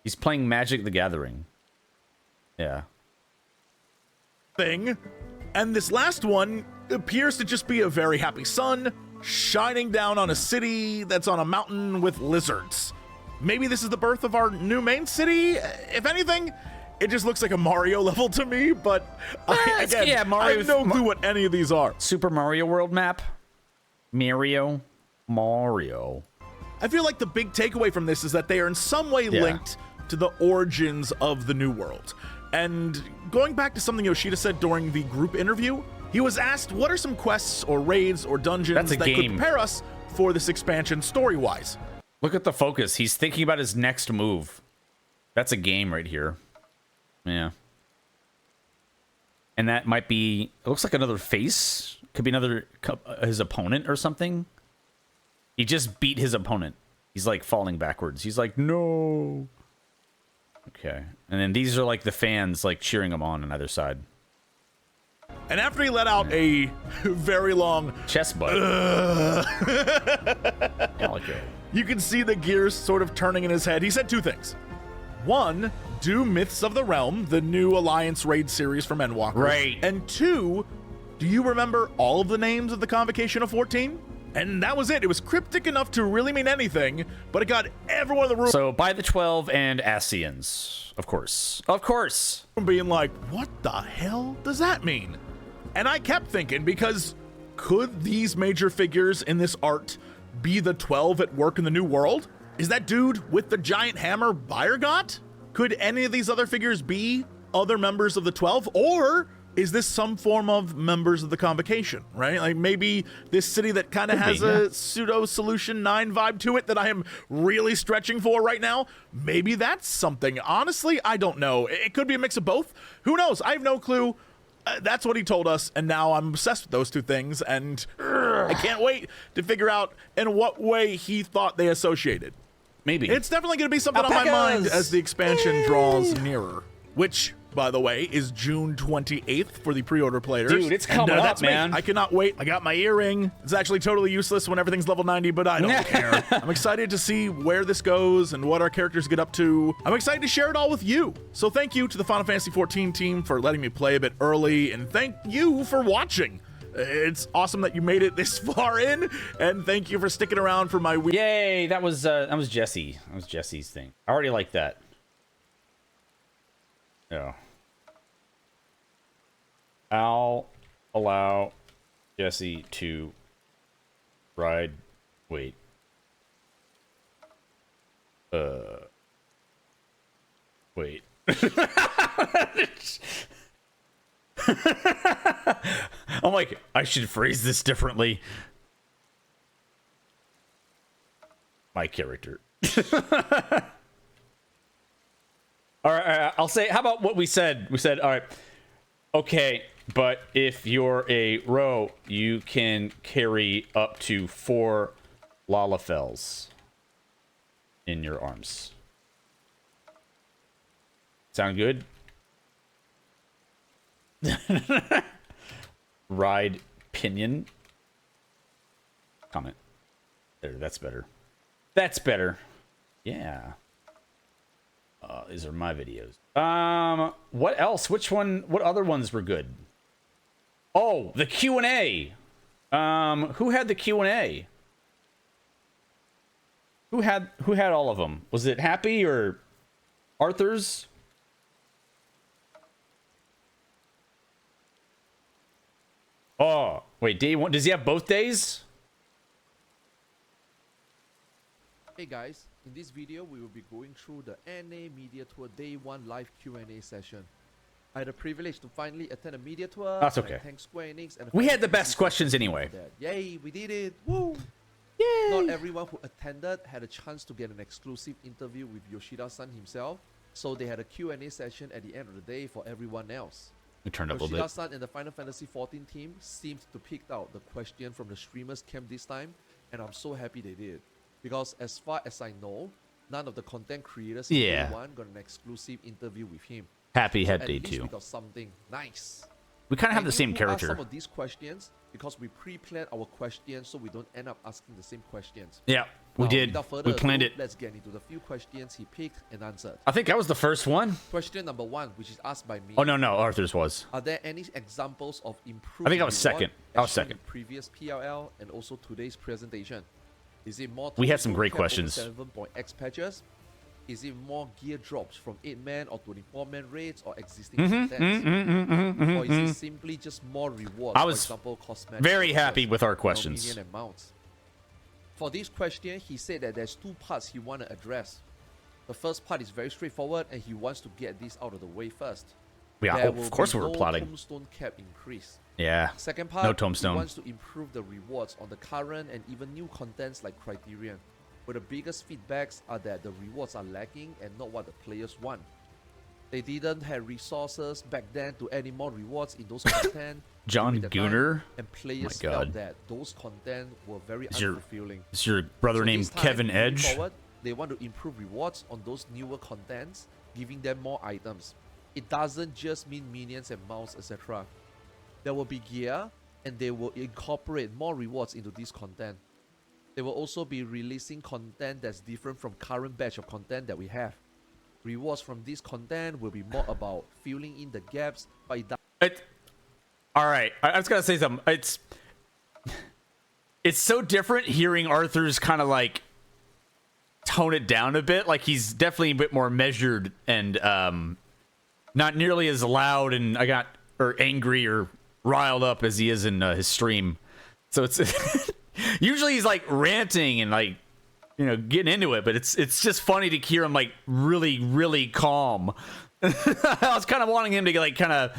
He's playing Magic the Gathering. Yeah. And this last one appears to just be a very happy sun shining down on a city that's on a mountain with lizards. Maybe this is the birth of our new main city? If anything, it just looks like a Mario level to me, but I have no clue what any of these are. Super Mario World map? Mario. I feel like the big takeaway from this is that they are in some way linked to the origins of the new world. And going back to something Yoshida said during the group interview, he was asked what are some quests or raids or dungeons that could prepare us for this expansion story-wise. Look at the focus. He's thinking about his next move. That's a game right here. Yeah. And that might be... It looks like another face. Could be another... His opponent or something. He just beat his opponent. He's like falling backwards. He's like, no. Okay. And then these are like the fans like cheering him on either side. And after he let out a very long chest butt, you can see the gears sort of turning in his head. He said two things. One, do Myths of the Realm, the new Alliance raid series from Endwalker. Right. And two, do you remember all of the names of the Convocation of 14? And that was it. It was cryptic enough to really mean anything, but it got everyone in the room. So by the 12 and Asians, of course. Of course. Being like, what the hell does that mean? And I kept thinking, because could these major figures in this art be the 12 at work in the new world? Is that dude with the giant hammer Bayergot? Could any of these other figures be other members of the 12? Or is this some form of members of the Convocation, right? Like maybe this city that kind of has a pseudo Solution 9 vibe to it that I am really stretching for right now. Maybe that's something. Honestly, I don't know. It could be a mix of both. Who knows? I have no clue. That's what he told us, and now I'm obsessed with those two things, and I can't wait to figure out in what way he thought they associated. Maybe. It's definitely going to be something on my mind as the expansion draws nearer, which, by the way, is June 28th for the pre-order players. Dude, it's coming up, that's man. Me. I cannot wait. I got my earring. It's actually totally useless when everything's level 90, but I don't care. I'm excited to see where this goes and what our characters get up to. I'm excited to share it all with you. So thank you to the Final Fantasy XIV team for letting me play a bit early, and thank you for watching. It's awesome that you made it this far in, and thank you for sticking around for my week. Yay, that was Jesse. That was Jesse's thing. I already like that. Yeah. I'll allow Jesse to ride. Wait. Wait. I'm like, I should phrase this differently. My character. All right, I'll say, how about what we said? We said, all right, Okay, but if you're a row, you can carry up to 4 Lalafels in your arms. Sound good? Ride pinion. Comment. There, that's better. That's better. Yeah. These are my videos. What else? Which one? What other ones were good? Oh, the Q&A. Who had the Q&A? Who had all of them? Was it Happy or Arthur's? Oh, wait, day one. Does he have both days? Hey guys, in this video we will be going through the NA Media Tour Day 1 live Q&A session. I had the privilege to finally attend a media tour. That's okay. Thanks Square Enix and we had the best questions anyway. Yay, we did it! Woo! Yay! Not everyone who attended had a chance to get an exclusive interview with Yoshida-san himself, so they had a Q&A session at the end of the day for everyone else. We turned up a little bit. Yoshida-san and the Final Fantasy XIV team seemed to pick out the question from the streamers camp this time, and I'm so happy they did. Because as far as I know, none of the content creators in Day 1 got an exclusive interview with him. Happy had so Day at least 2. we got something nice. We kind of have the same Asked character. some of these questions because we pre-planned our questions so we don't end up asking the same questions. Yeah, we did. We planned it. Let's get into the few questions he picked and answered. I think that was the first one. Question number 1, which is asked by me. Oh, no, Arthur's was. Are there any examples of improvement? I think I was second. I was second. Previous PLL and also today's presentation. Is it more? We had some great questions. 7.x patches? Is it more gear drops from 8-man or 24-man raids or existing contents? Or is it simply just more rewards? I was for example, cosmetic very happy with our questions. Minion and mounts. For this question, he said that there's 2 parts he want to address. The first part is very straightforward, and he wants to get this out of the way first. Yeah, of course we were plotting. Tombstone cap increase. Yeah. Second part, no tombstone. He wants to improve the rewards on the current and even new contents like Criterion, where the biggest feedbacks are that the rewards are lacking and not what the players want. They didn't have resources back then to add more rewards in those content. John Gunner? And players felt that those content were very unfulfilling. Is your brother named Kevin Edge? Forward, they want to improve rewards on those newer contents, giving them more items. It doesn't just mean minions and mounts, etc. There will be gear, and they will incorporate more rewards into this content. They will also be releasing content that's different from current batch of content that we have. Rewards from this content will be more about filling in the gaps, but all right, I was gonna say something. It's so different hearing Arthur's kind of like tone it down a bit. Like he's definitely a bit more measured and not nearly as loud and angry or riled up as he is in his stream. So it's usually he's like ranting and like, you know, getting into it, but it's just funny to hear him like really calm. I was kind of wanting him to like kind of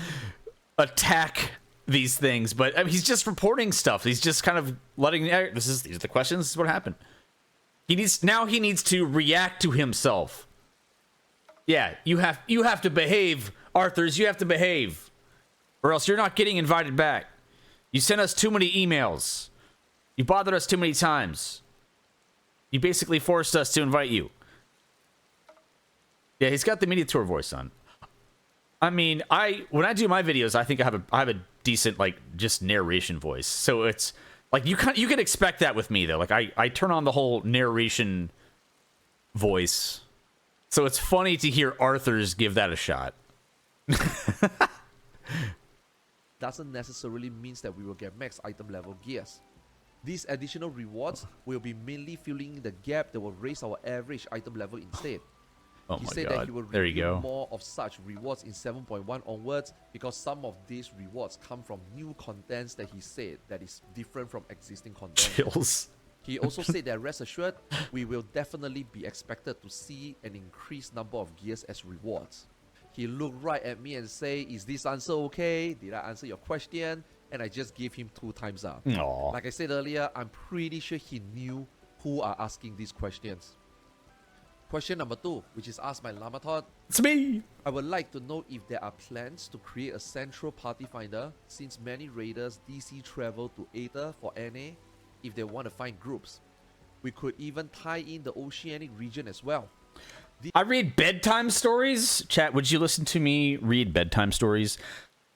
attack these things, but I mean, he's just reporting stuff. He's just kind of letting these are the questions. This is what happened. He needs to react to himself. Yeah, you have to behave, Arthurs. You have to behave, or else you're not getting invited back. You sent us too many emails. You bothered us too many times. You basically forced us to invite you. Yeah, he's got the media tour voice on. I mean, when I do my videos, I think I have a decent like just narration voice. So it's like you can expect that with me though. Like I turn on the whole narration voice. So it's funny to hear Arthur's give that a shot. Doesn't necessarily mean that we will get max item level gears. These additional rewards will be mainly filling in the gap that will raise our average item level instead. Oh he my said God. that he will there you review go. more of such rewards in 7.1 onwards because some of these rewards come from new contents that he said that is different from existing content. Chills. He also said that rest assured, we will definitely be expected to see an increased number of gears as rewards. He looked right at me and say, is this answer okay? Did I answer your question? And I just gave him 2 thumbs up. Aww. Like I said earlier, I'm pretty sure he knew who are asking these questions. Question number 2, which is asked by Lamatot. It's me. I would like to know if there are plans to create a central party finder, since many raiders DC travel to Aether for NA if they want to find groups. We could even tie in the Oceanic region as well. I read bedtime stories. Chat, would you listen to me read bedtime stories?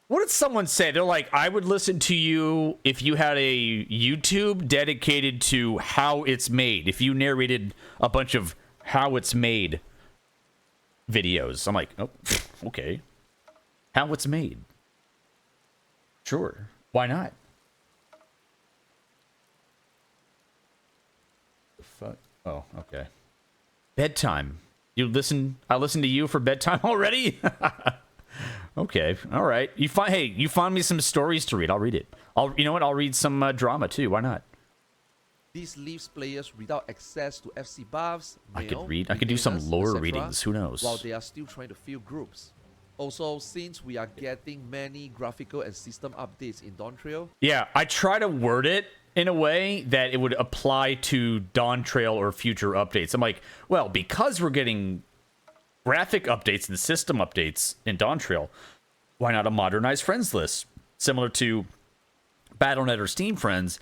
What did someone say? They're like, I would listen to you if you had a YouTube dedicated to how it's made. If you narrated a bunch of how it's made videos. I'm like, oh, okay. How it's made. Sure. Why not? The fuck? Oh, okay. Bedtime. I listen to you for bedtime already? Okay. All right. You find me some stories to read. I'll read it. You know what? I'll read some drama too. Why not? This leaves players without access to FC buffs, I could do some lore readings. Who knows? While they are still trying to fill groups. Also, since we are getting many graphical and system updates in Dawntrail. Yeah, I try to word it in a way that it would apply to Dawntrail or future updates. I'm like, well, because we're getting graphic updates and system updates in Dawntrail, why not a modernized friends list? Similar to Battle.net or Steam Friends.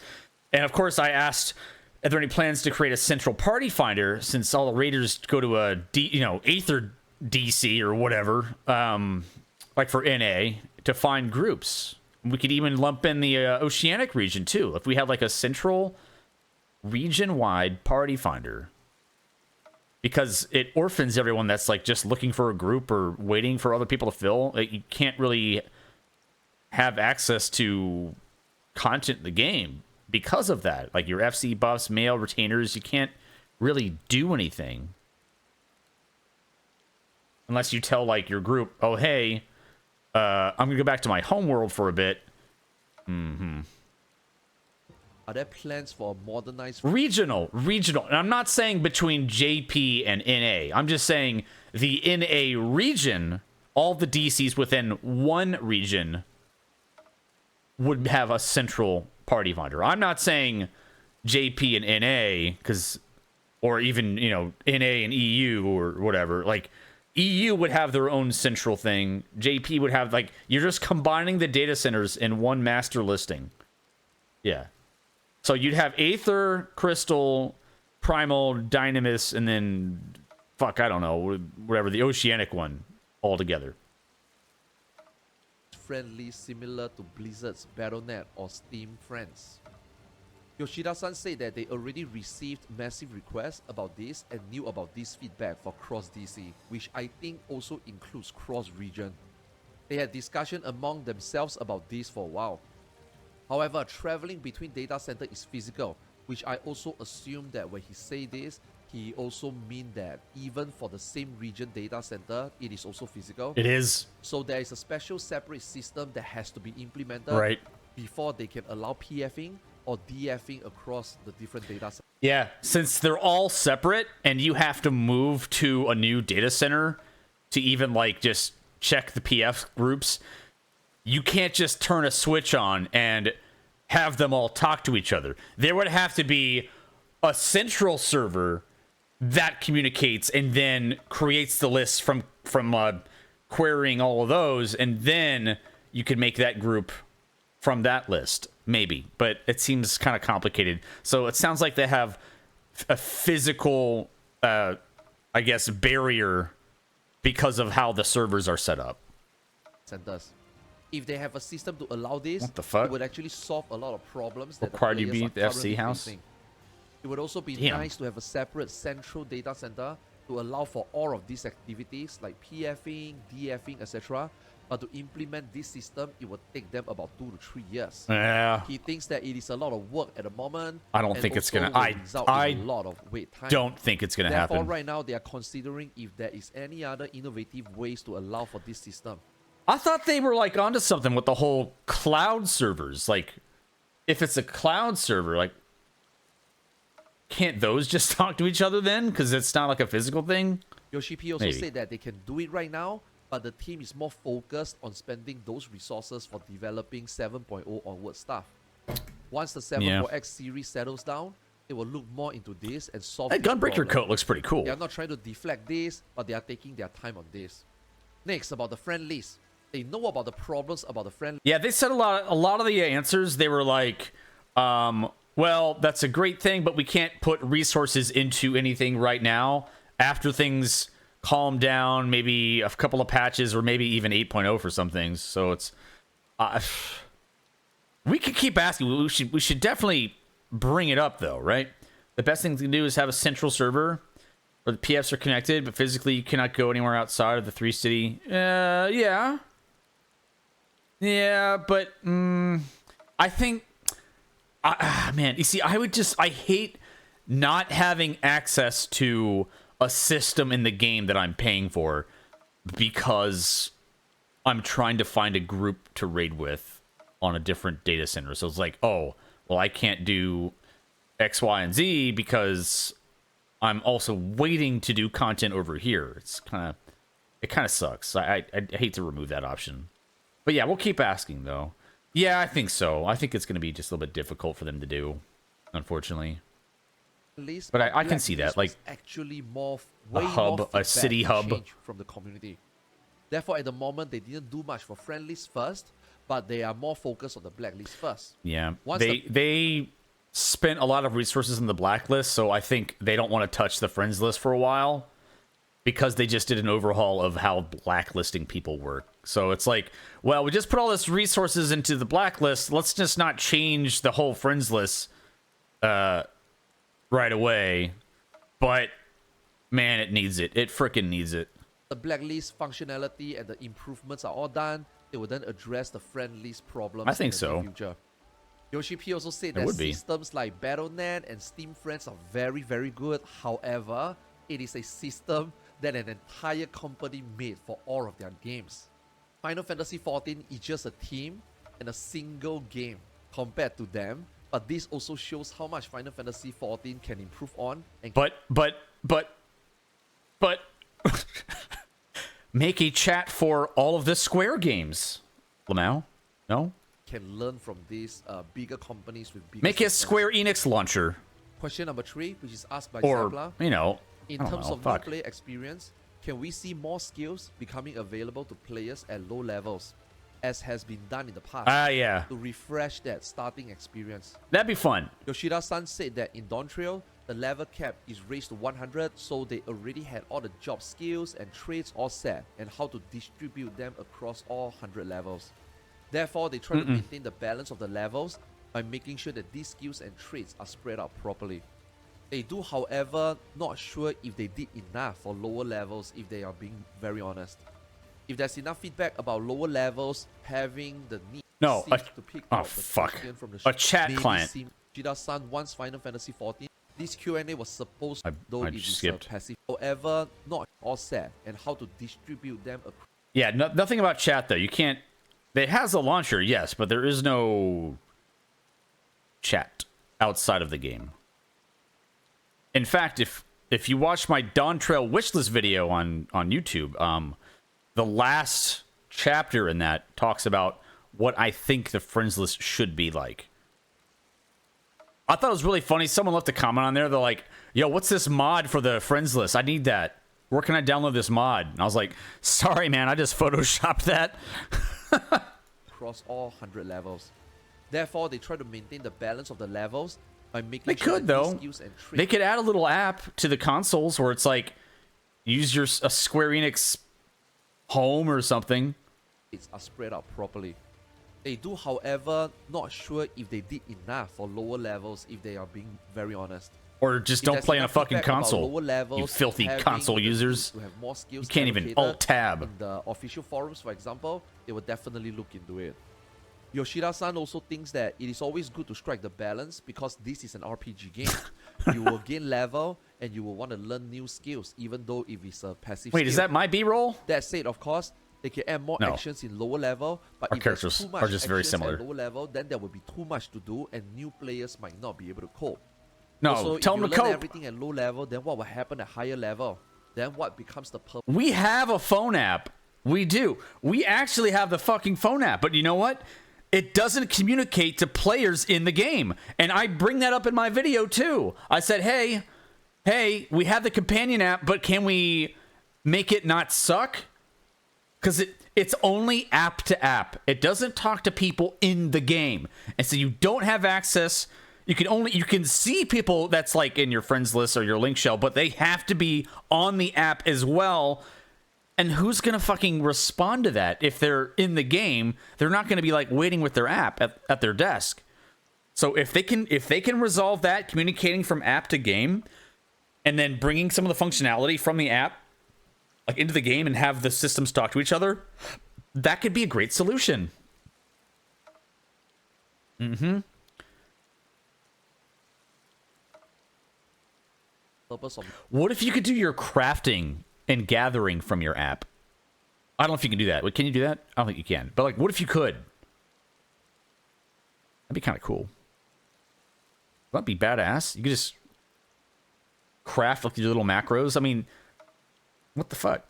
And of course, I asked, are there any plans to create a central party finder, since all the raiders go to a Aether DC or whatever, like for NA, to find groups. We could even lump in the Oceanic region too, if we had like a central region-wide party finder, because it orphans everyone that's like just looking for a group or waiting for other people to fill. Like, you can't really have access to content in the game because of that. Like your FC buffs, mail retainers, you can't really do anything unless you tell like your group, oh hey, I'm gonna go back to my home world for a bit. Are there plans for modernized regional? And I'm not saying between JP and NA. I'm just saying the NA region, all the DCs within one region would have a central party finder. I'm not saying JP and NA, or even, NA and EU or whatever. Like, EU would have their own central thing. JP would have, like, you're just combining the data centers in one master listing. Yeah. So you'd have Aether, Crystal, Primal, Dynamis, and then, I don't know, whatever, the Oceanic one all together. Friendly, similar to Blizzard's Battle.net or Steam Friends. Yoshida-san said that they already received massive requests about this and knew about this feedback for cross-DC, which I think also includes cross-region. They had discussion among themselves about this for a while. However, traveling between data center is physical, which I also assume that when he say this, he also mean that even for the same region data center, it is also physical. It is. So there is a special separate system that has to be implemented before they can allow PFing or DFing across the different data centers. Yeah, since they're all separate and you have to move to a new data center to even like just check the PF groups, you can't just turn a switch on and have them all talk to each other. There would have to be a central server that communicates and then creates the list from querying all of those, and then you could make that group from that list, maybe. But it seems kind of complicated. So it sounds like they have a physical, I guess, barrier because of how the servers are set up. Centers. If they have a system to allow this, what the fuck? It would actually solve a lot of problems that required the you be players the are FC currently house. facing. It would also be nice to have a separate central data center to allow for all of these activities like PFing, DFing, etc. But to implement this system, it would take them about 2 to 3 years. Yeah. He thinks that it is a lot of work at the moment. I don't think it's gonna. I a lot of wait time. Don't think it's gonna happen. Therefore, right now they are considering if there is any other innovative ways to allow for this system. I thought they were like onto something with the whole cloud servers. Like, if it's a cloud server, like, can't those just talk to each other then? Because it's not like a physical thing. Yoshi P also said that they can do it right now, but the team is more focused on spending those resources for developing 7.0 onward stuff. Once the 7.4X series settles down, they will look more into this and solve That Gunbreaker coat looks pretty cool. They are not trying to deflect this, but they are taking their time on this. Next, about the friend list. They know about the problems about the friend list. Yeah, they said a lot of the answers. They were like, well, that's a great thing, but we can't put resources into anything right now. After things calm down, maybe a couple of patches, or maybe even 8.0 for some things. So it's, we could keep asking. We should definitely bring it up, though, right? The best thing to do is have a central server where the PFs are connected, but physically you cannot go anywhere outside of the 3-city. Yeah, but I think, man, you see, I hate not having access to a system in the game that I'm paying for because I'm trying to find a group to raid with on a different data center. So it's like, oh, well, I can't do X, Y, and Z because I'm also waiting to do content over here. It kind of sucks. I hate to remove that option. But yeah, we'll keep asking, though. Yeah, I think so. I think it's going to be just a little bit difficult for them to do, unfortunately. But I can see that, like actually more a hub, a city hub from the community. Therefore, at the moment, they didn't do much for friend list first, but they are more focused on the blacklist first. Yeah, they spent a lot of resources in the blacklist, so I think they don't want to touch the friends list for a while because they just did an overhaul of how blacklisting people work. So it's like, well, we just put all this resources into the blacklist. Let's just not change the whole friends list right away. But man, it needs it. It freaking needs it. The blacklist functionality and the improvements are all done. It will then address the friend list problems. I think so. In the future. Yoshi P also said that systems like Battle.net and Steam Friends are very, very good. However, it is a system that an entire company made for all of their games. Final Fantasy XIV is just a team and a single game compared to them. But this also shows how much Final Fantasy XIV can improve on. And but make a chat for all of the Square games, Lamau. No? Can learn from these bigger companies with bigger Make a Square Enix launcher. Question number 3, which is asked by or, Zebla. You know, in terms of new play experience, can we see more skills becoming available to players at low levels, as has been done in the past? Yeah. To refresh that starting experience. That'd be fun. Yoshida-san said that in Dawntrail, the level cap is raised to 100, so they already had all the job skills and traits all set, and how to distribute them across all 100 levels. Therefore, they try to maintain the balance of the levels by making sure that these skills and traits are spread out properly. They do, however, not sure if they did enough for lower levels, if they are being very honest. If there's enough feedback about lower levels having the need to pick out the champion from the chat client. Yoshida-san wants Final Fantasy XIV. This Q&A was supposed to, though it is passive. However, not all set, and how to distribute them across. Yeah, nothing about chat, though. You can't... It has a launcher, yes, but there is no chat outside of the game. In fact, if you watch my Dawntrail wishlist video on YouTube, the last chapter in that talks about what I think the friends list should be like. I thought it was really funny. Someone left a comment on there. They're like, yo, what's this mod for the friends list? I need that. Where can I download this mod? And I was like, sorry, man, I just photoshopped that. Across all 100 levels. Therefore, they try to maintain the balance of the levels by making they sure could, though. They could add a little app to the consoles where it's like, use a Square Enix home or something. It's spread out properly. They do, however, not sure if they did enough for lower levels, if they are being very honest. Or just don't play on a fucking console, levels, you filthy console users. To have more skills you can't even alt-tab. In the official forums, for example, they will definitely look into it. Yoshida-san also thinks that it is always good to strike the balance because this is an RPG game. You will gain level and you will want to learn new skills, even though if it's a passive Wait, is that my B-roll? That said, of course, they can add more actions in lower level, but our if there's characters too much are just very similar. At lower level, then there will be too much to do and new players might not be able to cope. No, also, tell them to cope. If you learn everything at low level, then what will happen at higher level? Then what becomes the purpose? We have a phone app. We do. We actually have the fucking phone app. But you know what? it doesn't communicate to players in the game. And I bring that up in my video too. I said, hey, we have the companion app, but can we make it not suck? Because it's only app to app. It doesn't talk to people in the game. And so you don't have access. You can see people that's like in your friends list or your link shell, but they have to be on the app as well. And who's going to fucking respond to that? If they're in the game, they're not going to be like waiting with their app at their desk. So if they can resolve that, communicating from app to game, and then bringing some of the functionality from the app like into the game and have the systems talk to each other, that could be a great solution. What if you could do your crafting and gathering from your app? I don't know if you can do that. Wait, can you do that? I don't think you can. But like, what if you could? That'd be kind of cool. That'd be badass. You could just craft like your little macros. I mean, what the fuck?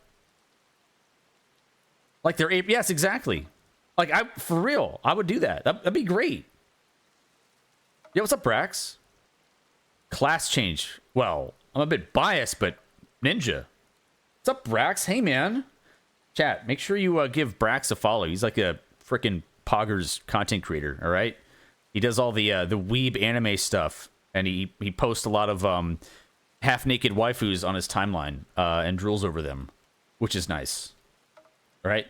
Like they're yes, exactly. Like for real, I would do that. That'd be great. Yeah, what's up, Brax? Class change. Well, I'm a bit biased, but Ninja. What's up, Brax? Hey, man. Chat, make sure you give Brax a follow. He's like a freaking Poggers content creator, all right? He does all the weeb anime stuff, and he posts a lot of half-naked waifus on his timeline and drools over them, which is nice. All right?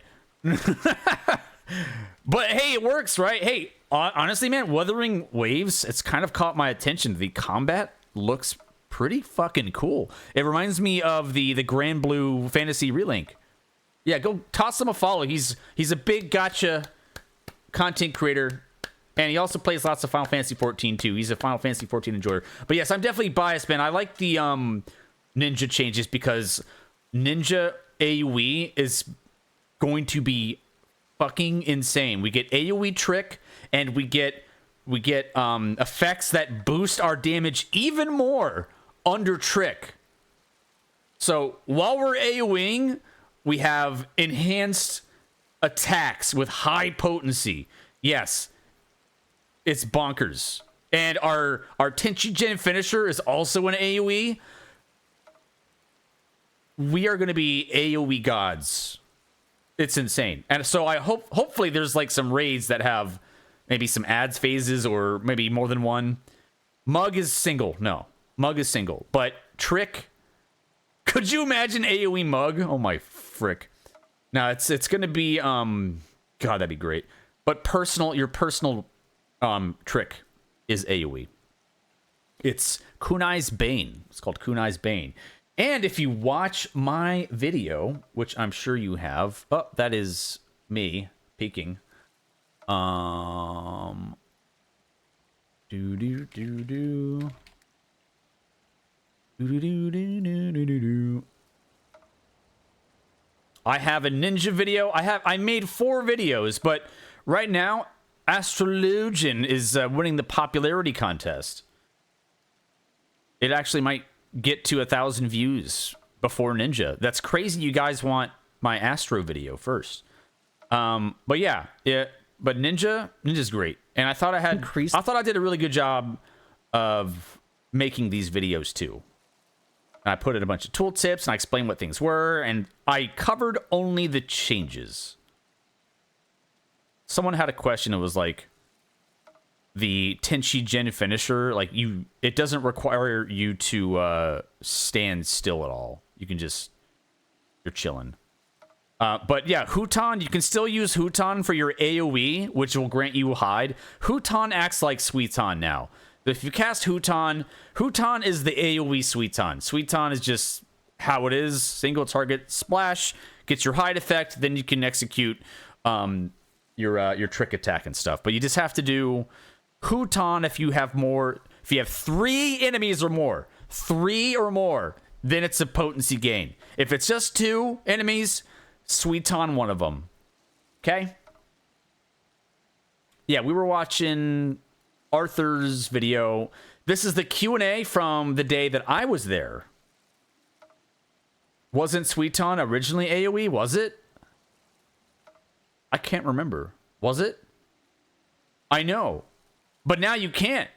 But, hey, it works, right? Hey, honestly, man, Wuthering Waves, it's kind of caught my attention. The combat looks pretty fucking cool. It reminds me of the Grand Blue Fantasy Relink. Yeah, go toss him a follow. He's a big gacha content creator, and he also plays lots of Final Fantasy 14 too. He's a Final Fantasy 14 enjoyer. But yes, I'm definitely biased, man. I like the ninja changes because Ninja AoE is going to be fucking insane. We get AoE trick, and we get effects that boost our damage even more under trick. So while we're AoEing, we have enhanced attacks with high potency. Yes, it's bonkers. And our Tenchi Gen finisher is also an AoE. We are going to be AoE gods. It's insane. And so I hopefully there's like some raids that have maybe some ads phases or maybe more than one. Mug is single. No. Mug is single. But Trick, could you imagine AoE Mug? Oh my frick. No, it's going to be God, that'd be great. But your personal Trick is AoE. It's Kunai's Bane. It's called Kunai's Bane. And if you watch my video, which I'm sure you have, oh, that is me peeking. I have a ninja video. I made 4 videos, but right now Astrologian is winning the popularity contest. It actually might get to 1,000 views before Ninja. That's crazy. You guys want my Astro video first. But yeah, but Ninja's great. And I thought I did a really good job of making these videos too. And I put in a bunch of tool tips and I explained what things were, and I covered only the changes. Someone had a question. It was like, the Tenchi Gen finisher, like it doesn't require you to stand still at all. You can you're chilling. But yeah, Huton, you can still use Huton for your AoE, which will grant you hide. Huton acts like Suiton now. If you cast Huton is the AoE Suiton. Suiton is just how it is. Single target splash, gets your hide effect, then you can execute your trick attack and stuff. But you just have to do Huton if you have 3 enemies or more. 3 or more, then it's a potency gain. If it's just 2 enemies, Suiton one of them. Okay? Yeah, we were watching Arthur's video. This is the Q&A from the day that I was there. Wasn't Suiton originally AoE, was it? I can't remember. Was it? I know. But now you can't.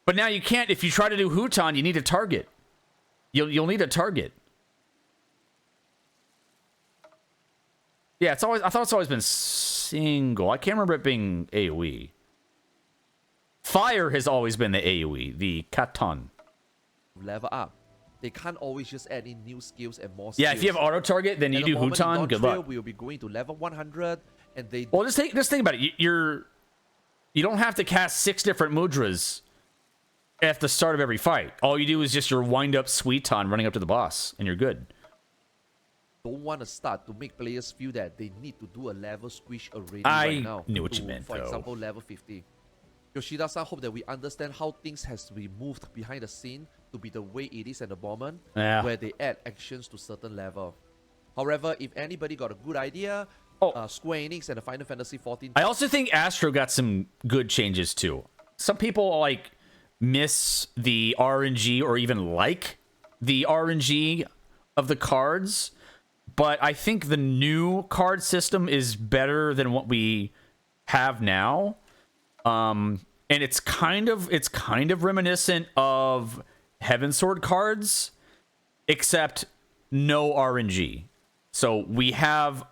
But now you can't. If you try to do Huton, you need a target. You'll need a target. Yeah, it's always. I thought it's always been single. I can't remember it being AoE. Fire has always been the AoE, the Katon. Level up. They can't always just add in new skills and more skills. Yeah, if you have auto target, then you do Huton. Good luck. We'll be going to level 100, and they. Well, just think about it. You don't have to cast 6 different mudras at the start of every fight. All you do is just your wind up Suiton running up to the boss, and you're good. Don't want to start to make players feel that they need to do a level squish already right now. I knew what you meant, for example, level 50. Yoshida-san hope that we understand how things has to be moved behind the scene to be the way it is at the moment, where they add actions to certain level. However, if anybody got a good idea, Square Enix and the Final Fantasy XIV. I also think Astro got some good changes too. Some people like miss the RNG or even like the RNG of the cards, but I think the new card system is better than what we have now. And it's kind of reminiscent of Heaven Sword cards, except no RNG. So we have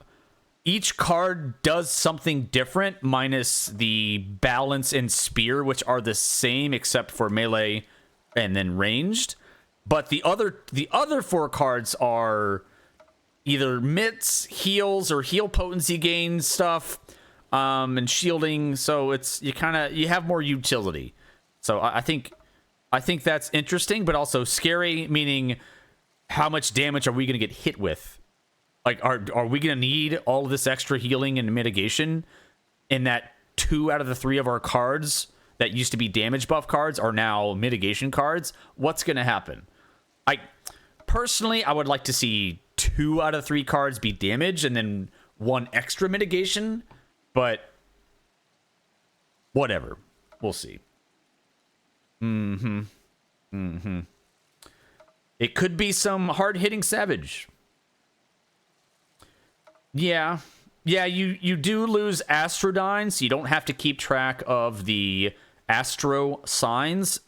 each card does something different, minus the balance and spear, which are the same except for melee and then ranged. But the other 4 cards are either mitts, heals, or heal potency gain stuff, and shielding. So it's you have more utility. So I think that's interesting, but also scary, meaning how much damage are we going to get hit with? Like, are we going to need all of this extra healing and mitigation in that 2 out of the 3 of our cards that used to be damage buff cards are now mitigation cards? What's going to happen? Personally, I would like to see 2 out of 3 cards be damage and then 1 extra mitigation, but whatever. We'll see. It could be some hard-hitting Savage. Yeah, you do lose Astrodyne, so you don't have to keep track of the Astro signs,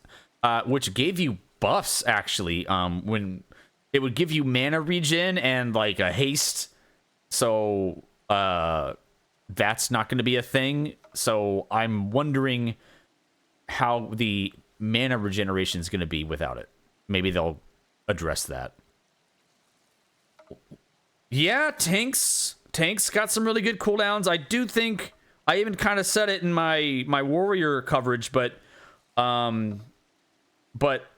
which gave you buffs, actually, when it would give you mana regen and, like, a haste, so that's not going to be a thing, so I'm wondering how the mana regeneration is going to be without it. Maybe they'll address that. Yeah, Tanks got some really good cooldowns. I do think I even kind of said it in my warrior coverage, but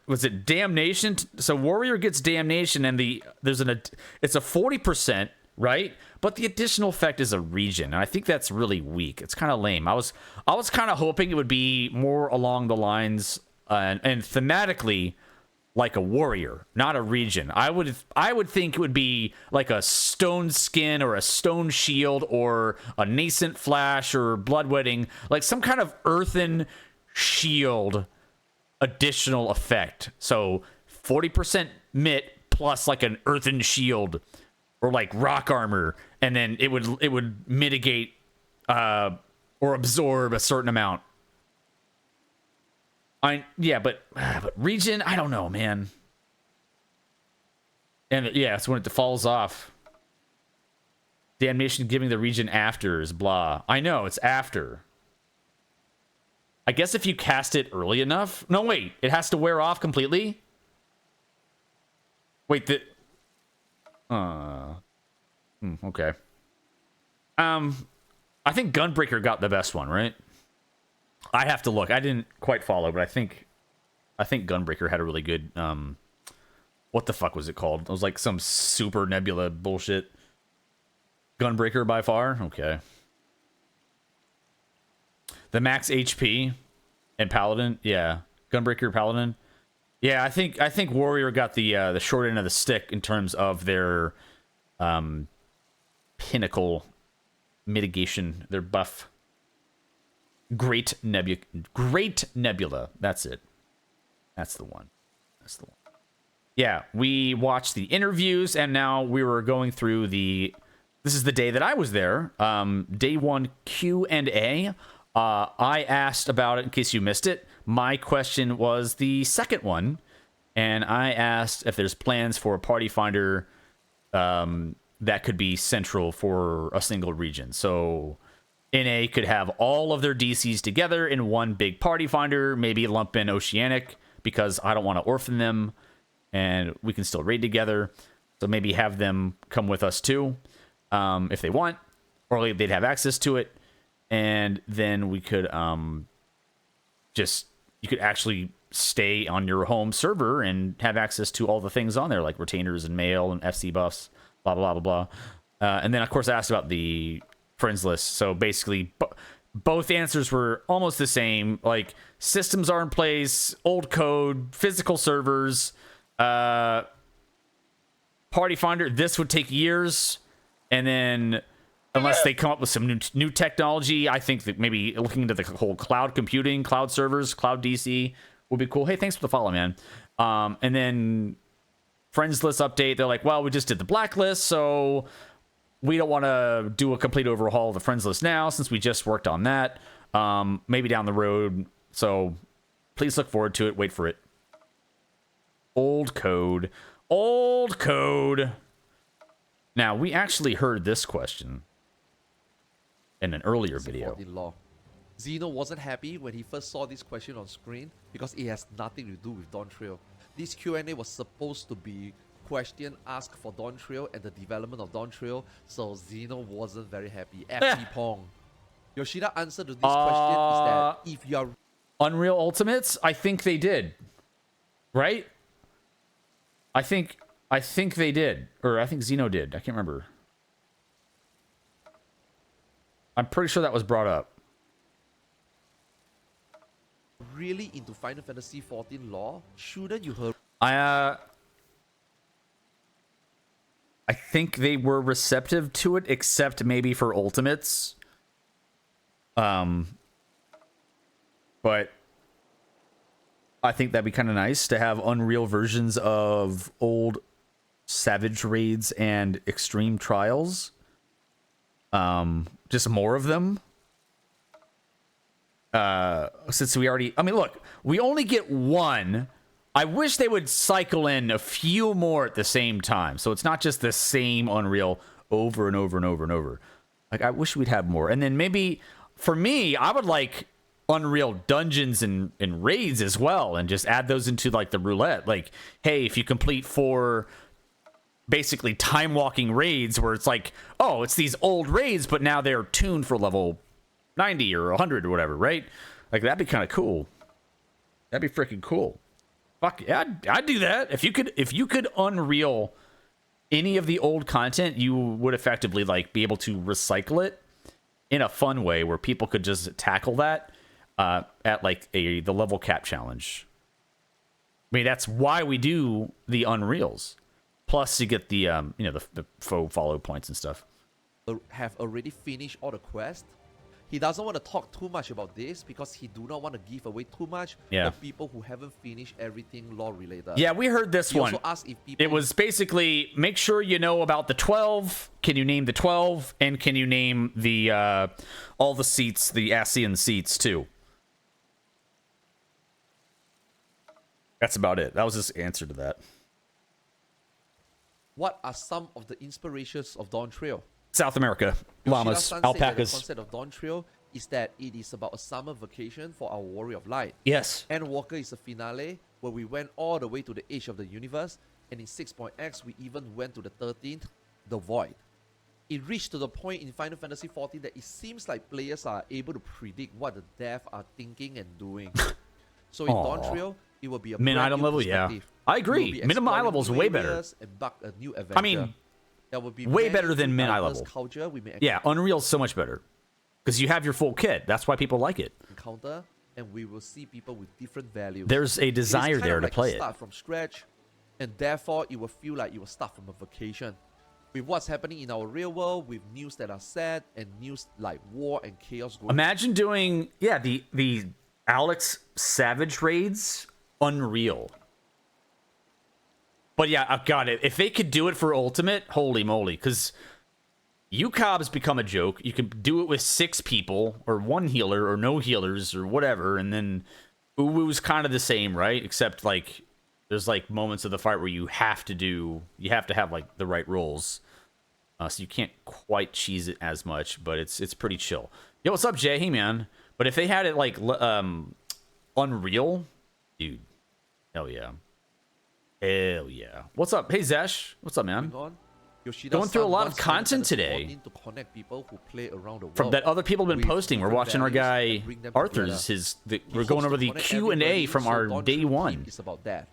was it damnation? So warrior gets damnation, and it's a 40%, right? But the additional effect is a regen, and I think that's really weak. It's kind of lame. I was kind of hoping it would be more along the lines and thematically like a warrior, not a regen. I would think it would be like a stone skin or a stone shield or a nascent flash or bloodwedding, like some kind of earthen shield additional effect. So 40% mitt plus like an earthen shield or like rock armor, and then it would mitigate or absorb a certain amount. But regen, I don't know, man. And yeah, it's when it falls off. Damnation giving the regen after is blah. I know, it's after. I guess if you cast it early enough. No, wait, it has to wear off completely? Wait, okay. I think Gunbreaker got the best one, right? I have to look. I didn't quite follow, but I think Gunbreaker had a really good what the fuck was it called? It was like some super nebula bullshit. Gunbreaker by far? Okay. The max HP and Paladin? Yeah. Gunbreaker Paladin? Yeah, I think Warrior got the short end of the stick in terms of their pinnacle mitigation, their buff. Great Nebula. That's it. That's the one. Yeah, we watched the interviews, and now we were going through this is the day that I was there. Day 1 Q&A I asked about it in case you missed it. My question was the second one, and I asked if there's plans for a party finder that could be central for a single region. So NA could have all of their DCs together in one big party finder, maybe lump in Oceanic because I don't want to orphan them and we can still raid together. So maybe have them come with us too if they want, or they'd have access to it. And then we could you could actually stay on your home server and have access to all the things on there, like retainers and mail and FC buffs, blah, blah, blah, blah. And then, of course, I asked about the friends list. So basically, both answers were almost the same. Like, systems are in place, old code, physical servers, party finder. This would take years. And then, unless they come up with some new technology, I think that maybe looking into the whole cloud computing, cloud servers, cloud DC would be cool. Hey, thanks for the follow, man. And then friends list update. They're like, well, we just did the blacklist, so we don't want to do a complete overhaul of the friends list now since we just worked on that. Maybe down the road. So please look forward to it. Wait for it. Old code. Old code. Now, we actually heard this question in an earlier video. Zeno wasn't happy when he first saw this question on screen because it has nothing to do with Dawntrail. This Q&A was supposed to be question asked for Dawntrail and the development of Dawntrail, so Zeno wasn't very happy. FP Pong. Yoshida answer to this question is that if you are Unreal Ultimates, I think they did. Right? I think they did. Or I think Zeno did. I can't remember. I'm pretty sure that was brought up. Really into Final Fantasy XIV lore, shouldn't you have... I think they were receptive to it, except maybe for Ultimates. But I think that'd be kind of nice to have Unreal versions of old Savage Raids and Extreme Trials. Just more of them. Since we already... I mean, look, we only get one. I wish they would cycle in a few more at the same time. So it's not just the same Unreal over and over and over and over. Like, I wish we'd have more. And then maybe, for me, I would like Unreal Dungeons and Raids as well. And just add those into, like, the roulette. Like, hey, if you complete 4... basically time-walking raids where it's like, oh, it's these old raids, but now they're tuned for level 90 or 100 or whatever, right? Like, that'd be kind of cool. That'd be freaking cool. Fuck, yeah, I'd do that. If you could Unreal any of the old content, you would effectively, like, be able to recycle it in a fun way where people could just tackle that at, like, the level cap challenge. I mean, that's why we do the Unreals. Plus, you get the the faux follow points and stuff. Have already finished all the quests. He doesn't want to talk too much about this because he do not want to give away too much for people who haven't finished everything lore related. Yeah, we heard this one. Also asked if people... It was basically, make sure you know about the 12. Can you name the 12? And can you name the all the seats, the ASEAN seats too? That's about it. That was his answer to that. What are some of the inspirations of Dawntrail? South America, llamas, alpacas. The concept of Dawntrail is that it is about a summer vacation for our Warrior of Light. Yes. Endwalker is a finale where we went all the way to the edge of the universe, and in 6.x we even went to the 13th, the Void. It reached to the point in Final Fantasy XIV that it seems like players are able to predict what the Death are thinking and doing. So in Dawntrail, it will be a min item level, yeah. I agree. Minimum eye level is way better. A new adventure. I mean, that would be way better than min eye level. Yeah, Unreal's so much better because you have your full kit. That's why people like it. Encounter, and we will see people with different values. There's a desire there to play it. Start from scratch, and therefore it will feel like you will start from a vacation. With what's happening in our real world, with news that are sad and news like war and chaos going. Imagine doing the Alex Savage raids. Unreal. But yeah, I've got it. If they could do it for Ultimate, holy moly. Because UCOB's become a joke. You can do it with 6 people, or 1 healer, or no healers, or whatever, and then Uwu's kind of the same, right? Except, like, there's, like, moments of the fight where you have to have, like, the right rolls. So you can't quite cheese it as much, but it's pretty chill. Yo, what's up, Jay? Hey, man. But if they had it, like, Unreal, dude, hell yeah. Hell yeah. What's up? Hey, Zesh. What's up, man? Going through a lot of content today from that other people have been posting. We're watching our guy Arthur's. We're going over the Q&A from our day 1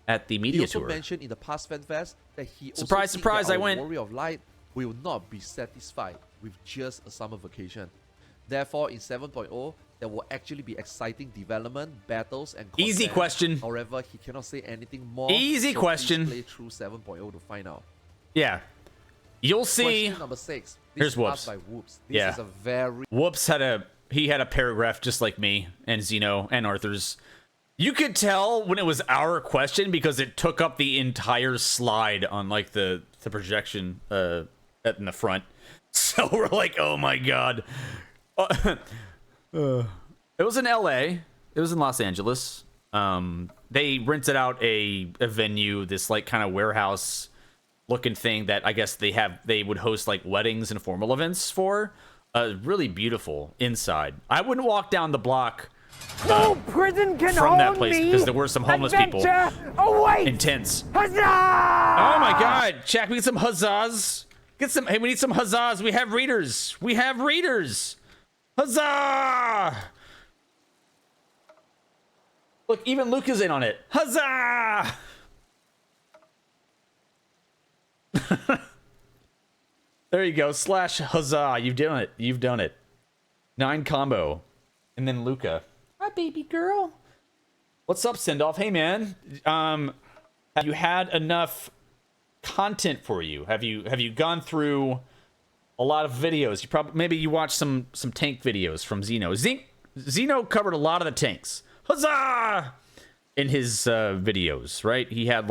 at the media tour. Mentioned in the past Fan Fest that he surprise, surprise! I went. Warrior of Light will not be satisfied with just a summer vacation. Therefore, in 7.0, there will actually be exciting development, battles, and content. Easy question. However, he cannot say anything more. Easy question. Play through 7.0 to find out. Yeah. You'll see. Question number 6. Here's Whoops. By Whoops. This is a very... Whoops had a paragraph just like me and Zeno and Arthur's. You could tell when it was our question because it took up the entire slide on like the projection in the front. So we're like, oh my god. It was in LA. It was in Los Angeles. They rented out a venue, this like kind of warehouse looking thing that I guess they would host like weddings and formal events for. Really beautiful inside. I wouldn't walk down the block no prison can from that hold place me. because there were some homeless people in tents. Huzzah! Oh my god, Jack, we get some huzzahs. Hey, we need some huzzahs. We have readers. Huzzah! Look, even Luke is in on it. Huzzah! There you go. / huzzah. You've done it. 9 combo. And then Luca. Hi, baby girl. What's up, Sendoff? Hey, man. Have you had enough content for you? Have you gone through a lot of videos? Maybe you watched some tank videos from Zeno. Zeno covered a lot of the tanks. Huzzah! In his videos, right? He had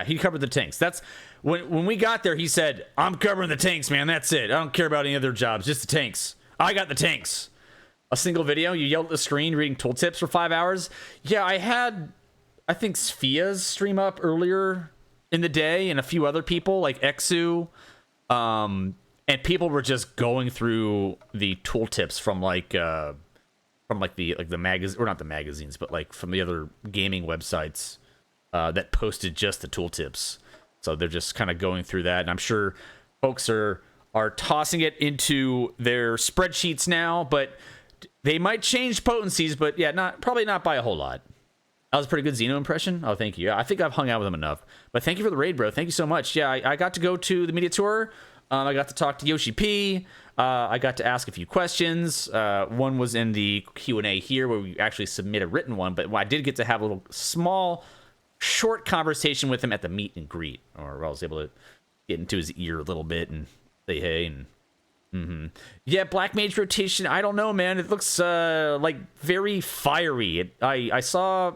he covered the tanks. That's when we got there, he said, I'm covering the tanks, man. That's it. I don't care about any other jobs, just the tanks. I got the tanks. A single video, you yelled at the screen reading tooltips for 5 hours. Yeah, I think Sfia's stream up earlier in the day and a few other people like Exu. And people were just going through the tooltips from the magazine, or not the magazines, but like from the other gaming websites that posted just the tooltips. So they're just kind of going through that, and I'm sure folks are tossing it into their spreadsheets now, but they might change potencies, but yeah, probably not by a whole lot. That was a pretty good Xeno impression. Oh, thank you. I think I've hung out with him enough. But thank you for the raid, bro. Thank you so much. Yeah, I got to go to the media tour. I got to talk to Yoshi P. I got to ask a few questions. One was in the Q&A here where we actually submit a written one, but I did get to have a little small, short conversation with him at the meet and greet, or I was able to get into his ear a little bit and say hey. And yeah, Black Mage rotation, I don't know, man. It looks like very fiery. I saw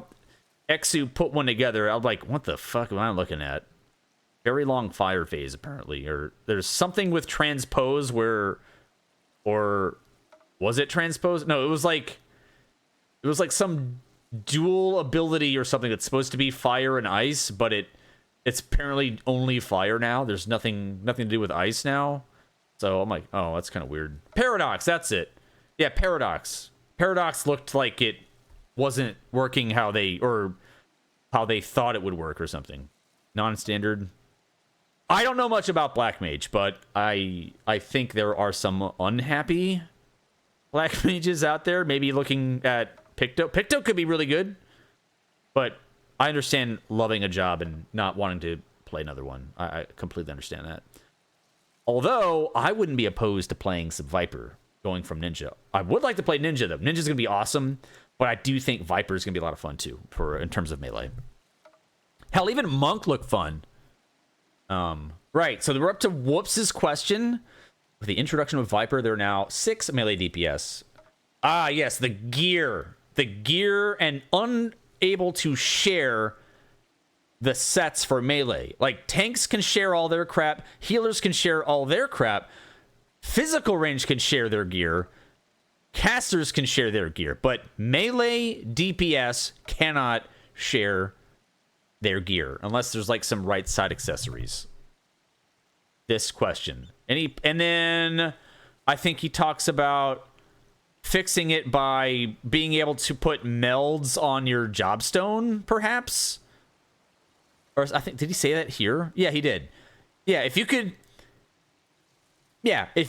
Exu put one together. I was like, what the fuck am I looking at? Very long fire phase, apparently. Or there's something with transpose where, or was it transpose? No, it was like some dual ability or something that's supposed to be fire and ice, but it's apparently only fire now. There's nothing to do with ice now. So I'm like, oh, that's kind of weird. Paradox, that's it. Yeah, Paradox. Paradox looked like it wasn't working how they thought it would work or something. Non-standard. I don't know much about Black Mage, but I think there are some unhappy Black Mages out there. Maybe looking at Picto. Picto could be really good, but I understand loving a job and not wanting to play another one. I completely understand that. Although, I wouldn't be opposed to playing some Viper, going from Ninja. I would like to play Ninja, though. Ninja's going to be awesome, but I do think Viper's going to be a lot of fun, too, in terms of melee. Hell, even Monk looked fun. Right, so we're up to Whoops' question. With the introduction of Viper, there are now 6 melee DPS. Ah, yes, the gear. The gear and unable to share the sets for melee. Like, tanks can share all their crap. Healers can share all their crap. Physical range can share their gear. Casters can share their gear, but melee DPS cannot share their gear unless there's like some right side accessories. This question. And then I think he talks about fixing it by being able to put melds on your jobstone, perhaps? Or I think, did he say that here? Yeah, he did. Yeah, if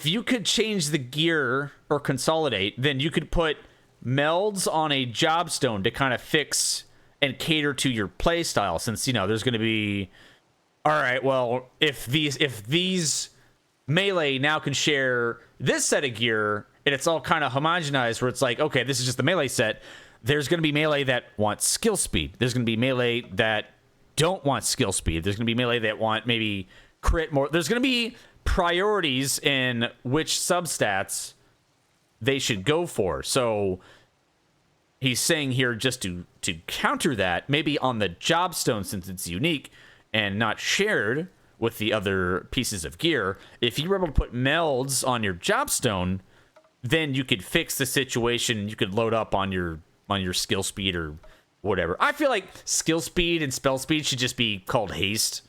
you could change the gear or consolidate, then you could put melds on a jobstone to kind of fix and cater to your playstyle, since, you know, there's going to be, all right, well, if these melee now can share this set of gear, and it's all kind of homogenized where it's like, okay, this is just the melee set, there's going to be melee that want skill speed. There's going to be melee that don't want skill speed. There's going to be melee that want maybe crit more. There's going to be priorities in which substats they should go for. So he's saying here, just to counter that, maybe on the jobstone, since it's unique and not shared with the other pieces of gear, if you were able to put melds on your jobstone, then you could fix the situation. You could load up on your skill speed or whatever. I feel like skill speed and spell speed should just be called haste.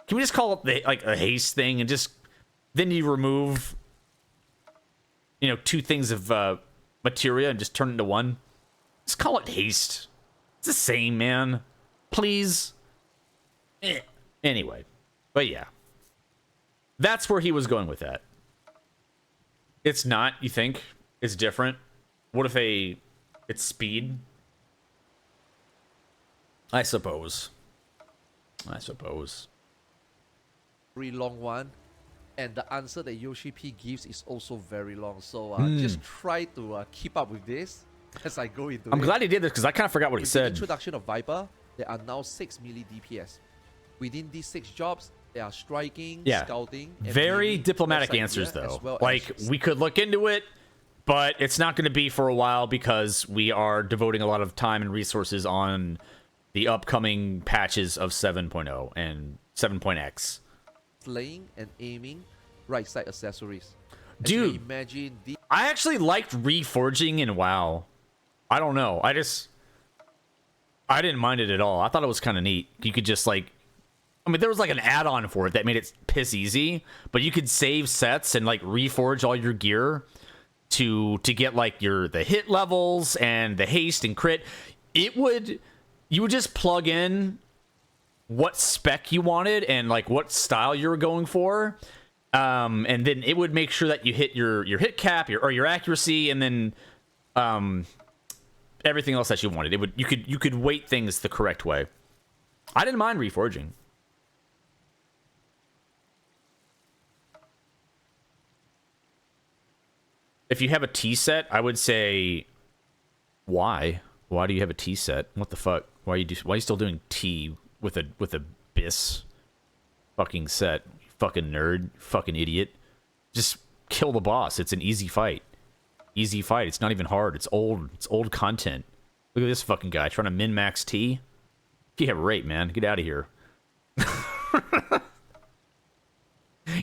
Can we just call it a haste thing, and just then you remove, you know, 2 things of materia and just turn it into 1? Just call it haste. It's the same, man. Please. Anyway, but yeah, that's where he was going with that. It's not, you think? It's different? What if it's speed? I suppose. Very long one. And the answer that Yoshi P gives is also very long. So just try to keep up with this as I go into I'm glad he did this, because I kind of forgot what he said. The introduction of Viper, there are now 6 melee DPS. Within these 6 jobs, they are striking, scouting. Very diplomatic answers, though. Well, like, we could look into it, but it's not going to be for a while because we are devoting a lot of time and resources on the upcoming patches of 7.0 and 7.x. Slaying and aiming, right side accessories. Dude, imagine I actually liked reforging in WoW. I don't know. I didn't mind it at all. I thought it was kind of neat. You could just like, I mean, there was like an add-on for it that made it piss easy, but you could save sets and like reforge all your gear to get like the hit levels and the haste and crit. You would just plug in what spec you wanted and like what style you were going for, and then it would make sure that you hit your hit cap or your accuracy, and then everything else that you wanted. You could weight things the correct way. I didn't mind reforging. If you have a T set, I would say, why? Why do you have a T set? What the fuck? Why are you still doing T with a BIS fucking set? You fucking nerd, you fucking idiot. Just kill the boss. It's an easy fight. Easy fight. It's not even hard. It's old content. Look at this fucking guy trying to min-max T. Yeah, right, man. Get out of here.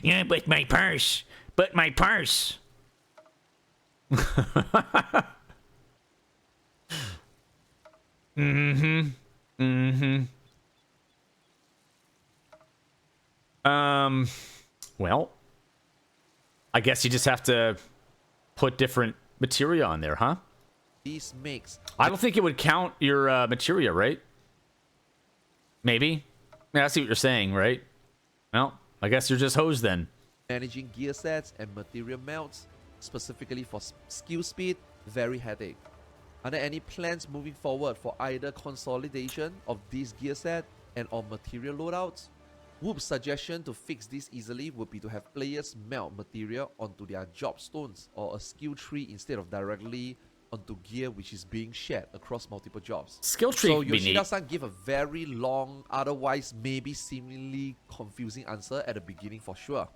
Yeah, but my purse. Well, I guess you just have to put different materia on there, huh? These makes. I don't think it would count your materia, right? Maybe. Yeah, I see what you're saying, right? Well, I guess you're just hosed then. Managing gear sets and material melts, specifically for skill speed, very headache. Are there any plans moving forward for either consolidation of this gear set and or material loadouts? Whoop's suggestion to fix this easily would be to have players melt material onto their job stones or a skill tree instead of directly onto gear which is being shared across multiple jobs. Skill tree so would be neat. Yoshida-san gave a very long, otherwise maybe seemingly confusing answer at the beginning for sure.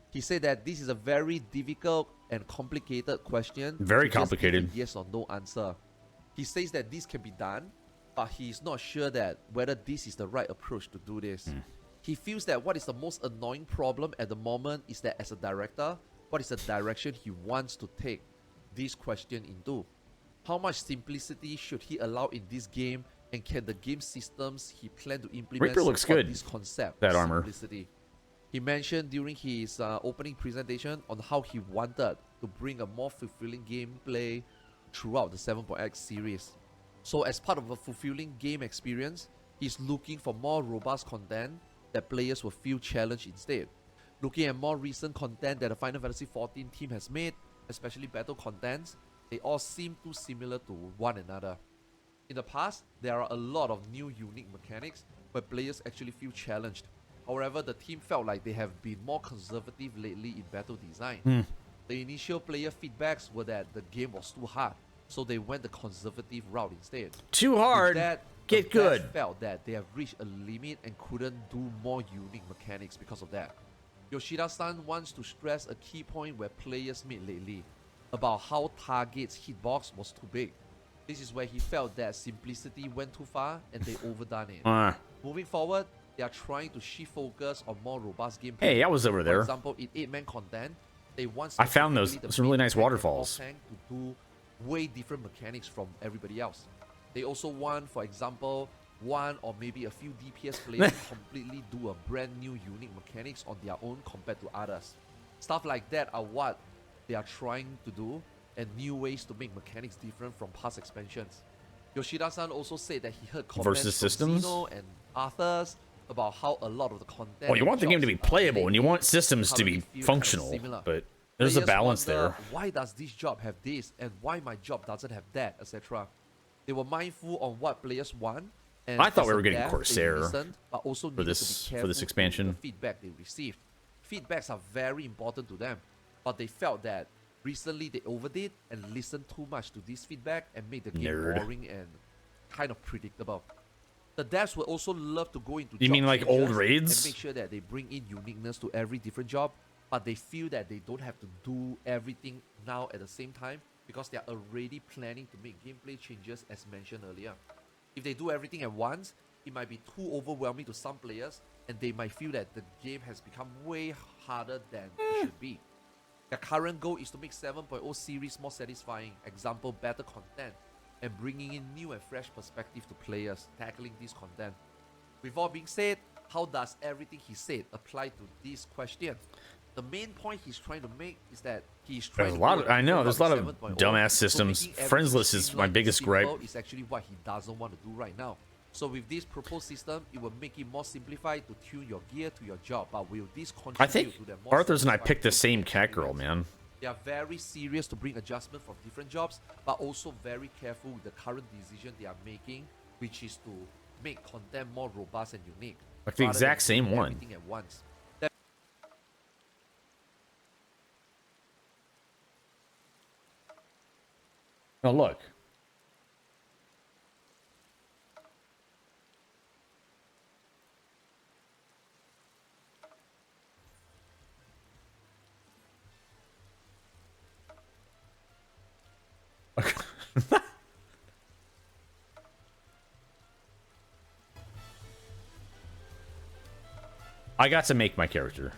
He said that this is a very difficult and complicated question. Very complicated. Just yes or no answer. He says that this can be done, but he's not sure that whether this is the right approach to do this. He feels that what is the most annoying problem at the moment is that as a director, what is the direction he wants to take this question into. How much simplicity should he allow in this game, and can the game systems he planned to implement Reaper looks support good. this concept That of armor. simplicity? He mentioned during his opening presentation on how he wanted to bring a more fulfilling gameplay throughout the 7.X series. So as part of a fulfilling game experience, he's looking for more robust content that players will feel challenged instead. Looking at more recent content that the Final Fantasy XIV team has made, especially battle contents, they all seem too similar to one another. In the past, there are a lot of new unique mechanics where players actually feel challenged. However, the team felt like they have been more conservative lately in battle design. The initial player feedbacks were that the game was too hard, so they went the conservative route instead. Too hard. Get good. Felt that they have reached a limit and couldn't do more unique mechanics because of that. Yoshida-san wants to stress a key point where players made lately, about how Target's hitbox was too big. This is where he felt that simplicity went too far and they overdone it. Moving forward, they are trying to shift focus on more robust gameplay. Hey, I was over there. For example, in 8-man content, they want I found some really nice waterfalls. To do way different mechanics from everybody else. They also want, for example, one or maybe a few DPS players to completely do a brand new unique mechanics on their own compared to others. Stuff like that are what they are trying to do, and new ways to make mechanics different from past expansions. Yoshida-san also said that he heard comments Versus from systems? Zeno and Arthur's about how a lot of the content... Well, you want the game to be playable, and you want systems to be functional, but there's a balance there. Why does this job have this, and why my job doesn't have that, etc. They were mindful on what players want, and I thought we were getting Corsair listened, but also for this expansion. With the feedback they received. Feedbacks are very important to them, but they felt that recently they overdid and listened too much to this feedback and made the game boring and kind of predictable. The devs would also love to go into You mean like old raids? and make sure that they bring in uniqueness to every different job, but they feel that they don't have to do everything now at the same time because they are already planning to make gameplay changes as mentioned earlier. If they do everything at once, it might be too overwhelming to some players and they might feel that the game has become way harder than it should be. Their current goal is to make 7.0 series more satisfying, example better content, and bringing in new and fresh perspective to players tackling this content. With all being said, how does everything he said apply to this question? The main point he's trying to make is that he's trying there's a lot of dumbass systems. Friendsless is my biggest gripe. Is actually what he doesn't want to do right now. So with this proposed system, it will make it more simplified to tune your gear to your job. But will this contribute I think to the more Arthur's and I picked the same cat girl, man. They are very serious to bring adjustment for different jobs, but also very careful with the current decision they are making, which is to make content more robust and unique. Like the exact same one. Everything at once. Oh, look. I got to make my character.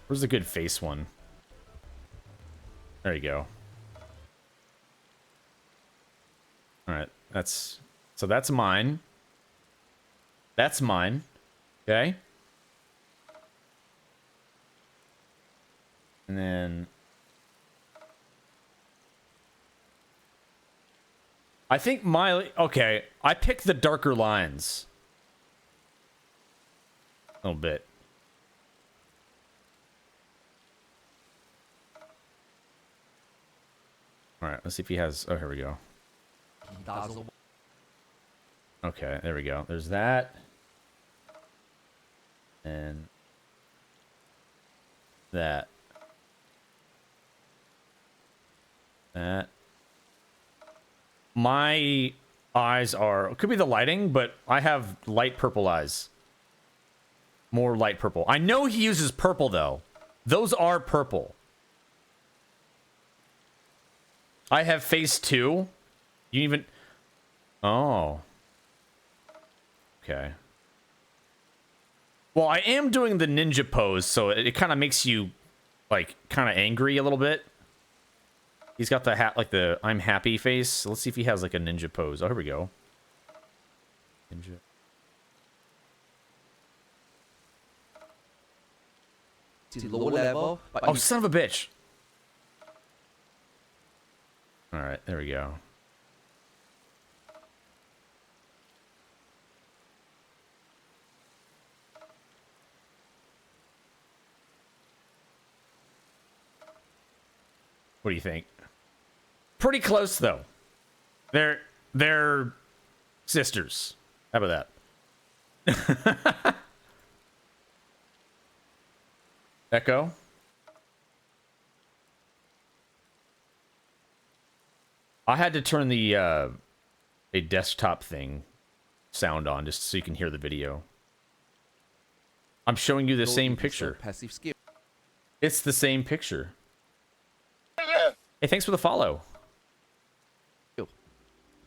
Where's the good face one? There you go. All right, that's mine. That's mine. Okay. And then I think okay, I picked the darker lines. A little bit. All right, let's see if he has... Oh, here we go. Okay, there we go. There's that. And that. That. My eyes are... It could be the lighting, but I have light purple eyes. More light purple. I know he uses purple, though. Those are purple. I have phase 2. You even... Oh. Okay. Well, I am doing the ninja pose, so it kind of makes you, like, kind of angry a little bit. He's got the hat, like the I'm happy face. Let's see if he has, like, a ninja pose. Oh, here we go. Ninja. Low level. Oh, son of a bitch. All right, there we go. What do you think? Pretty close, though. They're sisters. How about that? Echo? I had to turn the a desktop thing sound on just so you can hear the video. I'm showing you the same picture. Passive skill. It's the same picture. Hey, thanks for the follow.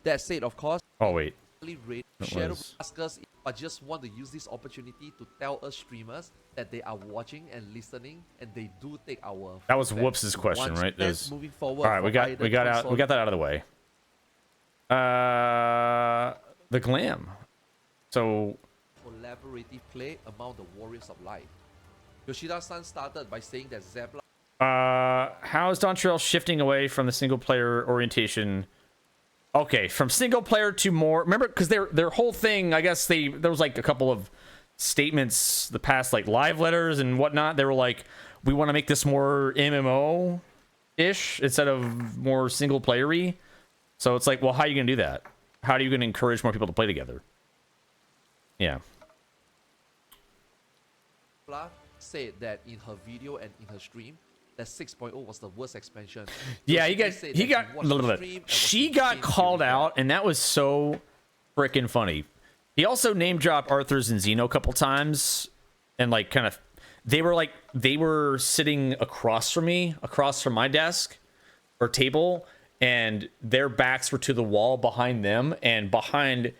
That said, of course. Oh wait. Shadow askers, but just want to use this opportunity to tell us streamers that they are watching and listening, and they do take our. That was Whoops' question, right? Moving forward. All right, we got that out of the way. The glam. So. Collaborative play among the warriors of light. Yoshida-san started by saying that Zebla. How is Dawntrail shifting away from the single player orientation? Okay, from single player to more. Remember, because their whole thing, I guess there was like a couple of statements the past, like live letters and whatnot. They were like, we want to make this more MMO ish instead of more single playery. So it's like, well, how are you gonna do that? How are you gonna encourage more people to play together? Yeah. Said that in her video and in her stream that 6.0 was the worst expansion. Yeah, she got called out, and that was so freaking funny. He also name dropped Arthur's and Xeno a couple times, and like kind of they were sitting across from me, across from my desk or table, and their backs were to the wall behind them, and behind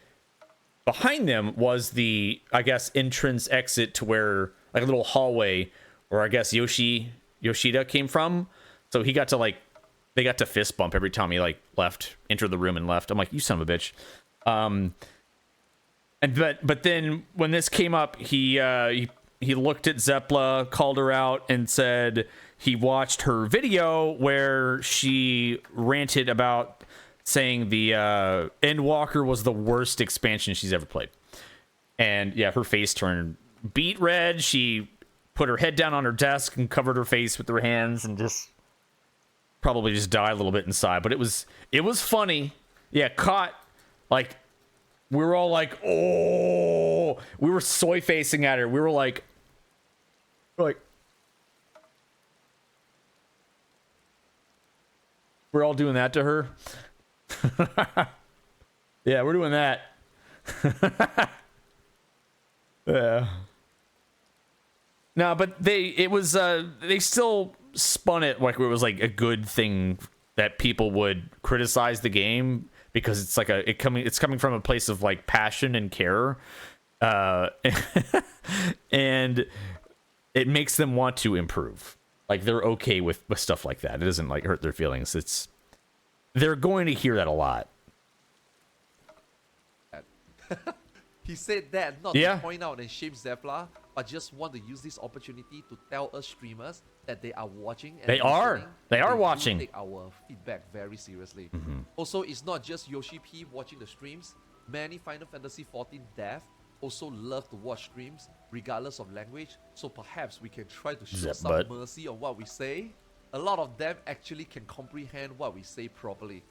them was the, I guess, entrance exit to where, like a little hallway where I guess Yoshida came from. So he got to they got to fist bump every time he entered the room and left. I'm like, you son of a bitch. But then when this came up, he looked at Zepla, called her out, and said he watched her video where she ranted about saying the Endwalker was the worst expansion she's ever played. And yeah, her face turned beet red. She put her head down on her desk and covered her face with her hands and probably just died a little bit inside. But it was funny. Yeah, caught, like, we were all like, oh, we were soy facing at her. We were like we're all doing that to her. Yeah, we're doing that. Yeah. No, but they still spun it like it was like a good thing that people would criticize the game because it's like it's coming from a place of like passion and care, and it makes them want to improve. Like they're okay with stuff like that. It doesn't like hurt their feelings. They're going to hear that a lot. He said that not to point out and shame Zepla, but just want to use this opportunity to tell us streamers that they are watching. And they are watching. Take our feedback very seriously. Also, it's not just Yoshi P watching the streams. Many Final Fantasy XIV devs also love to watch streams, regardless of language. So perhaps we can try to show some mercy on what we say. A lot of them actually can comprehend what we say properly.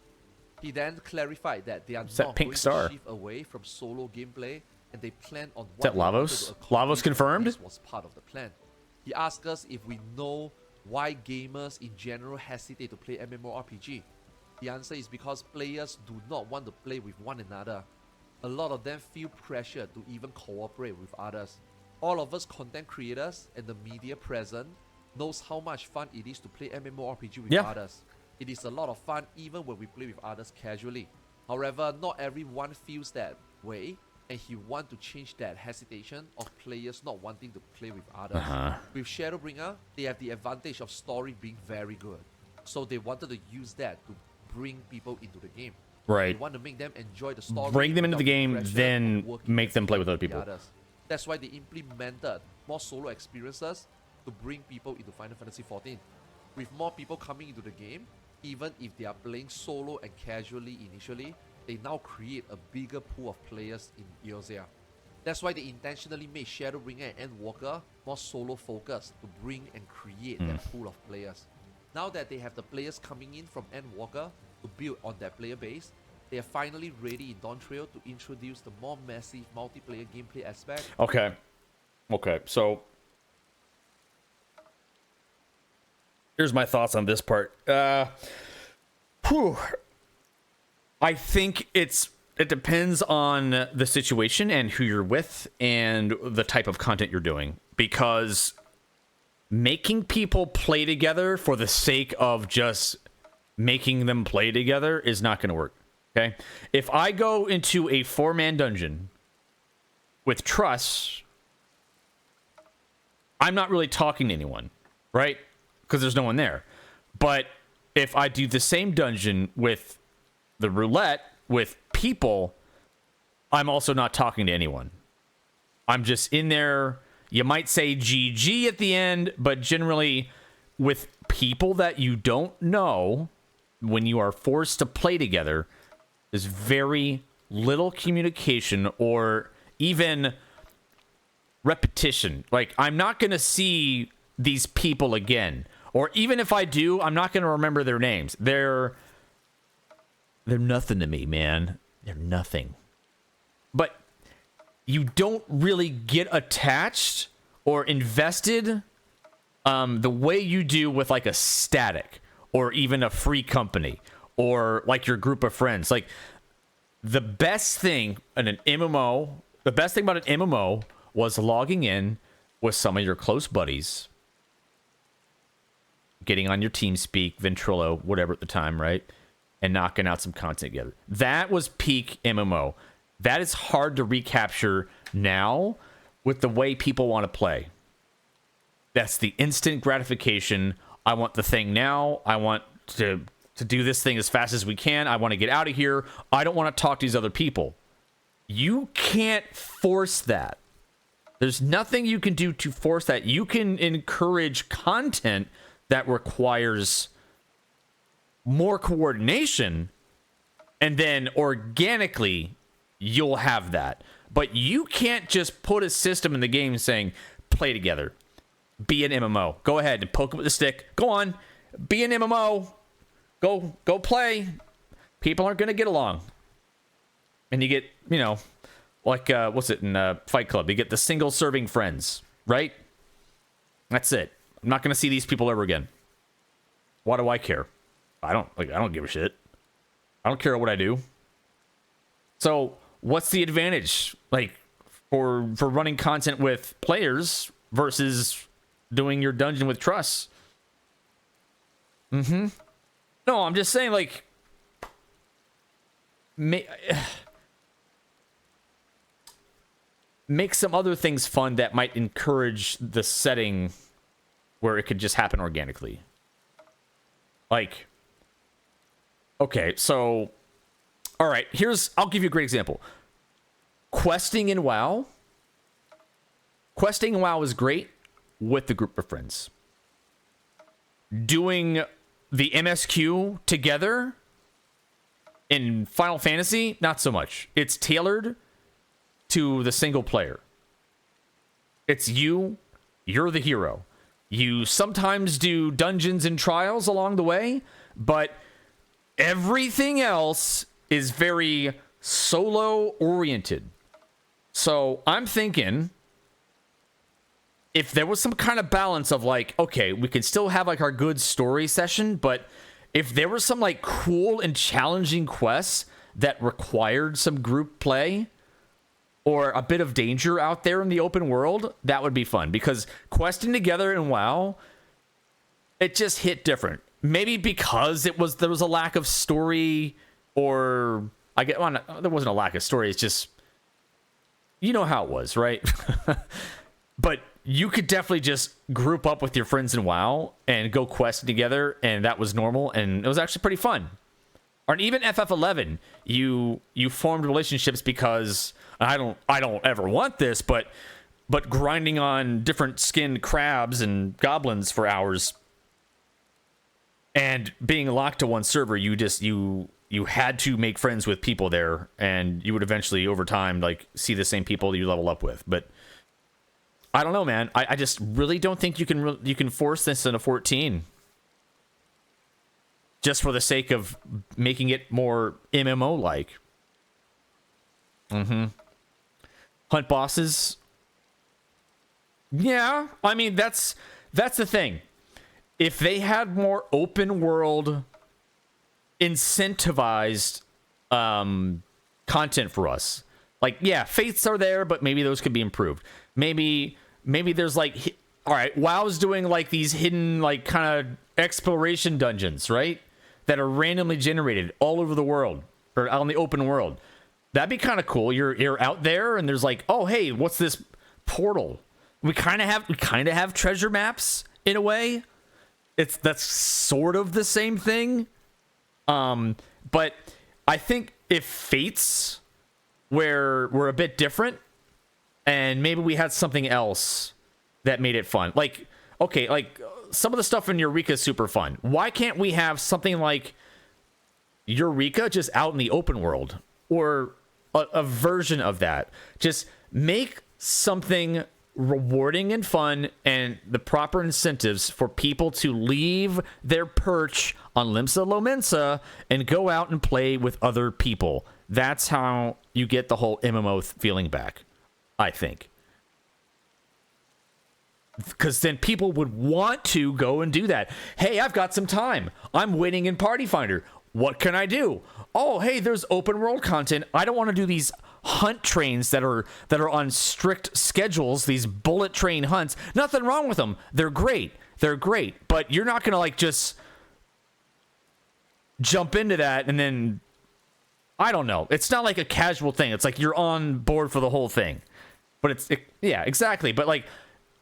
He then clarified that they are not going to shift away from solo gameplay, and they plan on what. Is that Lavos? Lavos confirmed? This was part of the plan. He asked us if we know why gamers in general hesitate to play MMORPG. The answer is because players do not want to play with one another. A lot of them feel pressure to even cooperate with others. All of us content creators and the media present knows how much fun it is to play MMORPG with others. It is a lot of fun even when we play with others casually. However, not everyone feels that way, and he want to change that hesitation of players not wanting to play with others. With Shadowbringer, they have the advantage of story being very good. So they wanted to use that to bring people into the game. Right. They want to make them enjoy the story. Bring them into the game, then make them play with other people. That's why they implemented more solo experiences to bring people into Final Fantasy XIV. With more people coming into the game, even if they are playing solo and casually initially, they now create a bigger pool of players in Eorzea. That's why they intentionally made Shadowbringer and Endwalker more solo focused to bring and create that pool of players. Now that they have the players coming in from Endwalker to build on that player base, they are finally ready in Dawntrail to introduce the more massive multiplayer gameplay aspect. Okay, so here's my thoughts on this part. I think it depends on the situation and who you're with and the type of content you're doing, because making people play together for the sake of just making them play together is not going to work. Okay, if I go into a 4-man dungeon with Truss, I'm not really talking to anyone, right? Because there's no one there. But if I do the same dungeon with the roulette with people, I'm also not talking to anyone. I'm just in there. You might say GG at the end, but generally with people that you don't know, when you are forced to play together, there's very little communication or even repetition. Like, I'm not going to see these people again. Or even if I do, I'm not going to remember their names. They're nothing to me, man. They're nothing. But you don't really get attached or invested the way you do with like a static or even a free company or like your group of friends. Like, the best thing in an MMO, the best thing about an MMO was logging in with some of your close buddies, getting on your TeamSpeak, Ventrilo, whatever at the time, right? And knocking out some content together. That was peak MMO. That is hard to recapture now with the way people want to play. That's the instant gratification. I want the thing now. I want to do this thing as fast as we can. I want to get out of here. I don't want to talk to these other people. You can't force that. There's nothing you can do to force that. You can encourage content that requires more coordination, and then organically you'll have that. But you can't just put a system in the game saying, play together. Be an MMO. Go ahead and poke it with the stick. Go on. Be an MMO. Go play. People aren't going to get along. And you get, you know, like, what's it in Fight Club? You get the single serving friends, right? That's it. I'm not going to see these people ever again. Why do I care? I don't give a shit. I don't care what I do. So what's the advantage, like, for running content with players versus doing your dungeon with Truss? No, I'm just saying, like, make some other things fun that might encourage the setting where it could just happen organically. Like, okay, so, all right, I'll give you a great example. Questing in WoW is great with the group of friends. Doing the MSQ together in Final Fantasy, not so much. It's tailored to the single player. It's you're the hero. You sometimes do dungeons and trials along the way, but everything else is very solo oriented. So I'm thinking, if there was some kind of balance of like, okay, we can still have like our good story session, but if there was some like cool and challenging quests that required some group play or a bit of danger out there in the open world, that would be fun, because questing together in WoW, it just hit different. Maybe because there was a lack of story, or there wasn't a lack of story. It's just you know how it was, right? But you could definitely just group up with your friends in WoW and go questing together, and that was normal, and it was actually pretty fun. Or even FF11, you formed relationships because I don't ever want this, but grinding on different skinned crabs and goblins for hours and being locked to one server, you had to make friends with people there, and you would eventually over time like see the same people you level up with. But I don't know, man. I just really don't think you can force this into 14 just for the sake of making it more MMO like. Hunt bosses. Yeah, I mean that's the thing. If they had more open world incentivized content for us, like, yeah, faiths are there, but maybe those could be improved. Maybe there's like, all right, WoW's doing like these hidden like kind of exploration dungeons, right, that are randomly generated all over the world or out in the open world. That'd be kind of cool. You're out there and there's like, oh hey, what's this portal? We kind of have treasure maps in a way. That's sort of the same thing. But I think if fates were a bit different and maybe we had something else that made it fun. Like, okay, like some of the stuff in Eureka is super fun. Why can't we have something like Eureka just out in the open world, or a version of that? Just make something rewarding and fun and the proper incentives for people to leave their perch on Limsa Lominsa and go out and play with other people. That's how you get the whole MMO feeling back, I think. Because then people would want to go and do that. Hey, I've got some time. I'm waiting in Party Finder. What can I do? Oh, hey, there's open world content. I don't want to do these hunt trains that are on strict schedules, these bullet train hunts. Nothing wrong with them. They're great. But you're not going to like just jump into that and then, I don't know. It's not like a casual thing. It's like you're on board for the whole thing. But yeah, exactly. But like,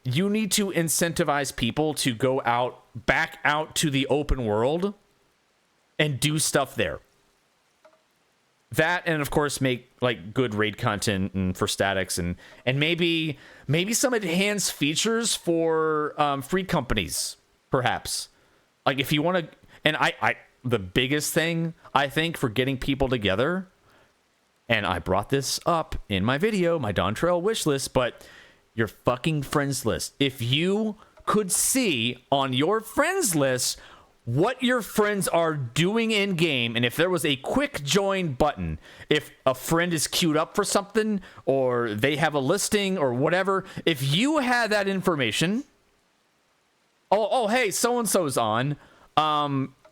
you need to incentivize people to go back out to the open world and do stuff there. That, and of course make like good raid content and for statics and maybe some enhanced features for free companies, perhaps. Like if you want to, and I the biggest thing I think for getting people together, and I brought this up in my video, my Dawntrail wish list, but your fucking friends list. If you could see on your friends list what your friends are doing in game, and if there was a quick join button, if a friend is queued up for something or they have a listing or whatever, if you had that information, oh hey, so and so's on,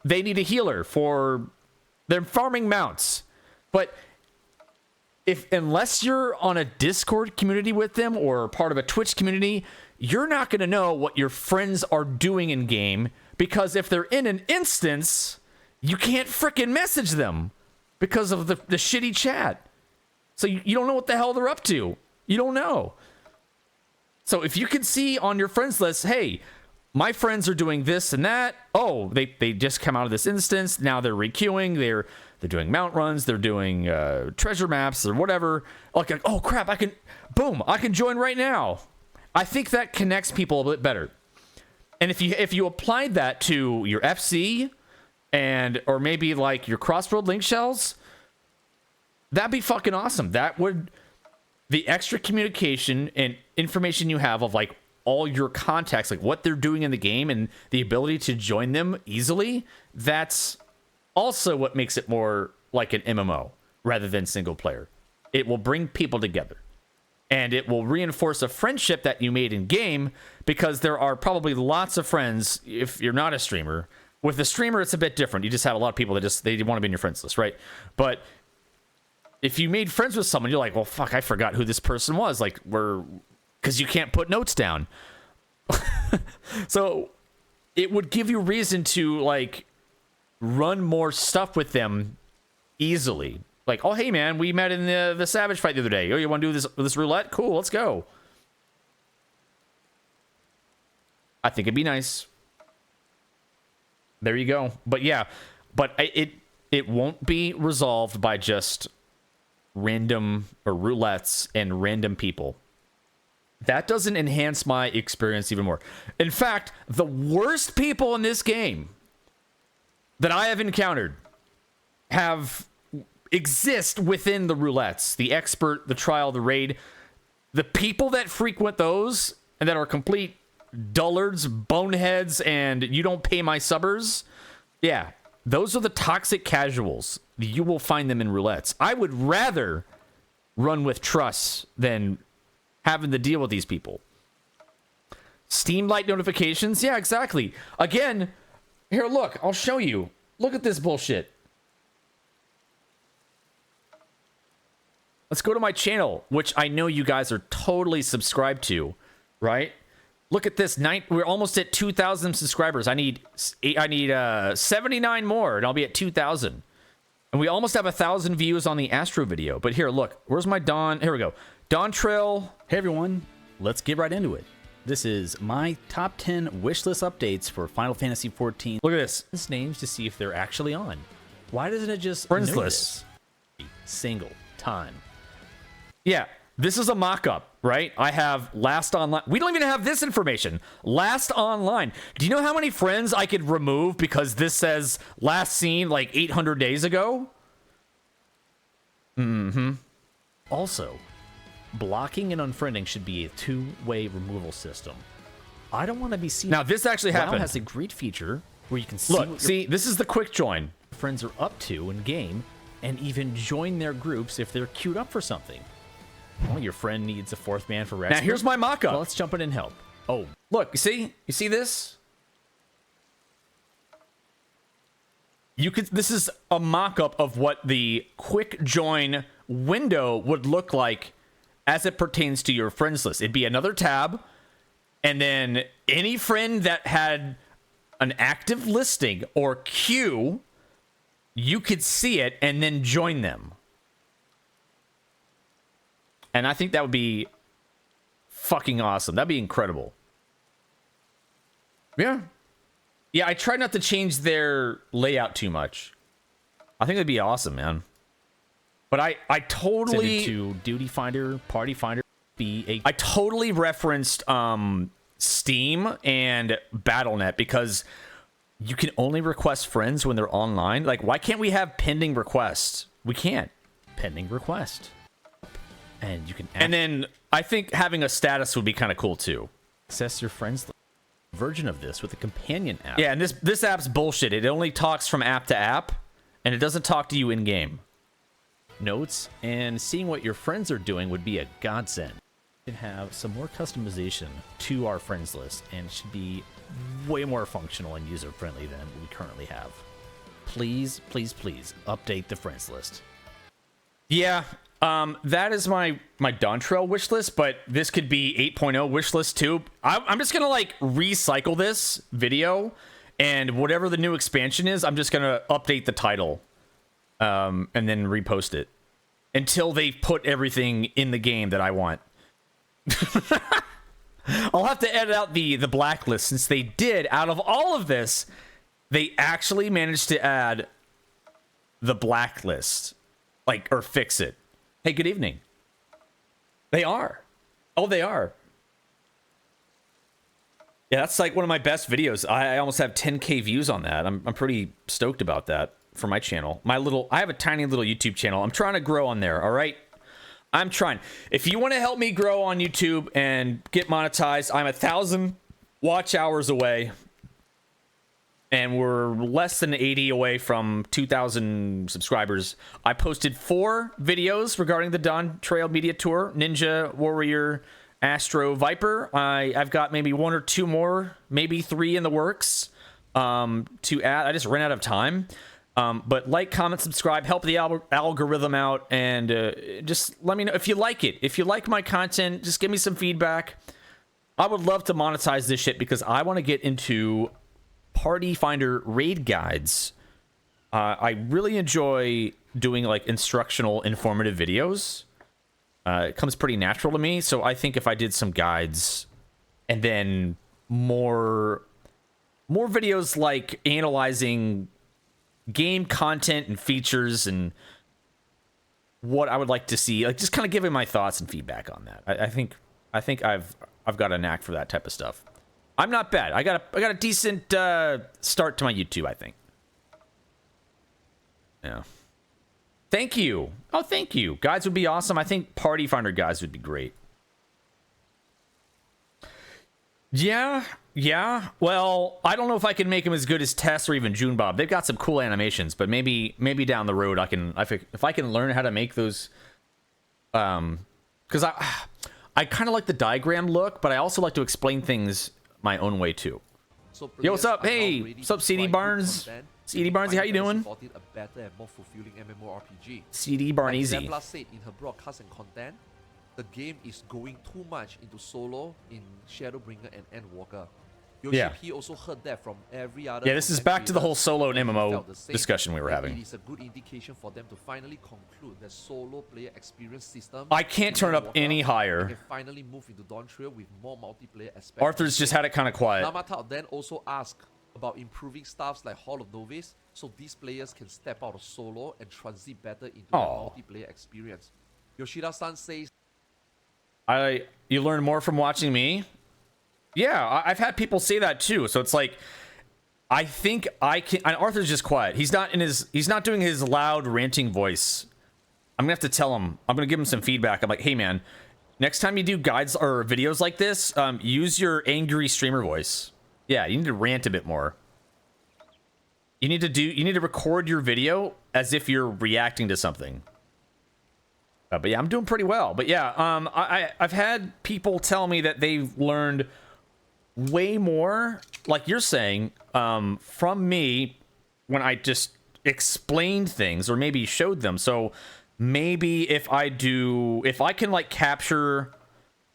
they need a healer for they're farming mounts, but unless you're on a Discord community with them or part of a Twitch community, you're not going to know what your friends are doing in game, because if they're in an instance, you can't frickin' message them because of the shitty chat. So you don't know what the hell they're up to. You don't know. So if you can see on your friends list, hey, my friends are doing this and that. Oh, they just come out of this instance. Now they're requeuing. They're doing mount runs. They're doing treasure maps or whatever. Like, oh crap, I can join right now. I think that connects people a bit better. And if you applied that to your FC or maybe like your crossroad link shells, that'd be fucking awesome. That would, the extra communication and information you have of like all your contacts, like what they're doing in the game and the ability to join them easily, that's also what makes it more like an MMO rather than single player. It will bring people together. And it will reinforce a friendship that you made in game, because there are probably lots of friends if you're not a streamer. With a streamer, it's a bit different. You just have a lot of people that they want to be in your friends list, right? But if you made friends with someone, you're like, well, fuck, I forgot who this person was. Like, because you can't put notes down. So it would give you reason to like run more stuff with them easily. Like, oh, hey, man, we met in the Savage fight the other day. Oh, you want to do this roulette? Cool, let's go. I think it'd be nice. There you go. But yeah, but it won't be resolved by just random or roulettes and random people. That doesn't enhance my experience even more. In fact, the worst people in this game that I have encountered exist within the roulettes, the expert, the trial, the raid. The people that frequent those and that are complete dullards, boneheads, and you don't pay my subbers, yeah, those are the toxic casuals. You will find them in roulettes. I would rather run with trusts than having to deal with these people. Steam Light notifications, yeah, exactly. Again, here, look, I'll show you. Look at this bullshit. Let's go to my channel, which I know you guys are totally subscribed to, right? Look at this. We're almost at 2,000 subscribers. I need 79 more, and I'll be at 2,000. And we almost have 1,000 views on the Astro video. But here, look. Where's my Dawn? Here we go. Dawntrail. Hey, everyone. Let's get right into it. This is my top 10 wishlist updates for Final Fantasy XIV. Look at this. This names to see if they're actually on. Why doesn't it just friends list? Single time. Yeah, this is a mock-up, right? I have last online. We don't even have this information. Last online. Do you know how many friends I could remove because this says last seen like 800 days ago? Mm-hmm. Also, blocking and unfriending should be a two-way removal system. I don't want to be seen. Now, this actually happened. WoW has a great feature where you can see look, see, this is the quick join. Friends are up to in game and even join their groups if they're queued up for something. Well, your friend needs a fourth man for rescue. Now, here's my mock-up. Well, let's jump in and help. Oh, look, you see this? This is a mock-up of what the quick join window would look like as it pertains to your friends list. It'd be another tab, and then any friend that had an active listing or queue, you could see it and then join them. And I think that would be fucking awesome. That'd be incredible. Yeah. Yeah, I try not to change their layout too much. I think that'd be awesome, man. But I totally... Send it to Duty Finder, Party Finder, I totally referenced Steam and Battle.net because you can only request friends when they're online. Like, why can't we have pending requests? We can't. Pending request. And you can and then I think having a status would be kind of cool too. Access your friends version of this with a companion app. Yeah, and this app's bullshit. It only talks from app to app, and it doesn't talk to you in game. Notes and seeing what your friends are doing would be a godsend. We can have some more customization to our friends list, and it should be way more functional and user friendly than we currently have. Please, please, please update the friends list. Yeah. That is my Dawntrail wish list, but this could be 8.0 wish list too. I'm just gonna like recycle this video, and whatever the new expansion is, I'm just gonna update the title, and then repost it until they put everything in the game that I want. I'll have to edit out the blacklist since they did. Out of all of this, they actually managed to add the blacklist, like, or fix it. Hey, good evening. They are. Oh, they are. Yeah, that's like one of my best videos. I almost have 10K views on that. I'm pretty stoked about that for my channel. I have a tiny little YouTube channel. I'm trying to grow on there, all right? I'm trying. If you want to help me grow on YouTube and get monetized, I'm 1,000 watch hours away. And we're less than 80 away from 2,000 subscribers. I posted 4 videos regarding the Dawntrail Media Tour, Ninja, Warrior, Astro, Viper. I've got maybe 1 or 2 more, maybe 3 in the works to add. I just ran out of time. But like, comment, subscribe, help the algorithm out, and just let me know if you like it. If you like my content, just give me some feedback. I would love to monetize this shit because I want to get into Party Finder raid guides I really enjoy doing like instructional, informative videos. It comes pretty natural to me. So I think if I did some guides and then more videos like analyzing game content and features and what I would like to see, like just kind of giving my thoughts and feedback on that. I think I've got a knack for that type of stuff. I'm not bad. I got a decent start to my YouTube, I think. Yeah. Thank you. Oh, thank you. Guides would be awesome. I think Party Finder guides would be great. Yeah. Well, I don't know if I can make them as good as Tess or even Junebob. They've got some cool animations, but maybe down the road if I can learn how to make those. Because I kind of like the diagram look, but I also like to explain things my own way too. Yo, what's up? Hey, what's up, CD Barnes? CD Barnesy, how you doing? A better and more fulfilling MMORPG. CD Barnesy. Like Zepla said in her broadcast and content, the game is going too much into solo in Shadowbringer and Endwalker. Yeah. He also heard that from every other. Yeah, this is back to the whole solo and MMO discussion we were having. It is a good indication for them to finally conclude the solo player experience system. I can't turn it up any higher. They can finally move into Dawntrail with more multiplayer aspects. Arthur's just had it kind of quiet. Namata then also asked about improving stuffs like Hall of Novice, so these players can step out of solo and transit better into the multiplayer experience. Yoshida-san says, you learn more from watching me? Yeah, I've had people say that too. So it's like, I think I can. And Arthur's just quiet. He's not doing his loud ranting voice. I'm gonna have to tell him. I'm gonna give him some feedback. I'm like, hey man, next time you do guides or videos like this, use your angry streamer voice. Yeah, you need to rant a bit more. You need to record your video as if you're reacting to something. But yeah, I'm doing pretty well. But yeah, I've had people tell me that they've learned way more, like you're saying, from me when I just explained things or maybe showed them. So maybe if I can like capture,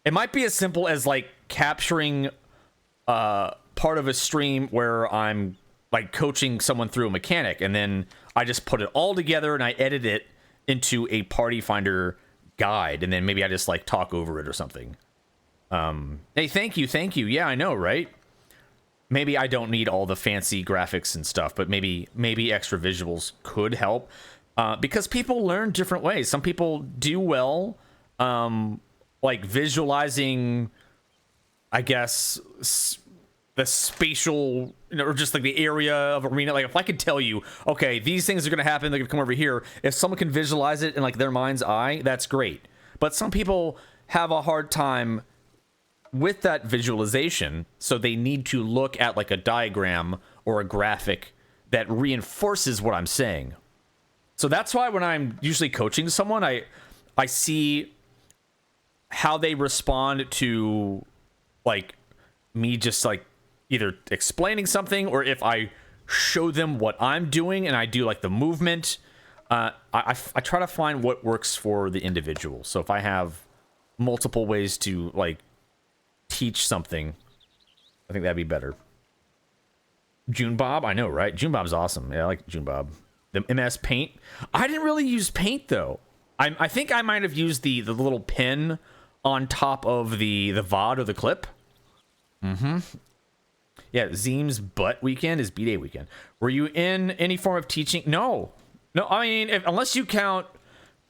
it might be as simple as like capturing part of a stream where I'm like coaching someone through a mechanic, and then I just put it all together and I edit it into a Party Finder guide, and then maybe I just like talk over it or something. Hey, thank you. Yeah, I know, right? Maybe I don't need all the fancy graphics and stuff, but maybe extra visuals could help. Because people learn different ways. Some people do well, like visualizing, I guess, the spatial, or just like the area of arena. Like if I could tell you, okay, these things are going to happen, they're going to come over here. If someone can visualize it in like their mind's eye, that's great. But some people have a hard time with that visualization, so they need to look at like a diagram or a graphic that reinforces what I'm saying. So that's why when I'm usually coaching someone, I see how they respond to like me just like either explaining something, or if I show them what I'm doing and I do like the movement. I try to find what works for the individual. So if I have multiple ways to like teach something, I think that'd be better. Junebob, I know, right? Junebob's awesome. Yeah, I like Junebob. The MS Paint. I didn't really use Paint though. I think I might have used the little pin on top of the VOD or the clip. Mm-hmm. Yeah, Zeem's butt weekend is B-Day weekend. Were you in any form of teaching? No. I mean, unless you count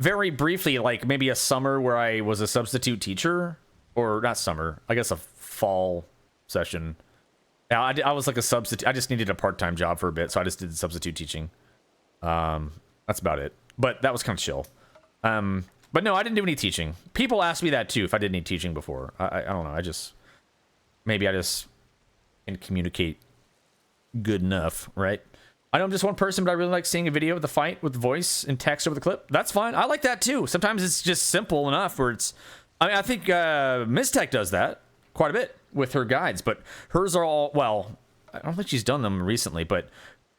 very briefly, like maybe a summer where I was a substitute teacher, or not summer, I guess a fall session. Yeah, I was like a substitute. I just needed a part-time job for a bit, so I just did substitute teaching. That's about it. But that was kind of chill. But no, I didn't do any teaching. People asked me that too, if I did any teaching before. I don't know. Maybe I just can communicate good enough, right? I know I'm just one person, but I really like seeing a video of the fight with voice and text over the clip. That's fine. I like that too. Sometimes it's just simple enough where it's, I think Miztech does that quite a bit with her guides, but hers are all, well, I don't think she's done them recently, but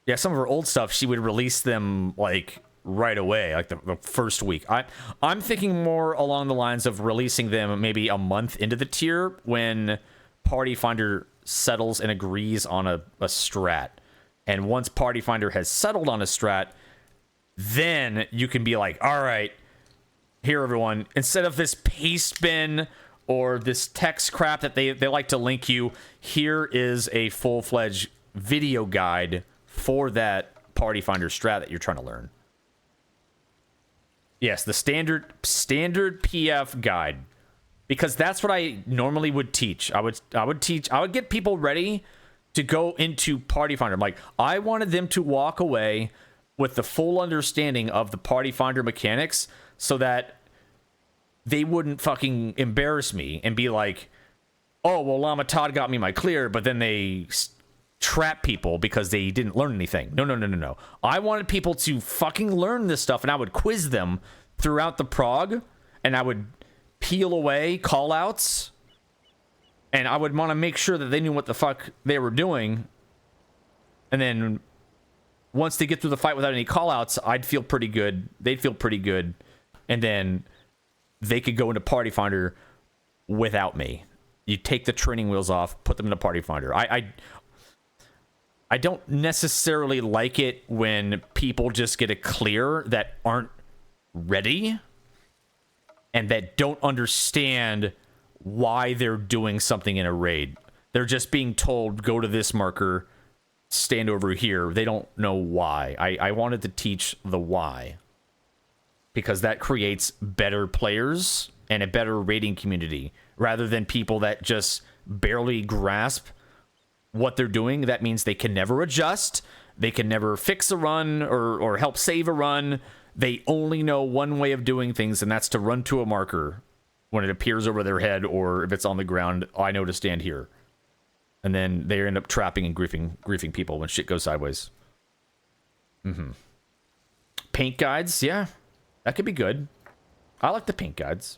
yeah, some of her old stuff, she would release them like right away, like the first week. I'm thinking more along the lines of releasing them maybe a month into the tier when Party Finder settles and agrees on a strat. And once Party Finder has settled on a strat, then you can be like, all right, here, everyone, instead of this paste bin or this text crap that they like to link you, here is a full-fledged video guide for that Party Finder strat that you're trying to learn. Yes, the standard PF guide. Because that's what I normally would teach. I would get people ready to go into Party Finder. I'm like, I wanted them to walk away with the full understanding of the Party Finder mechanics so that they wouldn't fucking embarrass me and be like, oh, well, Llama Todd got me my clear, but then they trap people because they didn't learn anything. No. I wanted people to fucking learn this stuff, and I would quiz them throughout the prog, and I would peel away call-outs, and I would want to make sure that they knew what the fuck they were doing. And then once they get through the fight without any call-outs, I'd feel pretty good. They'd feel pretty good. And then they could go into Party Finder without me. You take the training wheels off, put them into Party Finder. I don't necessarily like it when people just get a clear that aren't ready and that don't understand why they're doing something in a raid. They're just being told, go to this marker, stand over here. They don't know why. I wanted to teach the why, because that creates better players and a better raiding community, rather than people that just barely grasp what they're doing. That means they can never adjust, they can never fix a run or help save a run. They only know one way of doing things, and that's to run to a marker when it appears over their head, or if it's on the ground, I know to stand here. And then they end up trapping and griefing people when shit goes sideways. Paint guides, yeah, that could be good. I like the paint guides.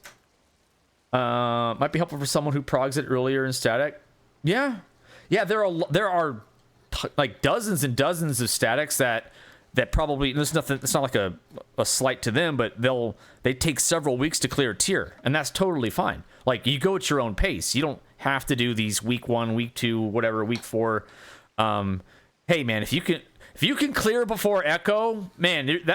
Might be helpful for someone who progs it earlier in static. Yeah, there are like dozens and dozens of statics that probably, there's nothing, it's not like a slight to them, but they take several weeks to clear a tier, and that's totally fine. Like, you go at your own pace. You don't have to do these week 1, week 2, whatever, week 4. Hey man, if you can clear before Echo, man,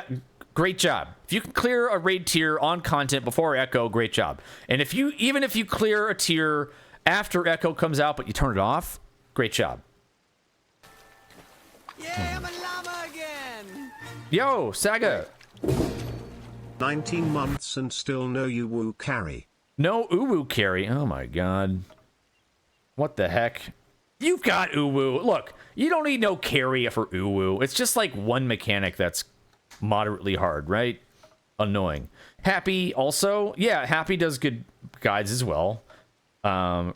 great job. If you can clear a raid tier on content before Echo, great job. And even if you clear a tier after Echo comes out but you turn it off, great job. Yeah, I'm a llama again. Yo, Saga. 19 months and still no Uwu carry. No Uwu carry. Oh my god. What the heck? You've got Uwu. Look, you don't need no carry for Uwu. It's just like one mechanic that's moderately hard, right? Annoying. Happy also. Yeah, Happy does good guides as well. Current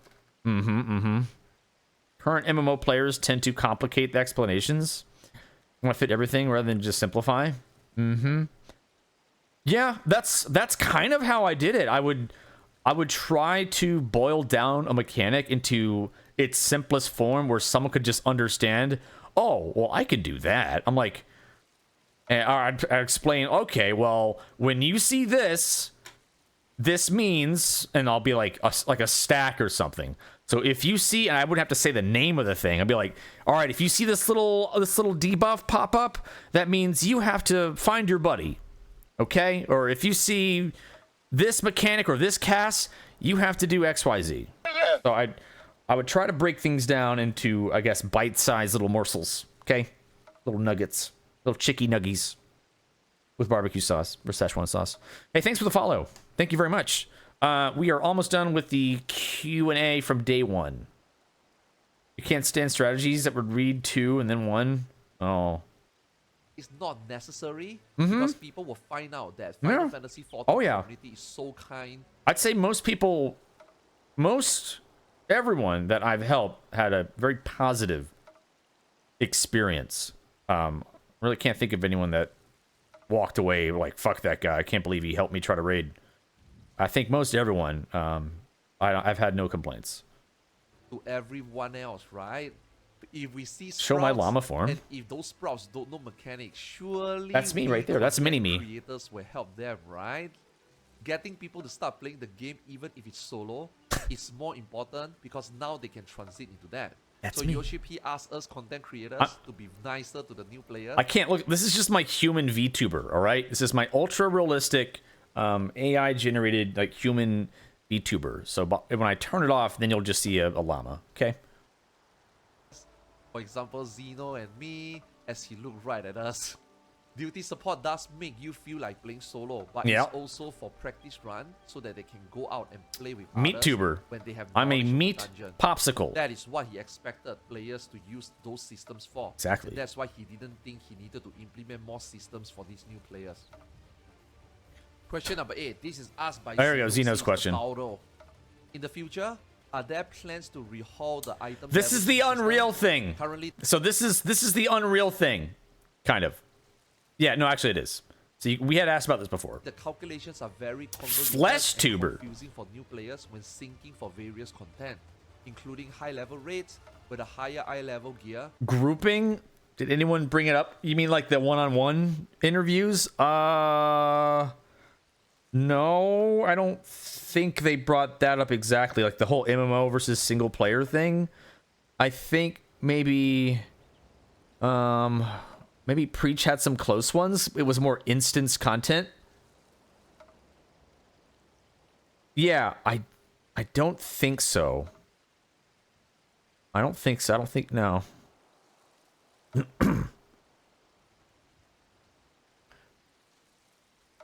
MMO players tend to complicate the explanations. Want to fit everything rather than just simplify. Yeah, that's kind of how I did it. I would try to boil down a mechanic into its simplest form where someone could just understand. Oh, well, I could do that. I'm like, and I'd explain. Okay, well, when you see this means, and I'll be like a stack or something. So if you see, and I would have to say the name of the thing, I'd be like, all right, if you see this little debuff pop up, that means you have to find your buddy, okay? Or if you see this mechanic or this cast, you have to do XYZ. So I would try to break things down into, I guess, bite-sized little morsels, okay? Little nuggets, little chicky nuggies with barbecue sauce or Szechuan sauce. Hey, thanks for the follow. Thank you very much. We are almost done with the Q&A from day 1. You can't stand strategies that would read 2 and then 1. Oh. It's not necessary because people will find out that Final Fantasy XIV community is so kind. I'd say everyone that I've helped had a very positive experience. Really can't think of anyone that walked away like, fuck that guy, I can't believe he helped me try to raid. I think most everyone, I've had no complaints. To everyone else, right? If we see sprouts, show my llama form, and if those sprouts don't know mechanics, surely that's me right there. That's mini-me. Creators will help them, right? Getting people to start playing the game, even if it's solo, is more important because now they can transit into that. That's so me. Yoshi P asked us content creators to be nicer to the new players. I can't look. This is just my human VTuber, all right? This is my ultra realistic AI generated like human VTuber. So when I turn it off, then you'll just see a llama. Okay. For example, Zeno and me, as he looked right at us. Duty support does make you feel like playing solo, but it's also for practice run so that they can go out and play with Meat-tuber. When they have I'm a meat popsicle. That is what he expected players to use those systems for. Exactly. And that's why he didn't think he needed to implement more systems for these new players. Question number 8. This is asked by there we go, Zeno's question. In the future, are there plans to rehaul the item? This is the Unreal thing. So this is the Unreal thing, kind of. Yeah, no, actually it is. So we had asked about this before. The calculations are very convoluted and confusing for new players when syncing for various content, including high-level rates with a higher eye-level gear. Grouping? Did anyone bring it up? You mean like the one-on-one interviews? No, I don't think they brought that up exactly. Like the whole MMO versus single-player thing. I think maybe... Maybe Preach had some close ones. It was more instance content. Yeah, I don't think so. I don't think so. I don't think, no.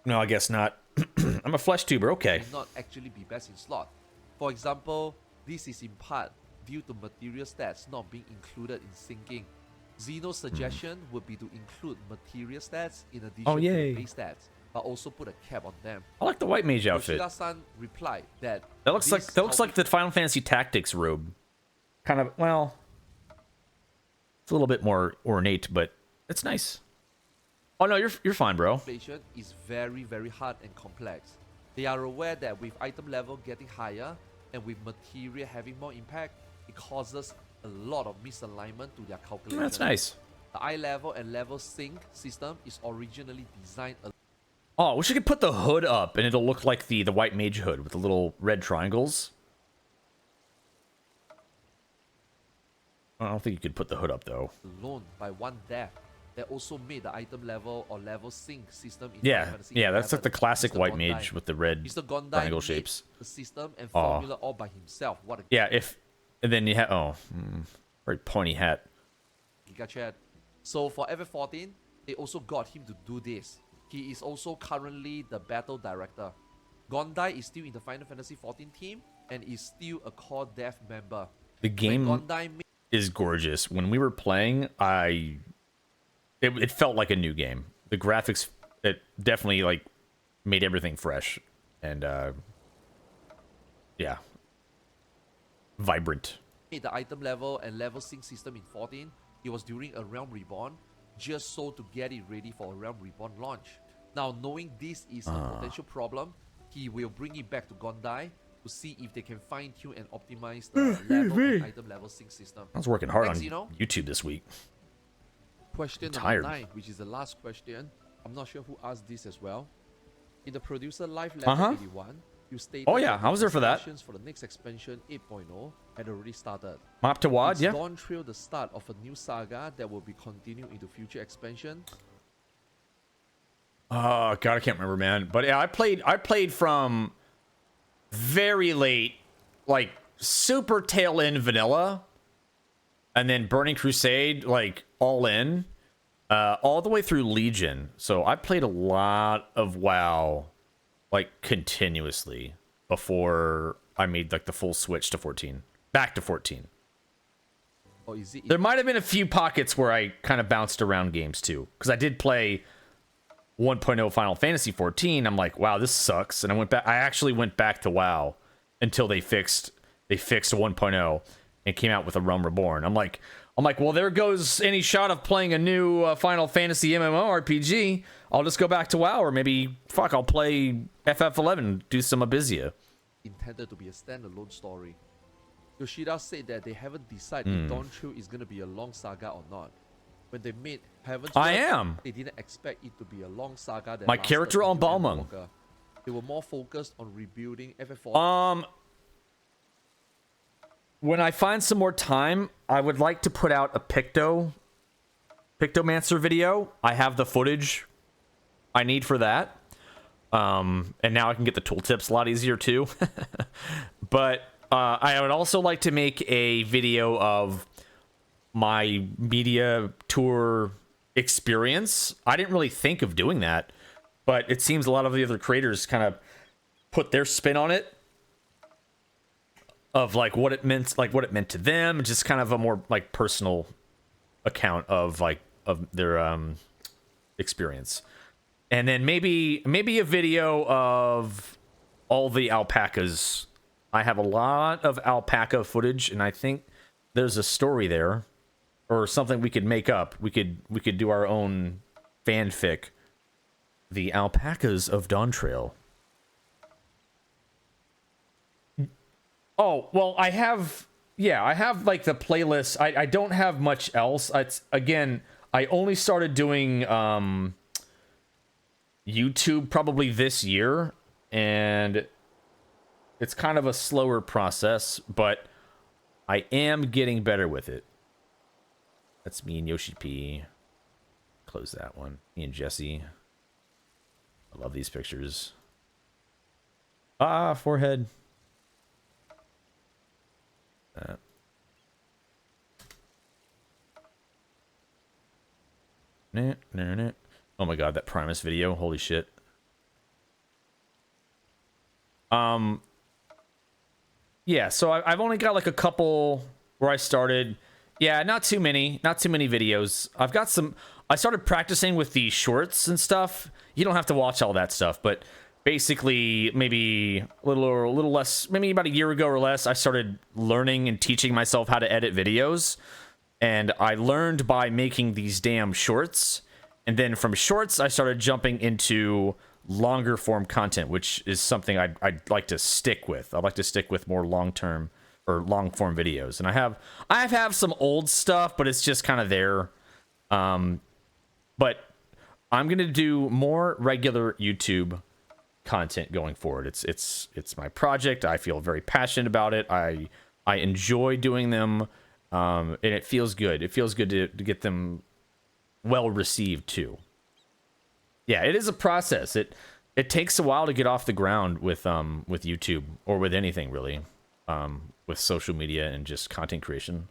No, I guess not. I'm a flesh tuber, okay. May not actually be best in slot. For example, this is in part due to material stats not being included in syncing. Zeno's suggestion would be to include material stats in addition to the base stats, but also put a cap on them. I like the white mage outfit. Yoshida-san replied that looks like the Final Fantasy Tactics robe. Kind of, well, it's a little bit more ornate, but it's nice. Oh no, you're fine, bro. Inflation is very, very hard and complex. They are aware that with item level getting higher and with material having more impact, it causes a lot of misalignment to their calculations. That's nice. The eye level and level sync system is originally designed. Oh, I wish I could put the hood up and it'll look like the white mage hood with the little red triangles. I don't think you could put the hood up though. Alone by one dev that also made the item level or level sync system. Yeah, that's like the classic white mage with the red triangle shapes. The system and formula all by himself. What a and then you have very pointy hat. Giga Chat. So for FF14, they also got him to do this. He is also currently the battle director. Gondai is still in the Final Fantasy 14 team and is still a core dev member. The game is gorgeous. When we were playing, it felt like a new game. The graphics, it definitely like made everything fresh and yeah. Vibrant. The item level and level sync system in 14, it was during a Realm Reborn, just so to get it ready for a Realm Reborn launch. Now, knowing this is a potential problem, he will bring it back to Gondai to see if they can fine-tune and optimize the level and item level sync system. I was working hard on YouTube this week. Question number 9, which is the last question. I'm not sure who asked this as well. In the producer live level 81, you stated I was there for that. For the next expansion 8.0 had already started. Mop to Wad, yeah. Dawntrail the start of a new saga that will be continued into future expansion. Oh god, I can't remember, man. But yeah, I played from very late, like super tail end vanilla, and then Burning Crusade, like all in, all the way through Legion. So I played a lot of WoW, like continuously before I made like the full switch to 14, back to 14. Or is it? There might have been a few pockets where I kind of bounced around games too, because I did play 1.0 Final Fantasy 14. I'm like, wow, this sucks, and I went back. I actually went back to WoW until they fixed 1.0 and came out with a Realm Reborn. I'm like, well, there goes any shot of playing a new Final Fantasy MMORPG. I'll just go back to WoW, or maybe I'll play FF11, do some Abyssea. Intended to be a standalone story. Yoshida said that they haven't decided if Dawntrail is going to be a long saga or not. When they made Heaven's Word, they didn't expect it to be a long saga. That my character on Balmung. They were more focused on rebuilding FF4. when I find some more time, I would like to put out a Pictomancer video. I have the footage I need for that. And now I can get the tooltips a lot easier too. But I would also like to make a video of my media tour experience. I didn't really think of doing that, but it seems a lot of the other creators kind of put their spin on it of like what it meant to them, just kind of a more like personal account of their experience. And then maybe a video of all the alpacas. I have a lot of alpaca footage, and I think there's a story there, or something we could make up. We could do our own fanfic. The alpacas of Dawntrail. Oh, well, I have like the playlist. I don't have much else. Again, I only started doing YouTube probably this year, and it's kind of a slower process, but I am getting better with it. That's me and Yoshi P. Close that one. Me and Jesse. I love these pictures. Forehead. Oh my god, that Primus video. Holy shit. Yeah, so I've only got like a couple where I started. Yeah, not too many videos. I've got some. I started practicing with the shorts and stuff. You don't have to watch all that stuff, but basically maybe a little less, maybe about a year ago or less, I started learning and teaching myself how to edit videos. And I learned by making these damn shorts. And then from shorts, I started jumping into longer form content, which is something I'd like to stick with. I'd like to stick with more long-term or long-form videos. And I have some old stuff, but it's just kind of there. But I'm going to do more regular YouTube content going forward. It's my project. I feel very passionate about it. I enjoy doing them. And it feels good. It feels good to get them well received too. Yeah, it is a process. It takes a while to get off the ground with YouTube or with anything really, with social media and just content creation.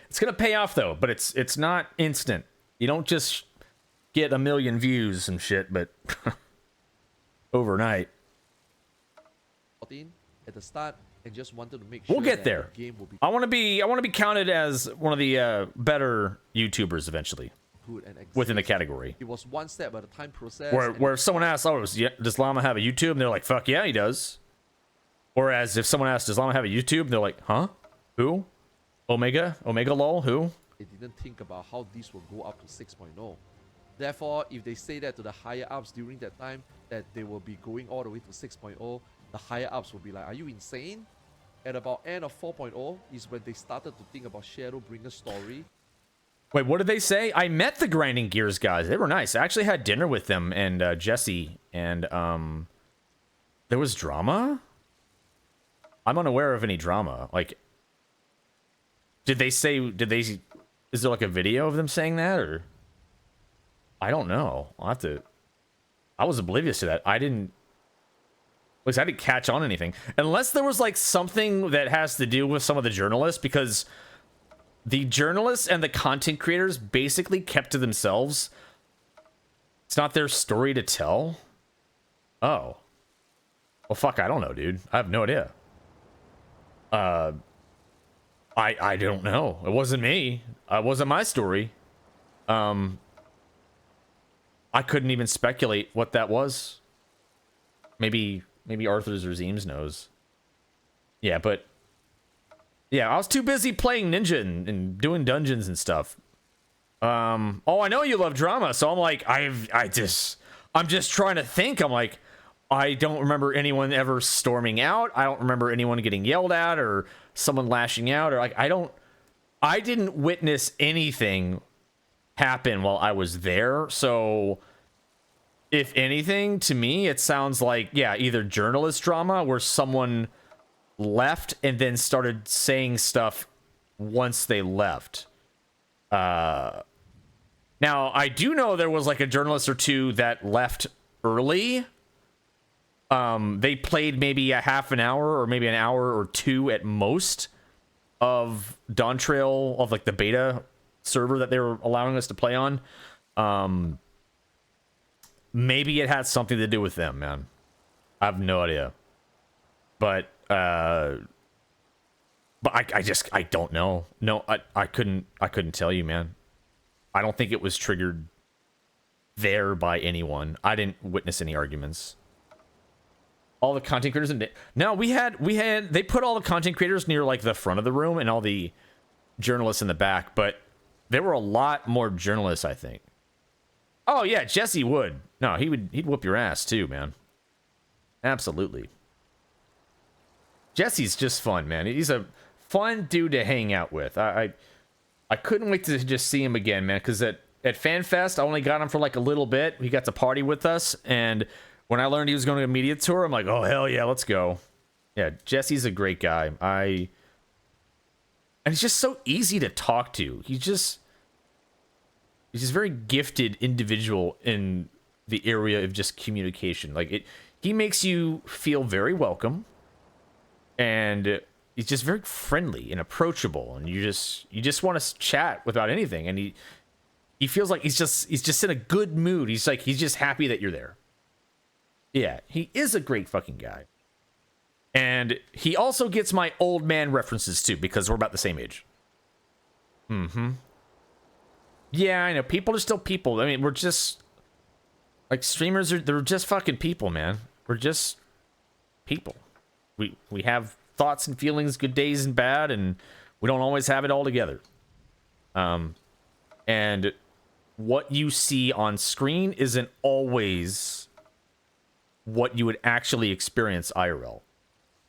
It's gonna pay off though, but it's not instant. You don't just get 1 million views and shit, but overnight. At the start, and just wanted to make sure we'll get there. The game will be I want to be counted as one of the better YouTubers eventually. Within the category. It was one step at a time process. Where if someone asks, does Llama have a YouTube? And they're like, fuck yeah, he does. Whereas if someone asks, does Llama have a YouTube? And they're like, huh? Who? Omega lol, who? They didn't think about how this will go up to 6.0. Therefore, if they say that to the higher ups during that time, that they will be going all the way to 6.0, the higher ups will be like, are you insane? At about end of 4.0 is when they started to think about Shadowbringer's story. Wait, what did they say? I met the Grinding Gears guys. They were nice. I actually had dinner with them and Jesse, and there was drama? I'm unaware of any drama. Like, is there like a video of them saying that, or? I don't know. I was oblivious to that. At least I didn't catch on anything. Unless there was like something that has to do with some of the journalists, because the journalists and the content creators basically kept to themselves. It's not their story to tell. Oh. Well, fuck, I don't know, dude. I have no idea. I don't know. It wasn't me. It wasn't my story. I couldn't even speculate what that was. Maybe Arthur's or Zeems knows. Yeah, but yeah, I was too busy playing Ninja and doing dungeons and stuff. I know you love drama, so I'm like, I'm just trying to think. I'm like, I don't remember anyone ever storming out. I don't remember anyone getting yelled at or someone lashing out, or like I didn't witness anything happen while I was there. So if anything, to me, it sounds like, yeah, either journalist drama where someone left and then started saying stuff once they left. Now, I do know there was like a journalist or two that left early. They played maybe a half an hour or maybe an hour or two at most of Dawntrail, of like the beta server that they were allowing us to play on. Maybe it had something to do with them, man. I have no idea. But I don't know. No, I couldn't tell you, man. I don't think it was triggered there by anyone. I didn't witness any arguments. All the content creators no, they put all the content creators near like the front of the room and all the journalists in the back, but there were a lot more journalists, I think. Oh yeah, Jesse would. No, he'd whoop your ass too, man. Absolutely. Jesse's just fun, man. He's a fun dude to hang out with. I couldn't wait to just see him again, man, because at FanFest, I only got him for like a little bit. He got to party with us, and when I learned he was going to a media tour, I'm like, oh, hell yeah, let's go. Yeah, Jesse's a great guy. And he's just so easy to talk to. He's just a very gifted individual in the area of just communication. Like, he makes you feel very welcome, and he's just very friendly and approachable, and you just want to chat without anything. And he feels like he's just in a good mood. He's just happy that you're there. Yeah, he is a great fucking guy. And he also gets my old man references too, because we're about the same age. Yeah, I know. People are still people. I mean, we're just like streamers they're just fucking people, man. We're just people. We have thoughts and feelings, good days and bad, and we don't always have it all together. And what you see on screen isn't always what you would actually experience IRL.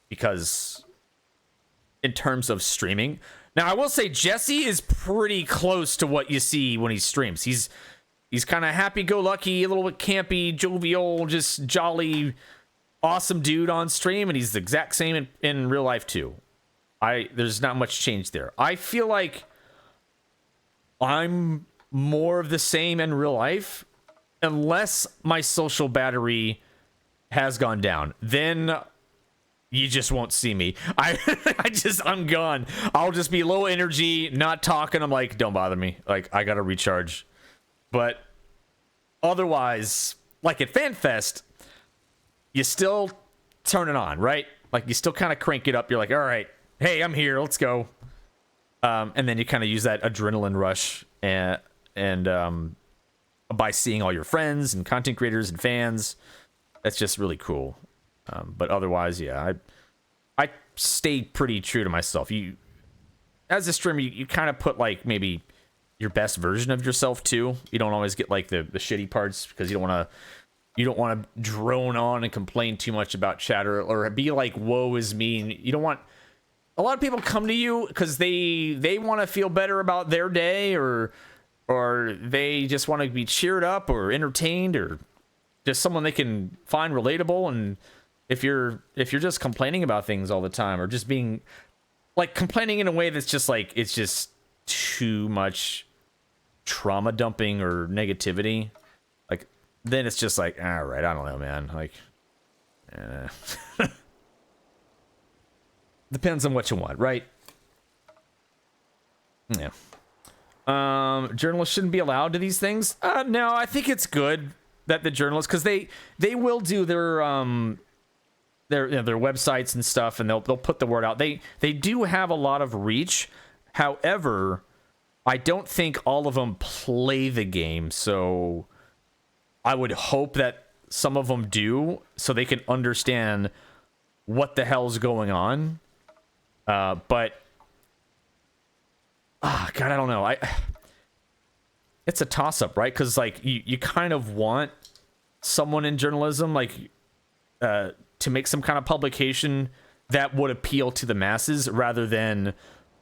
Because in terms of streaming, now I will say Jesse is pretty close to what you see when he streams. He's kind of happy-go-lucky, a little bit campy, jovial, just jolly, awesome dude on stream, and he's the exact same in real life too. There's not much change there. I feel like I'm more of the same in real life, unless my social battery has gone down. Then you just won't see me. I'm gone. I'll just be low energy, not talking. I'm like, don't bother me. Like, I gotta recharge. But otherwise, like at FanFest, you still turn it on, right? Like, you still kind of crank it up. You're like, all right, hey, I'm here. Let's go. And then you kind of use that adrenaline rush and by seeing all your friends and content creators and fans. That's just really cool. But otherwise, yeah, I stayed pretty true to myself. As a streamer, you kind of put like maybe your best version of yourself too. You don't always get like the shitty parts, because you don't want to drone on and complain too much about chatter or be like, woe is me. You don't want a lot of people come to you because they want to feel better about their day, or they just want to be cheered up or entertained, or just someone they can find relatable. And if you're just complaining about things all the time, or just being like complaining in a way that's just like, it's just too much trauma dumping or negativity, like, then it's just like, all right, I don't know, man. Like, depends on what you want, right? Yeah. Journalists shouldn't be allowed to these things. No, I think it's good that the journalists, because they will do their websites and stuff, and they'll put the word out. They do have a lot of reach. However, I don't think all of them play the game, so I would hope that some of them do, so they can understand what the hell's going on. But God, I don't know. It's a toss-up, right? Because like you kind of want someone in journalism like to make some kind of publication that would appeal to the masses, rather than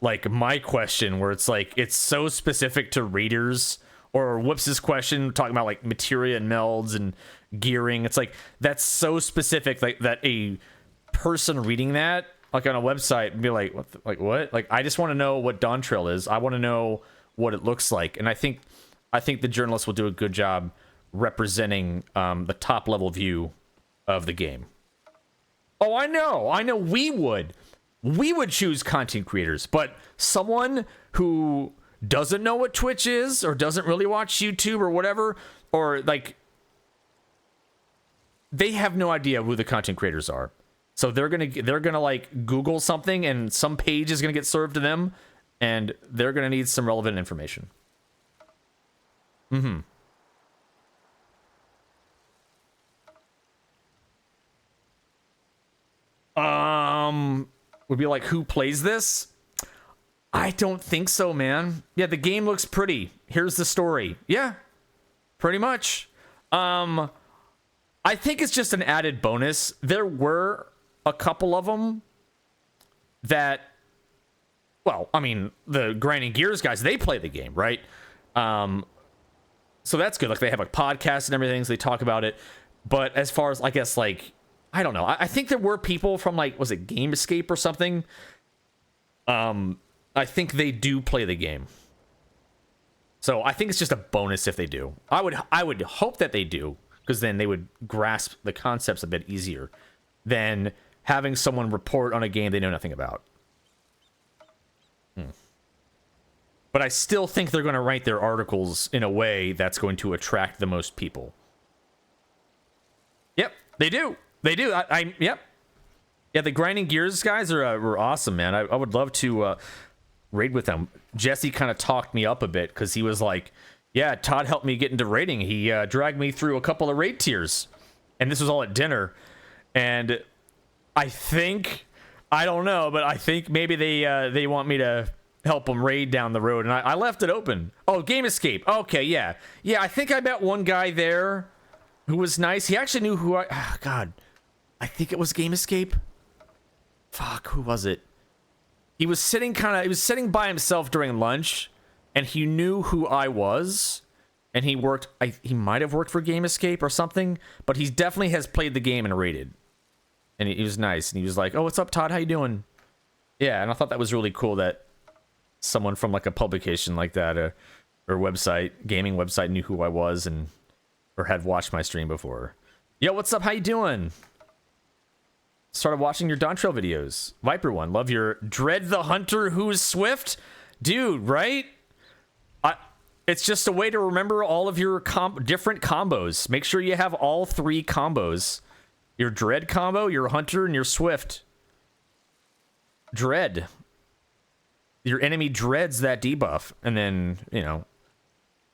like my question, where it's like it's so specific to readers, or Whoops' question talking about like materia and melds and gearing. It's like that's so specific, like that a person reading that like on a website and be like, what? Like, I just want to know what Dawntrail is. I want to know what it looks like. And I think the journalists will do a good job representing the top level view of the game. Oh, I know we would choose content creators, but someone who doesn't know what Twitch is or doesn't really watch YouTube or whatever, or like, they have no idea who the content creators are. So they're gonna like Google something and some page is gonna get served to them, and they're gonna need some relevant information. Would be like, who plays this? I don't think so, man. Yeah, the game looks pretty. Here's the story. Yeah, pretty much. I think it's just an added bonus. There were a couple of them that, well, I mean, the Grinding Gears guys, they play the game, right? So that's good. Like, they have a podcast and everything, so they talk about it. But as far as, I guess, like, I don't know. I think there were people from, like, was it Game Escape or something? I think they do play the game. So I think it's just a bonus if they do. I would hope that they do, because then they would grasp the concepts a bit easier than having someone report on a game they know nothing about. But I still think they're going to write their articles in a way that's going to attract the most people. Yep, they do. They do. Yep. Yeah, the Grinding Gears guys are awesome, man. I would love to raid with them. Jesse kind of talked me up a bit because he was like, yeah, Todd helped me get into raiding. He dragged me through a couple of raid tiers. And this was all at dinner. And I don't know, but I think maybe they want me to help them raid down the road. And I left it open. Oh, Game Escape. Okay, yeah. Yeah, I think I met one guy there who was nice. He actually knew who God. I think it was Game Escape. Fuck, who was it? He was sitting by himself during lunch, and he knew who I was, and he might have worked for Game Escape or something, but he definitely has played the game and rated. And he was nice, and he was like, "Oh, what's up, Todd? How you doing?" Yeah, and I thought that was really cool that someone from like a publication like that, or website, gaming website, knew who I was or had watched my stream before. Yo, what's up? How you doing? Started watching your Dawntrail videos. Viper one, love your Dread the Hunter who's Swift. Dude, right? It's just a way to remember all of your different combos. Make sure you have all 3 combos. Your Dread combo, your Hunter, and your Swift. Dread. Your enemy dreads that debuff. And then,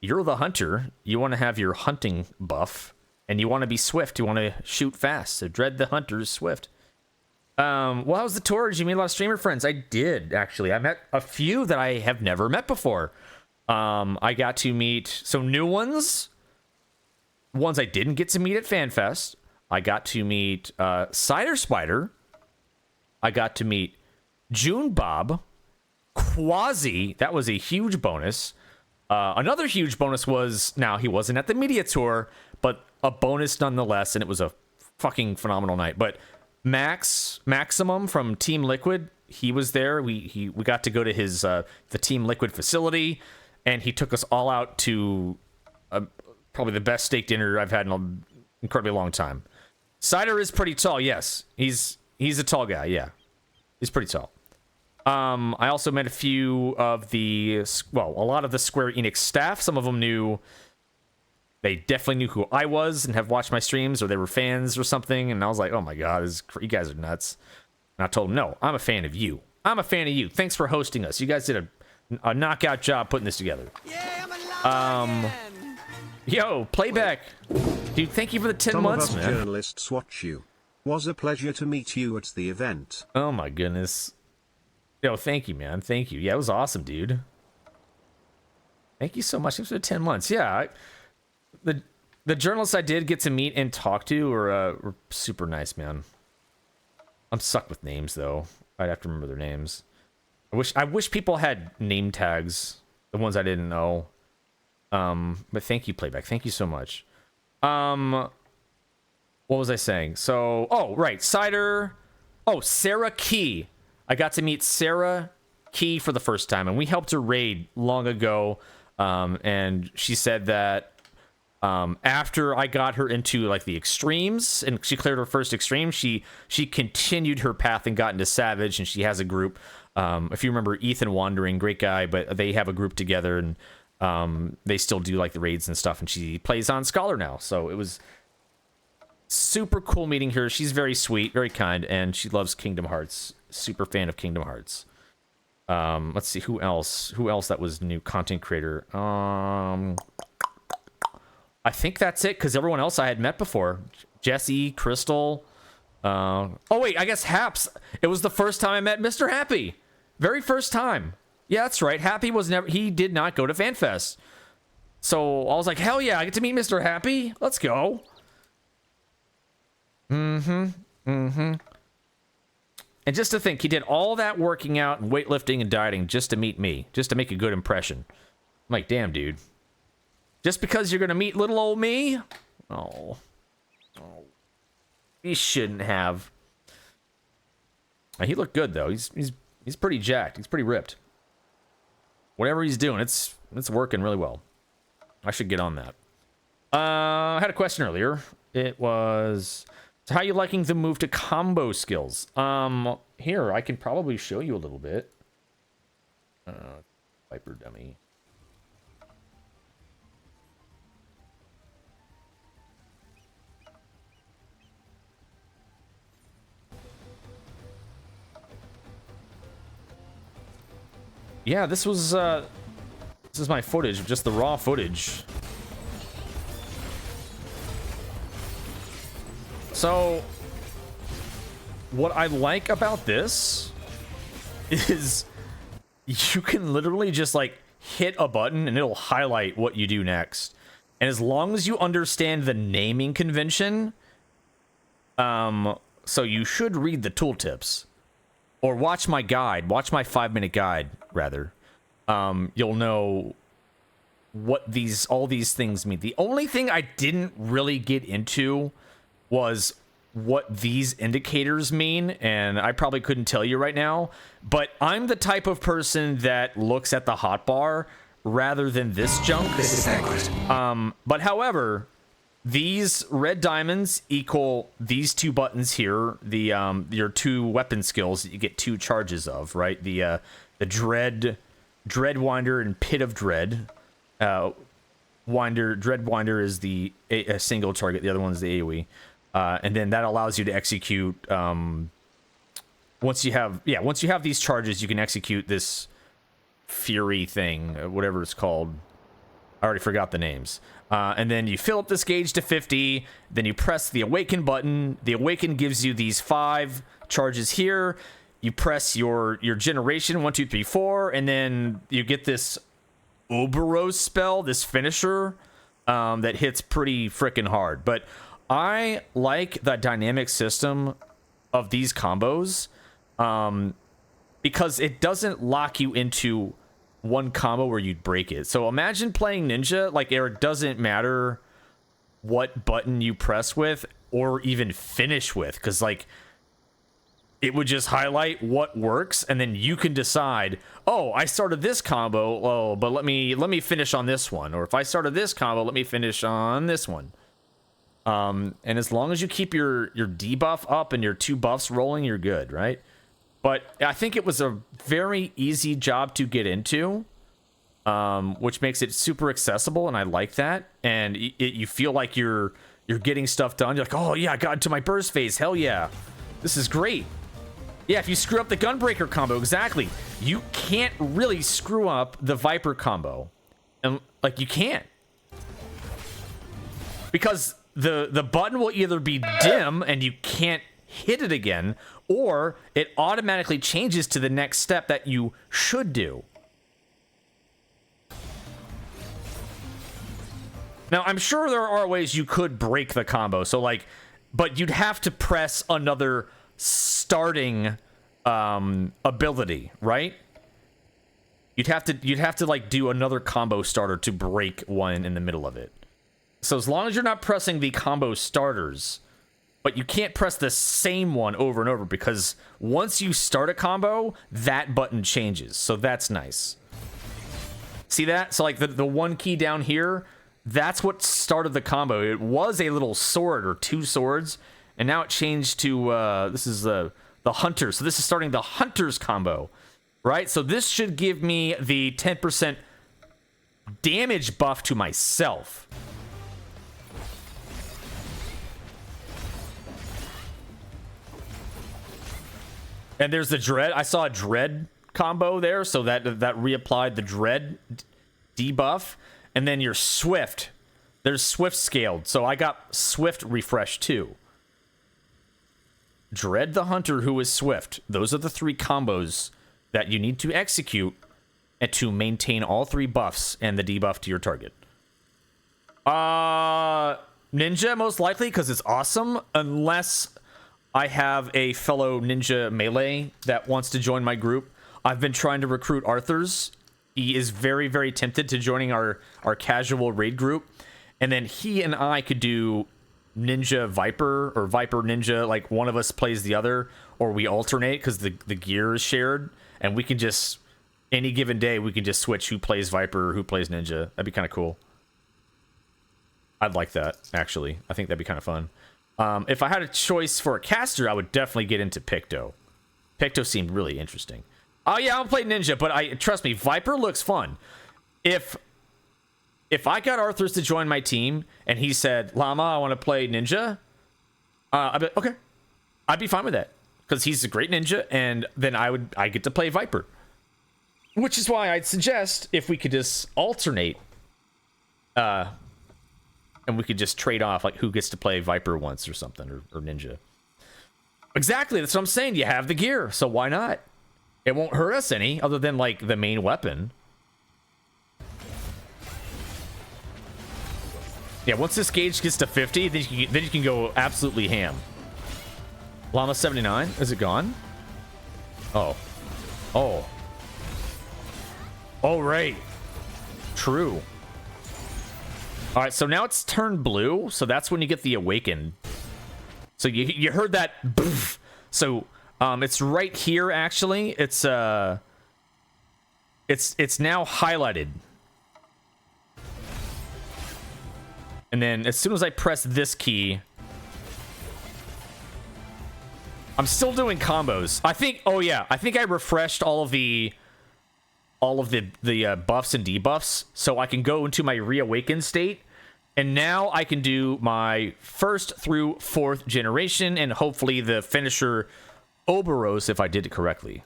you're the Hunter. You want to have your hunting buff. And you want to be swift. You want to shoot fast. So Dread the Hunter is swift. Well, how was the tour? Did you meet a lot of streamer friends? I did, actually. I met a few that I have never met before. I got to meet some new ones I didn't get to meet at FanFest. I got to meet Cider Spider. I got to meet June Bob. Quasi. That was a huge bonus. Another huge bonus was, now he wasn't at the media tour, but a bonus nonetheless, and it was a fucking phenomenal night. But Maximum from Team Liquid, he was there. We got to go to his the Team Liquid facility, and he took us all out to probably the best steak dinner I've had in an incredibly long time. Cider is pretty tall, yes. He's a tall guy, yeah. He's pretty tall. I also met a lot of the Square Enix staff. Some of them they definitely knew who I was and have watched my streams, or they were fans or something. And I was like, oh my God, you guys are nuts. And I told them, no, I'm a fan of you. I'm a fan of you. Thanks for hosting us. You guys did a knockout job putting this together. Yeah, I'm alive again. Yo, Playback. Dude, thank you for the 10 months, man. Some of us journalists watch you. Was a pleasure to meet you at the event. Oh my goodness. Yo, thank you, man. Thank you. Yeah, it was awesome, dude. Thank you so much. Thanks for the 10 months. Yeah, the journalists I did get to meet and talk to were super nice, man. I'm stuck with names, though. I'd have to remember their names. I wish people had name tags, the ones I didn't know. But thank you, Playback. Thank you so much. What was I saying? So, oh, right. Cider, Oh, Sarah Key. I got to meet Sarah Key for the first time, and we helped her raid long ago. And she said that after I got her into like the extremes and she cleared her first extreme, she continued her path and got into Savage, and she has a group. If you remember Ethan Wandering, great guy, but they have a group together, and they still do like the raids and stuff, and she plays on Scholar now. So it was super cool meeting her. She's very sweet, very kind, and she loves Kingdom Hearts. Super fan of Kingdom Hearts. Let's see who else that was new content creator. I think that's it, because everyone else I had met before. Jesse, Crystal. Oh wait, I guess Haps. It was the first time I met Mr. Happy. Very first time. Yeah, that's right. Happy was never. He did not go to FanFest. So I was like, hell yeah, I get to meet Mr. Happy. Let's go. And just to think, he did all that working out and weightlifting and dieting just to meet me, just to make a good impression. I'm like, damn, dude. Just because you're gonna meet little old me? Oh. He shouldn't have. He looked good though. He's pretty jacked. He's pretty ripped. Whatever he's doing, it's working really well. I should get on that. I had a question earlier. It was, so how you liking the move to combo skills? Here, I can probably show you a little bit. Viper dummy. Yeah, this is my footage, just the raw footage. So, what I like about this is you can literally just like hit a button and it'll highlight what you do next. And as long as you understand the naming convention, so you should read the tooltips. Or watch my guide, watch my 5-minute guide, rather. You'll know what all these things mean. The only thing I didn't really get into was what these indicators mean, and I probably couldn't tell you right now, but I'm the type of person that looks at the hotbar rather than this junk. This is accurate. But however, these red diamonds equal these two buttons here, the your two weapon skills that you get 2 charges of, right? The Dread Winder and Pit of Dread. Dread Winder is a single target, the other one is the AoE. And then that allows you to execute once you have these charges, you can execute this fury thing, whatever it's called. I already forgot the names. And then you fill up this gauge to 50, then you press the awaken button. The awaken gives you these 5 charges here. You press your generation 1, 2, 3, 4, and then you get this Oberos spell, this finisher that hits pretty freaking hard. But I like the dynamic system of these combos because it doesn't lock you into one combo where you'd break it. So imagine playing Ninja, like it doesn't matter what button you press with or even finish with, because like it would just highlight what works, and then you can decide, oh, I started this combo, oh, but let me finish on this one, or if I started this combo, let me finish on this one. And as long as you keep your debuff up and your 2 buffs rolling, you're good, right? But I think it was a very easy job to get into, which makes it super accessible, and I like that. And you feel like you're getting stuff done. You're like, oh yeah, I got into my burst phase. Hell yeah, this is great. Yeah, if you screw up the Gunbreaker combo, exactly. You can't really screw up the Viper combo, and like you can't, because the button will either be dim and you can't hit it again, or it automatically changes to the next step that you should do. Now, I'm sure there are ways you could break the combo, so like, but you'd have to press another starting ability, right? You'd have to like do another combo starter to break one in the middle of it. So as long as you're not pressing the combo starters, but you can't press the same one over and over because once you start a combo, that button changes. So that's nice. See that? So like the one key down here, that's what started the combo. It was a little sword or two swords, and now it changed to this is the hunter. So this is starting the hunter's combo, right? So this should give me the 10% damage buff to myself. And there's the dread. I saw a dread combo there, so that reapplied the dread debuff. And then your swift. There's swift scaled, so I got swift refresh too. Dread the hunter who is swift. Those are the 3 combos that you need to execute and to maintain all 3 buffs and the debuff to your target. Ninja most likely because it's awesome, unless I have a fellow ninja melee that wants to join my group. I've been trying to recruit Arthur's. He is very, very tempted to joining our casual raid group. And then he and I could do Ninja Viper or Viper Ninja. Like one of us plays the other, or we alternate because the gear is shared. And we can just, any given day, we can just switch who plays Viper or who plays Ninja. That'd be kind of cool. I'd like that, actually. I think that'd be kind of fun. If I had a choice for a caster, I would definitely get into Picto. Picto seemed really interesting. Oh yeah, I'll play Ninja, but trust me, Viper looks fun. If I got Arthur's to join my team and he said, Llama, I want to play Ninja, I'd be like, okay. I'd be fine with that because he's a great ninja, and then I get to play Viper. Which is why I'd suggest if we could just alternate, and we could just trade off, like, who gets to play Viper once or something, or Ninja. Exactly, that's what I'm saying. You have the gear, so why not? It won't hurt us any, other than, like, the main weapon. Yeah, once this gauge gets to 50, then you can go absolutely ham. Llama 79, is it gone? Oh. Oh. Oh, right. True. All right, so now it's turned blue, so that's when you get the awakened. So you heard that? Boof. So it's right here. Actually, it's now highlighted. And then as soon as I press this key, I'm still doing combos. I think. Oh yeah, I think I refreshed all of the buffs and debuffs, so I can go into my reawakened state. And now I can do my 1st through 4th generation, and hopefully the finisher Oberos if I did it correctly.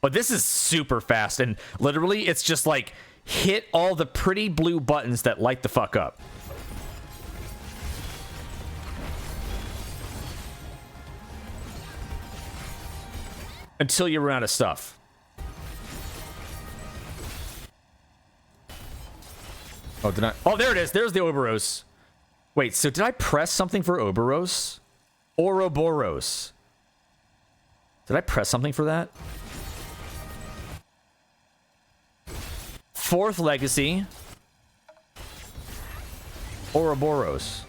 But this is super fast, and literally it's just like hit all the pretty blue buttons that light the fuck up. Until you run out of stuff. Oh, did I? Oh, there it is. There's the Oberos. Wait, so did I press something for Oberos? Ouroboros. Did I press something for that? 4th Legacy. Ouroboros.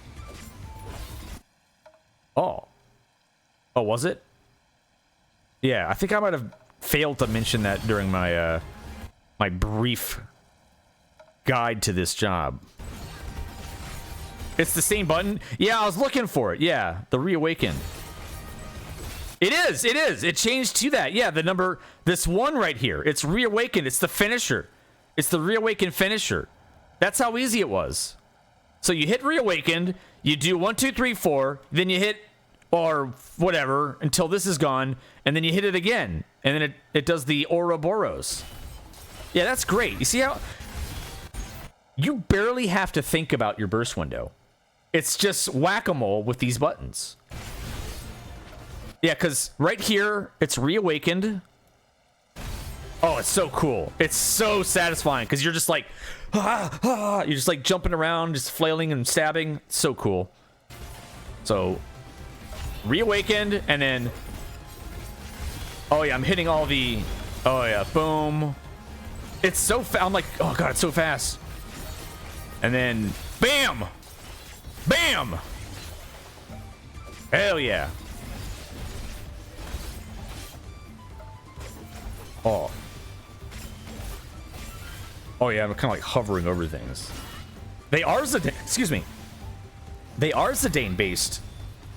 Oh. Oh, was it? Yeah, I think I might have failed to mention that during my my brief guide to this job. It's the same button? Yeah, I was looking for it. Yeah, the reawaken. It is. It changed to that. Yeah, the number, this one right here. It's reawakened. It's the finisher. It's the reawakened finisher. That's how easy it was. So you hit reawakened, you do 1, 2, 3, 4, then you hit, or whatever, until this is gone, and then you hit it again. And then it does the Ouroboros. Yeah, that's great. You see how... You barely have to think about your burst window. It's just whack-a-mole with these buttons. Yeah, because right here, it's reawakened. Oh, it's so cool. It's so satisfying because you're just like, you're just like jumping around, just flailing and stabbing. It's so cool. So, reawakened, and then... Oh, yeah, I'm hitting all the... Oh, yeah, boom. It's so fast. I'm like, oh, God, it's so fast. And then, bam! Bam! Hell yeah. Oh. Oh yeah, I'm kind of like hovering over things. They are Zidane, excuse me. They are Zidane based.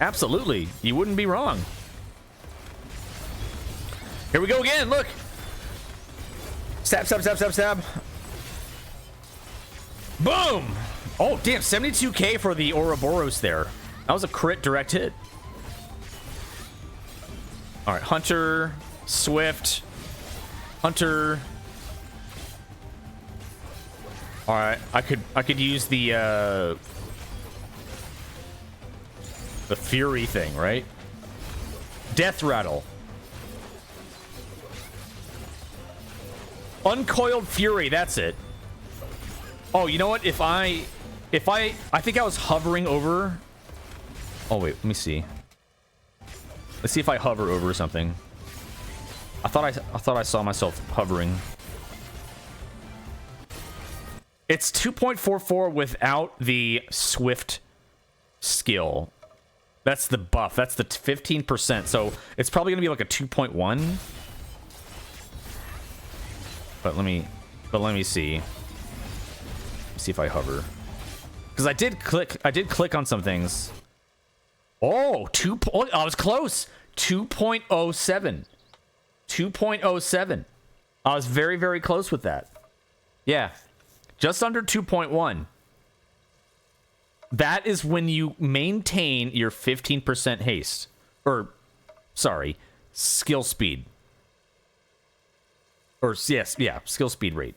Absolutely. You wouldn't be wrong. Here we go again, look. Stab, stab, stab, stab, stab. Boom! Oh, damn, 72k for the Ouroboros there. That was a crit direct hit. All right, Hunter, Swift, Hunter. All right, I could use the Fury thing, right? Death Rattle. Uncoiled Fury, that's it. Oh, you know what? If I think I was hovering over. Oh wait, let me see. Let's see if I hover over something. I thought I saw myself hovering. It's 2.44 without the Swift skill. That's the buff. That's the 15%. So it's probably gonna be like a 2.1. But let me see. See if I hover. Because I did click on some things. Oh, I was close. 2.07. 2.07. I was very, very close with that. Yeah. Just under 2.1. That is when you maintain your 15% haste. Or, sorry, skill speed. Or, yes, yeah, skill speed rate.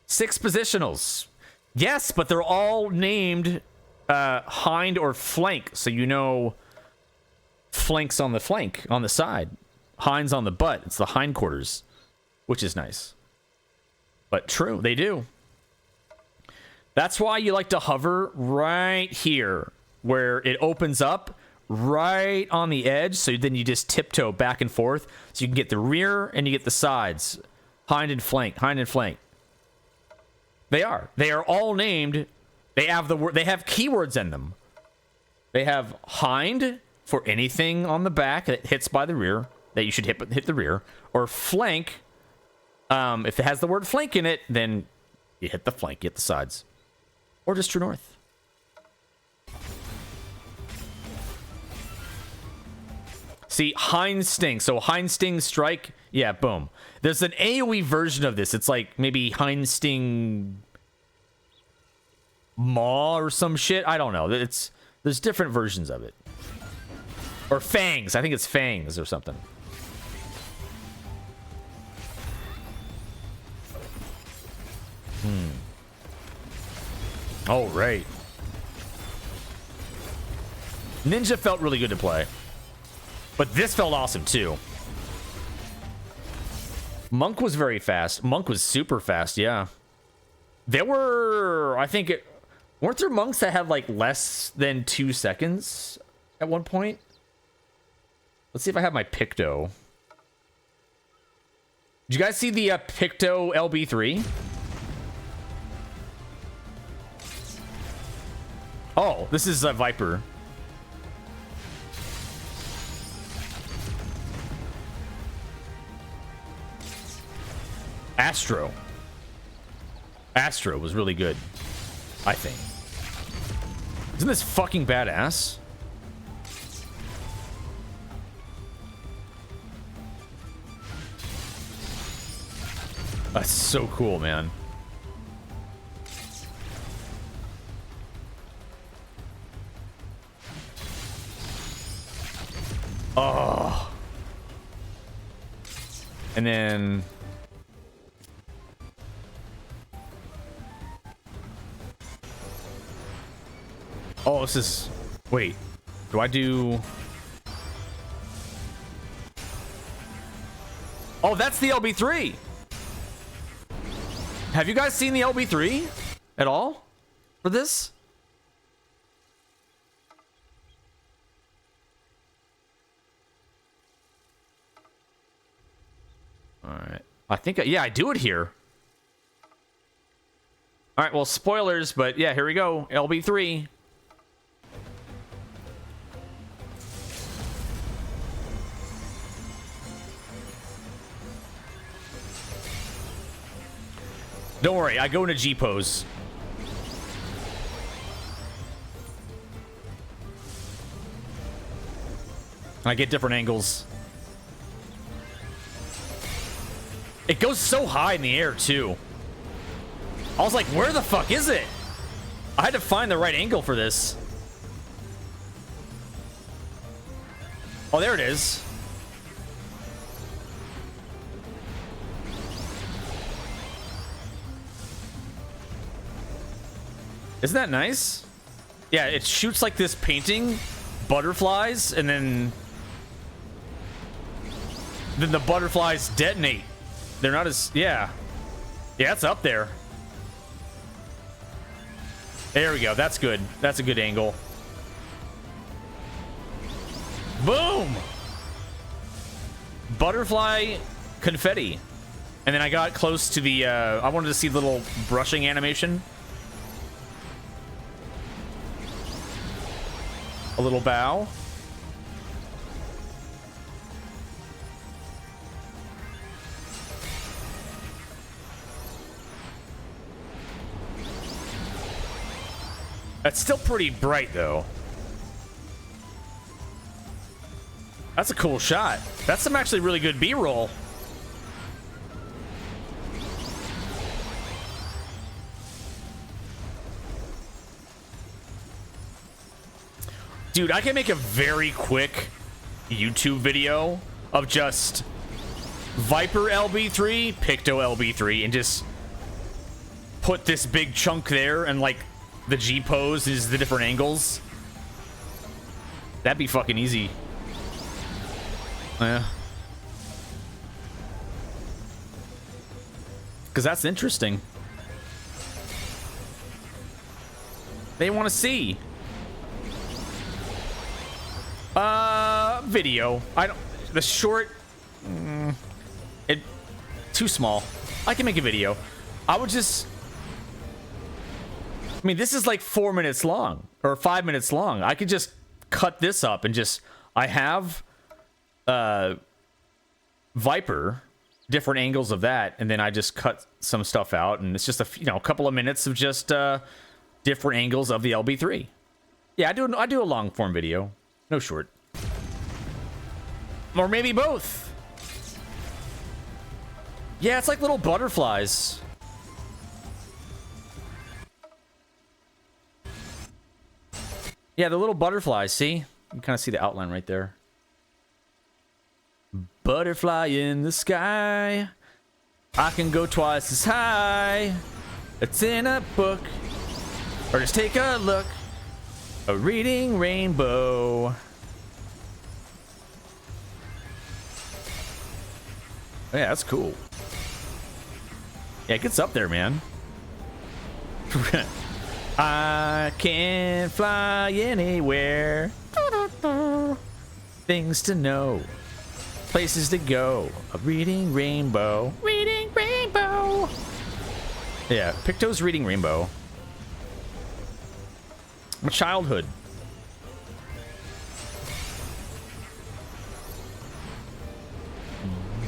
6 positionals. Yes, but they're all named hind or flank. So you know flanks on the flank, on the side. Hinds on the butt. It's the hindquarters, which is nice. But true, they do. That's why you like to hover right here, where it opens up right on the edge. So then you just tiptoe back and forth. So you can get the rear and you get the sides. Hind and flank, hind and flank. They are all named. They have they have keywords in them. They have hind for anything on the back that hits by the rear that you should hit the rear, or flank. If it has the word flank in it, then you hit the flank, you hit the sides, or just true north. See, hind sting. So hind sting strike. Yeah, boom. There's an AoE version of this. It's like maybe hind sting maw or some shit. I don't know. There's different versions of it. Or fangs. I think it's fangs or something. Oh, right. Ninja felt really good to play. But this felt awesome, too. Monk was very fast. Monk was super fast, yeah. There were, I think, weren't there monks that had, like, less than 2 seconds at one point? Let's see if I have my Picto. Did you guys see the Picto LB3? Oh, this is a Viper. Astro was really good, I think. Isn't this fucking badass? That's so cool, man. Oh. And then... Oh, this is... Wait. Do I do... Oh, that's the LB3! Have you guys seen the LB3 at all for this? All right. I think, yeah, I do it here. All right, well, spoilers, but yeah, here we go. LB3. Don't worry, I go into G pose. I get different angles. It goes so high in the air, too. I was like, where the fuck is it? I had to find the right angle for this. Oh, there it is. Isn't that nice? Yeah, it shoots like this painting, butterflies, and then the butterflies detonate. They're not as, yeah. Yeah, it's up there. There we go. That's good. That's a good angle. Boom! Butterfly confetti. And then I got close to the, I wanted to see the little brushing animation. A little bow. That's still pretty bright, though. That's a cool shot. That's some actually really good B-roll. Dude, I can make a very quick YouTube video of just Viper LB3, Picto LB3, and just put this big chunk there, and like the G pose is the different angles. That'd be fucking easy. Yeah. Because that's interesting. They want to see. Video. I don't. The short. It. Too small. I can make a video. I would just. I mean, this is like 4 minutes long or 5 minutes long. I could just cut this up and just. I have. Viper. Different angles of that, and then I just cut some stuff out, and it's just a couple of minutes of just different angles of the LB3. Yeah, I do a long form video, no short, or maybe both. Yeah, it's like little butterflies. Yeah, the little butterflies. See, you can kind of see the outline right there. Butterfly in the sky. I can go twice as high. It's in a book. Or just take a look. A reading rainbow. Oh, yeah, that's cool. Yeah, it gets up there, man. I can fly anywhere. Things to know. Places to go. A reading rainbow. Reading rainbow. Yeah, Picto's reading rainbow. My childhood.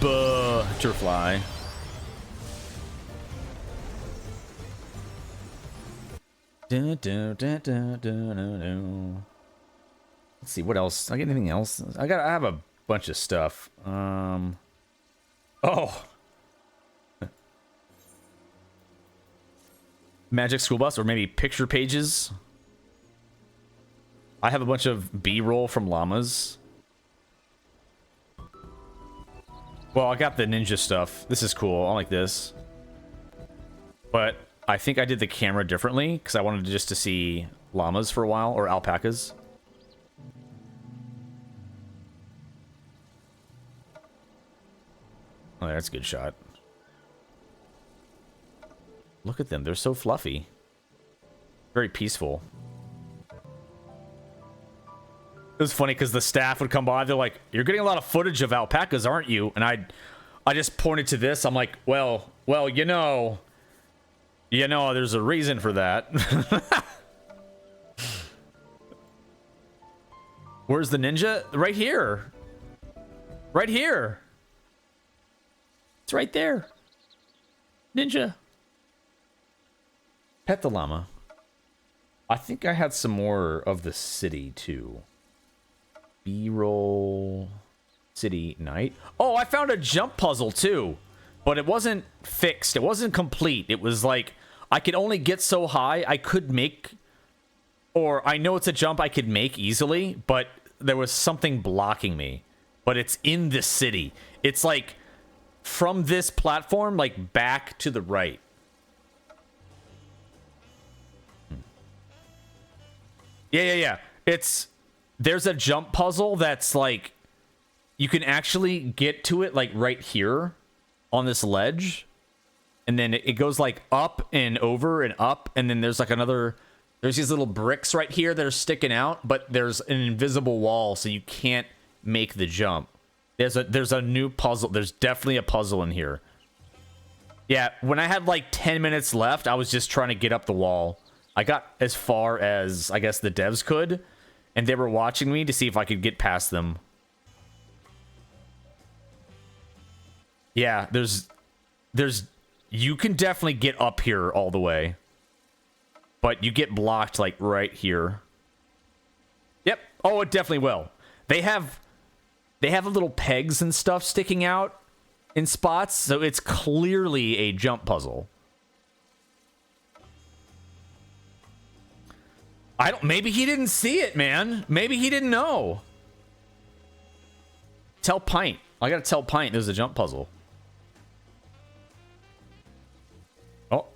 Butterfly. Let's see what else. I get anything else? I have a bunch of stuff. Oh. Magic School Bus, or maybe picture pages. I have a bunch of B-roll from llamas. Well, I got the ninja stuff. This is cool. I like this. But I think I did the camera differently because I wanted just to see llamas for a while, or alpacas. Oh, that's a good shot. Look at them. They're so fluffy. Very peaceful. It was funny because the staff would come by. They're like, "You're getting a lot of footage of alpacas, aren't you?" And I just pointed to this. I'm like, well, you know, there's a reason for that. Where's the ninja? Right here. Right here. It's right there. Ninja. Pet the llama. I think I had some more of the city, too. B-roll... City night. Oh, I found a jump puzzle, too. But it wasn't fixed. It wasn't complete. It was like, I could only get so high. I could make... Or, I know it's a jump I could make easily, but there was something blocking me. But it's in the city. It's like, from this platform, like, back to the right. Yeah. There's a jump puzzle that's like, you can actually get to it like right here on this ledge. And then it goes like up and over and up. And then there's like there's these little bricks right here that are sticking out, but there's an invisible wall, so you can't make the jump. There's a new puzzle. There's definitely a puzzle in here. Yeah, when I had like 10 minutes left, I was just trying to get up the wall. I got as far as, I guess, the devs could, and they were watching me to see if I could get past them. Yeah, you can definitely get up here all the way, but you get blocked like right here. Yep. Oh, it definitely will. They have little pegs and stuff sticking out in spots, so it's clearly a jump puzzle. Maybe he didn't see it, man. Maybe he didn't know. Tell Pint. I gotta tell Pint there's a jump puzzle. Oh,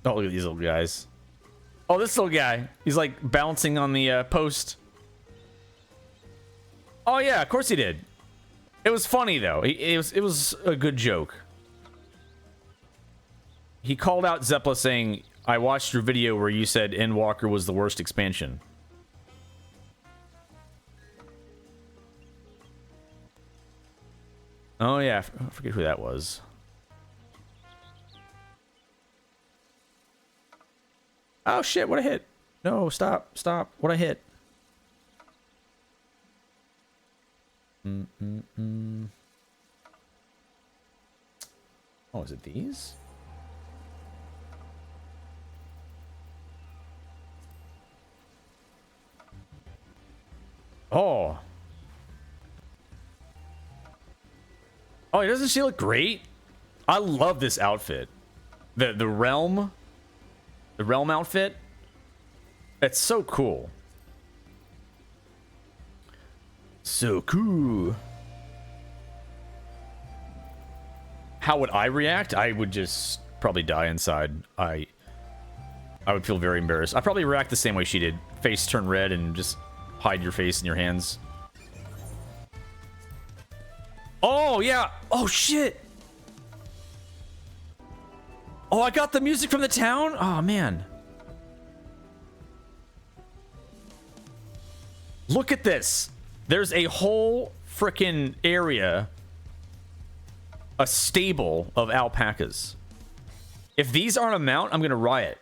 look at these little guys. Oh, this little guy. He's like bouncing on the post. Oh yeah, of course he did. It was funny though. It was a good joke. He called out Zeppla saying, I watched your video where you said Endwalker was the worst expansion. Oh yeah, I forget who that was. Oh shit, what I hit. No, stop. What I hit. Oh, is it these? Oh, doesn't she look great? I love this outfit. The realm outfit. It's so cool. So cool. How would I react? I would just probably die inside. I would feel very embarrassed. I'd probably react the same way she did. Face turn red and just hide your face in your hands. Oh, yeah. Oh, shit. Oh, I got the music from the town? Oh, man. Look at this. There's a whole frickin' area, a stable of alpacas. If these aren't a mount, I'm gonna riot.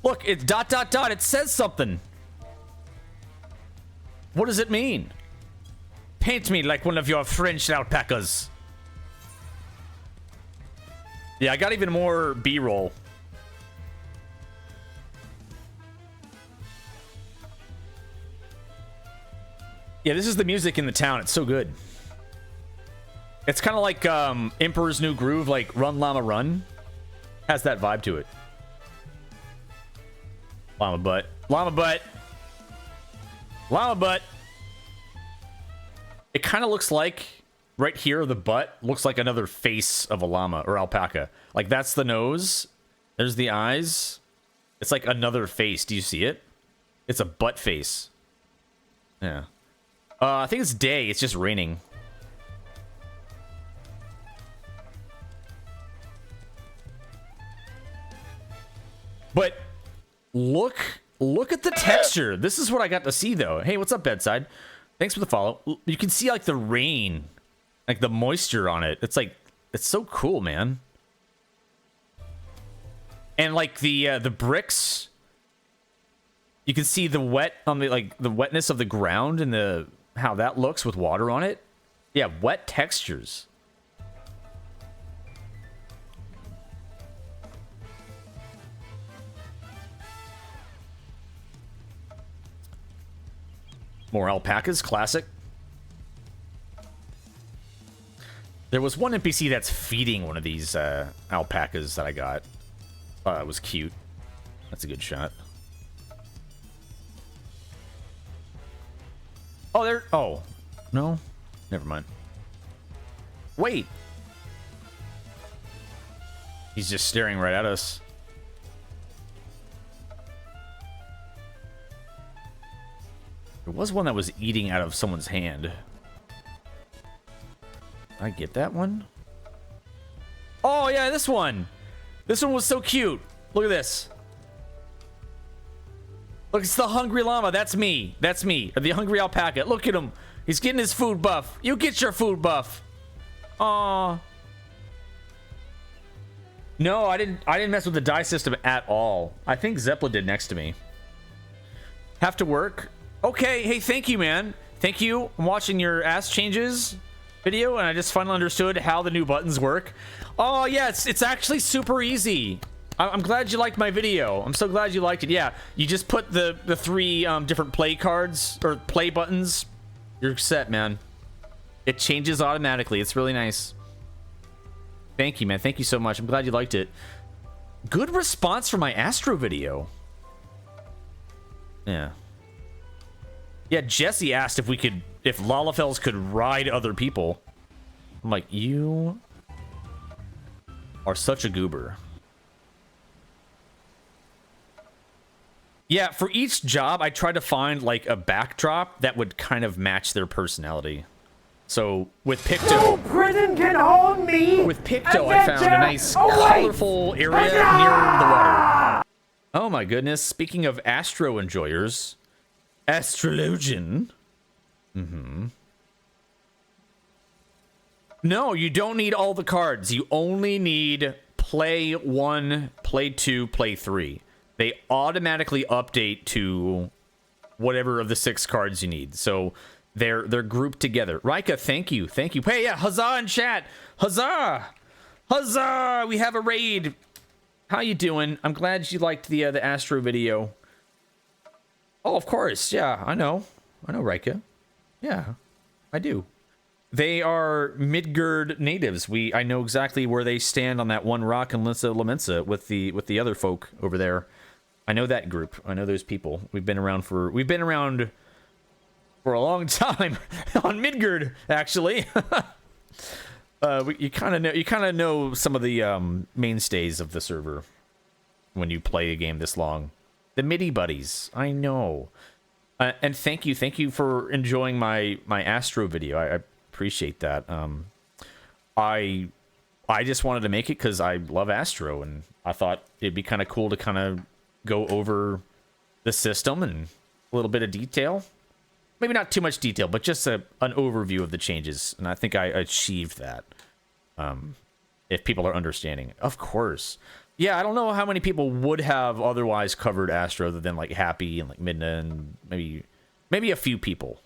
Look, it's ... It says something. What does it mean? Paint me like one of your French alpacas. Yeah, I got even more B-roll. Yeah, this is the music in the town. It's so good. It's kind of like Emperor's New Groove, like Run Llama Run. Has that vibe to it. Llama butt. Llama butt. Llama butt. It kind of looks like, right here, the butt looks like another face of a llama or alpaca. Like, that's the nose. There's the eyes. It's like another face. Do you see it? It's a butt face. Yeah. I think it's day. It's just raining. But look at the texture. This is what I got to see, though. Hey, what's up, Bedside? Thanks for the follow. You can see, like, the rain. Like, the moisture on it. It's, like, it's so cool, man. And, like, the bricks... You can see the wet on the, like, the wetness of the ground and the... how that looks with water on it. Yeah, wet textures. More alpacas, classic. There was one NPC that's feeding one of these alpacas that I got. It was cute. That's a good shot. Oh, there. Oh, no. Never mind. Wait. He's just staring right at us. There was one that was eating out of someone's hand. I get that one. Oh, yeah, this one. This one was so cute. Look at this. Look, it's the hungry llama. That's me. That's me. The hungry alpaca. Look at him. He's getting his food buff. You get your food buff. Aw. No, I didn't mess with the dye system at all. I think Zeppelin did next to me. Have to work. Okay, hey, thank you, man. Thank you. I'm watching your ass changes video, and I just finally understood how the new buttons work. Oh, yeah, it's actually super easy. I'm glad you liked my video. I'm so glad you liked it. Yeah, you just put the three different play cards, or play buttons. You're set, man. It changes automatically. It's really nice. Thank you, man. Thank you so much. I'm glad you liked it. Good response for my Astro video. Yeah. Yeah, Jesse asked if Lalafels could ride other people. I'm like, you are such a goober. Yeah, for each job, I tried to find like a backdrop that would kind of match their personality. So with Picto, no prison can hold me. With Picto, I found a nice, colorful area near the water. Oh my goodness! Speaking of Astro enjoyers, Astrologian. No, you don't need all the cards. You only need play 1, play 2, play 3. They automatically update to whatever of the 6 cards you need. So they're grouped together. Rika, thank you. Thank you. Hey, yeah, huzzah in chat. Huzzah! Huzzah! We have a raid. How you doing? I'm glad you liked the Astro video. Oh, of course. Yeah, I know. I know Rika. Yeah, I do. They are Midgard natives. I know exactly where they stand on that one rock in Lamensa with the other folk over there. I know that group. I know those people. We've been around for a long time on Midgard, actually. You kind of know some of the mainstays of the server when you play a game this long. The MIDI buddies. I know. And thank you for enjoying my Astro video. I appreciate that. I just wanted to make it because I love Astro, and I thought it'd be kind of cool to kind of go over the system and a little bit of detail. Maybe not too much detail, but just an overview of the changes, and I think I achieved that. If people are understanding, of course. Yeah, I don't know how many people would have otherwise covered Astro other than like Happy and like Midna and maybe a few people.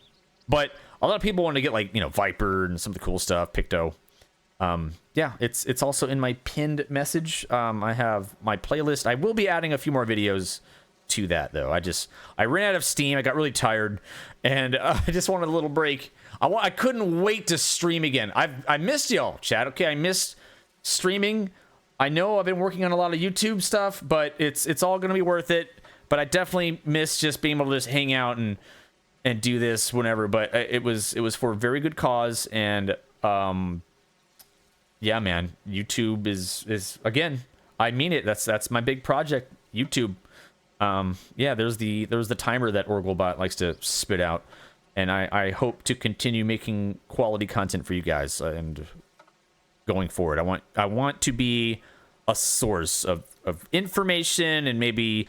But a lot of people want to get like, Viper and some of the cool stuff, Picto. Yeah, it's also in my pinned message. I have my playlist. I will be adding a few more videos to that though. I ran out of steam. I got really tired, and I just wanted a little break. I couldn't wait to stream again. I missed y'all, chat. Okay, I missed streaming. I know I've been working on a lot of YouTube stuff, but it's all gonna be worth it. But I definitely miss just being able to just hang out and do this whenever. But it was for a very good cause, and yeah, man, YouTube is again, I mean it. That's my big project, YouTube. Yeah, there's the timer that Orglebot likes to spit out, and I hope to continue making quality content for you guys and going forward. I want to be a source of information and maybe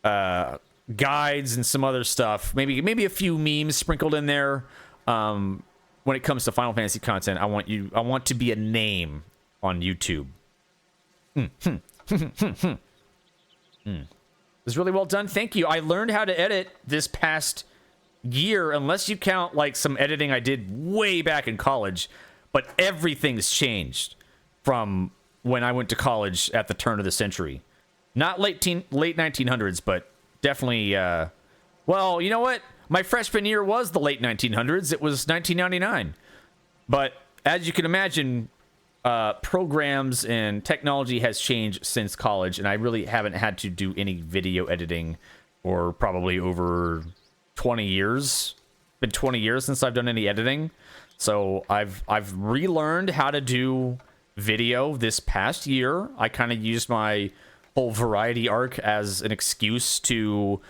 guides and some other stuff. Maybe a few memes sprinkled in there. When it comes to Final Fantasy content, I want to be a name on YouTube. It was really well done. Thank you. I learned how to edit this past year, unless you count like some editing I did way back in college. But everything's changed from when I went to college at the turn of the century. Not late 1900s, but definitely. Well, you know what? My freshman year was the late 1900s. It was 1999. But as you can imagine, programs and technology has changed since college, and I really haven't had to do any video editing for probably over 20 years. Been 20 years since I've done any editing. So I've relearned how to do video this past year. I kind of used my whole variety arc as an excuse to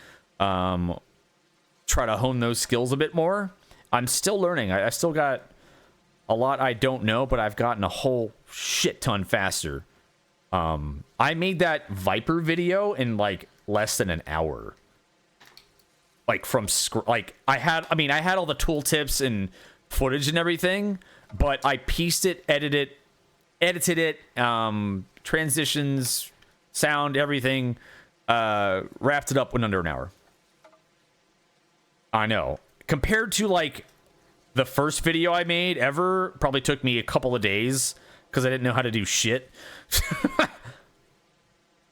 try to hone those skills a bit more. I'm still learning. I still got a lot I don't know, but I've gotten a whole shit ton faster. I made that Viper video in like less than an hour. Like I had all the tooltips and footage and everything, but I pieced it, edited it, transitions, sound, everything, wrapped it up in under an hour. I know. Compared to like the first video I made ever, probably took me a couple of days because I didn't know how to do shit.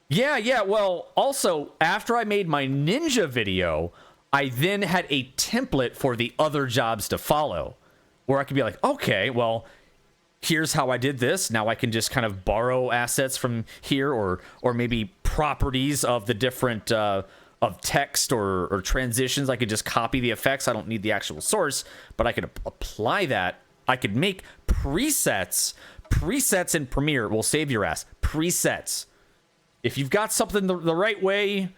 Yeah. Well, also, after I made my ninja video, I then had a template for the other jobs to follow, where I could be like, okay, well, here's how I did this. Now I can just kind of borrow assets from here, or maybe properties of the different of text or transitions. I could just copy the effects. I don't need the actual source, but I could apply that. I could make presets. Presets in Premiere will save your ass. Presets. If you've got something the right way,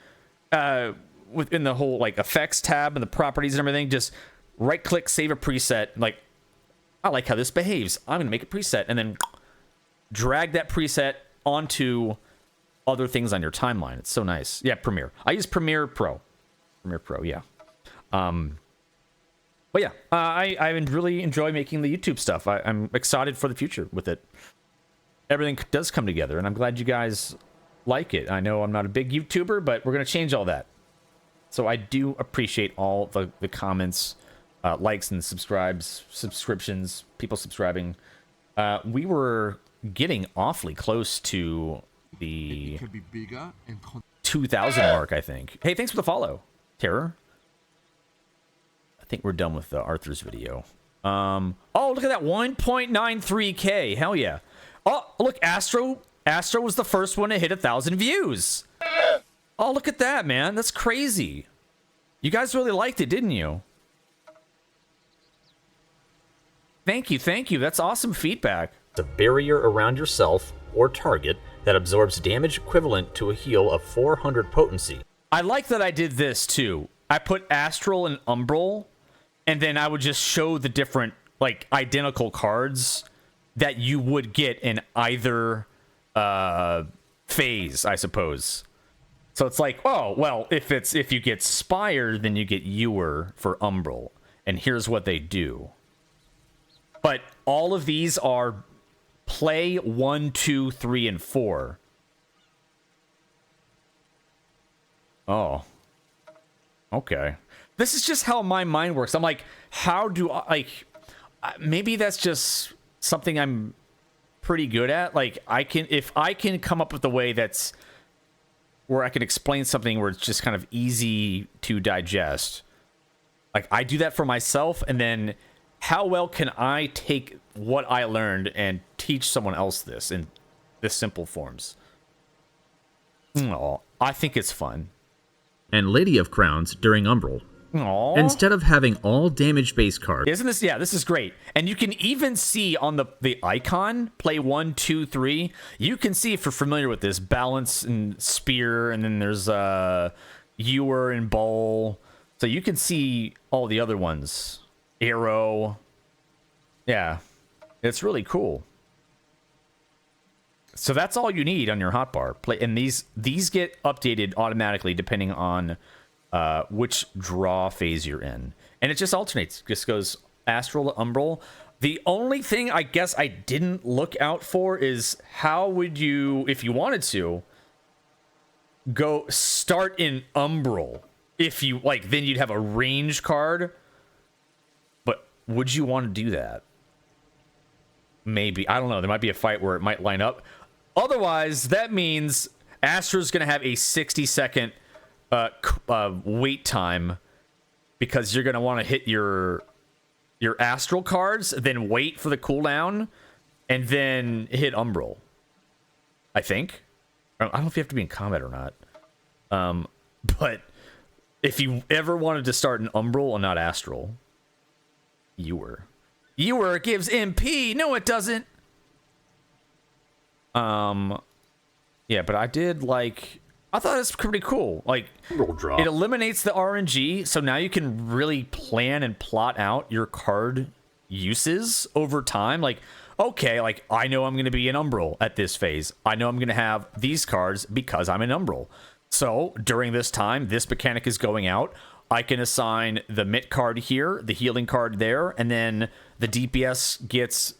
within the whole like effects tab and the properties and everything, just right click, save a preset. Like, I like how this behaves. I'm gonna make a preset, and then drag that preset onto other things on your timeline. It's so nice. Yeah, Premiere. I use Premiere Pro. Yeah. But yeah, I really enjoy making the YouTube stuff. I'm excited for the future with it. Everything does come together, and I'm glad you guys like it. I know I'm not a big YouTuber, but we're gonna change all that. So I do appreciate all the comments, likes and subscriptions, people subscribing. We were getting awfully close to the 2,000 mark, I think. Hey, thanks for the follow, Terror. I think we're done with Arthur's video. Oh, look at that, 1.93K. Hell yeah. Oh, look, Astro was the first one to hit 1,000 views. Oh, look at that, man. That's crazy. You guys really liked it, didn't you? Thank you. That's awesome feedback. It's a barrier around yourself or target that absorbs damage equivalent to a heal of 400 potency. I like that I did this, too. I put Astral and Umbral, and then I would just show the different, like, identical cards that you would get in either phase, I suppose. So it's like, oh, well, if you get Spire, then you get Ewer for Umbral. And here's what they do. But all of these are play 1, 2, 3, and 4. Oh. Okay. This is just how my mind works. I'm like, how do I, like, maybe that's just something I'm pretty good at. Like, if I can come up with a way that's where I can explain something where it's just kind of easy to digest. Like, I do that for myself, and then how well can I take what I learned and teach someone else this in this simple forms? Oh, I think it's fun. And Lady of Crowns during Umbral. Aww. Instead of having all damage base cards. Isn't this? Yeah, this is great. And you can even see on the icon, play 1, 2, 3. You can see, if you're familiar with this, balance and spear, and then there's ewer and bowl. So you can see all the other ones. Arrow. Yeah, it's really cool. So that's all you need on your hotbar. And these get updated automatically depending on which draw phase you're in. And it just alternates. Just goes Astral to Umbral. The only thing I guess I didn't look out for is how would you, if you wanted to, go start in Umbral. If you, like, then you'd have a range card. But would you want to do that? Maybe. I don't know. There might be a fight where it might line up. Otherwise, that means Astra's going to have a 60-second wait time because you're going to want to hit your astral cards, then wait for the cooldown, and then hit Umbral. I think. I don't know if you have to be in combat or not. But if you ever wanted to start an Umbral and not Astral, Ewer gives MP. No, it doesn't. Yeah, but I thought it's pretty cool. Like, it eliminates the RNG, so now you can really plan and plot out your card uses over time. Like, okay, like, I know I'm going to be an Umbral at this phase. I know I'm going to have these cards because I'm an Umbral. So, during this time, this mechanic is going out. I can assign the Mitt card here, the healing card there, and then the DPS gets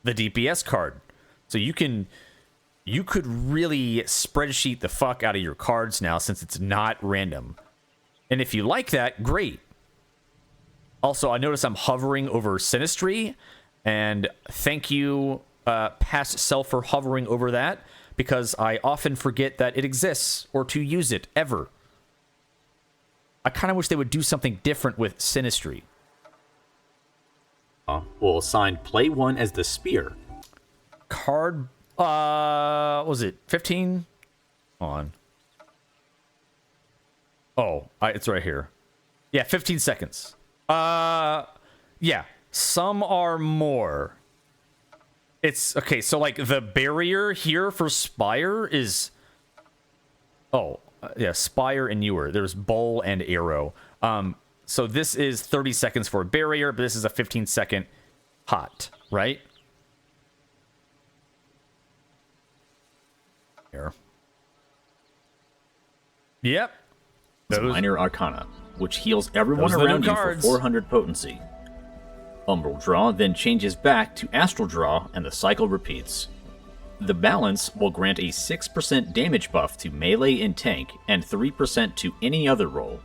the DPS card. So you could really spreadsheet the fuck out of your cards now since it's not random. And if you like that, great. Also, I notice I'm hovering over Sinistry, and thank you, past self, for hovering over that, because I often forget that it exists or to use it ever. I kind of wish they would do something different with Sinistry. We'll assign play 1 as the spear. Card, what was it 15? On. Oh, it's right here. Yeah, 15 seconds. Yeah, some are more. It's okay. So like the barrier here for Spire is. Oh, yeah, Spire and Ewer. There's Bowl and Arrow. So this is 30 seconds for a barrier, but this is a 15-second hot, right? Here. Yep. Minor Arcana, which heals everyone around you for 400 potency. Umbral Draw then changes back to Astral Draw, and the cycle repeats. The balance will grant a 6% damage buff to melee and tank, and 3% to any other role.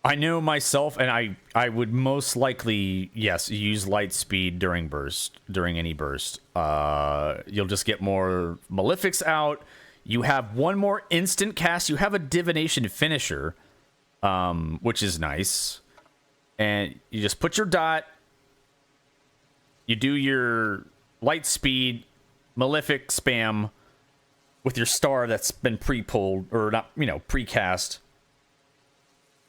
I know myself, and I would most likely, yes, use light speed during any burst. You'll just get more Malefics out. You have one more instant cast. You have a Divination finisher, which is nice. And you just put your dot. You do your light speed, Malefic spam with your star that's been pre-pulled, or not, pre-cast.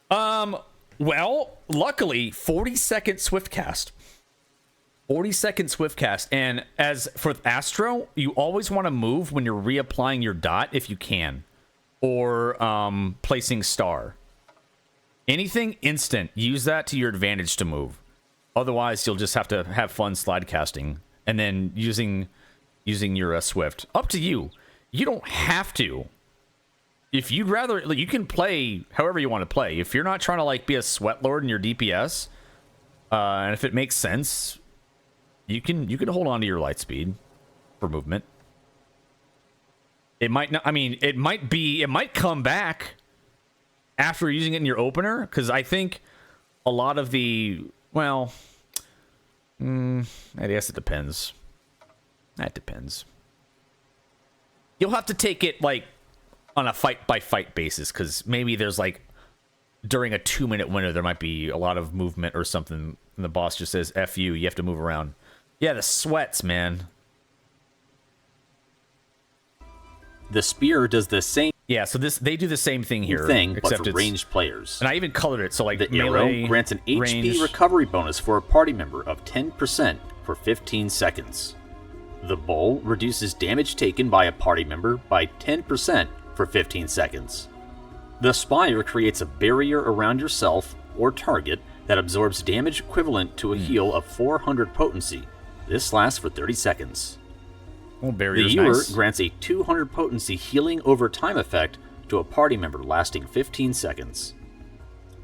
Well, luckily, 40-second swift cast. 40-second swift cast. And as for Astro, you always want to move when you're reapplying your dot if you can. Or placing star. Anything instant, use that to your advantage to move. Otherwise, you'll just have to have fun slide casting. And then using your Swift. Up to you. You don't have to. If you'd rather, you can play however you want to play. If you're not trying to be a sweat lord in your DPS, and if it makes sense, you can hold on to your light speed for movement. It might not. I mean, it might come back after using it in your opener, because I think a lot of the I guess it depends. That depends. You'll have to take it on a fight-by-fight basis, because maybe there's during a 2-minute window, there might be a lot of movement or something, and the boss just says, F you have to move around. Yeah, the sweats, man. The spear does the same. Yeah, so they do the same thing here. Except for ranged players. And I even colored it, so the melee, arrow grants an HP recovery bonus for a party member of 10% for 15 seconds. The bowl reduces damage taken by a party member by 10% for 15 seconds. The spire creates a barrier around yourself or target that absorbs damage equivalent to a heal of 400 potency. This lasts for 30 seconds. Well, the Ewer grants a 200 potency healing over time effect to a party member lasting 15 seconds.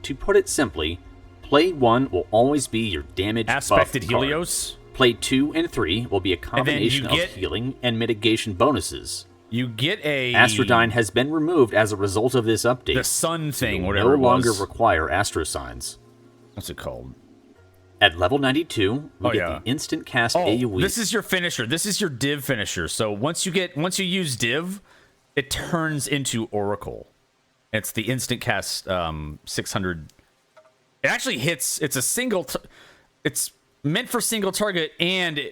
To put it simply, play 1 will always be your damage Aspected buff Helios. Card. Play 2 and 3 will be a combination of healing and mitigation bonuses. You get a... Astrodyne has been removed as a result of this update. The sun thing, so whatever it was. No longer require Astro Signs. What's it called? At level 92, we get the instant cast AoE. This is your finisher. This is your div finisher. So once you use div, it turns into Oracle. It's the instant cast 600 It actually hits. It's a single. It's meant for single target and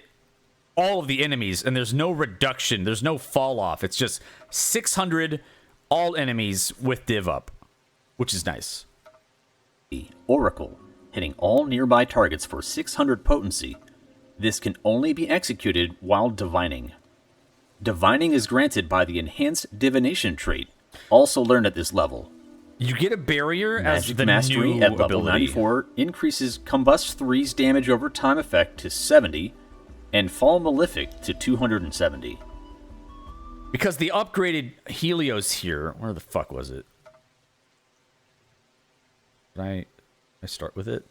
all of the enemies, and there's no reduction. There's no fall off. It's just 600 all enemies with div up, which is nice. Oracle, hitting all nearby targets for 600 potency. This can only be executed while divining. Divining is granted by the enhanced divination trait, also learned at this level. You get a barrier Magic as the Mastery new at level ability. 94 increases Combust 3's damage over time effect to 70, and Fall Malefic to 270. Because the upgraded Helios here, where the fuck was it? Did I start with it?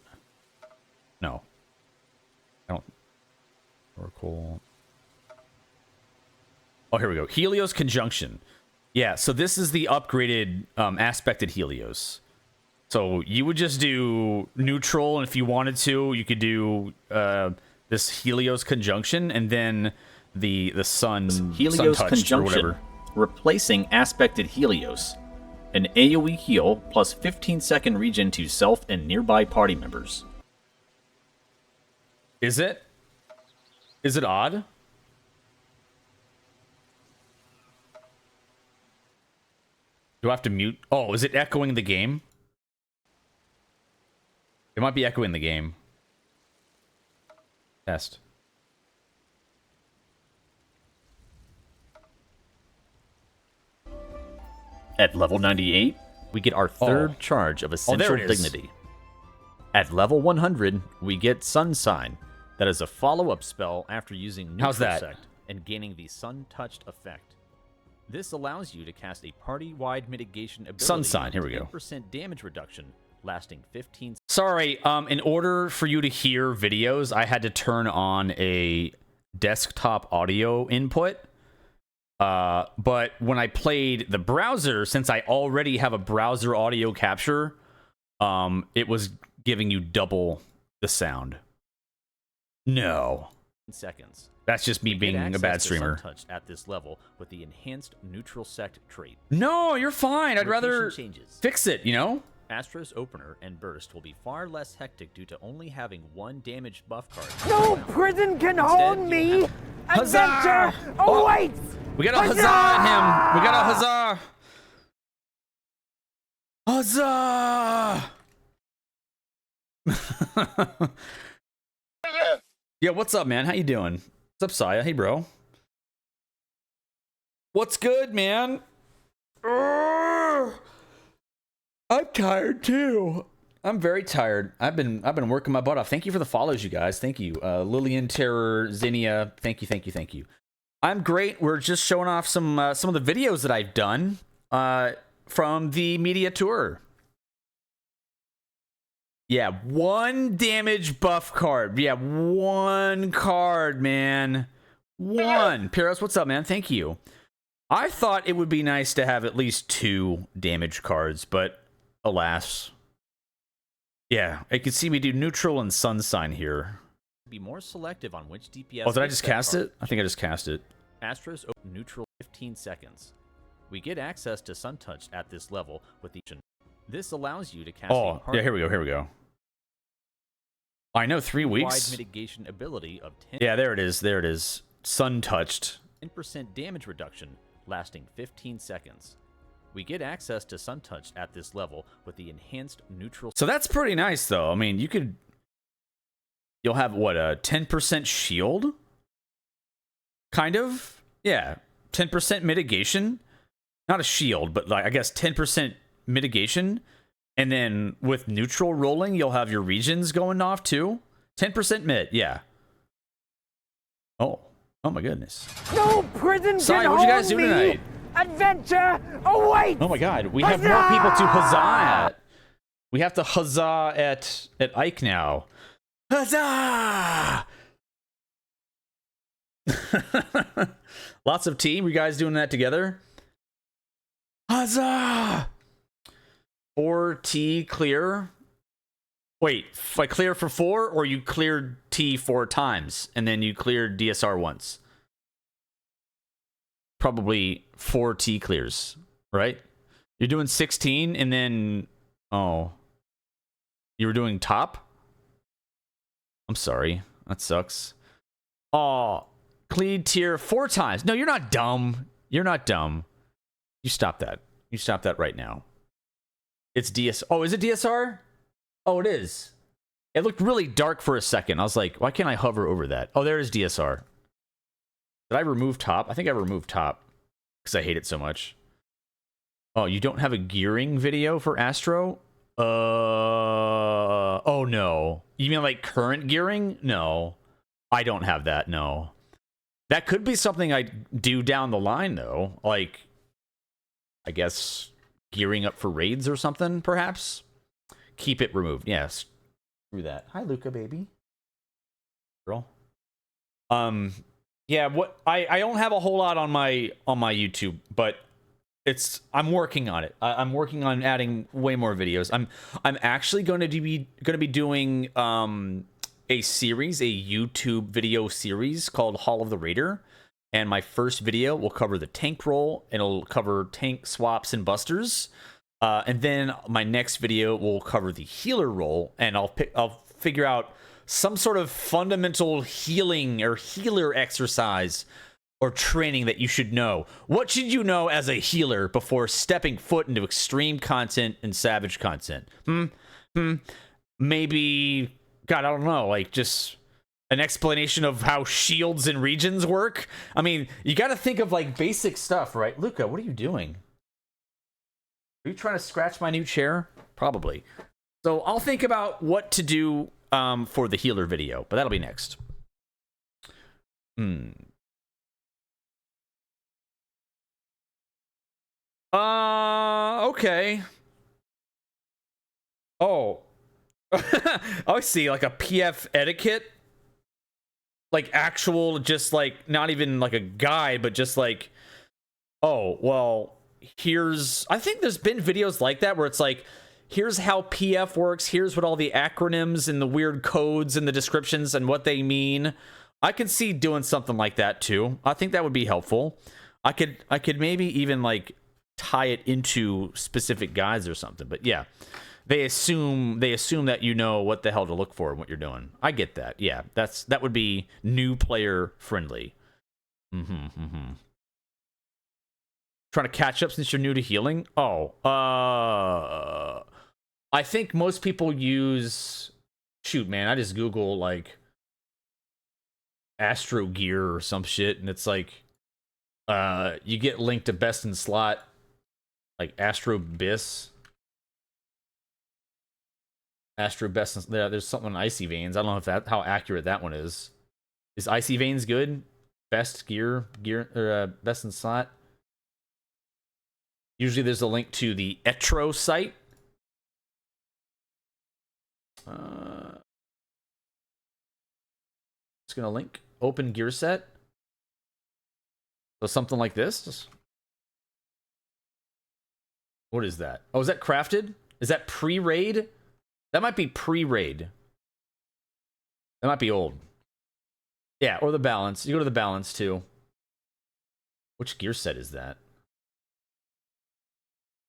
No. I don't. Oracle. Oh, here we go. Helios Conjunction. Yeah, so this is the upgraded aspected Helios. So you would just do neutral, and if you wanted to, you could do this Helios Conjunction, and then the sun Helios sun Conjunction, replacing aspected Helios. An AoE heal plus 15-second regen to self and nearby party members. Is it? Is it odd? Do I have to mute? Oh, is it echoing the game? It might be echoing the game. Test. At level 98, we get our third charge of Essential Dignity. At level 100, we get Sun Sign. That is a follow-up spell after using Neutral Sect and gaining the Sun-Touched effect. This allows you to cast a party-wide mitigation ability. Sun Sign, here we go. 10% damage reduction, lasting 15 seconds. Sorry, in order for you to hear videos, I had to turn on a desktop audio input. But when I played the browser, since I already have a browser audio capture, it was giving you double the sound. No. Seconds. That's just me being a bad streamer. Sun-touched at this level with the enhanced Neutral Sect trait. No, you're fine. I'd rather changes. fix it, you know? Astro's Opener and Burst will be far less hectic due to only having one damage buff card. No prison can hold me! Adventure awaits! We got a huzzah at him! We got a huzzah! Huzzah! Yeah, what's up, man? How you doing? What's up, Saya? Hey, bro. What's good, man? I'm tired too. I'm very tired. I've been working my butt off. Thank you for the follows, you guys. Thank you, Lillian, Terror, Zinnia. Thank you. I'm great. We're just showing off some of the videos that I've done from the media tour. Yeah, one damage buff card. Yeah, one card, man. One. Pyros, what's up, man? Thank you. I thought it would be nice to have at least 2 damage cards, but alas. Yeah, I can see me do neutral and sun sign here. Be more selective on which DPS. Oh, did I just cast it? I think I just cast it. Astros open neutral 15 seconds. We get access to Sun Touch at this level with the. This allows you to cast. Oh, yeah, here we go. I know 3 weeks. Wide mitigation ability of 10. Yeah, there it is. Sun touched. 10% damage reduction, lasting 15 seconds. We get access to Sun Touch at this level with the enhanced neutral. So that's pretty nice, though. I mean, you'll have what, a 10% shield? Kind of? Yeah, 10% mitigation. Not a shield, but like I guess 10% mitigation. And then with neutral rolling, you'll have your regions going off too. 10% mid, yeah. Oh my goodness. No prison Sorry, can what'd you guys hold do me. tonight? Adventure awaits! Oh my god, we have more people to huzzah at. We have to huzzah at Ike now. Huzzah! Lots of team. You guys doing that together? Huzzah! 4T clear. Wait, like clear for 4, or you cleared T 4 times and then you cleared DSR once? Probably 4 T clears, right? You're doing 16 and then you You were doing top? I'm sorry. That sucks. Oh, clean tier 4 times. No, you're not dumb. You're not dumb. You stop that. You stop that right now. It's DS. Oh, is it DSR? Oh, it is. It looked really dark for a second. I was like, why can't I hover over that? Oh, there is DSR. Did I remove top? I think I removed top because I hate it so much. Oh, you don't have a gearing video for Astro? Oh no. You mean like current gearing? No. I don't have that, no. That could be something I do down the line though. Like, I guess gearing up for raids or something, perhaps? Keep it removed. Yes. Screw that. Hi, Luca, baby. Girl. Yeah, what I don't have a whole lot on my YouTube, but I'm working on it. I'm working on adding way more videos. I'm actually going to be doing a series, a YouTube video series called Hall of the Raider, and my first video will cover the tank roll, and it'll cover tank swaps and busters, and then my next video will cover the healer roll, and I'll figure out some sort of fundamental healing or healer exercise or training that you should know. What should you know as a healer before stepping foot into extreme content and savage content? Maybe, God, I don't know, like just an explanation of how shields and regions work? I mean, you got to think of like basic stuff, right? Luca, what are you doing? Are you trying to scratch my new chair? Probably. So I'll think about what to do for the healer video, but that'll be next. Okay. Oh. I see, like a PF etiquette. Like actual, just like, not even like a guide, but just like, oh, well, I think there's been videos like that where it's like, here's how PF works, here's what all the acronyms and the weird codes and the descriptions and what they mean. I could see doing something like that too. I think that would be helpful. I could maybe even like tie it into specific guides or something. But yeah, they assume that you know what the hell to look for and what you're doing. I get that. Yeah, that would be new player friendly. Trying to catch up since you're new to healing? Oh, I think most people use, shoot, man, I just Google like Astro Gear or some shit, and it's like you get linked to best in slot, like Astro Best in, there's something on Icy Veins. I don't know if how accurate that one is. Is Icy Veins good? Best gear or best in slot? Usually there's a link to the Etro site. It's gonna link open gear set. So something like this. What is that? Oh, is that crafted? Is that pre-raid? That might be pre-raid. That might be old. Yeah, or the balance. You go to the balance too. Which gear set is that?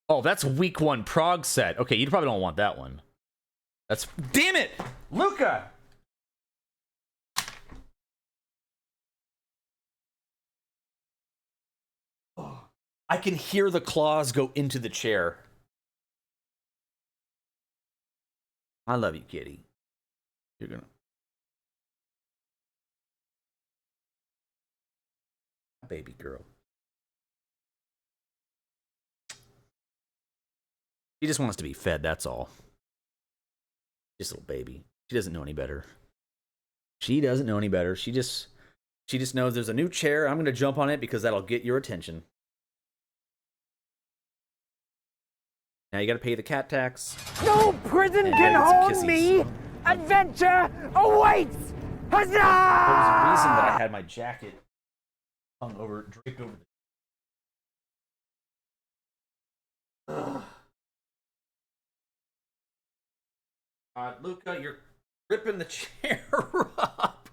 Oh, that's week 1 prog set. Okay, you probably don't want that one. That's, damn it, Luca. Oh, I can hear the claws go into the chair. I love you, kitty. You're gonna. Baby girl. She just wants to be fed, that's all. Just a little baby. She doesn't know any better. She doesn't know any better. She just knows there's a new chair. I'm going to jump on it because that'll get your attention. Now you got to pay the cat tax. No prison can hold me. Adventure awaits. Huzzah! There was a reason that I had my jacket hung over, draped over the... Luca, you're ripping the chair up.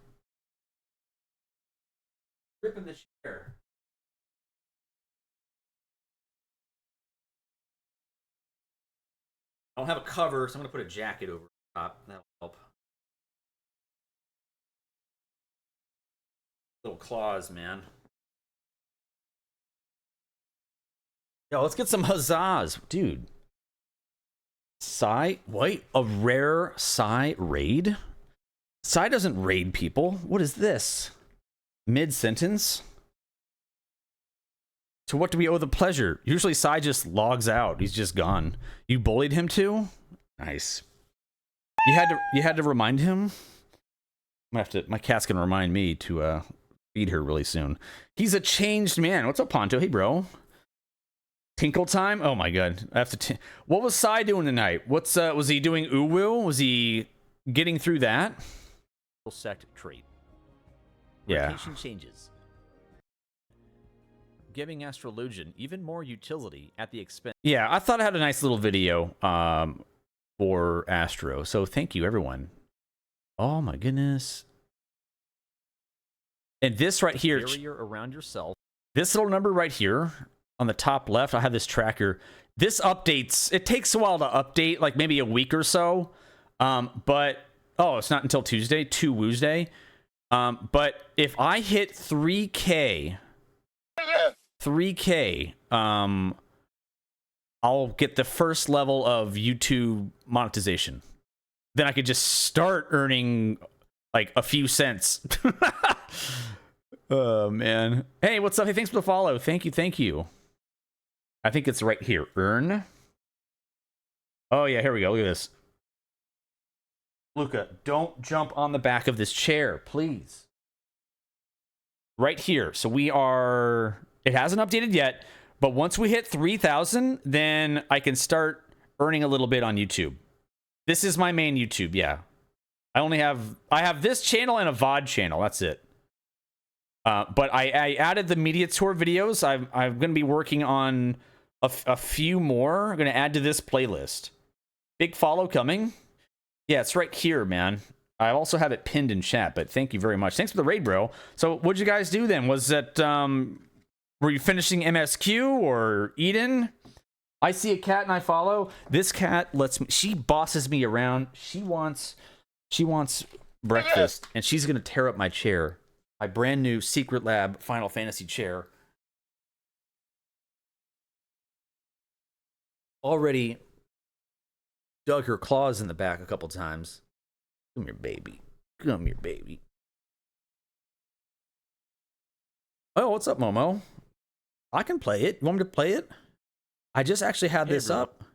Ripping the chair. I don't have a cover, so I'm going to put a jacket over That'll help. Little claws, man. Yo, let's get some huzzahs, dude. Psy, wait, a rare Psy raid? Psy doesn't raid people. What is this? Mid-sentence? To what do we owe the pleasure? Usually Psy just logs out. He's just gone. You bullied him too? Nice. You had to remind him? I'm gonna have to, my cat's gonna remind me to feed her really soon. He's a changed man. What's up, Ponto? Hey, bro. Tinkle time? Oh my god. I have to what was Psy doing tonight? What's was he doing uwu? Was he getting through that? Sect trait. Yeah. Rotation changes. Giving Astrologian even more utility at the expense. Yeah, I thought I had a nice little video for Astro. So thank you everyone. Oh my goodness. And this right here, barrier around yourself. This little number right here on the top left, I have this tracker. This updates, it takes a while to update, like maybe a week or so. But, oh, it's not until Tuesday, Tuesday. But if I hit 3K, I'll get the first level of YouTube monetization. Then I could just start earning like a few cents. Oh, man. Hey, what's up? Hey, thanks for the follow. Thank you. I think it's right here. Earn. Oh, yeah, here we go. Look at this. Luca, don't jump on the back of this chair, please. Right here. So we are... It hasn't updated yet, but once we hit 3,000, then I can start earning a little bit on YouTube. This is my main YouTube, yeah. I have this channel and a VOD channel. That's it. But I added the media tour videos. I'm going to be working on a few more. I'm going to add to this playlist. Big follow coming. Yeah, it's right here, man. I also have it pinned in chat, but thank you very much. Thanks for the raid, bro. So what'd you guys do then? Was that, were you finishing MSQ or Eden? I see a cat and I follow. This cat lets me, she bosses me around. She wants breakfast, and she's going to tear up my chair. My brand new Secret Lab Final Fantasy chair. Already dug her claws in the back a couple times. Come here, baby. Come here, baby. Oh, what's up, Momo? I can play it. You want me to play it? I just actually had this up.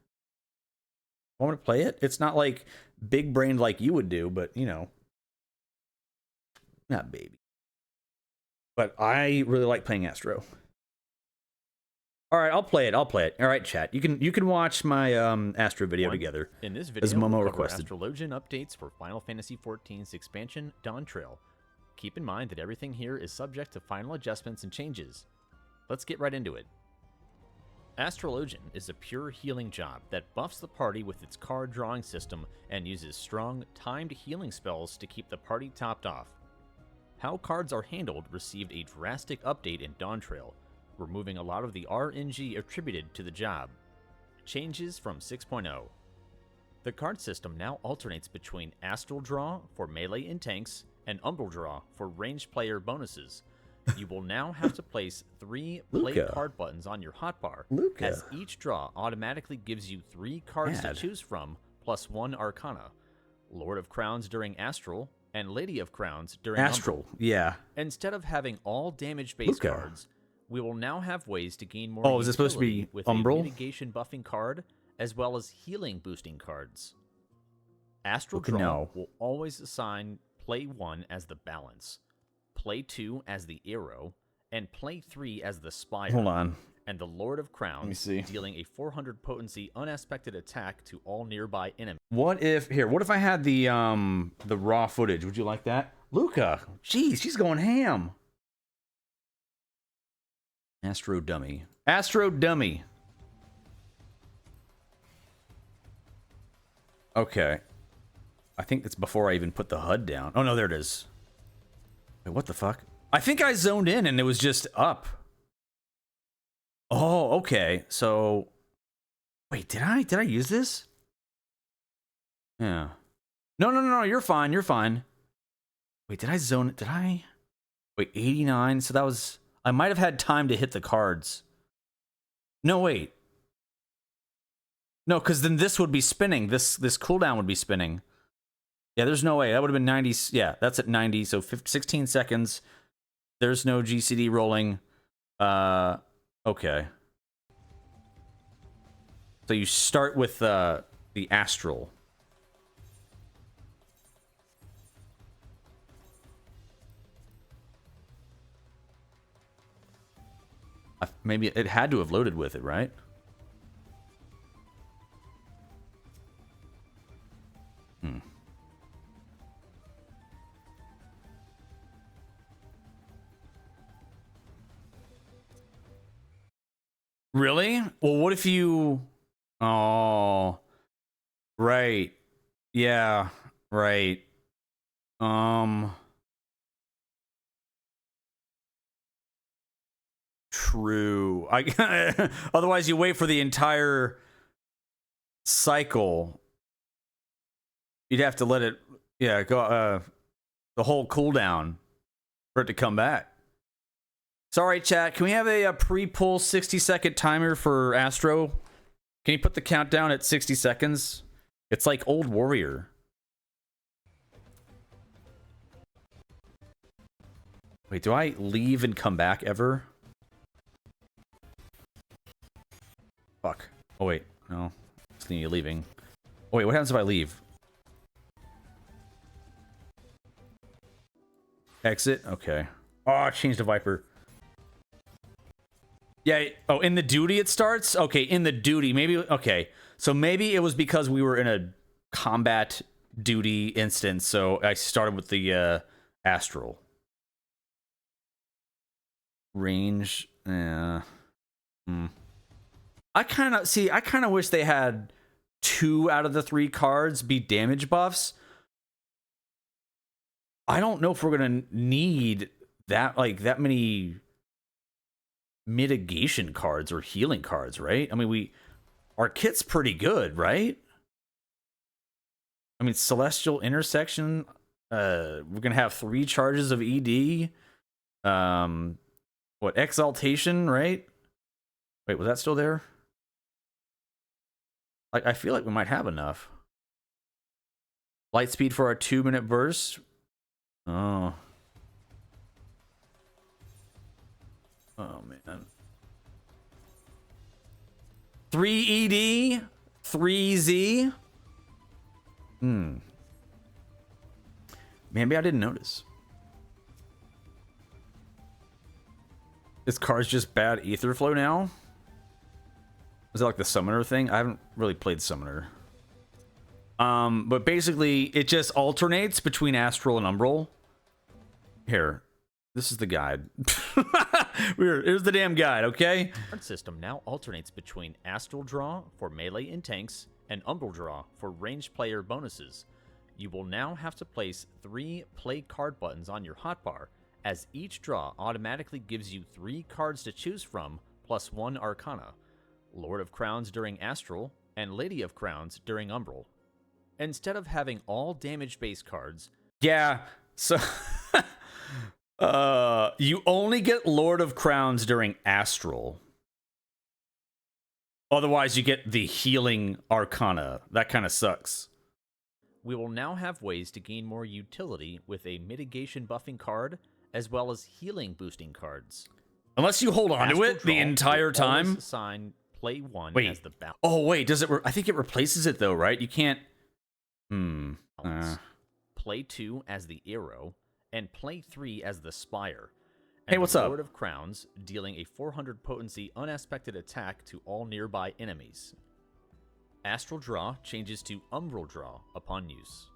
Want me to play it? It's not like big brained like you would do, but you know. Not baby. But I really like playing Astro. All right, I'll play it. All right, chat. You can watch my Astro video together. In this video, as Momo requested. Astrologian updates for Final Fantasy XIV's expansion Dawntrail. Keep in mind that everything here is subject to final adjustments and changes. Let's get right into it. Astrologian is a pure healing job that buffs the party with its card drawing system and uses strong, timed healing spells to keep the party topped off. How cards are handled received a drastic update in Dawntrail, removing a lot of the RNG attributed to the job. Changes from 6.0. The card system now alternates between Astral Draw for melee and tanks, and Umbral Draw for ranged player bonuses. You will now have to place 3 play card buttons on your hotbar, as each draw automatically gives you 3 cards to choose from, plus 1 Arcana. Lord of Crowns during Astral, and Lady of Crowns during Astral. Umbral. Yeah. Instead of having all damage-based cards, we will now have ways to gain more. Oh, is it supposed to be with Umbral? A mitigation buffing card, as well as healing boosting cards. Astral Draw will always assign Play 1 as the balance, Play 2 as the arrow, and Play 3 as the spire. Hold on. And the Lord of Crowns, dealing a 400 potency unaspected attack to all nearby enemies. What if I had the raw footage? Would you like that? Luca, jeez, she's going ham. Astro Dummy. Okay. I think it's before I even put the HUD down. Oh no, there it is. Wait, what the fuck? I think I zoned in and it was just up. Oh, okay. So, wait, did I use this? Yeah. No, you're fine, you're fine. Wait, did I zone it? Did I? Wait, 89, so that was... I might have had time to hit the cards. No, wait. No, because then this would be spinning. This cooldown would be spinning. Yeah, there's no way. That would have been 90. Yeah, that's at 90, so 16 seconds. There's no GCD rolling. Okay. So you start with the Astral. Maybe it had to have loaded with it, right? Really? Well, what if you... Oh... Right. Yeah. Right. True. Otherwise, you wait for the entire cycle. You'd have to let it... Yeah, go... the whole cooldown for it to come back. Sorry, chat. Can we have a pre-pull 60-second timer for Astro? Can you put the countdown at 60 seconds? It's like Old Warrior. Wait, do I leave and come back ever? Fuck. Oh, wait. No. It's you leaving. Oh, wait. What happens if I leave? Exit? Okay. Oh, I changed to Viper. Yeah. Oh, in the duty it starts? Okay, in the duty. Maybe... Okay. So maybe it was because we were in a combat duty instance, so I started with the Astral. Range... Yeah. I kind of wish they had 2 out of the 3 cards be damage buffs. I don't know if we're gonna need that many mitigation cards or healing cards, right? I mean, our kit's pretty good, right? I mean, Celestial Intersection, we're gonna have 3 charges of ED. What, Exaltation, right? Wait, was that still there? I feel like we might have enough. Light speed for our 2-minute burst. Oh. Oh, man. 3 ED? 3Z? Maybe I didn't notice. This card's just bad ether flow now? Is that like the summoner thing? I haven't really played summoner. But basically, it just alternates between Astral and Umbral. Here. This is the guide. Here's the damn guide, okay? Card system now alternates between Astral Draw for melee and tanks and Umbral Draw for ranged player bonuses. You will now have to place 3 play card buttons on your hotbar, as each draw automatically gives you 3 cards to choose from, plus 1 Arcana. Lord of Crowns during Astral, and Lady of Crowns during Umbral. Instead of having all damage-based cards... Yeah, so... you only get Lord of Crowns during Astral. Otherwise, you get the healing Arcana. That kind of sucks. We will now have ways to gain more utility with a mitigation buffing card, as well as healing boosting cards. Unless you hold on to it the entire time. Assign play 1 wait. As the balance. Oh, wait, does it... I think it replaces it, though, right? You can't... Play 2 as the arrow, and play 3 as the spire. Hey, what's up? Lord of Crowns, dealing a 400 potency unaspected attack to all nearby enemies. Astral Draw changes to Umbral Draw upon use.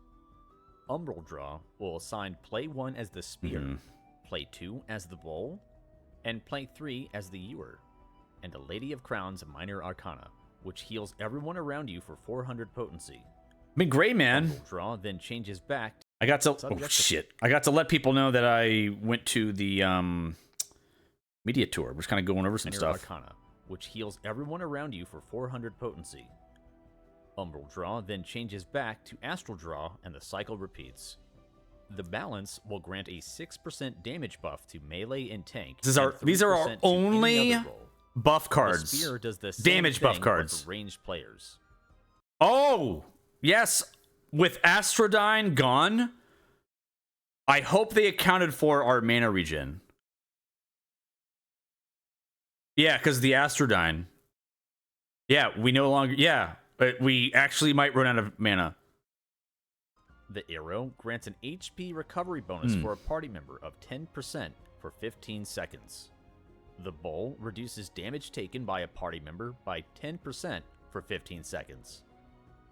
Umbral Draw will assign play 1 as the spear, play 2 as the bowl, and play 3 as the ewer, and a Lady of Crowns minor arcana, which heals everyone around you for 400 potency. I mean, great, man. Umbral Draw then changes back. I got to... Oh, shit. I got to let people know that I went to the media tour. We're just kind of going over some stuff. Arcana, which heals everyone around you for 400 potency. Umbral Draw then changes back to Astral Draw, and the cycle repeats. The balance will grant a 6% damage buff to melee and tank. These are our only buff cards. The spear does the damage buff cards for ranged players. Oh yes, with Astrodyne gone, I hope they accounted for our mana regen. Yeah, because the Astrodyne. Yeah, we no longer. Yeah, but we actually might run out of mana. The arrow grants an HP recovery bonus for a party member of 10% for 15 seconds. The bowl reduces damage taken by a party member by 10% for 15 seconds.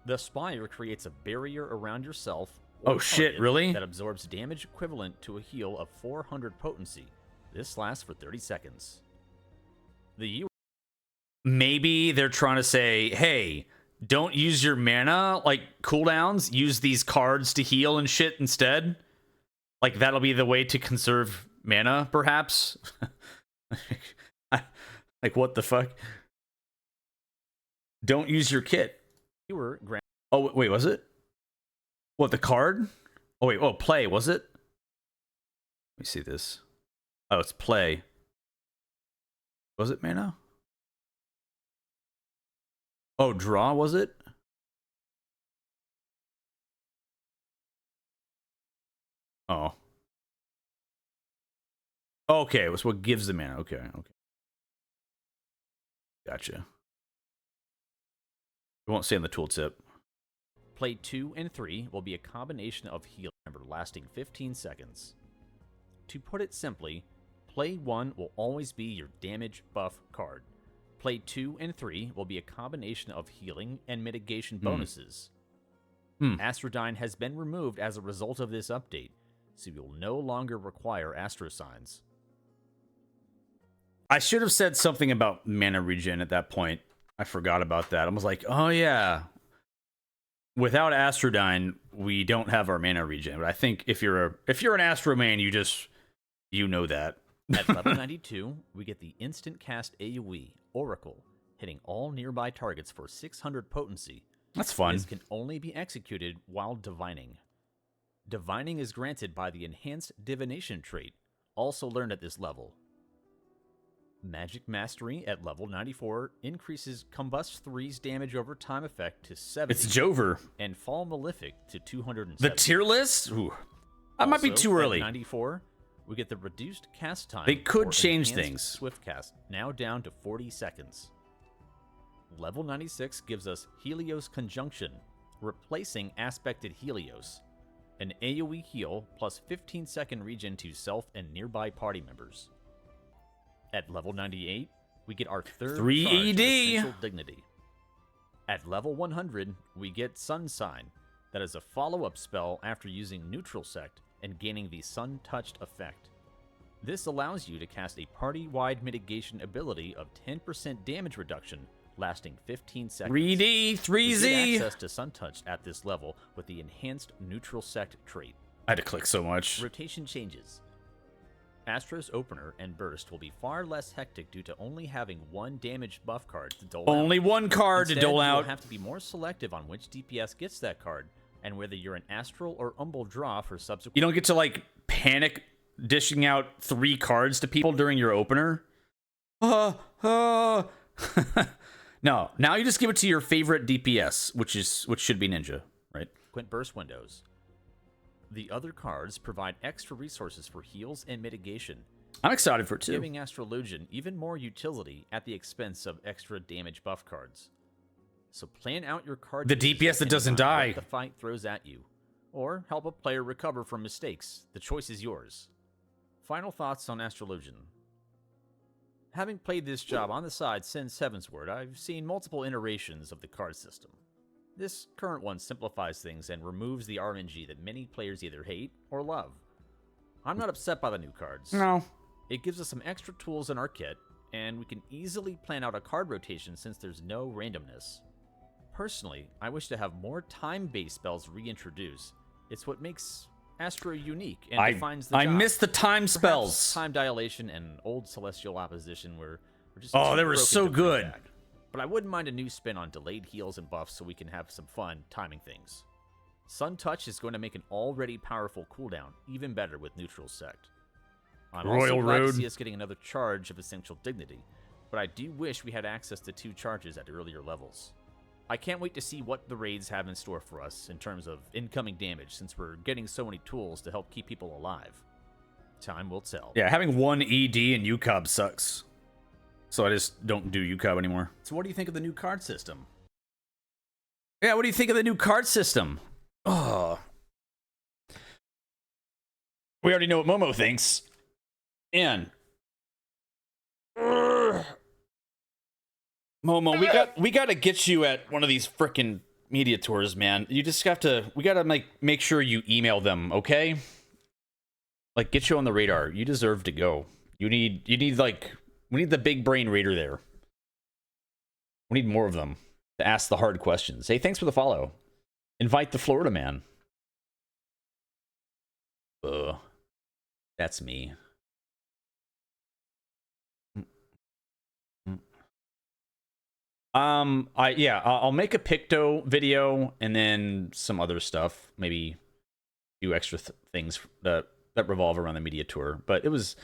The spire creates a barrier around yourself oh shit, really? That absorbs damage equivalent to a heal of 400 potency. This lasts for 30 seconds. Maybe they're trying to say, hey, don't use your mana, like, cooldowns. Use these cards to heal and shit instead. Like, that'll be the way to conserve mana, perhaps? Like, what the fuck? Don't use your kit. Oh, wait, was it? What, the card? Oh, wait, play, was it? Let me see this. Oh, it's play. Was it mana? Oh, draw, was it? Oh. Okay, it was what gives the mana. Okay. Gotcha. It won't say on the tooltip. Play 2 and 3 will be a combination of heal member lasting 15 seconds. To put it simply, play 1 will always be your damage buff card. Play 2 and 3 will be a combination of healing and mitigation bonuses. Astrodyne has been removed as a result of this update, so you will no longer require Astro Signs. I should have said something about mana regen at that point. I forgot about that. I was like, oh yeah. Without Astrodyne, we don't have our mana regen. But I think if you're an Astro main, you know that. At level 92, we get the instant cast AoE, Oracle, hitting all nearby targets for 600 potency. That's fun. This can only be executed while divining. Divining is granted by the enhanced divination trait, also learned at this level. Magic Mastery at level 94 increases Combust 3's damage over time effect to 70. It's Jover. And Fall Malefic to 270. The tier list? Ooh. That might be too early. At 94, we get the reduced cast time. They could change enhanced things. Swift cast, now down to 40 seconds. Level 96 gives us Helios Conjunction, replacing Aspected Helios. An AoE heal plus 15-second regen to self and nearby party members. At level 98, we get our third 3 charge of ED. Essential Dignity. At level 100, we get Sun Sign. That is a follow-up spell after using Neutral Sect and gaining the Sun-Touched effect. This allows you to cast a party-wide mitigation ability of 10% damage reduction lasting 15 seconds. 3D, 3Z. You get access to Sun-Touched at this level with the enhanced Neutral Sect trait. I had to click so much. Rotation changes. Astro's Opener and Burst will be far less hectic due to only having one damage buff card to dole out. Only one card Instead, to dole out. You'll have to be more selective on which DPS gets that card, and whether you're an Astral or Umbral draw for subsequent... You don't get to, like, panic dishing out 3 cards to people during your opener? No, now you just give it to your favorite DPS, which should be Ninja, right? Quint Burst windows. The other cards provide extra resources for heals and mitigation. I'm excited for it too. Giving Astrologian even more utility at the expense of extra damage buff cards. So plan out your card. The DPS that doesn't die. What the fight throws at you, or help a player recover from mistakes. The choice is yours. Final thoughts on Astrologian. Having played this job on the side since Heavensward, I've seen multiple iterations of the card system. This current one simplifies things and removes the RNG that many players either hate or love. I'm not upset by the new cards. No. It gives us some extra tools in our kit, and we can easily plan out a card rotation since there's no randomness. Personally, I wish to have more time-based spells reintroduced. It's what makes Astro unique and defines the job. I miss the time spells. Perhaps time dilation and old celestial opposition were just they were so good. but I wouldn't mind a new spin on delayed heals and buffs so we can have some fun timing things. Sun Touch is going to make an already powerful cooldown even better with Neutral Sect. I'm also glad to see us getting another charge of Essential Dignity, but I do wish we had access to 2 charges at earlier levels. I can't wait to see what the raids have in store for us in terms of incoming damage, since we're getting so many tools to help keep people alive. Time will tell. Yeah, having 1 ED in UCOB sucks. So I just don't do UCOB anymore. So what do you think of the new card system? Yeah, what do you think of the new card system? Oh. We already know what Momo thinks. And Momo, we got to get you at one of these frickin' media tours, man. You just have to, we got to make sure you email them, okay? Like, get you on the radar. You deserve to go. You need like, we need the big brain raider there. We need more of them to ask the hard questions. Hey, thanks for the follow. Invite the Florida man. That's me. I'll make a Picto video and then some other stuff, maybe a few extra things that revolve around the media tour. But it was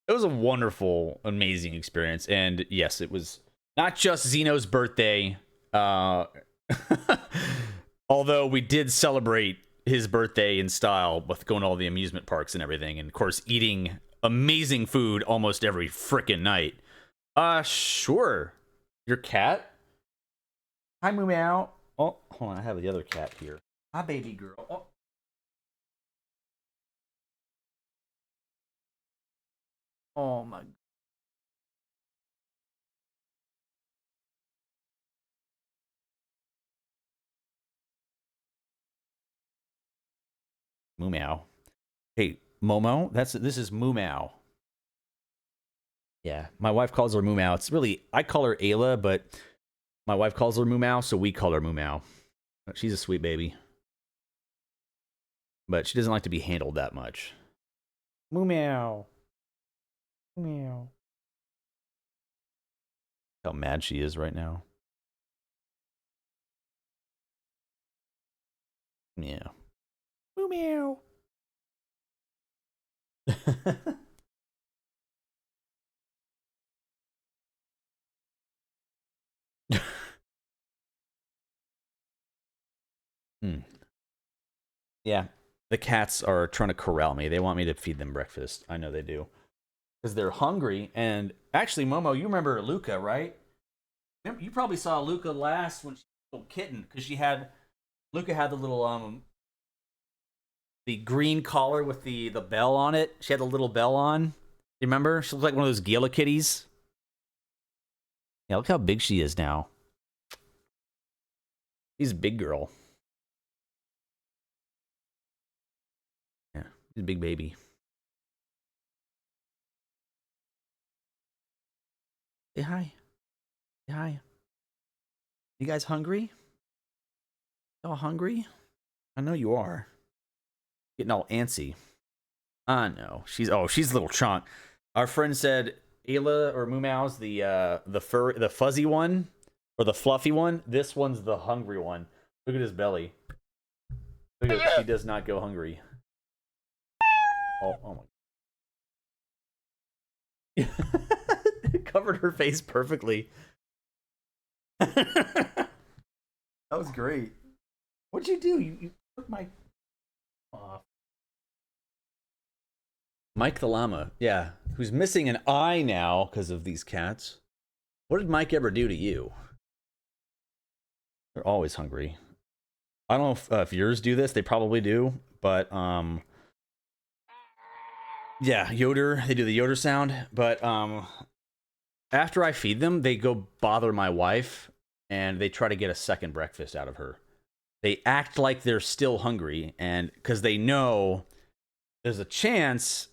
a wonderful, amazing experience, and yes, it was not just Zeno's birthday. Although we did celebrate his birthday in style with going to all the amusement parks and everything, and of course eating amazing food almost every frickin' night. Sure. Your cat? Hi, Moo Meow. Oh, hold on. I have the other cat here. Hi, baby girl. Oh. Oh, my. Moo Meow. Hey, Momo, this is Moo Meow. Yeah, my wife calls her Moo Meow. It's really, I call her Ayla, but my wife calls her Moo Meow, so we call her Moo Meow. She's a sweet baby. But she doesn't like to be handled that much. Moo Meow. Moo Meow. How mad she is right now. Yeah. Moo Meow. Yeah, the cats are trying to corral me. They want me to feed them breakfast. I know they do. Because they're hungry. And actually, Momo, you remember Luca, right? You probably saw Luca last when she was a little kitten. Because Luca had the little, the green collar with the bell on it. She had the little bell on. You remember? She looked like one of those Gila kitties. Yeah, look how big she is now. She's a big girl. Yeah, she's a big baby. Say hi. Say hi. You guys hungry? Y'all hungry? I know you are. Getting all antsy. I know. She's a little chunk. Our friend said Ayla or Moo Meow's the fuzzy one or the fluffy one. This one's the hungry one. Look at his belly. Look at she does not go hungry. Oh my. It covered her face perfectly. That was great. What'd you do? You took my off. Mike the llama, yeah, who's missing an eye now because of these cats. What did Mike ever do to you? They're always hungry. I don't know if yours do this. They probably do, but yeah, Yoder. They do the Yoder sound, but after I feed them, they go bother my wife, and they try to get a second breakfast out of her. They act like they're still hungry, and because they know there's a chance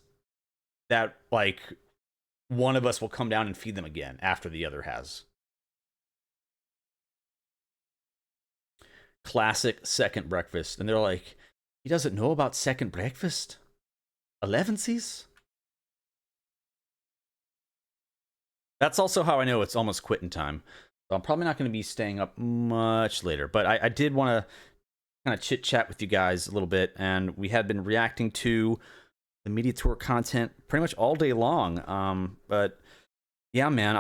that like one of us will come down and feed them again after the other has. Classic second breakfast. And they're like, he doesn't know about second breakfast? 11sies? That's also how I know it's almost quitting time. So I'm probably not going to be staying up much later. But I did want to kind of chit-chat with you guys a little bit. And we had been reacting to the media tour content pretty much all day long. But yeah, man,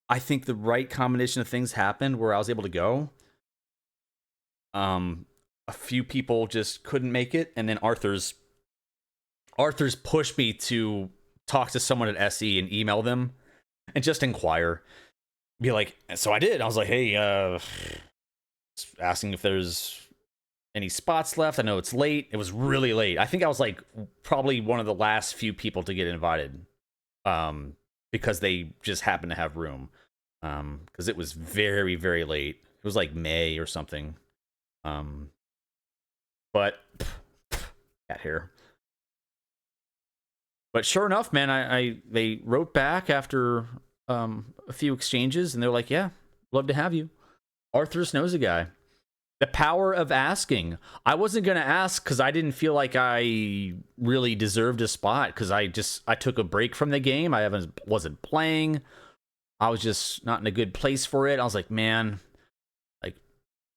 I think the right combination of things happened where I was able to go. A few people just couldn't make it, and then Arthur's pushed me to talk to someone at SE and email them and just inquire. Be like, so I did. I was like, hey, asking if there's any spots left. I know it's late. It was really late. I think I was like probably one of the last few people to get invited, because they just happened to have room. Because it was very, very late. It was like May or something. But cat hair. But sure enough, man, they wrote back after a few exchanges, and they're like, yeah, love to have you. Arthur's knows a guy. The power of asking. I wasn't going to ask because I didn't feel like I really deserved a spot, because I took a break from the game. I wasn't playing. I was just not in a good place for it. I was like, man, like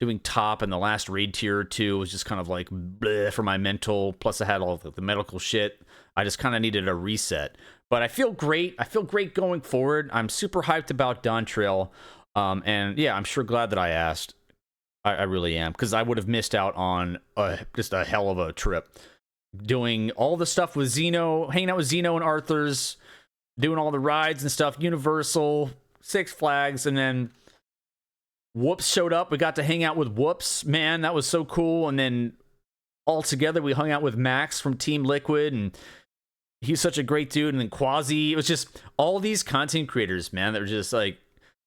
doing top in the last raid tier or two was just kind of like bleh for my mental. Plus I had all the medical shit. I just kind of needed a reset. But I feel great. I feel great going forward. I'm super hyped about Dawntrail. And yeah, I'm sure glad that I asked. I really am, because I would have missed out on just a hell of a trip. Doing all the stuff with Xeno, hanging out with Xeno and Arthur's, doing all the rides and stuff, Universal, Six Flags, and then Whoops showed up. We got to hang out with Whoops. Man, that was so cool. And then all together, we hung out with Max from Team Liquid, and he's such a great dude. And then Quasi. It was just all these content creators, man, that were just like,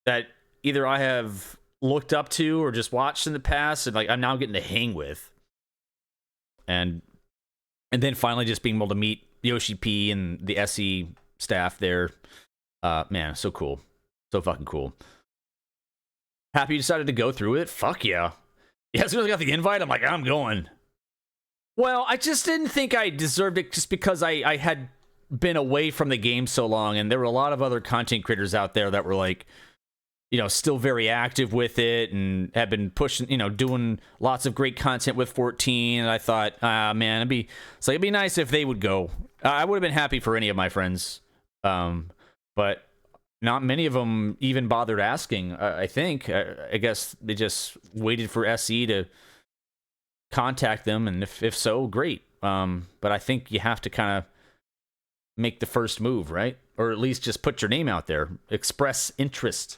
that either I have looked up to or just watched in the past, and like I'm now getting to hang with. And then finally just being able to meet Yoshi P and the SE staff there. Man, so cool. So fucking cool. Happy you decided to go through it. Fuck yeah. Yeah, as soon as I got the invite, I'm like, I'm going. Well, I just didn't think I deserved it just because I had been away from the game so long, and there were a lot of other content creators out there that were like, you know, still very active with it and have been pushing, you know, doing lots of great content with 14. And I thought, man, it'd be nice if they would go. I would have been happy for any of my friends. But not many of them even bothered asking. I think, I guess they just waited for SE to contact them. And if so, great. But I think you have to kind of make the first move, right? Or at least just put your name out there, express interest.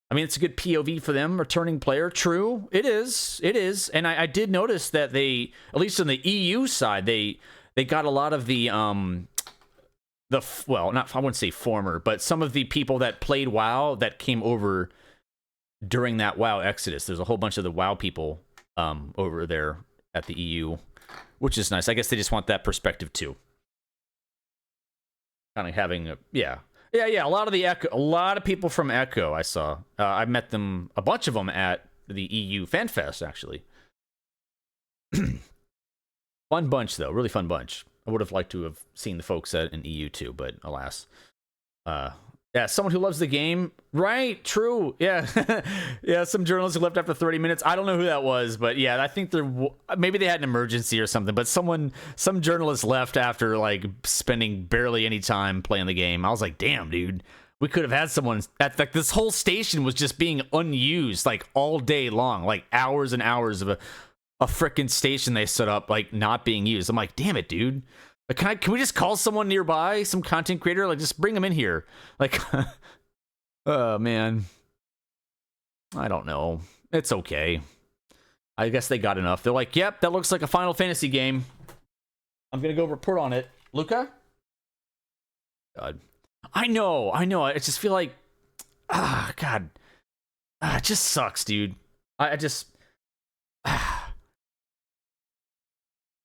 I mean, it's a good POV for them, returning player. True, it is. It is. And I did notice that they, at least on the EU side, they got a lot of the well, not, I wouldn't say former, but some of the people that played WoW that came over during that WoW exodus. There's a whole bunch of the WoW people over there at the EU, which is nice. I guess they just want that perspective too. Kind of having a, yeah. A lot of the Echo, a lot of people from Echo I saw. I met them, a bunch of them at the EU Fan Fest, actually. Fun bunch, though. Really fun bunch. I would have liked to have seen the folks in EU, too, but alas. Yeah, someone who loves the game. Right, true. Yeah. Yeah, some journalists who left after 30 minutes. I don't know who that was, but yeah, I think maybe they had an emergency or something, but some journalist left after like spending barely any time playing the game. I was like, damn, dude. We could have had someone at like this whole station was just being unused like all day long, like hours and hours of a freaking station they set up like not being used. I'm like, damn it, dude. Like, can we just call someone nearby, some content creator? Like, just bring them in here. Like, oh, man. I don't know. It's okay. I guess they got enough. They're like, yep, that looks like a Final Fantasy game. I'm going to go report on it. Luca? God. I know. I just feel like, God. It just sucks, dude. I just...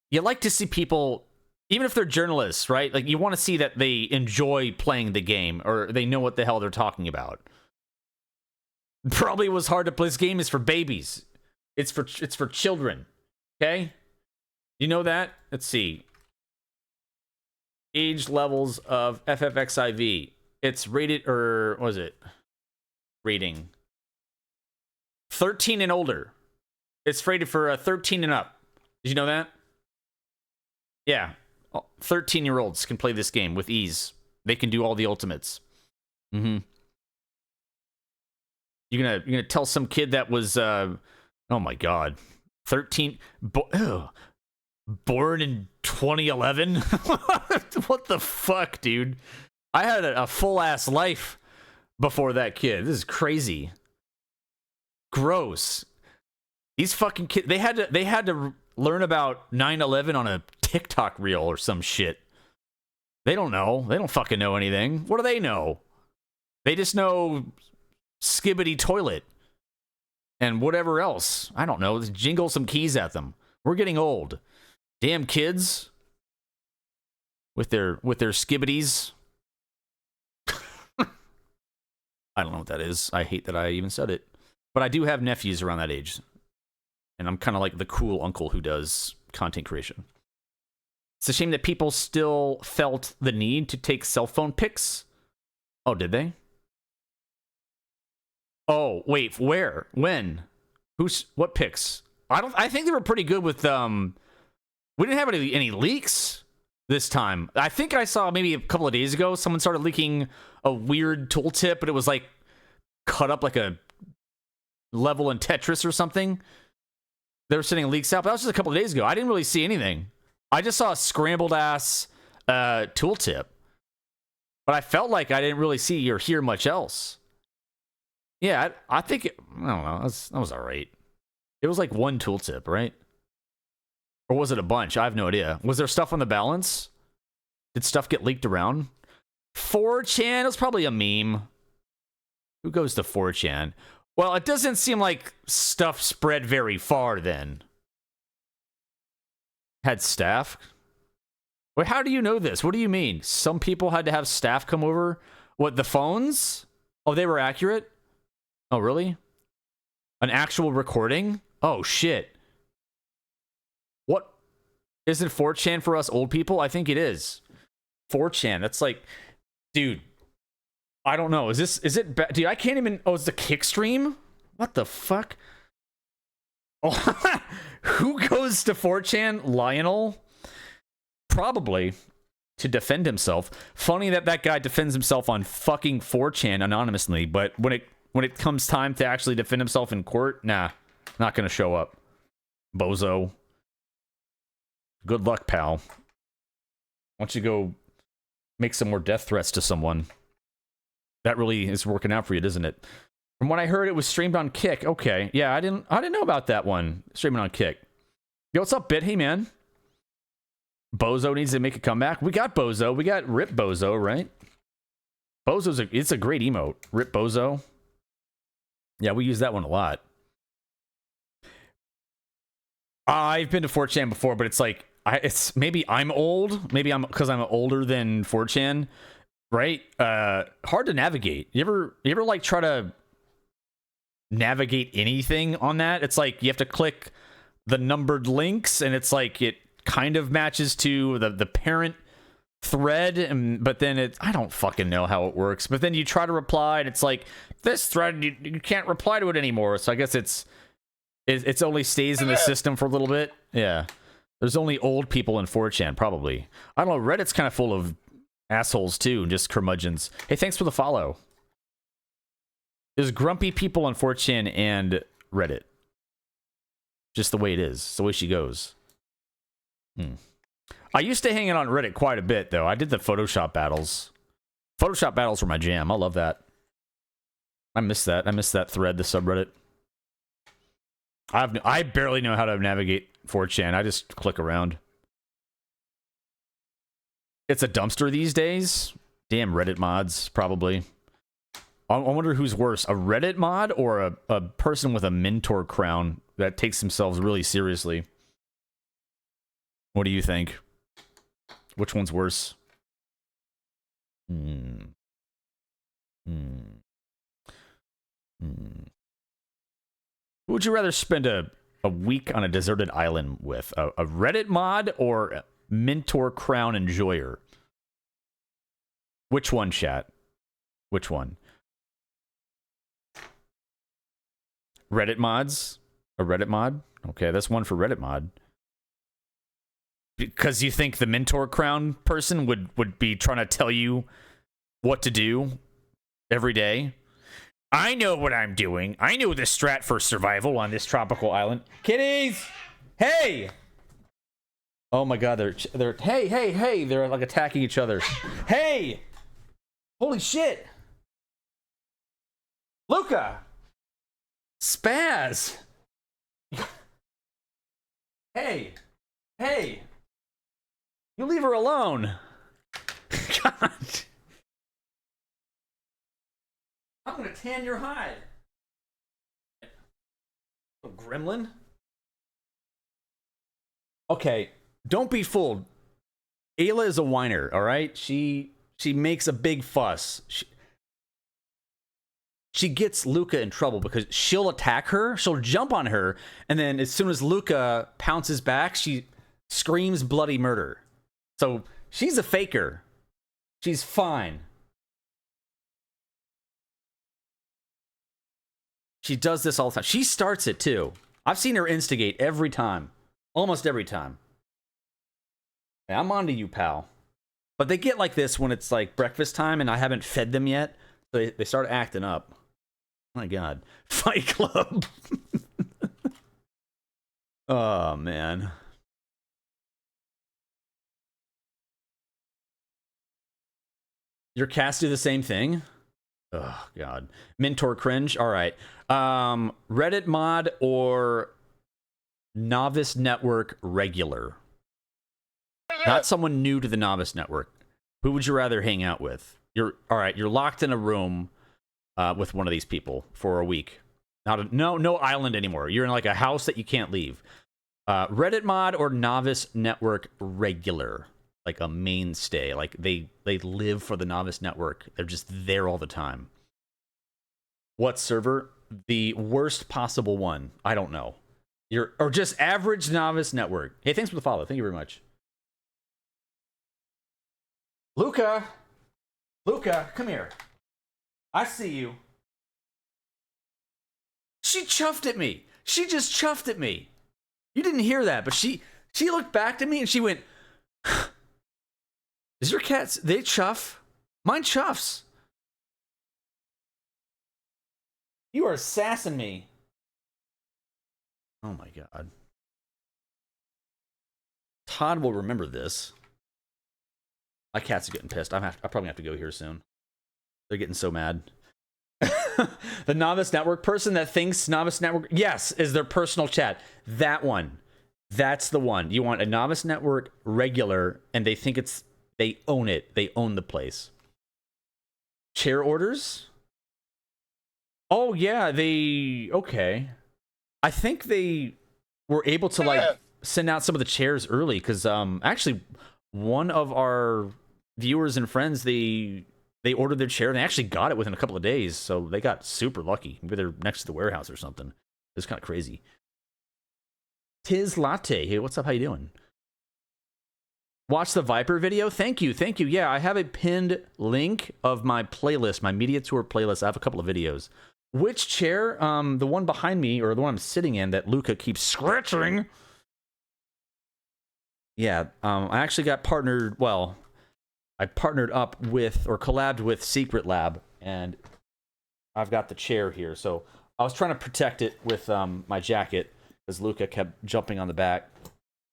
You like to see people... Even if they're journalists, right? Like, you want to see that they enjoy playing the game or they know what the hell they're talking about. Probably was hard to play. This game is for babies. It's for children. Okay? You know that? Let's see. Age levels of FFXIV. It's rated, or what was it? Rating 13 and older. It's rated for 13 and up. Did you know that? Yeah. 13-year-olds can play this game with ease. They can do all the ultimates. Mm-hmm. You're gonna tell some kid that was oh my god, 13 born in 2011? What the fuck, dude? I had a full ass life before that kid. This is crazy. Gross. These fucking kids, they had to learn about 9/11 on a TikTok reel or some shit. They don't know. They don't fucking know anything. What do they know? They just know skibbity toilet and whatever else. I don't know. Just jingle some keys at them. We're getting old. Damn kids with their skibbities. I don't know what that is. I hate that I even said it. But I do have nephews around that age. And I'm kind of like the cool uncle who does content creation. It's a shame that people still felt the need to take cell phone pics. Oh, did they? Oh, wait, where? When? What pics? I think they were pretty good with we didn't have any leaks this time. I think I saw maybe a couple of days ago someone started leaking a weird tooltip, but it was like cut up like a level in Tetris or something. They were sending leaks out, but that was just a couple of days ago. I didn't really see anything. I just saw a scrambled ass tooltip, but I felt like I didn't really see or hear much else. Yeah, I think I don't know. That was all right. It was like one tooltip, right? Or was it a bunch? I have no idea. Was there stuff on the balance? Did stuff get leaked around? 4chan? It was probably a meme. Who goes to 4chan? Well, it doesn't seem like stuff spread very far then. Had staff? Wait, how do you know this? What do you mean? Some people had to have staff come over? What, the phones? Oh, they were accurate? Oh, really? An actual recording? Oh, shit. What? Isn't 4chan for us old people? I think it is. 4chan, that's like... Dude. I don't know. Is it... Dude, I can't even... Oh, it's the kick stream? What the fuck? Oh, who goes to 4chan? Lionel? Probably. To defend himself. Funny that guy defends himself on fucking 4chan anonymously, but when it comes time to actually defend himself in court, nah. Not gonna show up. Bozo. Good luck, pal. Why don't you go make some more death threats to someone? That really is working out for you, doesn't it? From what I heard, it was streamed on Kick. Okay, yeah, I didn't know about that one. Streaming on Kick. Yo, what's up, Bit? Hey, man. Bozo needs to make a comeback. We got Bozo. We got Rip Bozo, right? It's a great emote. Rip Bozo. Yeah, we use that one a lot. I've been to 4chan before, but it's like it's maybe I'm old. Maybe I'm because I'm older than 4chan, right? Hard to navigate. You ever like try to navigate anything on that? It's like you have to click the numbered links, and it's like it kind of matches to the parent thread, but then I don't fucking know how it works. But then you try to reply, and it's like this thread you can't reply to it anymore. So I guess it's only stays in the system for a little bit. Yeah, there's only old people in 4chan probably. I don't know. Reddit's kind of full of assholes too, just curmudgeons. Hey, thanks for the follow. There's grumpy people on 4chan and Reddit. Just the way it is. It's the way she goes. I used to hang out on Reddit quite a bit, though. I did the Photoshop battles. Photoshop battles were my jam. I love that. I miss that. I miss that thread, the subreddit. I barely know how to navigate 4chan. I just click around. It's a dumpster these days. Damn Reddit mods, probably. I wonder who's worse, a Reddit mod or a person with a mentor crown that takes themselves really seriously. What do you think? Which one's worse? Who would you rather spend a week on a deserted island with? A Reddit mod or a mentor crown enjoyer? Which one, chat? Which one? Reddit mods? A Reddit mod? Okay, that's one for Reddit mod. Because you think the Mentor Crown person would be trying to tell you what to do every day? I know what I'm doing. I know the strat for survival on this tropical island. Kitties! Hey! Oh my god, they're hey, they're like attacking each other. Hey! Holy shit! Luca! Spaz! Hey! Hey! You leave her alone! God! I'm gonna tan your hide! Little gremlin? Okay, don't be fooled. Ayla is a whiner, alright? She makes a big fuss. She gets Luca in trouble because she'll attack her, she'll jump on her, and then as soon as Luca pounces back, she screams bloody murder. So she's a faker. She's fine. She does this all the time. She starts it too. I've seen her instigate every time. Almost every time. Hey, I'm on to you, pal. But they get like this when it's like breakfast time and I haven't fed them yet. So they start acting up. Oh my god. Fight Club. Oh, man. Your cats do the same thing? Oh, God. Mentor cringe? All right. Reddit mod or Novice Network regular? Not someone new to the Novice Network. Who would you rather hang out with? All right, you're locked in a room with one of these people for a week. No island anymore. You're in like a house that you can't leave. Reddit mod or Novice Network regular? Like a mainstay. Like they live for the Novice Network. They're just there all the time. What server? The worst possible one. I don't know. Or just average Novice Network. Hey, thanks for the follow. Thank you very much. Luca, come here. I see you. She chuffed at me. She just chuffed at me. You didn't hear that, but she looked back at me and she went, is your cats, they chuff? Mine chuffs. You are sassing me. Oh my god. Todd will remember this. My cats are getting pissed. I probably have to go here soon. They're getting so mad. The Novice Network person that thinks Novice Network, yes, is their personal chat. That one. That's the one. You want a Novice Network regular, and they think they own it. They own the place. Chair orders? Oh, yeah, okay. I think they were able to, like, send out some of the chairs early, because, actually, one of our viewers and friends, they ordered their chair and they actually got it within a couple of days, so they got super lucky. Maybe they're next to the warehouse or something. It's kind of crazy. Tiz Latte, hey, what's up? How you doing? Watch the Viper video. Thank you. Yeah, I have a pinned link of my playlist, my media tour playlist. I have a couple of videos. Which chair? The one behind me, or the one I'm sitting in that Luca keeps scratching. Yeah, I actually got partnered, well, I partnered up with, or collabed with secretlab, and I've got the chair here. So I was trying to protect it with my jacket, because Luca kept jumping on the back.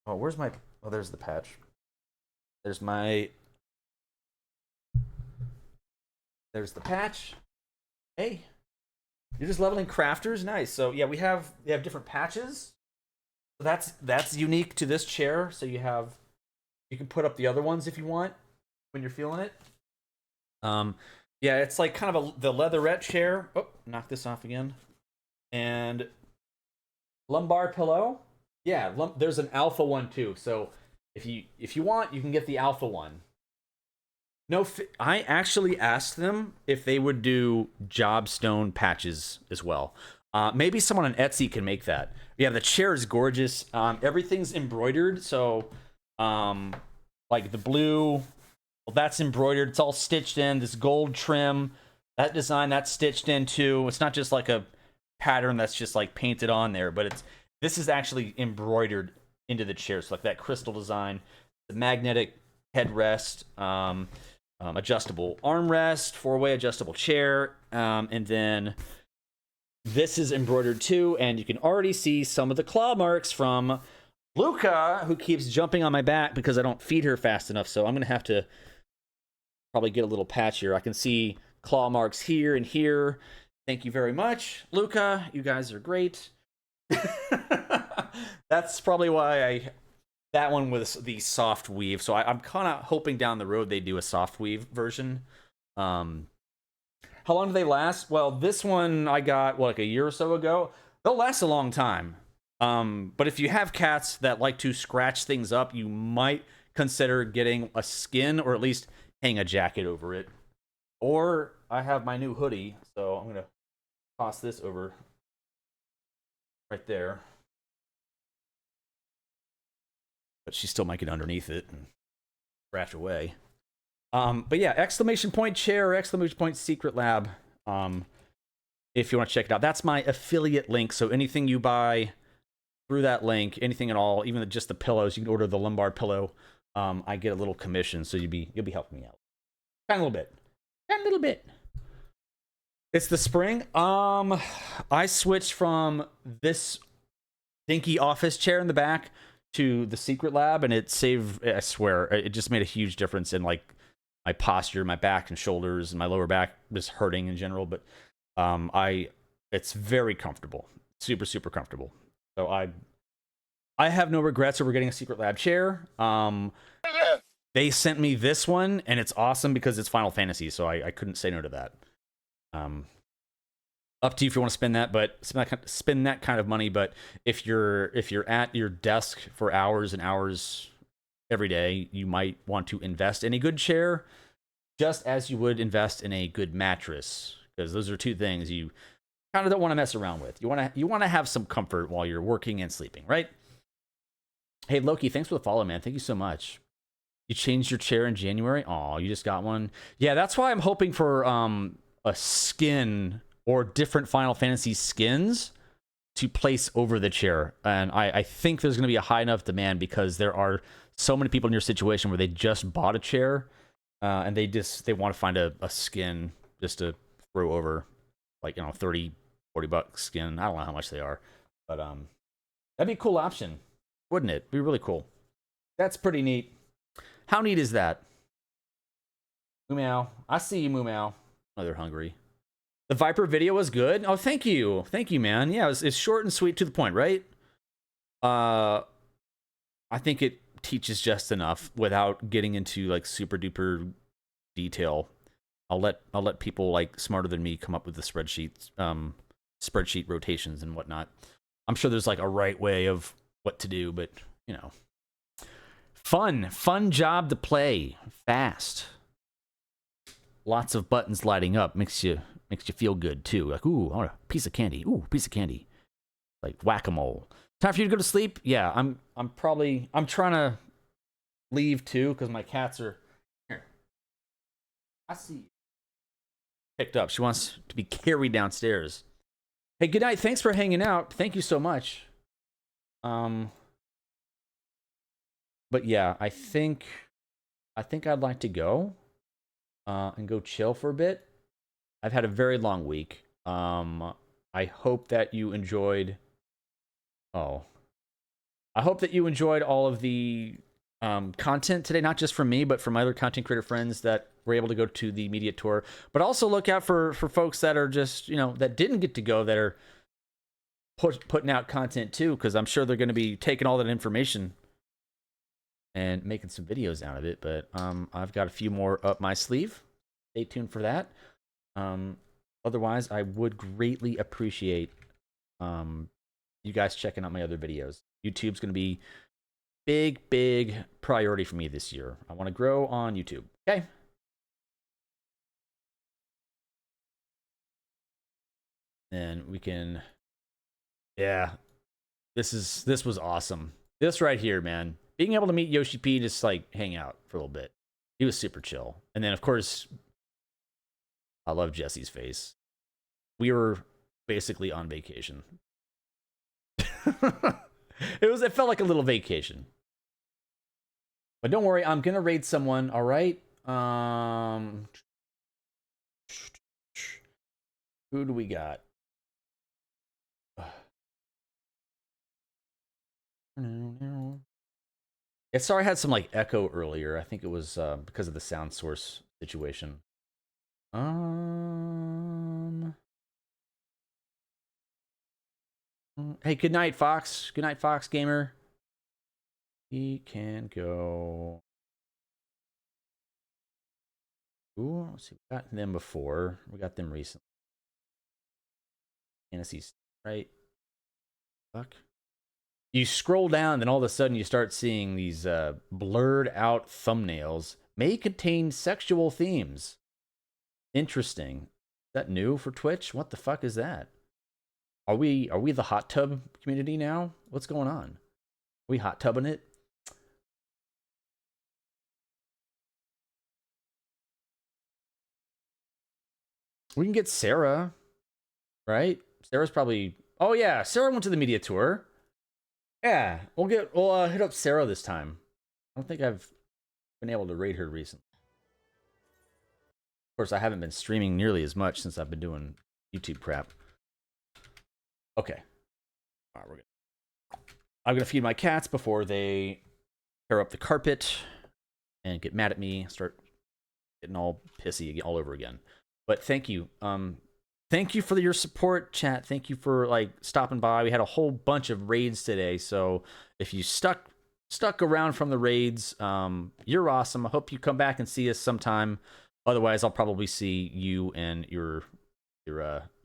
Oh, where's my, oh, there's the patch. There's the patch. Hey, you're just leveling crafters? Nice. So yeah, we have different patches. So that's unique to this chair. So you can put up the other ones if you want when you're feeling it. Yeah, it's like kind of the leatherette chair. Oh, knock this off again. And lumbar pillow. Yeah, there's an alpha one too. So if you want, you can get the alpha one. No, I actually asked them if they would do Jobstone patches as well. Maybe someone on Etsy can make that. Yeah, the chair is gorgeous. Everything's embroidered, so like the blue, well, that's embroidered. It's all stitched in. This gold trim. That design, that's stitched into, it's not just like a pattern that's just like painted on there, but this is actually embroidered into the chair. So like that crystal design, the magnetic headrest, adjustable armrest, 4-way adjustable chair, and then this is embroidered too, and you can already see some of the claw marks from Luca, who keeps jumping on my back because I don't feed her fast enough, so I'm going to have to probably get a little patch here. I can see claw marks here and here. Thank you very much, Luca. You guys are great. That's probably why that one was the soft weave. So I'm kind of hoping down the road they do a soft weave version. How long do they last? Well, this one I got like a year or so ago. They'll last a long time. But if you have cats that like to scratch things up, you might consider getting a skin or at least hang a jacket over it. Or I have my new hoodie, so I'm gonna toss this over right there. But she still might get underneath it and scratch away. But yeah, exclamation point chair, exclamation point secret lab. If you want to check it out, that's my affiliate link. So anything you buy through that link, anything at all, even just the pillows, you can order the lumbar pillow. I get a little commission, so you'll be helping me out. Kind of a little bit. It's the spring. I switched from this dinky office chair in the back to the secret lab, and it saved, I swear, it just made a huge difference in like my posture, my back and shoulders, and my lower back just hurting in general. But it's very comfortable, super, super comfortable. So I have no regrets over getting a secret lab chair. They sent me this one, and it's awesome because it's Final Fantasy, so I couldn't say no to that. Up to you if you want to spend that, but spend that kind of money. But if you're at your desk for hours and hours every day, you might want to invest in a good chair, just as you would invest in a good mattress, because those are two things you kind of don't want to mess around with. You want to have some comfort while you're working and sleeping, right? Hey Loki, thanks for the follow, man. Thank you so much. You changed your chair in January? Oh, you just got one. Yeah, that's why I'm hoping for a skin or different Final Fantasy skins to place over the chair. And I think there's going to be a high enough demand because there are so many people in your situation where they just bought a chair and they want to find a skin just to throw over, like, you know, 30, 40 bucks skin. I don't know how much they are, but that'd be a cool option, wouldn't it? Be really cool. That's pretty neat. How neat is that? Moo Meow. I see you, Moo Meow. Oh, they're hungry. The Viper video was good. Oh, thank you. Thank you, man. Yeah, it's short and sweet to the point, right? I think it teaches just enough without getting into like super duper detail. I'll let people like smarter than me come up with the spreadsheet rotations and whatnot. I'm sure there's like a right way of what to do, but you know. Fun job to play. Fast. Lots of buttons lighting up. Makes you feel good too. Like, ooh, I want a piece of candy. Ooh, piece of candy. Like whack-a-mole. Time for you to go to sleep? Yeah, I'm trying to leave too, because my cats are here. I see you. Picked up. She wants to be carried downstairs. Hey, good night. Thanks for hanging out. Thank you so much. But yeah, I think I'd like to go and go chill for a bit. I've had a very long week. I hope that you enjoyed. I hope that you enjoyed all of the content today, not just from me, but from my other content creator friends that were able to go to the media tour. But also look out for folks that are just, you know, that didn't get to go, that are putting out content too, because I'm sure they're going to be taking all that information and making some videos out of it. But I've got a few more up my sleeve. Stay tuned for that. Otherwise, I would greatly appreciate you guys checking out my other videos. YouTube's going to be big priority for me this year. I want to grow on YouTube. Okay. Then we can, yeah, this was awesome. This right here, man. Being able to meet Yoshi P, just like hang out for a little bit. He was super chill. And then of course, I love Jesse's face. We were basically on vacation. It felt like a little vacation. But don't worry, I'm gonna raid someone, all right? Who do we got? Yeah, sorry I had some like echo earlier. I think it was because of the sound source situation. Hey, good night, Fox. Good night, Fox Gamer. He can go. Ooh, let's see. We got them before. We got them recently. Fantasy's right. Fuck. You scroll down, then all of a sudden you start seeing these blurred out thumbnails. May contain sexual themes. Interesting. Is that new for Twitch? What the fuck is that? Are we the hot tub community now? What's going on? Are we hot tubbing it? We can get Sarah, right? Sarah's probably. Oh yeah, Sarah went to the media tour. Yeah, we'll hit up Sarah this time. I don't think I've been able to raid her recently. Of course, I haven't been streaming nearly as much since I've been doing YouTube crap. Okay. All right, I'm gonna feed my cats before they tear up the carpet and get mad at me, start getting all pissy all over again. But thank you. Thank you for your support, chat. Thank you for like stopping by. We had a whole bunch of raids today, so if you stuck around from the raids, you're awesome. I hope you come back and see us sometime. Otherwise, I'll probably see you and your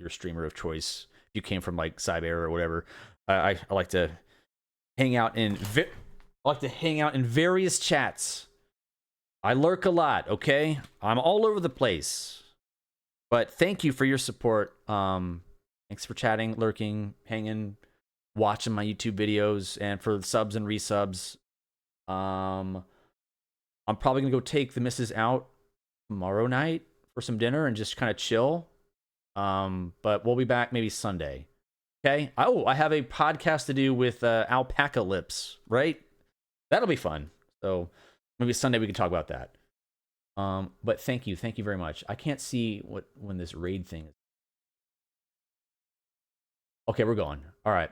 streamer of choice. If you came from like Cyber or whatever, I like to hang out in various chats. I lurk a lot. Okay, I'm all over the place. But thank you for your support. Thanks for chatting, lurking, hanging, watching my YouTube videos, and for the subs and resubs. I'm probably gonna go take the missus out tomorrow night for some dinner and just kind of chill. But we'll be back maybe Sunday. Okay. Oh, I have a podcast to do with Alpaca Lips, right? That'll be fun. So maybe Sunday we can talk about that. But thank you very much. I can't see when this raid thing is. Okay, we're going. All right.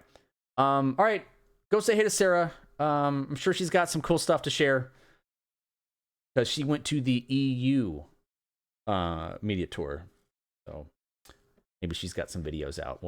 All right. Go say hey to Sarah. I'm sure she's got some cool stuff to share because she went to the EU media tour. So maybe she's got some videos out.